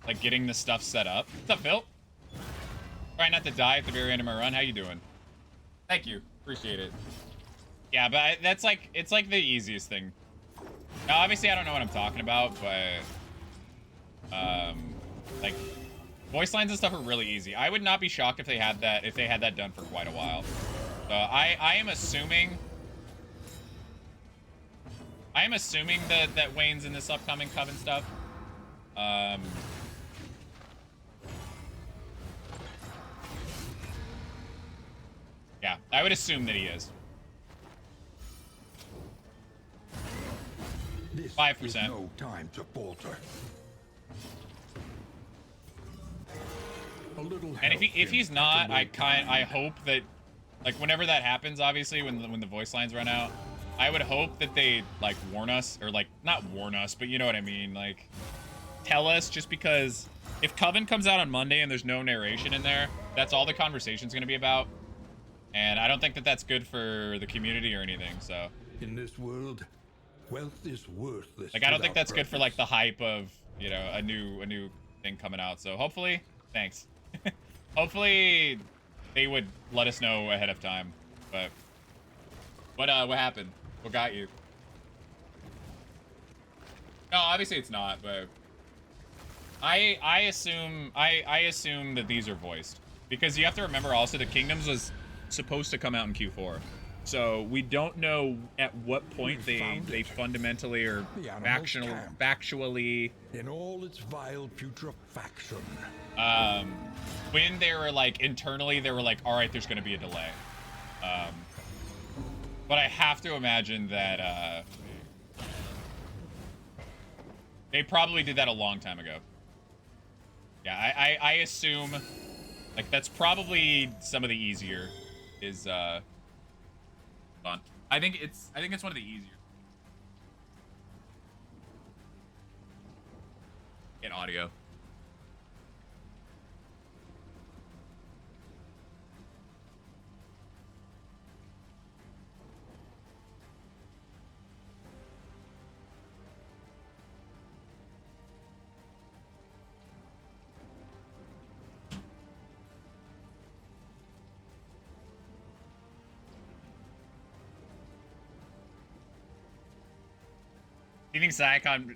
like getting the stuff set up. What's up, Phil? Try not to die at the very end of my run. How you doing? Thank you. Appreciate it. Yeah, but that's like, it's like the easiest thing. Now, obviously, I don't know what I'm talking about, but like voice lines and stuff are really easy. I would not be shocked if they had that done for quite a while. So I am assuming that Wayne's in this upcoming Coven stuff. Yeah, I would assume that he is. 5%. No time to falter. And if he's not, I hope that, like, whenever that happens, obviously when the voice lines run out, I would hope that they like warn us, or like not warn us, but you know what I mean, like tell us, just because if Coven comes out on Monday and there's no narration in there, that's all the conversation's gonna be about. And I don't think that that's good for the community or anything, so. In this world, wealth is worthless. Like, I don't think that's good for, like, the hype of, you know, a new thing coming out. So, hopefully, thanks. Hopefully, they would let us know ahead of time. But, what happened? What got you? No, obviously it's not, but I assume that these are voiced. Because you have to remember also the Kingdoms was supposed to come out in Q4, so we don't know at what point they fundamentally or factually in all its vile putrefaction. When they were like internally, they were like, all right, there's going to be a delay. But I have to imagine that They probably did that a long time ago. Yeah, I assume, like, that's probably some of the easier is, hold on. I think it's one of the easier. Get audio. Do you think Sayakon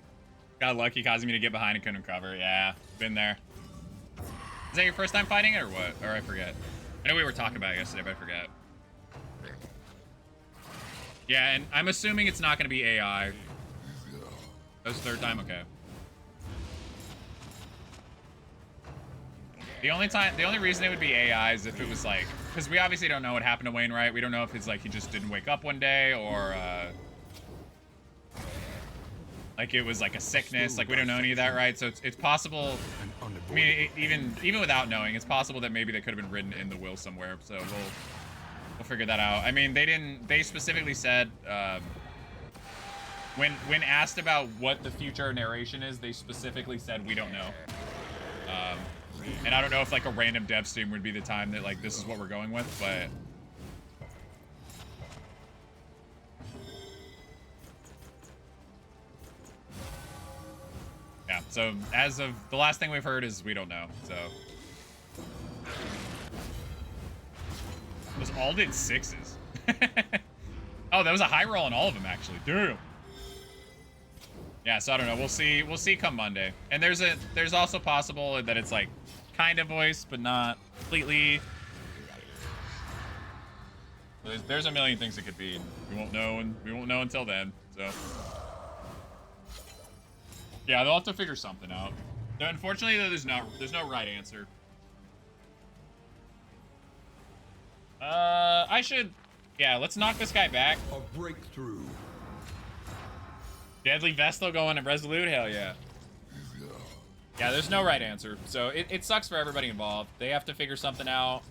got lucky causing me to get behind and couldn't cover? Yeah, been there. Is that your first time fighting it or what? Or I forget. I know we were talking about it yesterday, but I forget. Yeah, and I'm assuming it's not going to be AI. That was third time? Okay. The only reason it would be AI is if it was like, because we obviously don't know what happened to Wayne, right? We don't know if it's like he just didn't wake up one day or, like it was like a sickness, like we don't know any of that, right? So it's possible. I mean, even without knowing, it's possible that maybe they could have been written in the will somewhere. So we'll figure that out. I mean, they specifically said when asked about what the future narration is, they specifically said we don't know. And I don't know if like a random dev stream would be the time that like this is what we're going with, but. Yeah, so as of the last thing we've heard is we don't know, so. Those all did 6s. Oh, that was a high roll on all of them actually. Damn. Yeah, so I don't know. We'll see come Monday. And there's also possible that it's like kind of voiced, but not completely. There's a million things it could be. We won't know until then, so. Yeah, they'll have to figure something out. Unfortunately, there's no right answer. Yeah, let's knock this guy back. A breakthrough. Deadly Vestal going Resolute? Hell yeah. Yeah, there's no right answer. So it sucks for everybody involved. They have to figure something out.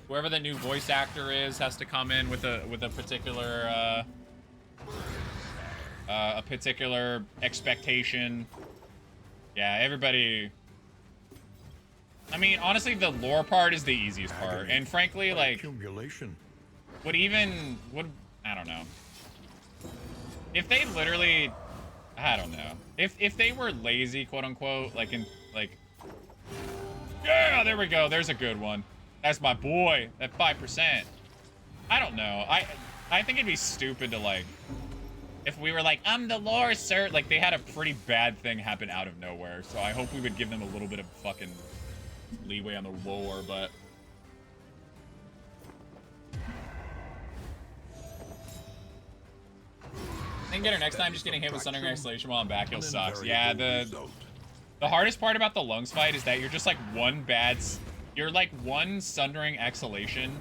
Whoever the new voice actor is has to come in with a particular expectation. Yeah, everybody. I mean, honestly, the lore part is the easiest part, and frankly, like, I don't know. If they literally, I don't know. If they were lazy, quote unquote, yeah, there we go. There's a good one. That's my boy. That 5%. I don't know. I think it'd be stupid to like. If we were like, I'm the lore, sir, like they had a pretty bad thing happen out of nowhere. So I hope we would give them a little bit of fucking leeway on the lore, but. I think get her next time, just getting hit with Sundering Isolation while I'm back, he'll sucks. Yeah, the hardest part about the lungs fight is that you're just like you're like one Sundering Exhalation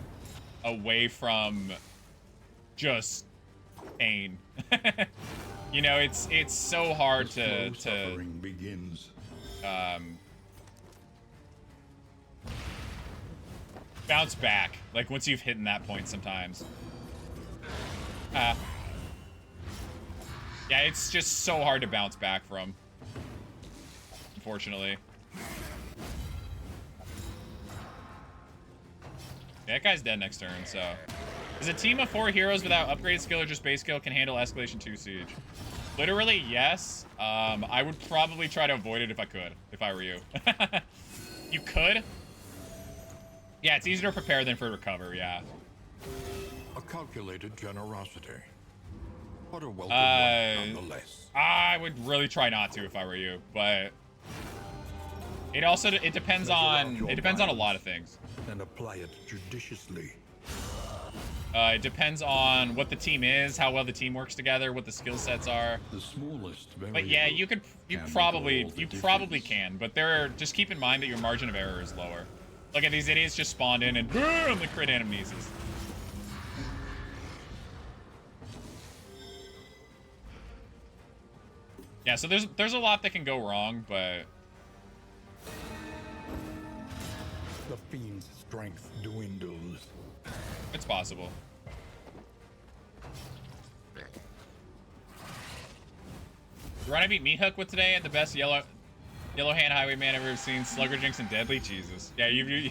away from just pain. You know, it's so hard to bounce back like once you've hit that point sometimes. Yeah, it's just so hard to bounce back from, unfortunately. Yeah, that guy's dead next turn, so. Is a team of 4 heroes without upgraded skill or just base skill can handle Escalation 2 Siege? Literally, yes. I would probably try to avoid it if I could, if I were you. You could? Yeah, it's easier to prepare than for recover, yeah. A calculated generosity. What a welcome one, nonetheless. I would really try not to if I were you, but it depends on a lot of things. And apply it judiciously. It depends on what the team is, how well the team works together, what the skill sets are. The smallest but yeah, you probably can, but just keep in mind that your margin of error is lower. Look at these idiots just spawned in and boom, the crit amnesis. Yeah, so there's a lot that can go wrong, but The fiend's strength dwindles. it's possible. You want to beat Meat Hook with today at the best yellow hand highwayman I've ever seen? Slugger Jinx and Deadly? Jesus. Yeah, you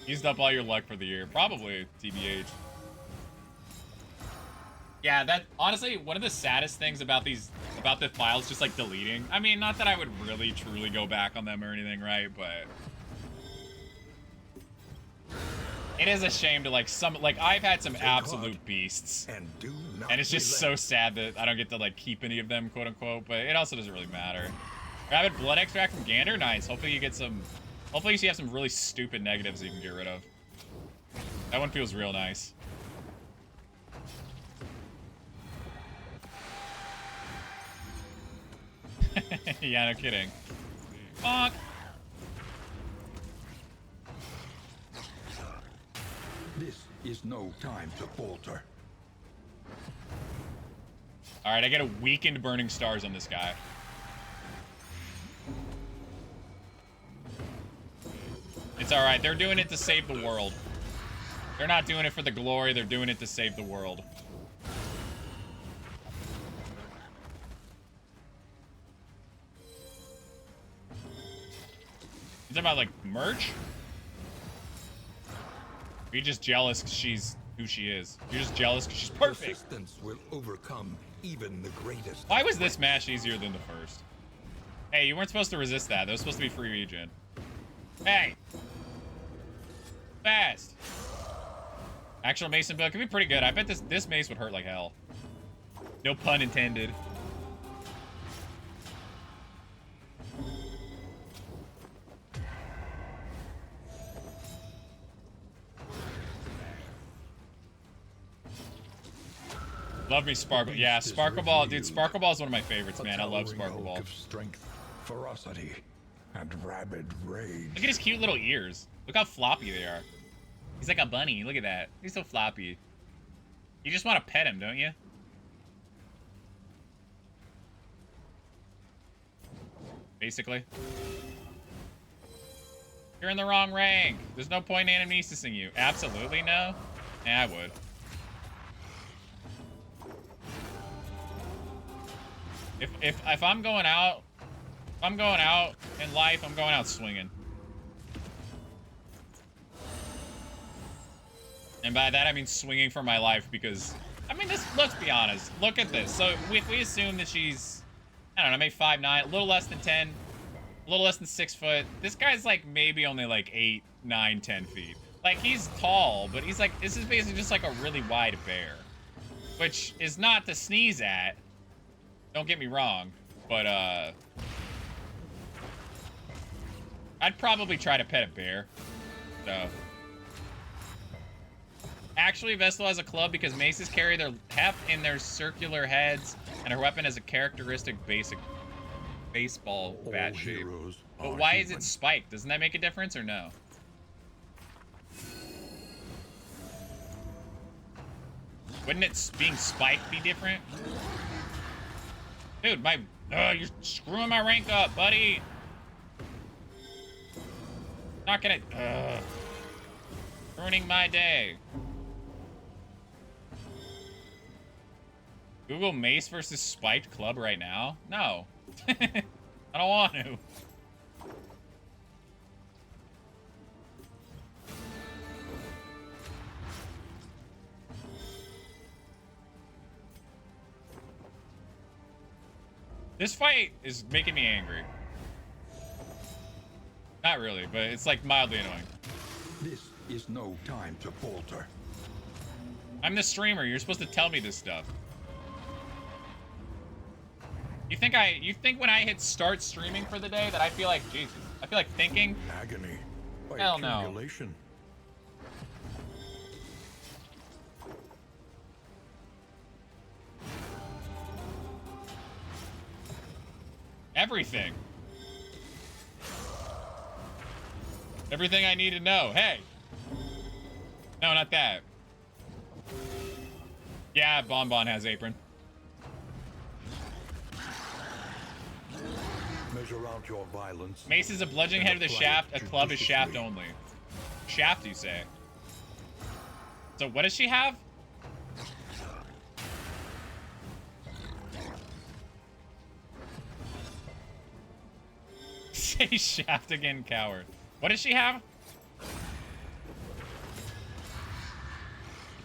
used up all your luck for the year. Probably, TBH. Yeah, that honestly one of the saddest things about the files just like deleting. I mean, not that I would really truly go back on them or anything, right? But it is a shame to like I've had some absolute beasts, and it's just so sad that I don't get to like keep any of them, quote unquote. But it also doesn't really matter. Rabid blood extract from Gander, nice. Hopefully you get some. Hopefully you have some really stupid negatives that you can get rid of. That one feels real nice. Yeah, no kidding. Fuck. This is no time to falter. All right, I get a weakened Burning Stars on this guy. It's all right. They're doing it to save the world. They're not doing it for the glory. They're doing it to save the world. You talking about like merch? Are you just jealous because she's who she is? You're just jealous because she's perfect. Persistence will overcome even the greatest. Why was this match easier than the first? Hey, you weren't supposed to resist that. That was supposed to be free regen. Hey! Fast! Actual Mason build could be pretty good. I bet this mace would hurt like hell. No pun intended. Love me Sparkle. Yeah, Sparkle Ball, dude. Sparkle Ball is one of my favorites, man. I love Sparkle Ball. Of strength, ferocity, and rabid rage. Look at his cute little ears. Look how floppy they are. He's like a bunny. Look at that. He's so floppy. You just want to pet him, don't you? Basically. You're in the wrong rank. There's no point in anamnesising you. Absolutely no? Yeah, I would. If I'm going out, in life, I'm going out swinging. And by that I mean swinging for my life because, I mean, let's be honest. Look at this. So if we assume that she's, I don't know, maybe 5'9", a little less than 10, a little less than 6 foot. This guy's like maybe only like 8, 9, 10 feet. Like he's tall, but he's like, this is basically just like a really wide bear, which is not to sneeze at. Don't get me wrong, but I'd probably try to pet a bear. So actually, Vestal has a club because maces carry their heft in their circular heads, and her weapon has a characteristic basic baseball bat shape. But why is it spiked? Doesn't that make a difference or no? Wouldn't it being spiked be different? Dude, you're screwing my rank up, buddy. Not gonna, ruining my day. Google Mace versus Spiked Club right now? No. I don't want to. This fight is making me angry. Not really, but it's like mildly annoying. This is no time to falter. I'm the streamer. You're supposed to tell me this stuff. You think when I hit start streaming for the day that I feel like, Jesus, I feel like thinking? Agony. By Hell no. accumulation. Everything. Everything I need to know. Hey. No, not that. Yeah, Bonbon has apron. out your violence. Mace is a bludgeoning head with a shaft. A club is shaft only. Shaft, you say? So what does she have? Say shaft again, coward. What does she have?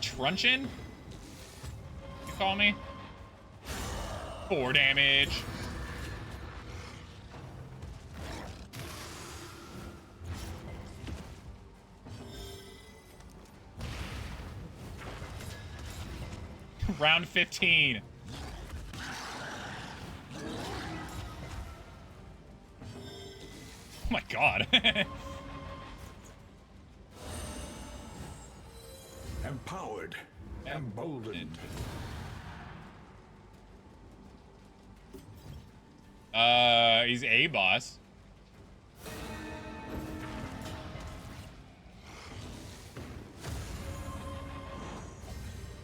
Truncheon? You call me? 4 damage. Round 15. Oh my god. Empowered. Emboldened. He's a boss.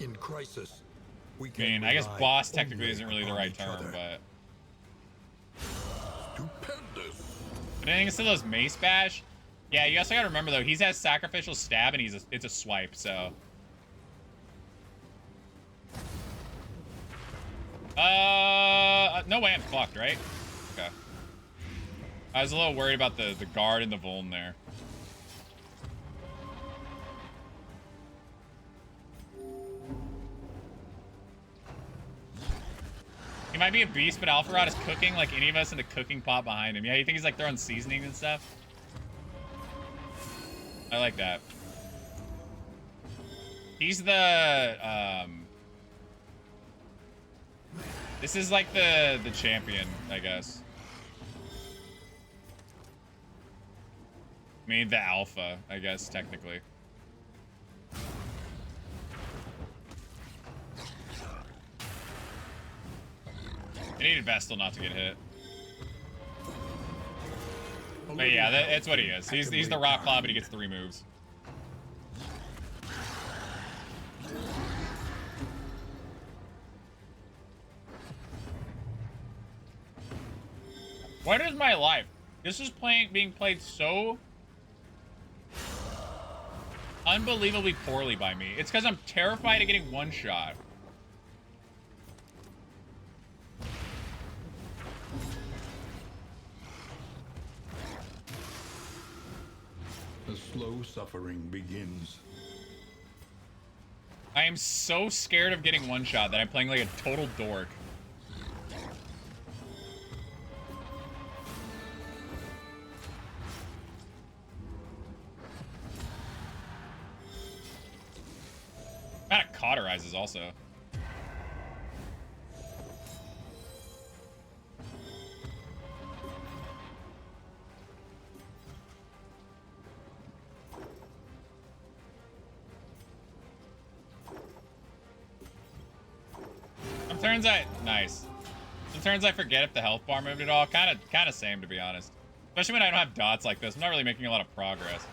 In crisis, we I can mean, I guess rely boss technically only isn't really the upon right each term, other. but... Stupendous. But I think it's still those mace bash. Yeah, you also gotta remember though, he has sacrificial stab and it's a swipe, so. No way I'm fucked, right? Okay. I was a little worried about the guard and the vuln there. He might be a beast, but Alpharad is cooking like any of us in the cooking pot behind him. Yeah, you think he's like throwing seasonings and stuff? I like that. He's the, this is like the champion, I guess. I mean, the alpha, I guess, technically. I needed Vestal not to get hit. But yeah, that's what he is. He's the rock claw, but he gets 3 moves. What is my life? This is being played so unbelievably poorly by me. It's because I'm terrified of getting one shot. The slow suffering begins. I am so scared of getting one shot that I'm playing like a total dork. Kind of cauterizes also. Some turns nice. Some turns I forget if the health bar moved at all. Kind of same, to be honest. Especially when I don't have dots like this. I'm not really making a lot of progress.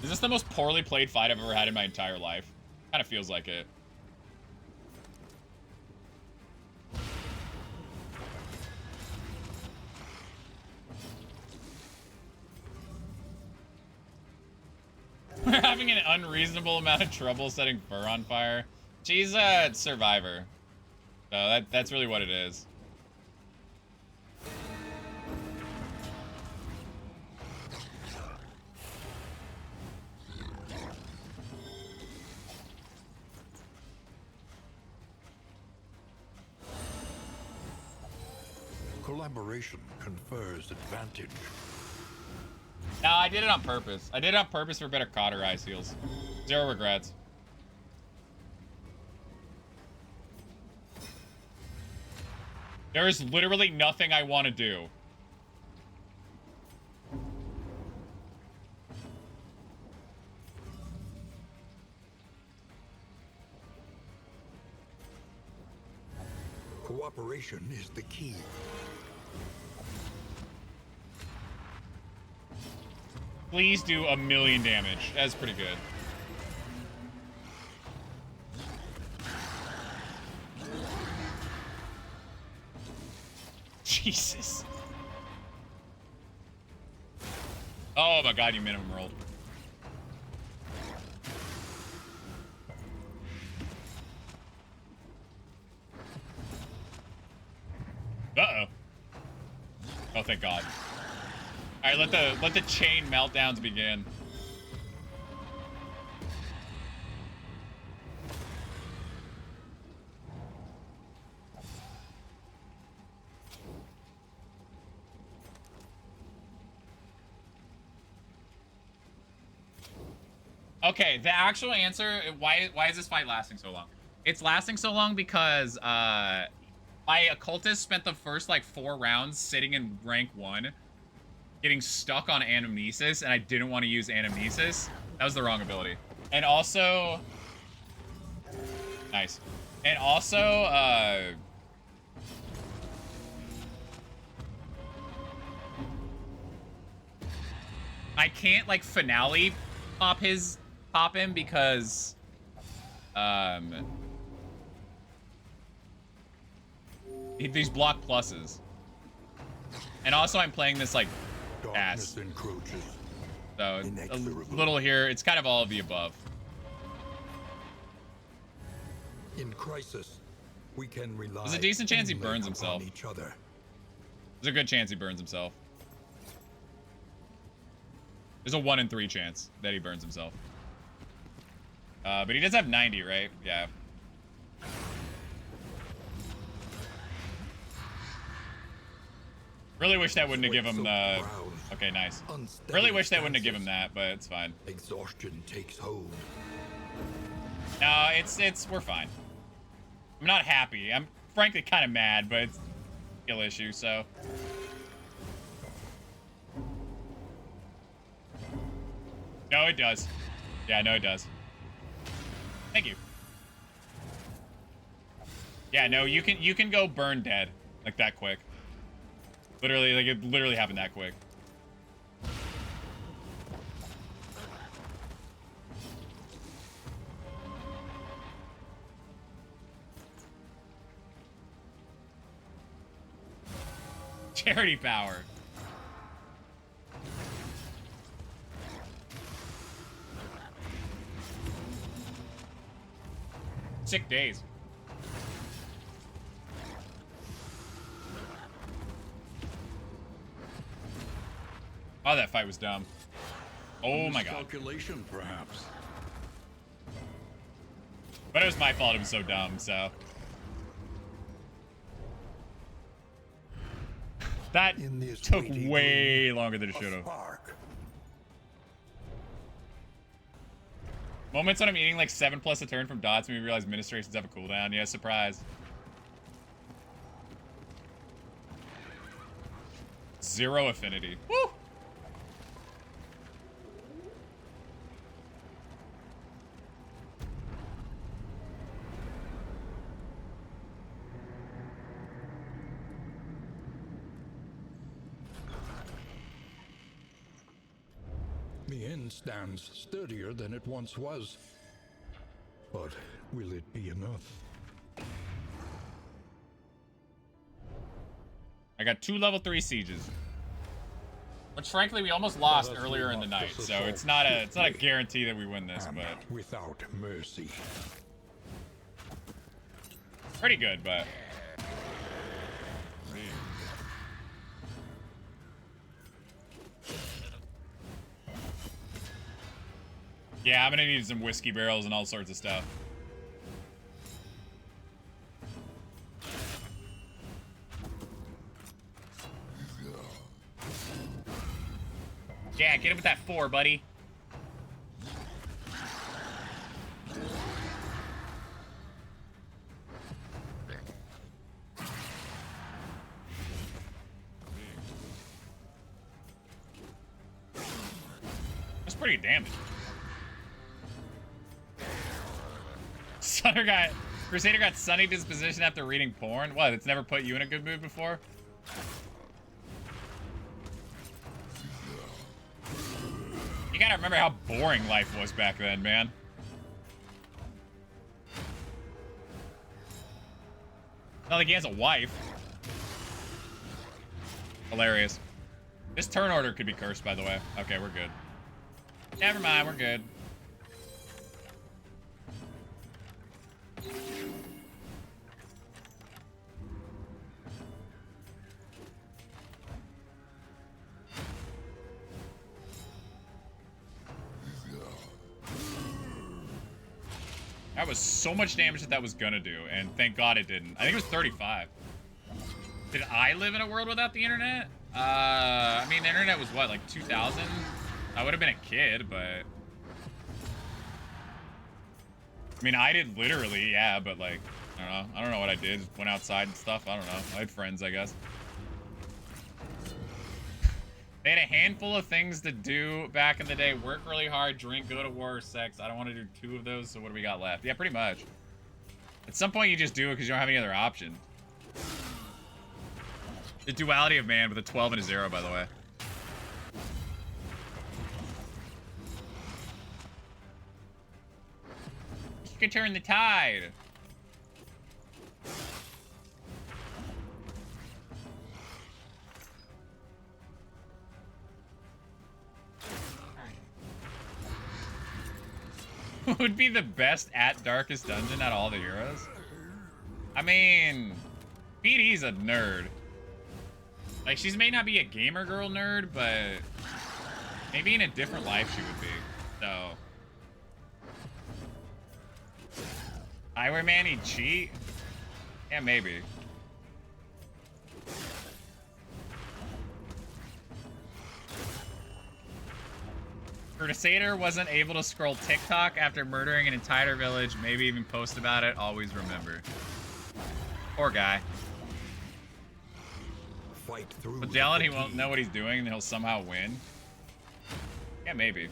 Is this the most poorly played fight I've ever had in my entire life? Kind of feels like it. We're having an unreasonable amount of trouble setting Fur on fire. She's a survivor. So that's really what it is. Collaboration confers advantage. No, I did it on purpose. I did it on purpose for better cauterize heals. 0 regrets. There is literally nothing I want to do. Cooperation is the key. Please do 1,000,000 damage. That's pretty good. Jesus. Oh my god, you minimum rolled. Uh-oh. Oh, thank god. All right, let the chain meltdowns begin. Okay, the actual answer, why is this fight lasting so long? It's lasting so long because my occultist spent the first like 4 rounds sitting in rank 1, getting stuck on anamnesis, and I didn't want to use anamnesis. That was the wrong ability. And also, nice. And also, I can't like finale pop him because these block pluses. And also I'm playing this like ass. So a little here, it's kind of all of the above. In crisis, we can rely. There's a decent chance he only burns upon himself. each other. There's a good chance he burns himself. There's a 1 in 3 chance that he burns himself. But he does have 90, right? Yeah. Really wish that wouldn't have given him the... Okay, nice. Really wish that wouldn't have given him that, but it's fine. Exhaustion takes hold. No, we're fine. I'm not happy. I'm frankly kind of mad, but it's a skill issue, so... No, it does. Yeah, no, it does. Thank you. Yeah, no, you can go burn dead like that quick. Literally, like it literally happened that quick. Charity power. Sick days. Oh, that fight was dumb. Oh my god. Calculation, perhaps. But it was my fault. It was so dumb. So that took way longer than it should have. Moments when I'm eating like 7+ a turn from dots and we realize ministrations have a cooldown. Yeah, surprise. 0 affinity. Woo! The inn stands sturdier than it once was. But will it be enough? I got 2 level 3 sieges. Which frankly we almost lost earlier in the night, so it's not a guarantee that we win this, but without mercy. Pretty good, but yeah, I'm gonna need some whiskey barrels and all sorts of stuff. Yeah, get him with that 4, buddy. That's pretty good damage. Sutter got Crusader got sunny disposition after reading porn? What, it's never put you in a good mood before? You gotta remember how boring life was back then, man. Not like he has a wife. Hilarious. This turn order could be cursed, by the way. Okay, we're good. Never mind, we're good. That was so much damage that was gonna do, and thank God it didn't. I think it was 35. Did I live in a world without the internet? I mean, the internet was what, like 2000? I would have been a kid, but... I mean, I did literally, yeah, but like, I don't know. I don't know what I did. Just went outside and stuff. I don't know. I had friends, I guess. They had a handful of things to do back in the day. Work really hard, drink, go to war, sex. I don't want to do 2 of those, so what do we got left? Yeah, pretty much. At some point, you just do it because you don't have any other option. The duality of man with a 12 and a 0, by the way. You can turn the tide. Who would be the best at Darkest Dungeon out of all the heroes? I mean, PD's a nerd. Like, she may not be a gamer girl nerd, but maybe in a different life she would be. So, Highway Man, he'd cheat? Yeah, maybe. Crusader wasn't able to scroll TikTok after murdering an entire village, maybe even post about it. Always remember. Poor guy. Fight through. Magellan, he won't know what he's doing and he'll somehow win. Yeah, maybe.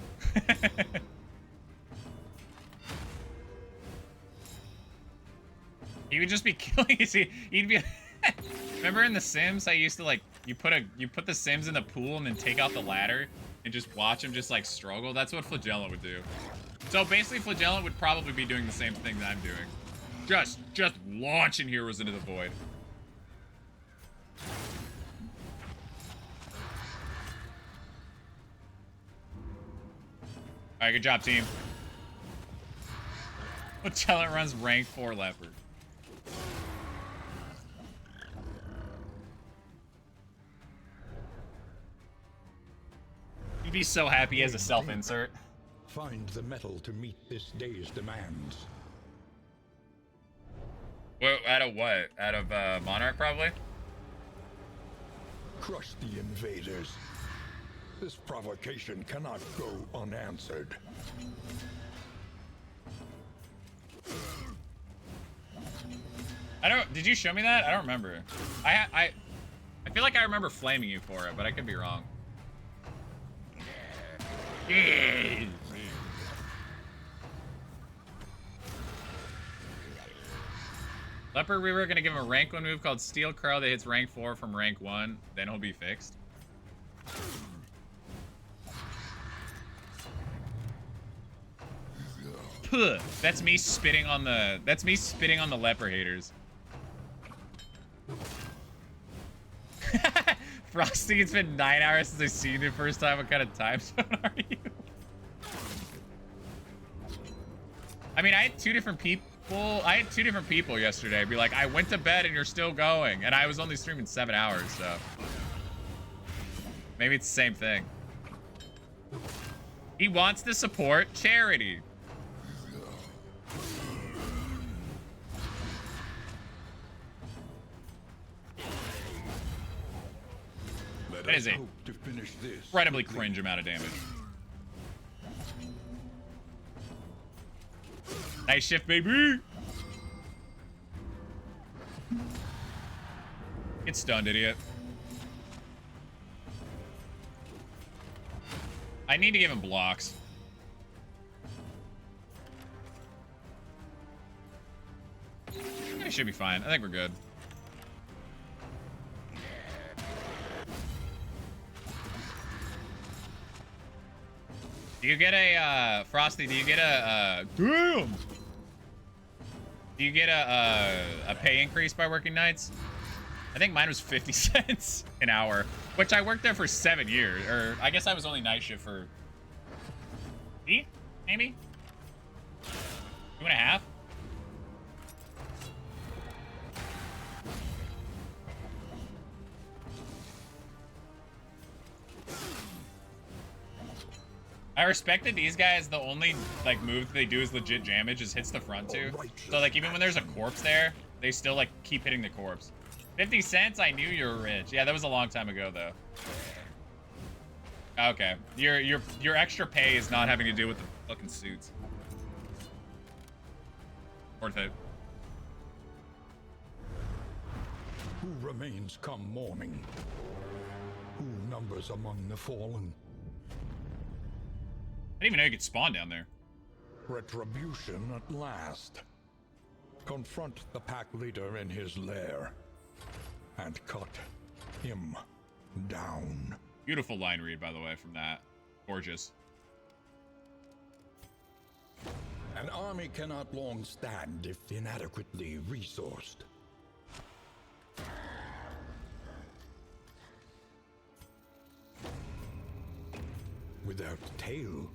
He would just be killing. He'd be. Remember in The Sims, I used to like you put the Sims in the pool and then take out the ladder and just watch him just like struggle. That's what Flagellant would do. So basically, Flagellant would probably be doing the same thing that I'm doing. Just launching heroes into the void. Alright, good job, team. Flagellant runs rank 4 leopard. He'd be so happy as a self-insert. Find the metal to meet this day's demands. Well, out of what? Out of Monarch, probably? Crush the invaders. This provocation cannot go unanswered. I don't. Did you show me that? I don't remember. I feel like I remember flaming you for it, but I could be wrong. Leopard, we were gonna give him a rank 1 move called Steel Crow that hits rank 4 from rank 1. Then he'll be fixed. Puh, that's me spitting on the. That's me spitting on the leper haters. Frosty, it's been 9 hours since I seen you the first time. What kind of time zone are you? I mean, I had 2 different people. I had 2 different people yesterday be like, I went to bed and you're still going, and I was only streaming 7 hours, so maybe it's the same thing. He wants to support charity. That is an incredibly cringe amount of damage. Nice shift, baby! Get stunned, idiot. I need to give him blocks. should be fine. I think we're good. Do you get a, Frosty, do you get a, damn! Do you get a pay increase by working nights? I think mine was 50 cents an hour, which I worked there for 7 years. Or I guess I was only night shift for 3, maybe? 2.5? I respect that these guys, the only like move they do is legit damage, is hits the front two. So like even when there's a corpse there, they still like keep hitting the corpse. 50 cents? I knew you were rich. Yeah, that was a long time ago though. Okay. Your extra pay is not having to do with the fucking suits. Worth it. Who remains come morning? Who numbers among the fallen? I didn't even know you could spawn down there. Retribution at last. Confront the pack leader in his lair and cut him down. Beautiful line read, by the way, from that. Gorgeous. An army cannot long stand if inadequately resourced. Without tail,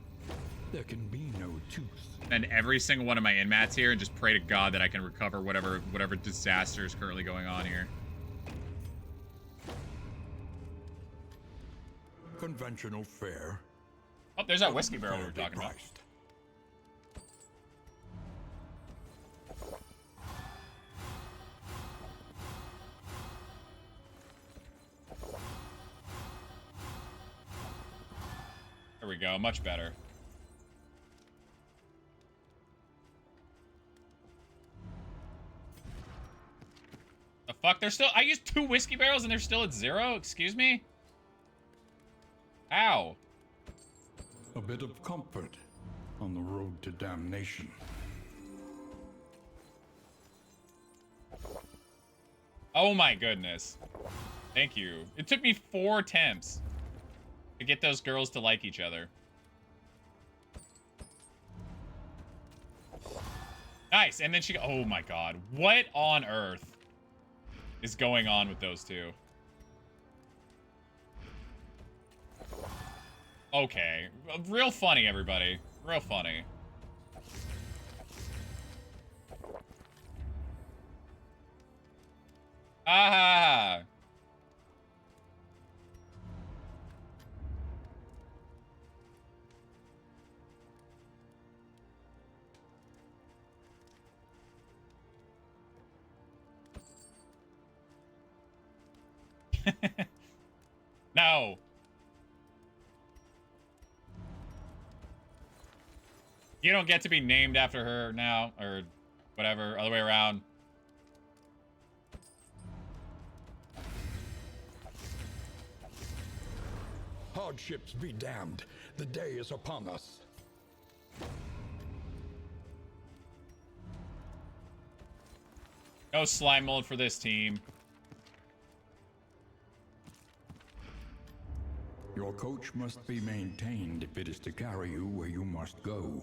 there can be no tooth. And every single one of my inmats here, and just pray to God that I can recover whatever disaster is currently going on here. Conventional fare. Oh, there's that whiskey barrel we were talking about. There we go, much better. The fuck? They're still... I used 2 whiskey barrels and they're still at 0? Excuse me? Ow. A bit of comfort on the road to damnation. Oh my goodness. Thank you. It took me 4 attempts to get those girls to like each other. Nice. And then she... Oh my god. What on earth is going on with those two? Okay. Real funny, everybody. Real funny. Ah. No. You don't get to be named after her now, or whatever, other way around. Hardships be damned. The day is upon us. No slime mold for this team. Your coach must be maintained if it is to carry you where you must go.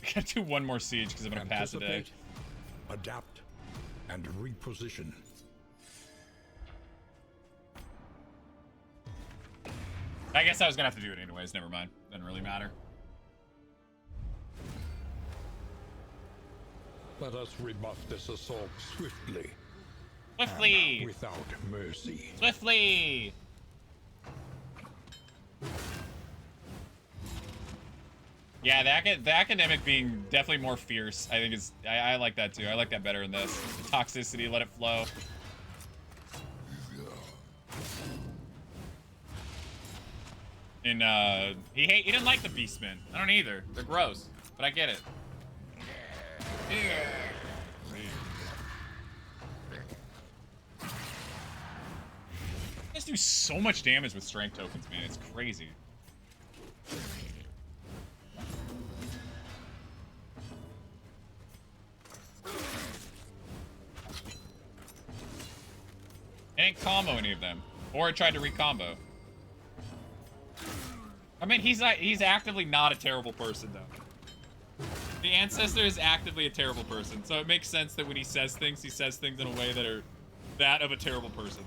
I gotta do one more siege because I'm gonna pass the day. Adapt, and reposition. I guess I was gonna have to do it anyways. Never mind. Doesn't really matter. Let us rebuff this assault swiftly. Swiftly! And without mercy. Swiftly! Yeah, the academic being definitely more fierce, I think is... I like that too. I like that better in this. Toxicity, let it flow. And, he didn't like the Beastmen. I don't either. They're gross. But I get it. You guys do so much damage with strength tokens, man. It's crazy. I didn't combo any of them. Or I tried to recombo. I mean, he's actively not a terrible person, though. The Ancestor is actively a terrible person, so it makes sense that when he says things in a way that are that of a terrible person.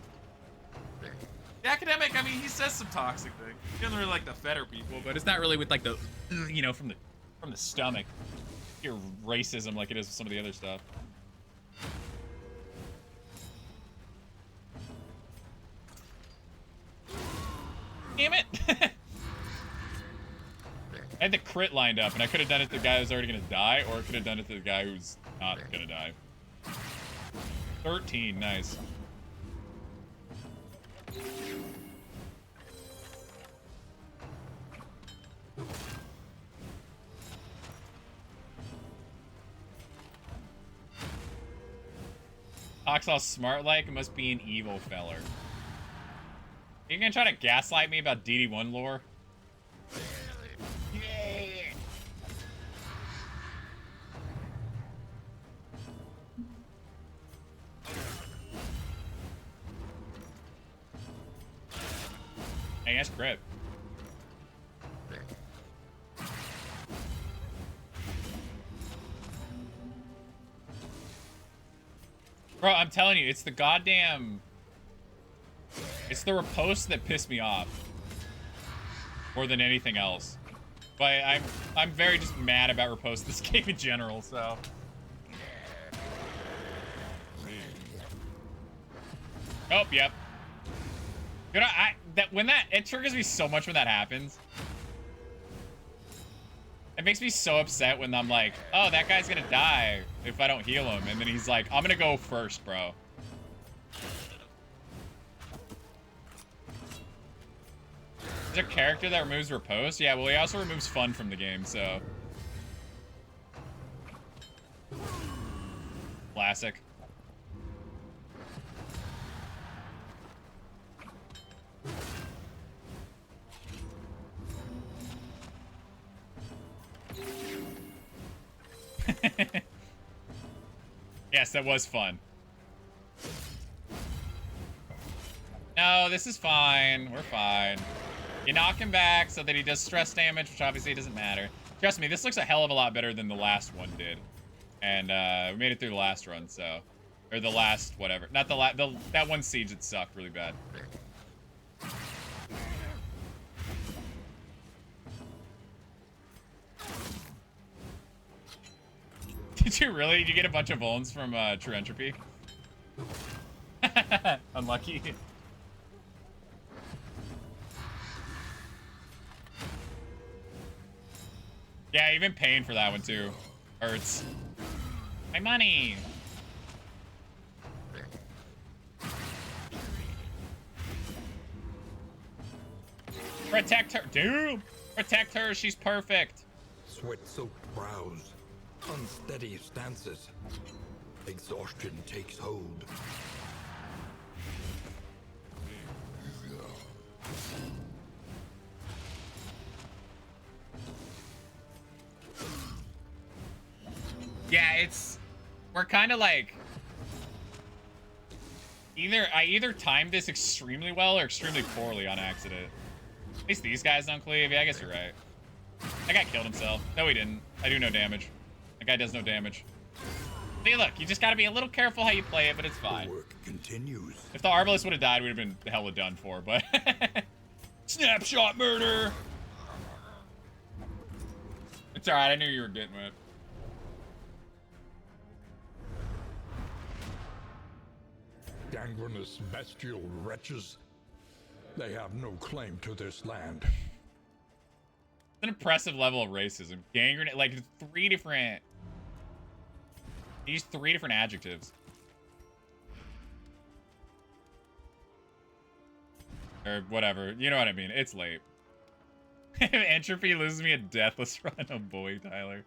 The Academic, I mean, he says some toxic things. He doesn't really like to fetter people, but it's not really with like the, you know, from the stomach. Your racism like it is with some of the other stuff. Damn it! I had the crit lined up, and I could have done it to the guy who's already gonna die, or I could have done it to the guy who's not gonna die. 13, nice. Oxall smart like must be an evil feller. You gonna try to gaslight me about DD1 lore? Hey, that's grip. Bro, I'm telling you, it's the goddamn... It's the riposte that pissed me off. More than anything else. But I'm very just mad about riposte this game in general, so... Oh, yep. You know, it triggers me so much when that happens. It makes me so upset when I'm like, oh, that guy's gonna die if I don't heal him. And then he's like, I'm gonna go first, bro. Is there a character that removes riposte? Yeah, well, he also removes fun from the game, so. Classic. Yes, that was fun. No, this is fine. We're fine. You knock him back so that he does stress damage, which obviously doesn't matter. Trust me, this looks a hell of a lot better than the last one did. And we made it through the last run, so... Or the last whatever. Not the that one siege that sucked really bad. Did you really? Did you get a bunch of vulns from True Entropy? Unlucky. Yeah, even paying for that one too hurts. My money. Protect her, dude. Protect her. She's perfect. Sweat-soaked brows, unsteady stances. Exhaustion takes hold. Yeah, we're kind of like I either timed this extremely well or extremely poorly on accident. At least these guys don't cleave. Yeah, I guess you're right. That guy killed himself. No, he didn't. I do no damage. That guy does no damage. See, look, you just gotta be a little careful how you play it, but it's fine. The work continues. If the Arbalest would have died, we'd have been hella done for, but... Snapshot murder! It's alright, I knew you were getting it. Gangrenous bestial wretches. They have no claim to this land. It's an impressive level of racism. Gangrene, like, three different... He used 3 different adjectives. Or whatever. You know what I mean. It's late. Entropy loses me a deathless run. Oh boy, Tyler.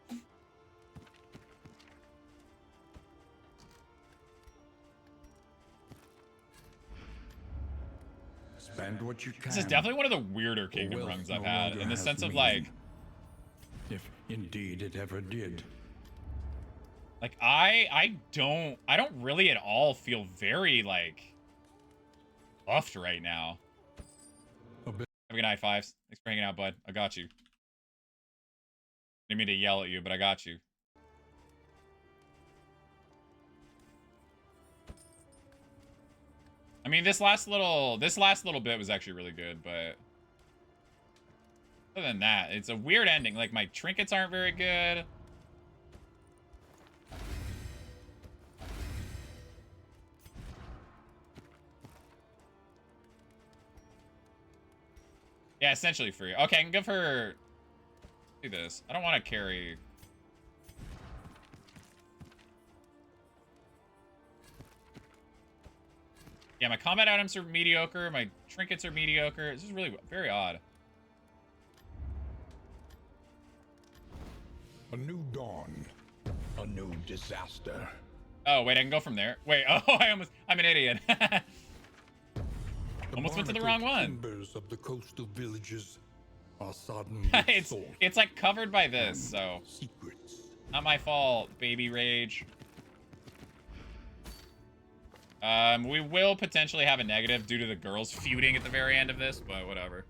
Spend what you can. This is definitely one of the weirder Kingdom runs I've had. In the sense of like... If indeed it ever did. Like, I don't really at all feel very, like... buffed right now. A bit. Have a good night, Fives. Thanks for hanging out, bud. I got you. Didn't mean to yell at you, but I got you. I mean, this last little bit was actually really good, but other than that, it's a weird ending. Like, my trinkets aren't very good. Yeah, essentially free. Okay, I can give her... Do this. I don't want to carry... Yeah, my combat items are mediocre. My trinkets are mediocre. This is really very odd. A new dawn. A new disaster. Oh, wait, I can go from there. Wait, oh, I'm an idiot. Almost went to the wrong one. Timbers of the coastal villages are sodden with salt. It's like covered by this, so Secrets. not my fault, baby rage. We will potentially have a negative due to the girls feuding at the very end of this, but whatever.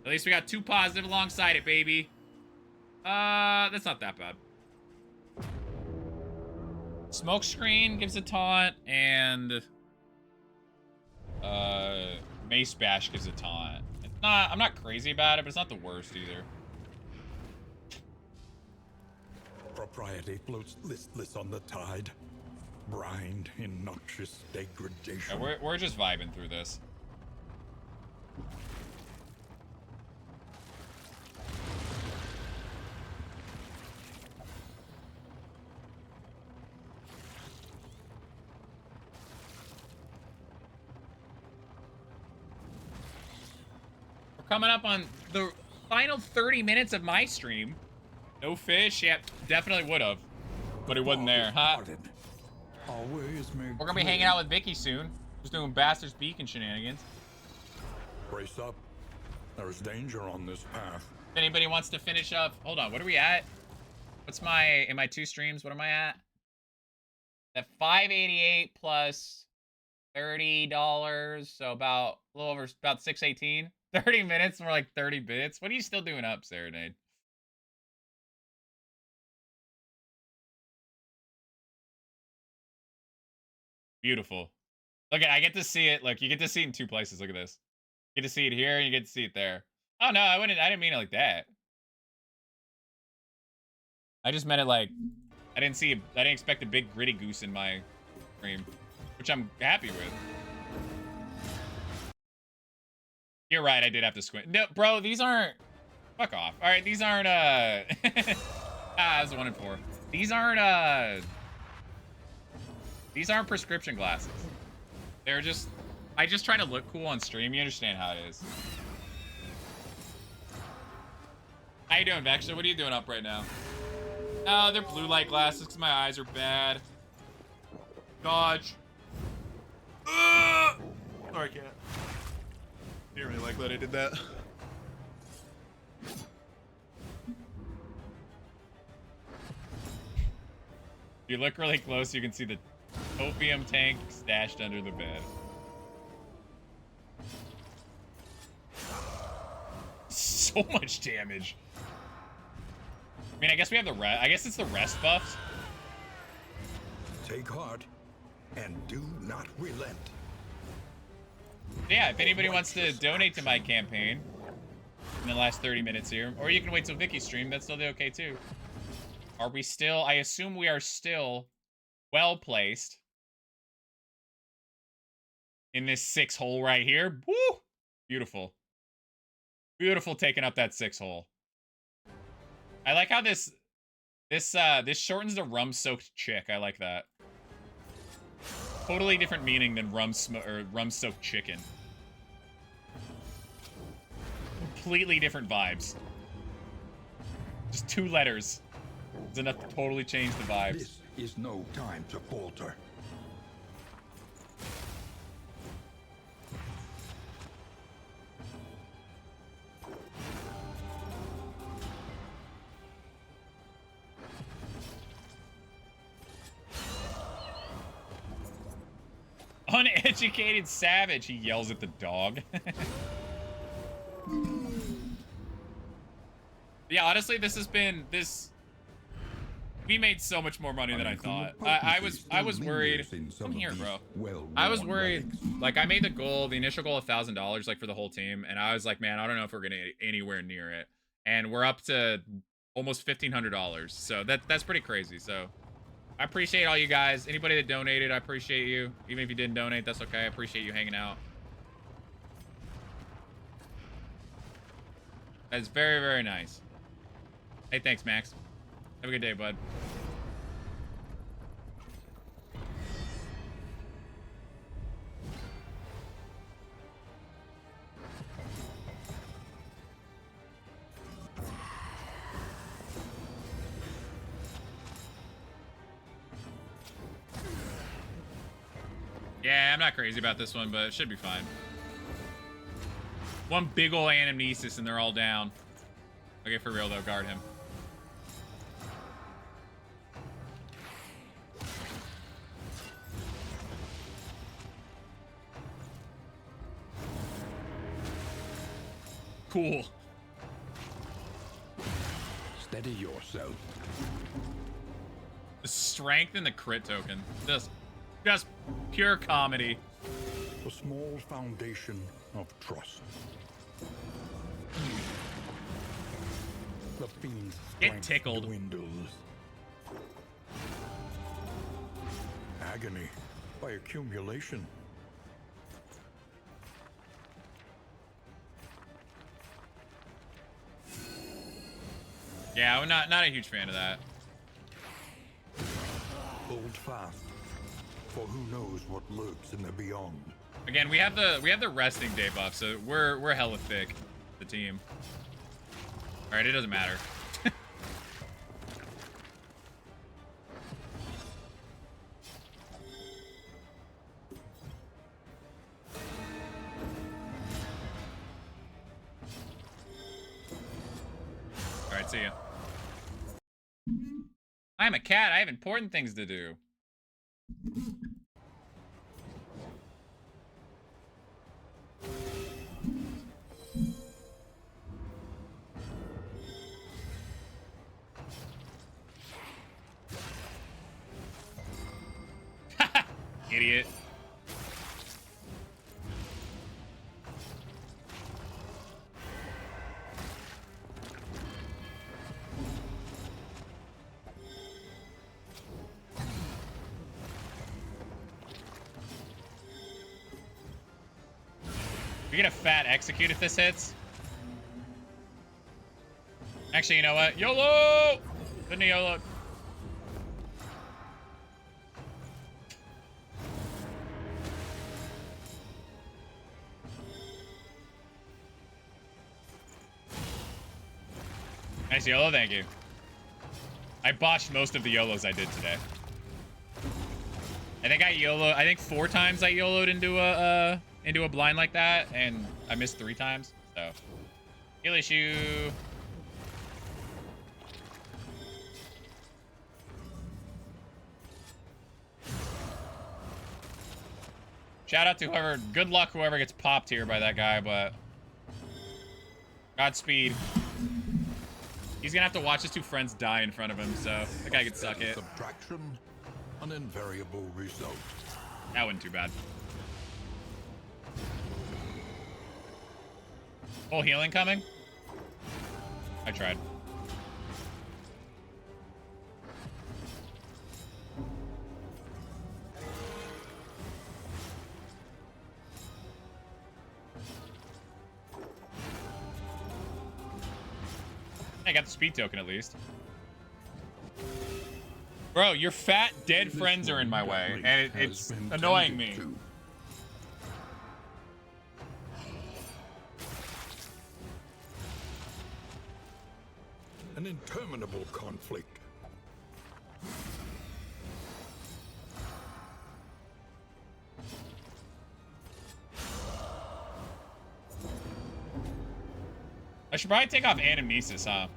At least we got 2 positive alongside it, baby. That's not that bad. Smoke screen gives a taunt, and Mace Bash gives a taunt. It's not, I'm not crazy about it, but it's not the worst either. Propriety floats listless on the tide. Brined in noxious degradation. Yeah, we're just vibing through this. We're coming up on the final 30 minutes of my stream. No fish? Yeah, definitely would have. But it wasn't there, huh? We're gonna be hanging out with Vicky soon. Just doing Bastard's Beacon shenanigans. Brace up. There's danger on this path. If anybody wants to finish up, hold on, what are we at? What's my, in my 2 streams, what am I at? At 588 plus $30, so about a little over, about 618. 30 minutes, more like 30 bits. What are you still doing up, Serenade? Beautiful. Look at, I get to see it. Look, you get to see it in 2 places. Look at this. You get to see it here and you get to see it there. Oh no, I didn't mean it like that. I just meant it like, I didn't expect a big gritty goose in my stream, which I'm happy with. You're right, I did have to squint. No, bro, these aren't, fuck off. All right, these aren't, that was 1 and 4. These aren't prescription glasses. They're just, I just try to look cool on stream. You understand how it is. How you doing, Vexter? What are you doing up right now? Oh, they're blue light glasses because my eyes are bad. Dodge. Sorry, cat. Didn't really like that I did that. If you look really close, you can see the opium tank stashed under the bed. So much damage. I mean, I guess we have the rest. I guess it's the rest buffs. Take heart and do not relent. Yeah, if anybody wants to donate to my campaign in the last 30 minutes here, or you can wait till Vicky's stream, that's still okay too. Are we still, I assume we are still well placed in this 6 hole right here. Woo! Beautiful. Beautiful taking up that 6 hole. I like how this shortens the rum-soaked chick. I like that. Totally different meaning than rum-soaked chicken. Completely different vibes. Just 2 letters. It's enough to totally change the vibes. This is no time to falter. Uneducated savage, he yells at the dog. Yeah, honestly, this has been we made so much more money than I thought. I was worried. Come here, bro. I was worried. Like, I made the initial goal $1,000 like for the whole team, and I was like, man, I don't know if we're gonna get anywhere near it. And we're up to almost $1,500. So that's pretty crazy. So I appreciate all you guys. Anybody that donated, I appreciate you. Even if you didn't donate, that's okay. I appreciate you hanging out. That's very, very nice. Hey, thanks, Max. Have a good day, bud. Yeah, I'm not crazy about this one, but it should be fine. One big ol' anamnesis and they're all down. Okay, for real though, guard him. Cool. Steady yourself. The strength in the crit token. Just pure comedy. A small foundation of trust. The fiend's Get tickled. Dwindles. Agony by accumulation. Yeah, I'm not a huge fan of that. Hold fast, for who knows what lurks in the beyond. Again, we have the resting day buff, so we're hella thick, the team. All right, it doesn't matter. All right, see ya. I'm a cat. I have important things to do. Idiot. We get a fat execute if this hits. Actually, you know what? YOLO! Couldn't YOLO. Nice YOLO, thank you. I botched most of the YOLOs I did today. I think 4 times I YOLO'd into a blind like that, and I missed 3 times, so. Heal issue. Shout out to whoever, good luck whoever gets popped here by that guy, but Godspeed. He's gonna have to watch his 2 friends die in front of him, so the guy could suck it. Subtraction, an invariable result. That wasn't too bad. Full healing coming? I tried. I got the speed token at least. Bro, your fat dead friends are in my way, and it's annoying me. An interminable conflict. I should probably take off anamnesis, huh?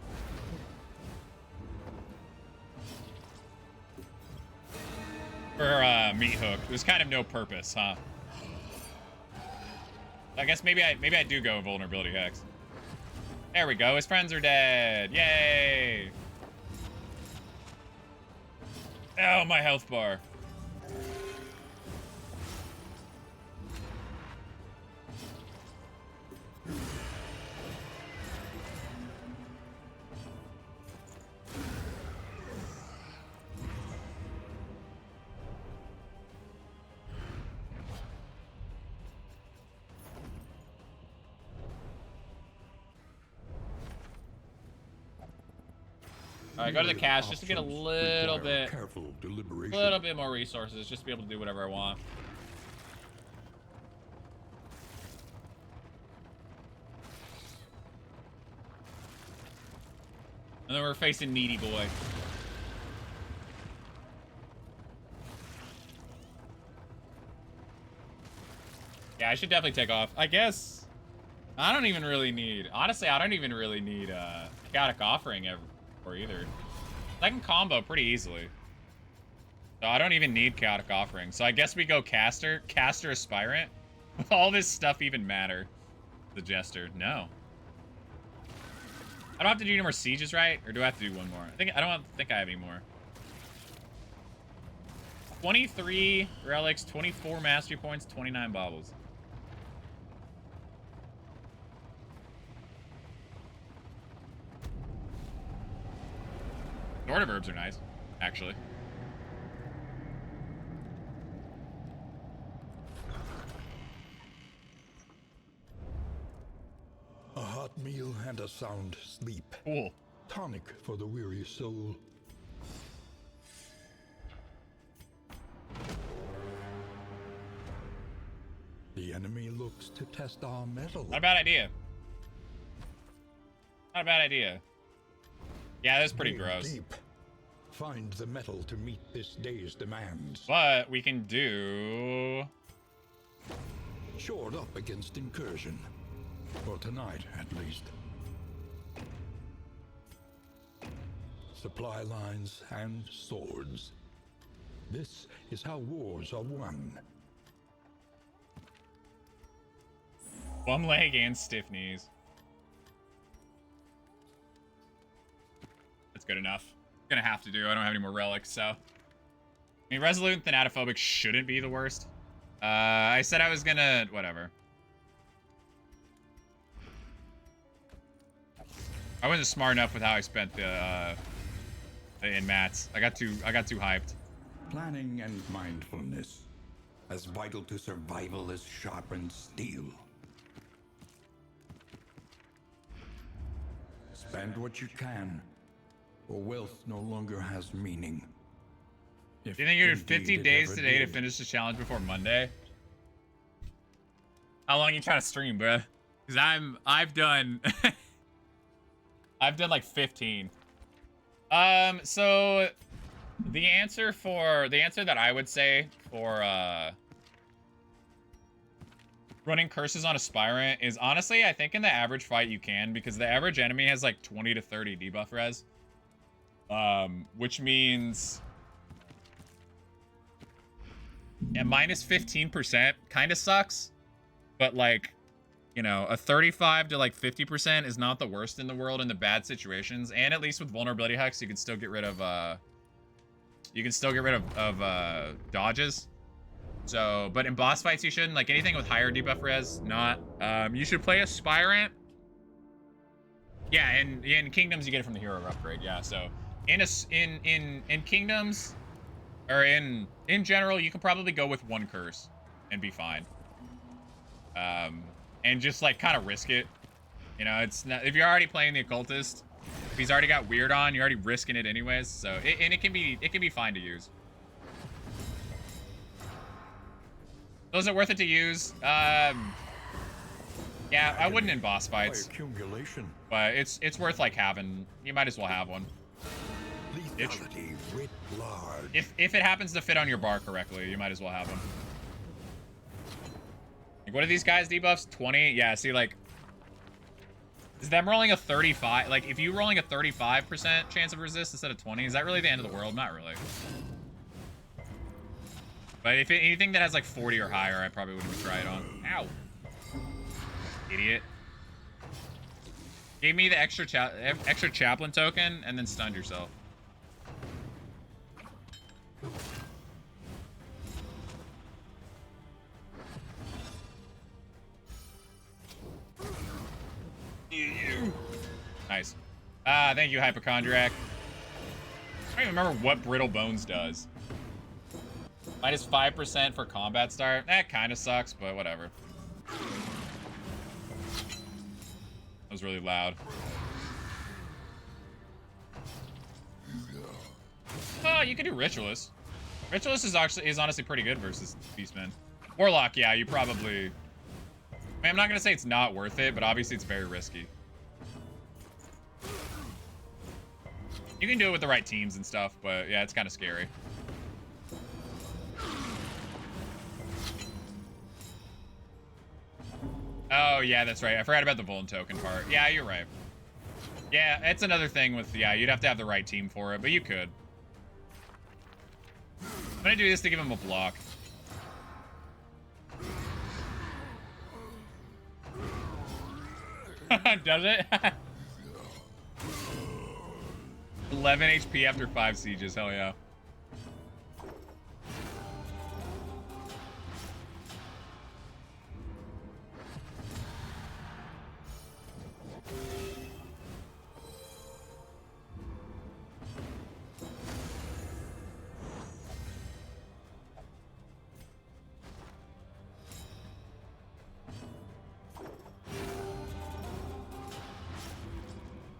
For meat hook. There's kind of no purpose, huh? I guess maybe I do go vulnerability hex. There we go. His friends are dead. Yay! Oh, my health bar. All right, go to the cache just to get a little bit more resources, just to be able to do whatever I want. And then we're facing Needy Boy. Yeah, I should definitely take off. I guess I don't even really need, honestly, I don't even really need Chaotic Offering or either. I can combo pretty easily. So I don't even need Chaotic Offering. So I guess we go Caster Aspirant. Will all this stuff even matter? The Jester. No. I don't have to do any more sieges, right? Or do I have to do one more? I don't think I have any more. 23 relics, 24 mastery points, 29 baubles. Sword of Herbs are nice, actually. A hot meal and a sound sleep. Cool. Tonic for the weary soul. The enemy looks to test our mettle. Not a bad idea. Not a bad idea. Yeah, that's pretty gross. Deep. Find the metal to meet this day's demands. But we can do... Shored up against incursion. For tonight, at least. Supply lines and swords. This is how wars are won. One leg and stiff knees. That's good enough. Gonna have to do. I don't have any more relics, so. I mean, Resolute and Thanatophobic shouldn't be the worst. I said I was gonna... whatever. I wasn't smart enough with how I spent the in mats. I got too hyped. Planning and mindfulness, as vital to survival as sharpened steel. Spend what you can, or wealth no longer has meaning. Do you think you had 50 days today to finish the challenge before Monday? How long are you trying to stream, bruh? Because I've done I've done like 15. So the answer that I would say for running curses on Aspirant is honestly, I think in the average fight you can, because the average enemy has like 20 to 30 debuff res. Which means yeah, minus 15% kind of sucks, but like, you know, a 35 to like 50% is not the worst in the world in the bad situations. And at least with vulnerability hacks, you can still get rid of dodges. So, but in boss fights you shouldn't. Like anything with higher debuff res, not. You should play Aspirant. Yeah, and in Kingdoms you get it from the hero upgrade. Yeah, so in Kingdoms, or in general, you can probably go with one curse and be fine. And just like kind of risk it. You know, it's not, if you're already playing the occultist, if he's already got weird on, you're already risking it anyways. So it can be fine to use. So is it worth it to use? Yeah, I wouldn't in boss fights. Accumulation. But it's worth like having. You might as well have one. Lethality writ large. If it happens to fit on your bar correctly, you might as well have one. Like, what are these guys debuffs? 20? Yeah, see, like, is them rolling a 35? Like, if you rolling a 35% chance of resist instead of 20, is that really the end of the world? Not really. But if anything that has like 40 or higher, I probably wouldn't try it on. Ow. Idiot. Gave me the extra chaplain token and then stunned yourself. Nice. Thank you, Hypochondriac. I don't even remember what Brittle Bones does. Minus 5% for combat start. That kind of sucks, but whatever. That was really loud. Oh, you can do Ritualist. Ritualist is honestly pretty good versus Beastmen. Warlock, yeah, you probably... I mean, I'm not gonna say it's not worth it, but obviously it's very risky. You can do it with the right teams and stuff, but yeah, it's kind of scary. Oh, yeah, that's right. I forgot about the Vuln token part. Yeah, you're right. Yeah, it's another thing with, yeah, you'd have to have the right team for it, but you could. I'm gonna do this to give him a block. Does it? 11 HP after 5 sieges, hell yeah.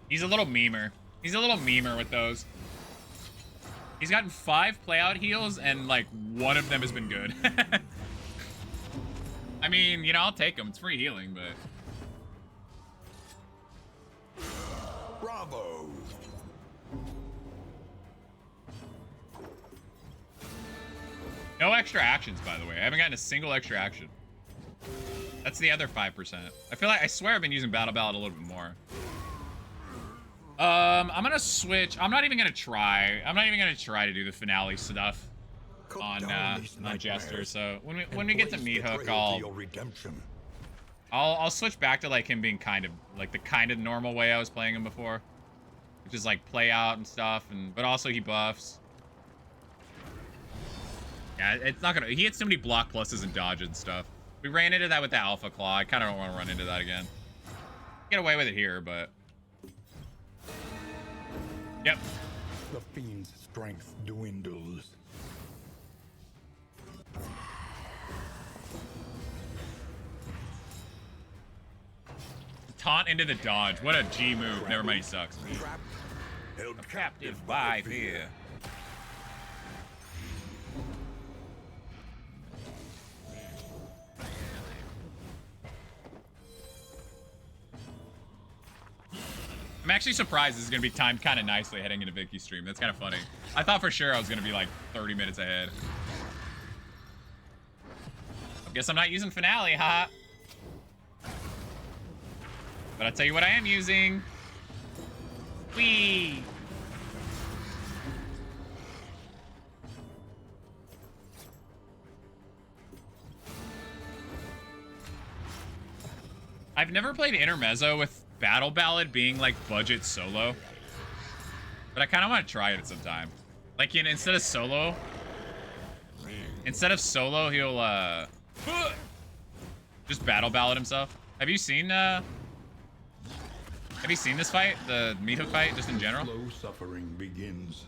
He's a little memer. He's a little memer with those. He's gotten 5 playout heals, and, like, 1 of them has been good. I mean, you know, I'll take them. It's free healing, but... Bravo! No extra actions, by the way. I haven't gotten a single extra action. That's the other 5%. I feel like, I swear I've been using Battle Ballad a little bit more. I'm gonna switch. I'm not even gonna try. I'm not even gonna try to do the finale stuff on Jester. So when we get to Meat Hook, I'll switch back to like him being kind of like the kind of normal way I was playing him before, which is like play out and stuff, but also he buffs. Yeah, it's not gonna. He hits so many block pluses and dodge and stuff. We ran into that with the Alpha Claw. I kind of don't want to run into that again. Get away with it here, but. Yep. The fiend's strength dwindles. Taunt into the dodge. What a G move. Never mind, he sucks. Held Captive by fear. I'm actually surprised this is going to be timed kind of nicely heading into Vicky's stream. That's kind of funny. I thought for sure I was going to be like 30 minutes ahead. I guess I'm not using Finale, huh? But I'll tell you what I am using. Whee! I've never played Intermezzo with Battle Ballad being like budget solo, but I kind of want to try it at some time. Like, instead of solo, he'll just Battle Ballad himself. Have you seen this fight, the Meat Hook fight, just in general? Slow suffering begins.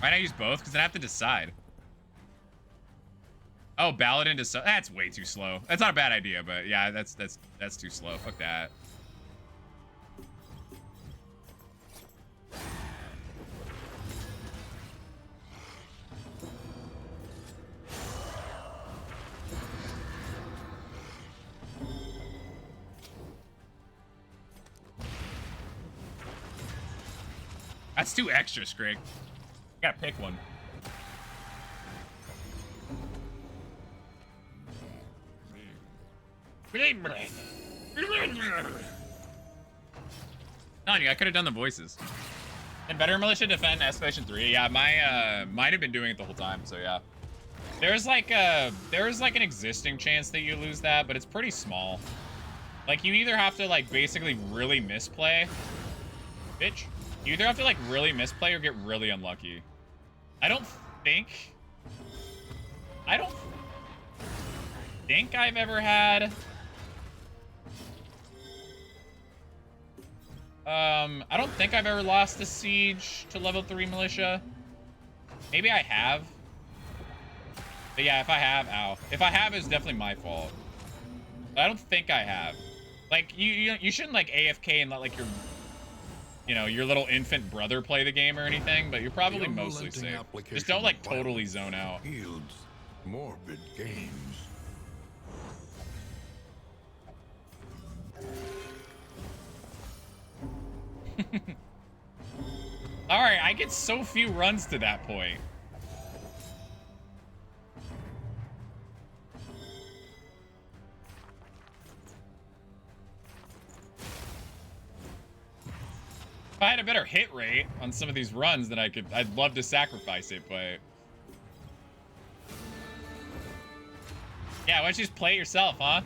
Why not use both? Because then I have to decide. Oh, Ballad into that's way too slow. That's not a bad idea, but yeah, that's too slow. Fuck that. That's too extra, Scrig. Gotta pick one. Nani, I could have done the voices. And better militia defend escalation 3. Yeah, my might have been doing it the whole time, so yeah. There's like an existing chance that you lose that, but it's pretty small. Like, you either have to like basically really misplay, bitch. You either have to like really misplay or get really unlucky. I don't think I've ever had I don't think I've ever lost a siege to level 3 militia. Maybe I have. But yeah, if I have, ow. If I have, it's definitely my fault. But I don't think I have. Like, you shouldn't like AFK and let like your, you know, your little infant brother play the game or anything, but you're probably mostly safe. Just don't like totally zone out. Yields morbid games. Alright, I get so few runs to that point. If I had a better hit rate on some of these runs, then I'd love to sacrifice it, but... Yeah, why don't you just play it yourself, huh?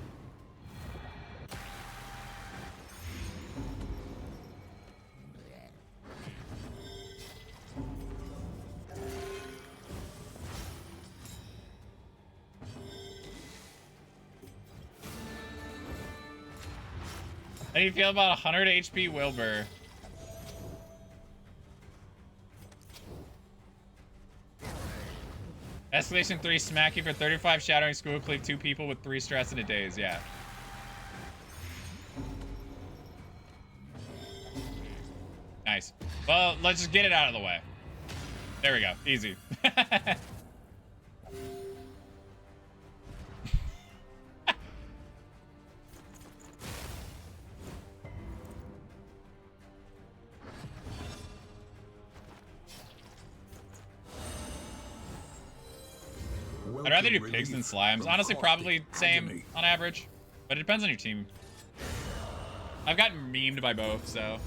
How do you feel about 100 HP Wilbur? Escalation 3, smack you for 35 shattering school, cleave 2 people with 3 stress in a days, yeah. Nice. Well, let's just get it out of the way. There we go. Easy. I'd rather do pigs than slimes. Honestly, probably same on average, but it depends on your team. I've gotten memed by both, so.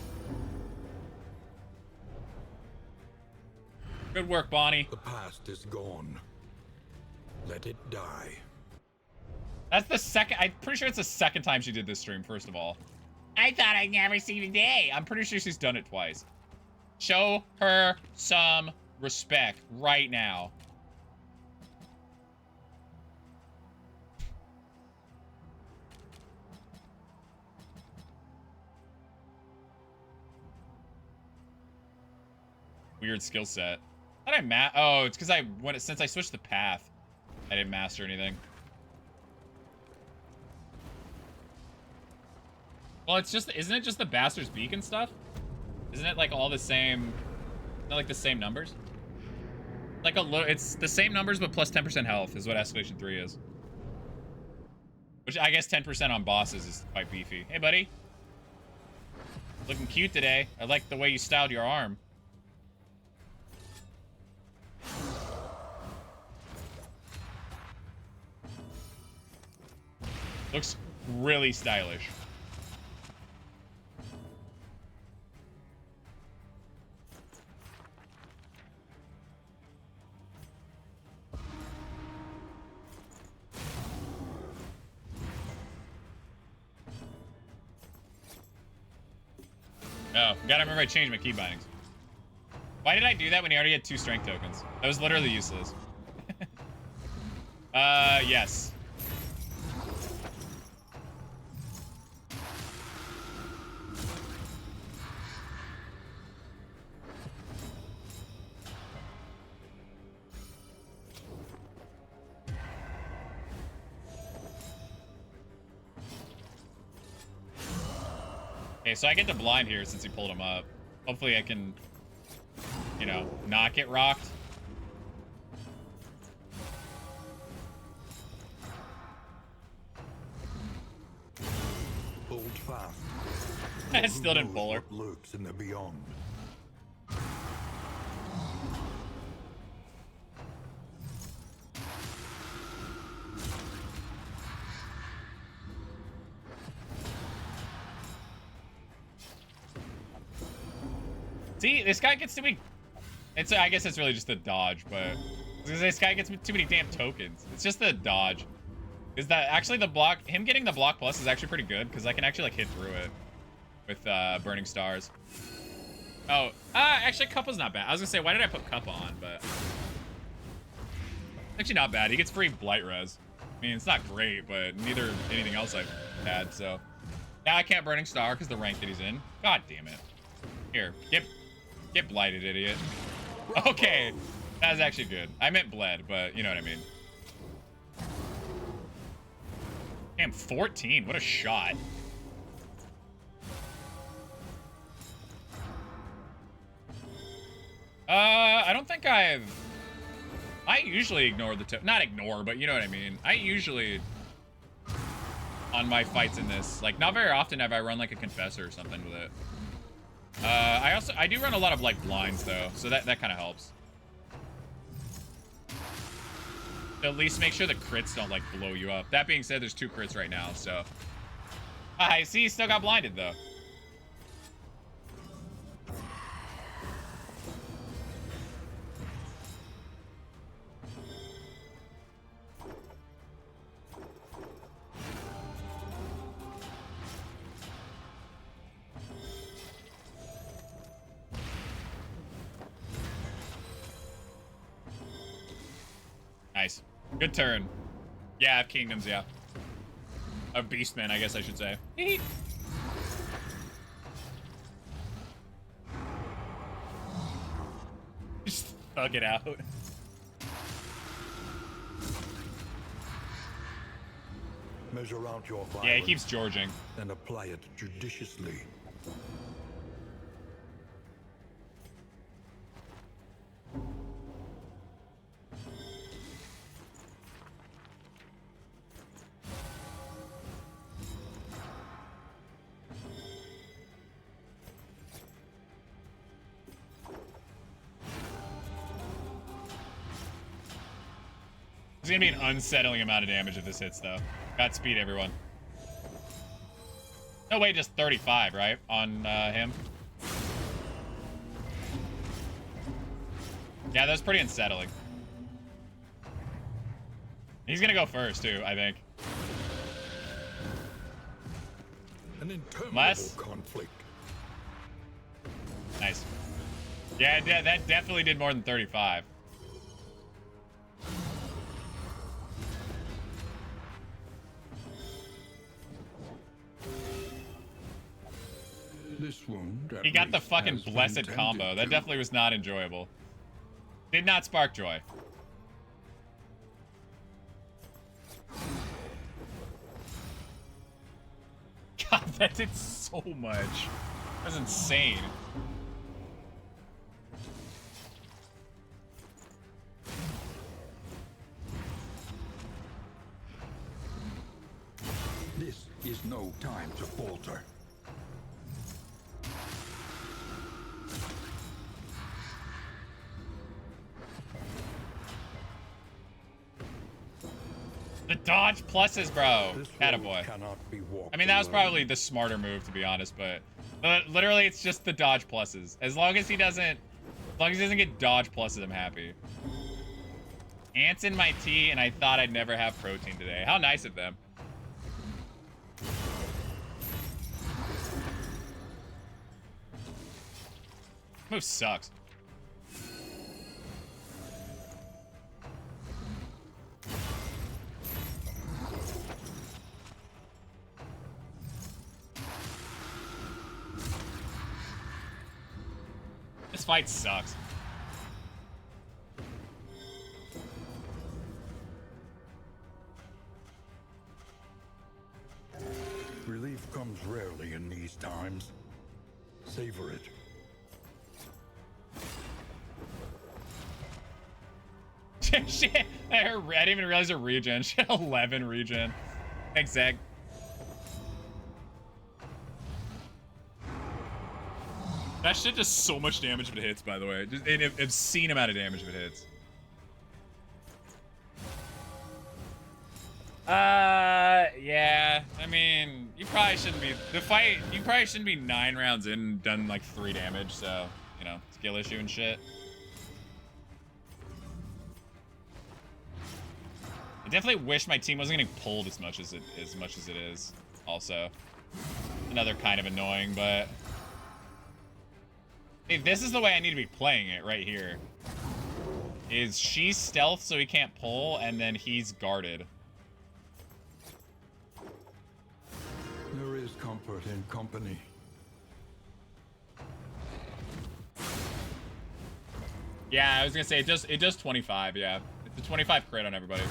Good work, Bonnie. The past is gone. Let it die. That's the second, I'm pretty sure it's the second time she did this stream, first of all. I thought I'd never see the day. I'm pretty sure she's done it twice. Show her some respect right now. Weird skill set. Thought I oh, it's because since I switched the path, I didn't master anything. Well, it's just, isn't it just the Bastard's Beacon stuff? Isn't it like all the same, not like the same numbers? Like it's the same numbers but plus 10% health is what Escalation 3 is. Which I guess 10% on bosses is quite beefy. Hey, buddy. Looking cute today. I like the way you styled your arm. Looks really stylish. Oh, gotta remember I changed my key bindings. Why did I do that when he already had 2 strength tokens? That was literally useless. Yes. Okay, so I get to blind here since he pulled him up. Hopefully I can, you know, not get rocked. Hold fast. I still didn't pull her. What lurks in the beyond. See, this guy gets to be... I guess it's really just a dodge, but... Because this guy gets too many damn tokens. It's just the dodge. Is that actually the block? Him getting the block plus is actually pretty good because I can actually like hit through it with burning stars. Oh, actually Cuppa's not bad. I was gonna say, why did I put Cuppa on? But actually not bad. He gets free blight res. I mean, it's not great, but neither anything else I've had. So now I can't burning star because the rank that he's in. God damn it. Here, get blighted, idiot. Okay, that was actually good. I meant bled, but you know what I mean. Damn, 14. What a shot. I don't think I usually ignore the not ignore, but you know what I mean. I usually, on my fights in this, like, not very often have I run like a confessor or something with it. I do run a lot of like blinds though, so that kind of helps. At least make sure the crits don't like blow you up. That being said, there's 2 crits right now, so. I see, he still got blinded though. Nice. Good turn. Yeah, I have kingdoms, yeah. Of beastmen, I guess I should say. Just thug it out. Measure out your violence. Yeah, he keeps Georging. And apply it judiciously. It's gonna be an unsettling amount of damage if this hits, though. Godspeed, everyone. No way, just 35, right? On him. Yeah, that's pretty unsettling. He's gonna go first, too, I think. An interminable Less? conflict. Nice. Yeah, that definitely did more than 35. This wound, He got the least, fucking has been blessed tended combo. That to. definitely was not enjoyable. Did not spark joy. God, that did so much. That was insane. This is no time to falter. The dodge pluses, bro. This road Attaboy. cannot be walked I mean, that was alone. probably the smarter move, to be honest, but literally, it's just the dodge pluses. As long as he doesn't get dodge pluses, I'm happy. Ants in my tea, and I thought I'd never have protein today. How nice of them. Move sucks. This fight sucks. Relief comes rarely in these times. Savor it. Shit, I didn't even realize a regen. Shit, 11 regen. Thanks, Zach. That shit does so much damage if it hits, by the way. Just an obscene amount of damage if it hits. Yeah. I mean, you probably shouldn't be you probably shouldn't be 9 rounds in and done like 3 damage, so, you know, skill issue and shit. definitely wish my team wasn't getting pulled as much as it is. Also, another kind of annoying, but hey, this is the way I need to be playing it right here. Is she's stealth so he can't pull, and then he's guarded. There is comfort in company. Yeah, I was gonna say it does 25. Yeah, it's a 25 crit on everybody.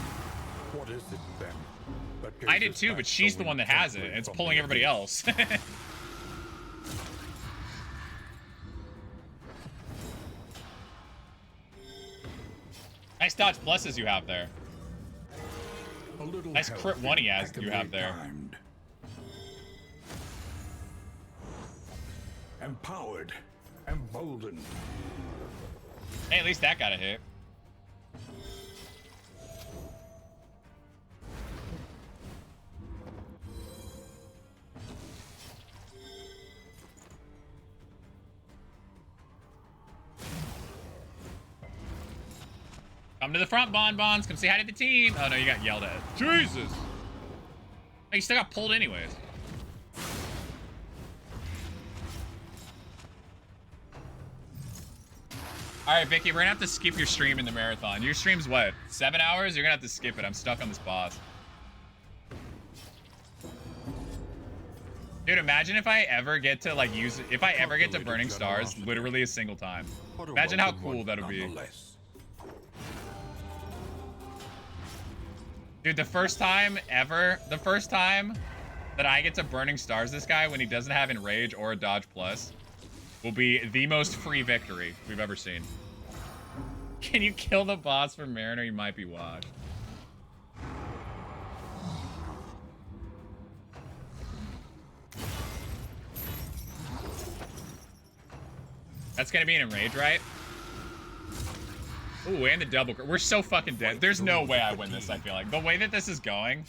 What is it then? that I did cases too, but act she's so the one that has it. intently It's from pulling the everybody abyss? else. Nice dodge pluses you have there. A little Nice help crit one he has you impeccably have there. timed. Empowered, emboldened. Hey, at least that got a hit. Come to the front, Bonbons. Come say hi to the team. Oh, no, you got yelled at. Jesus. Oh, you still got pulled anyways. All right, Vicky, we're going to have to skip your stream in the marathon. Your stream's what? 7 hours? You're going to have to skip it. I'm stuck on this boss. Dude, imagine if I ever get to, like, use it. If I ever get to Burning Stars, literally a single time. Imagine how cool that'll be. Dude, the first time that I get to Burning Stars this guy when he doesn't have Enrage or a Dodge Plus will be the most free victory we've ever seen. Can you kill the boss for Mariner? You might be washed. That's gonna be an Enrage, right? Ooh, and the double. We're so fucking dead. There's no way I win this, I feel like. The way that this is going,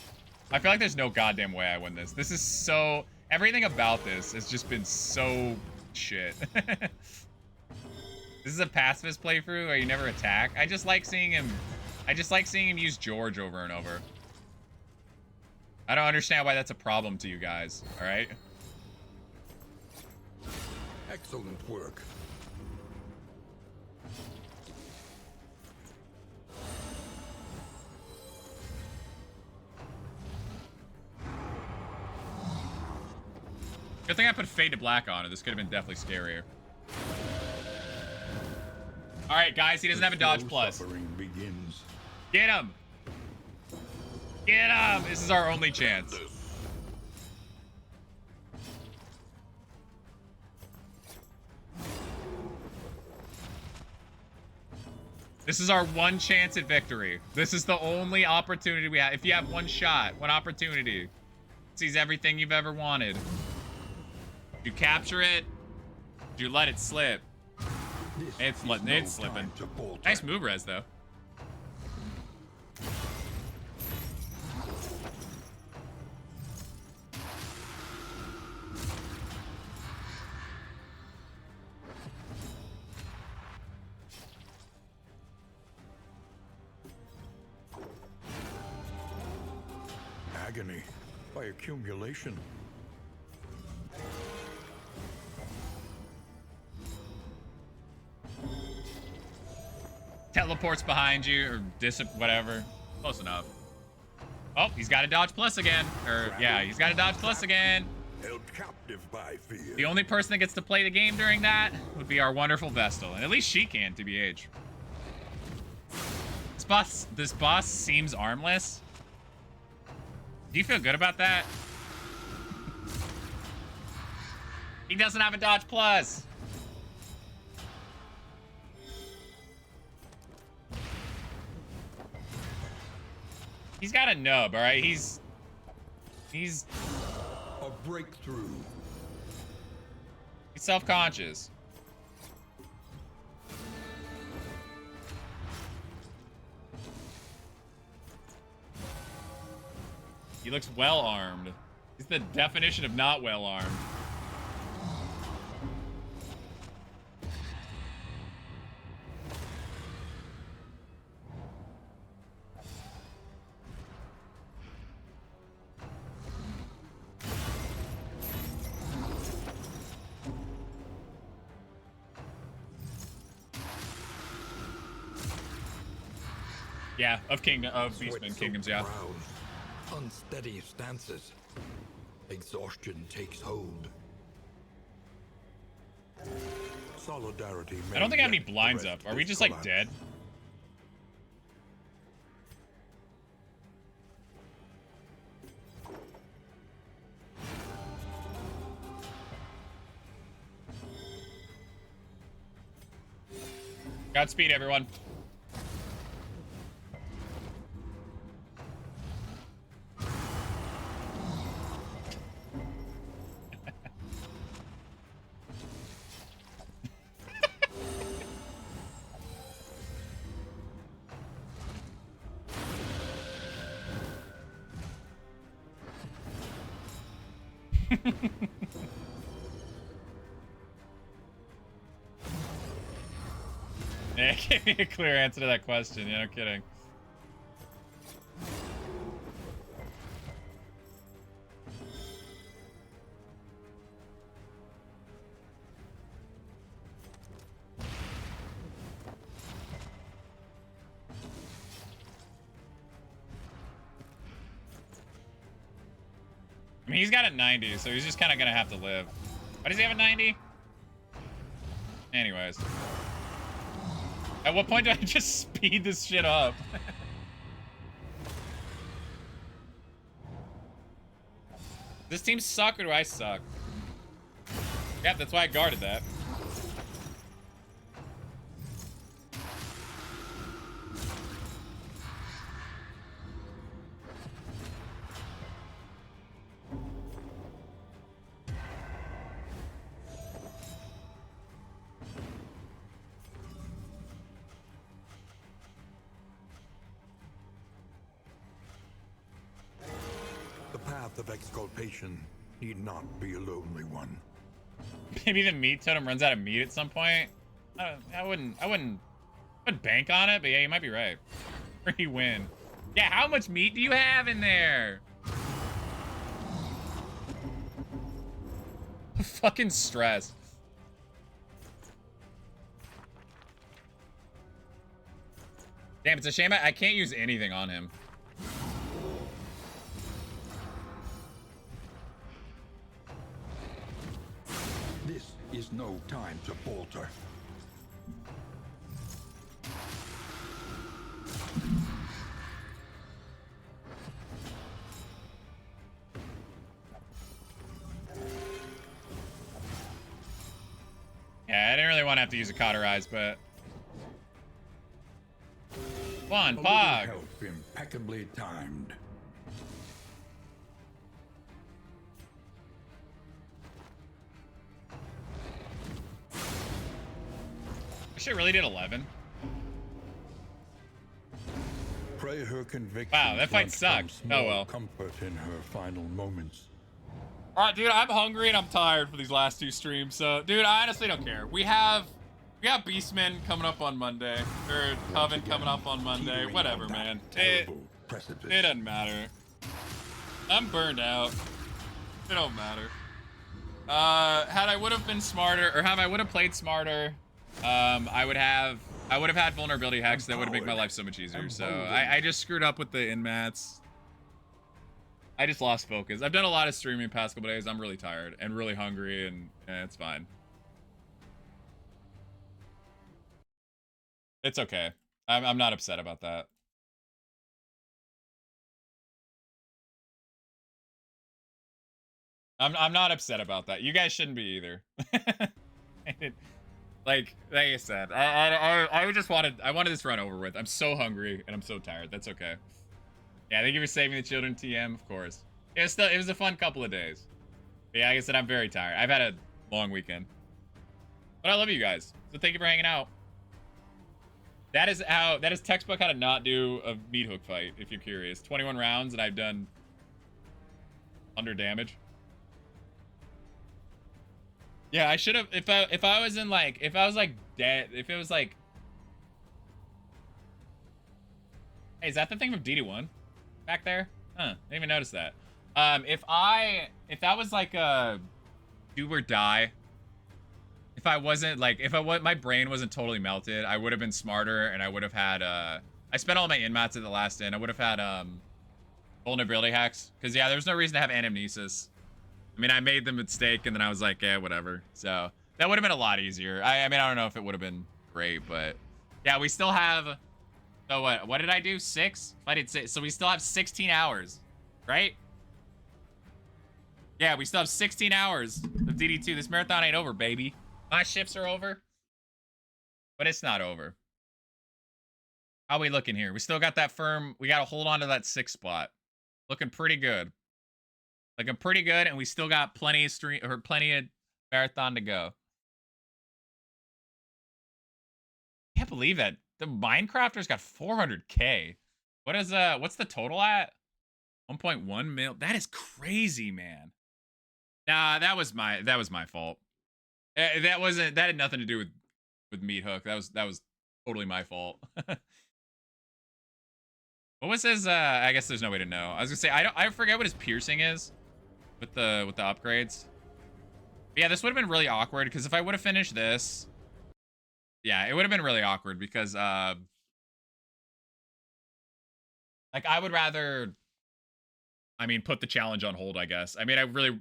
I feel like there's no goddamn way I win this. This is so... Everything about this has just been so shit. This is a pacifist playthrough where you never attack. I just like seeing him use George over and over. I don't understand why that's a problem to you guys, alright? Excellent work. Good thing I put Fade to Black on it. This could have been definitely scarier. Alright, guys, he doesn't have a Dodge Plus. Begins. Get him! Get him! This is our only chance. This is our one chance at victory. This is the only opportunity we have. If you have one shot, one opportunity, sees everything you've ever wanted. You capture it. You let it slip. It's slipping. Nice move, Rez, though. Agony by accumulation. Teleports behind you, or whatever. Close enough. Oh, he's got a Dodge Plus again. Or, yeah, he's got a Dodge Plus again. Held captive by fear. The only person that gets to play the game during that would be our wonderful Vestal. And at least she can, TBH. This boss seems armless. Do you feel good about that? He doesn't have a Dodge Plus. He's got a nub, all right? He's a breakthrough. He's self-conscious. He looks well armed. He's the definition of not well armed. Yeah, of Beastmen Kingdoms, yeah. Brows, unsteady stances. Exhaustion takes hold. Solidarity. I don't think I have any blinds up. Are we just like dead? Godspeed, everyone. Yeah, give me a clear answer to that question. Yeah, no kidding. I mean, he's got a 90, so he's just kind of gonna have to live. Why does he have a 90? Anyways. At what point do I just speed this shit up? This team suck or do I suck? Yeah, that's why I guarded that. The path of exculpation need not be a lonely one. Maybe the meat totem runs out of meat at some point. I wouldn't bank on it, but yeah, you might be right. Or you win. Yeah, how much meat do you have in there? Fucking stress. Damn, it's a shame I can't use anything on him. This is no time to falter. Yeah, I didn't really want to have to use a cauterize, but... One, Pog! Help impeccably timed. Shit really did 11. Pray her conviction. Wow, that fight sucked. Oh well. Comfort in her final moments. Alright, dude, I'm hungry and I'm tired for these last two streams, so dude, I honestly don't care. We got Beastmen coming up on Monday. Or Coven coming up on Monday. Whatever, man. It doesn't matter. I'm burned out. It don't matter. Had I would have been smarter, or had I would have played smarter, I would have had vulnerability hacks that would have made my life so much easier. So I just screwed up with the inmats. I just lost focus. I've done a lot of streaming past couple days. I'm really tired and really hungry, and it's fine. It's okay. I'm not upset about that. I'm not upset about that. You guys shouldn't be either. Like I said, I just wanted this run over with. I'm so hungry and I'm so tired. That's okay. Yeah, thank you for saving the children, TM, of course. It was a fun couple of days. But yeah, like I said, I'm very tired. I've had a long weekend. But I love you guys. So thank you for hanging out. That is textbook how to not do a meat hook fight, if you're curious. 21 rounds and I've done 100 damage. Yeah, I should have, if I was in like, if I was like dead, if it was like, hey, is that the thing from DD1 back there? Huh, didn't even notice that. If that was like a do or die, if I wasn't like, my brain wasn't totally melted, I would have been smarter and I would have had I spent all my inmats at the last inn. I would have had vulnerability hacks. Because, yeah, there's no reason to have anamnesis. I mean, I made the mistake, and then I was like, yeah, whatever. So, that would have been a lot easier. I mean, I don't know if it would have been great, but... Yeah, we still have... So, what did I do? 6? I did 6. So, we still have 16 hours. Right? Yeah, we still have 16 hours of DD2. This marathon ain't over, baby. My shifts are over. But it's not over. How we looking here? We still got that firm. We got to hold on to that 6th spot. Looking pretty good. Looking pretty good, and we still got plenty of marathon to go. Can't believe that the Minecrafters got 400K. What's the total at? 1.1 mil. That is crazy, man. Nah, that was my fault. That had nothing to do with Meat Hook. That was totally my fault. What was his I guess there's no way to know. I was gonna say I forget what his piercing is with the upgrades. But yeah, this would have been really awkward because if I would have finished this, yeah, it would have been really awkward because like I would rather, I mean, put the challenge on hold, I guess. I mean,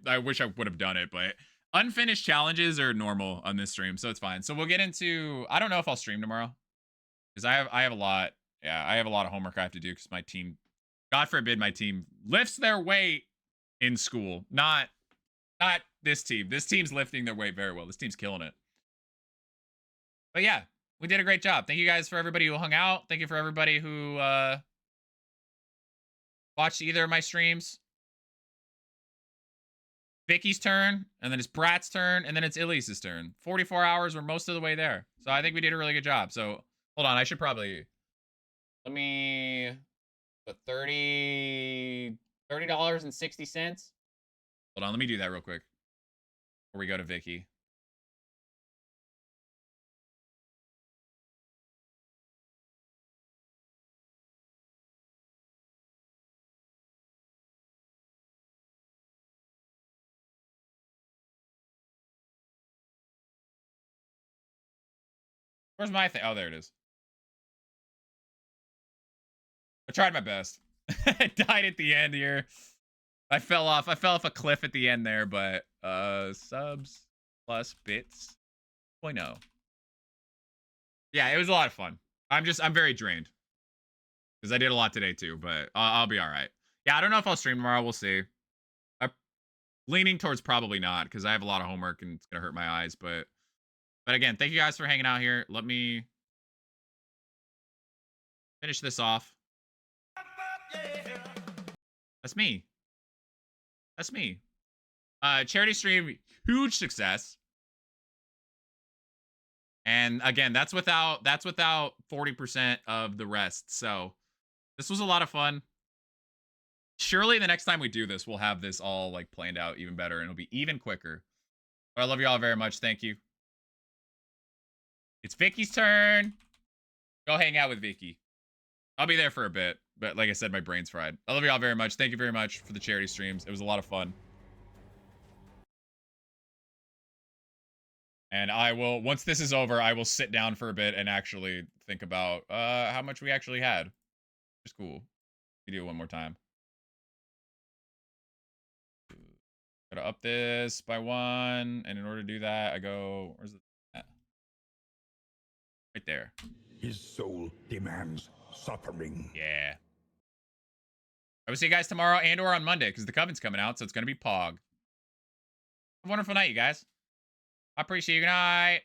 I wish I would have done it, but unfinished challenges are normal on this stream, so it's fine. So we'll get into, I don't know if I'll stream tomorrow because I have a lot. Yeah, I have a lot of homework I have to do because my team, God forbid, my team lifts their weight in school. Not this team. This team's lifting their weight very well. This team's killing it. But yeah, we did a great job. Thank you guys for everybody who hung out. Thank you for everybody who watched either of my streams. Vicky's turn, and then it's Brat's turn, and then it's illius's turn. 44 hours, we're most of the way there. So I think we did a really good job. So hold on, I should probably, let me put $30.60. Hold on, let me do that real quick before we go to Vicky. Where's my thing? Oh, there it is. I tried my best. I died at the end here. I fell off a cliff at the end there, but subs plus bits 0.0. Yeah, it was a lot of fun. I'm very drained because I did a lot today too, but I'll be all right. Yeah, I don't know if I'll stream tomorrow. We'll see. I'm leaning towards probably not because I have a lot of homework and it's gonna hurt my eyes. But again, thank you guys for hanging out here. Let me finish this off. That's me. That's me. Charity stream, huge success. And again, that's without 40% of the rest. So this was a lot of fun. Surely the next time we do this, we'll have this all like planned out even better and it'll be even quicker. But I love you all very much. Thank you. It's Vicky's turn. Go hang out with Vicky. I'll be there for a bit. But like I said, my brain's fried. I love you all very much. Thank you very much for the charity streams. It was a lot of fun. And I will, once this is over, I will sit down for a bit and actually think about how much we actually had. It's cool. We do it one more time. Gotta up this by 1. And in order to do that, I go, where's it at? Right there. His soul demands suffering. Yeah. I will see you guys tomorrow and or on Monday because the Covenant's coming out, so it's going to be Pog. Have a wonderful night, you guys. I appreciate you. Good night.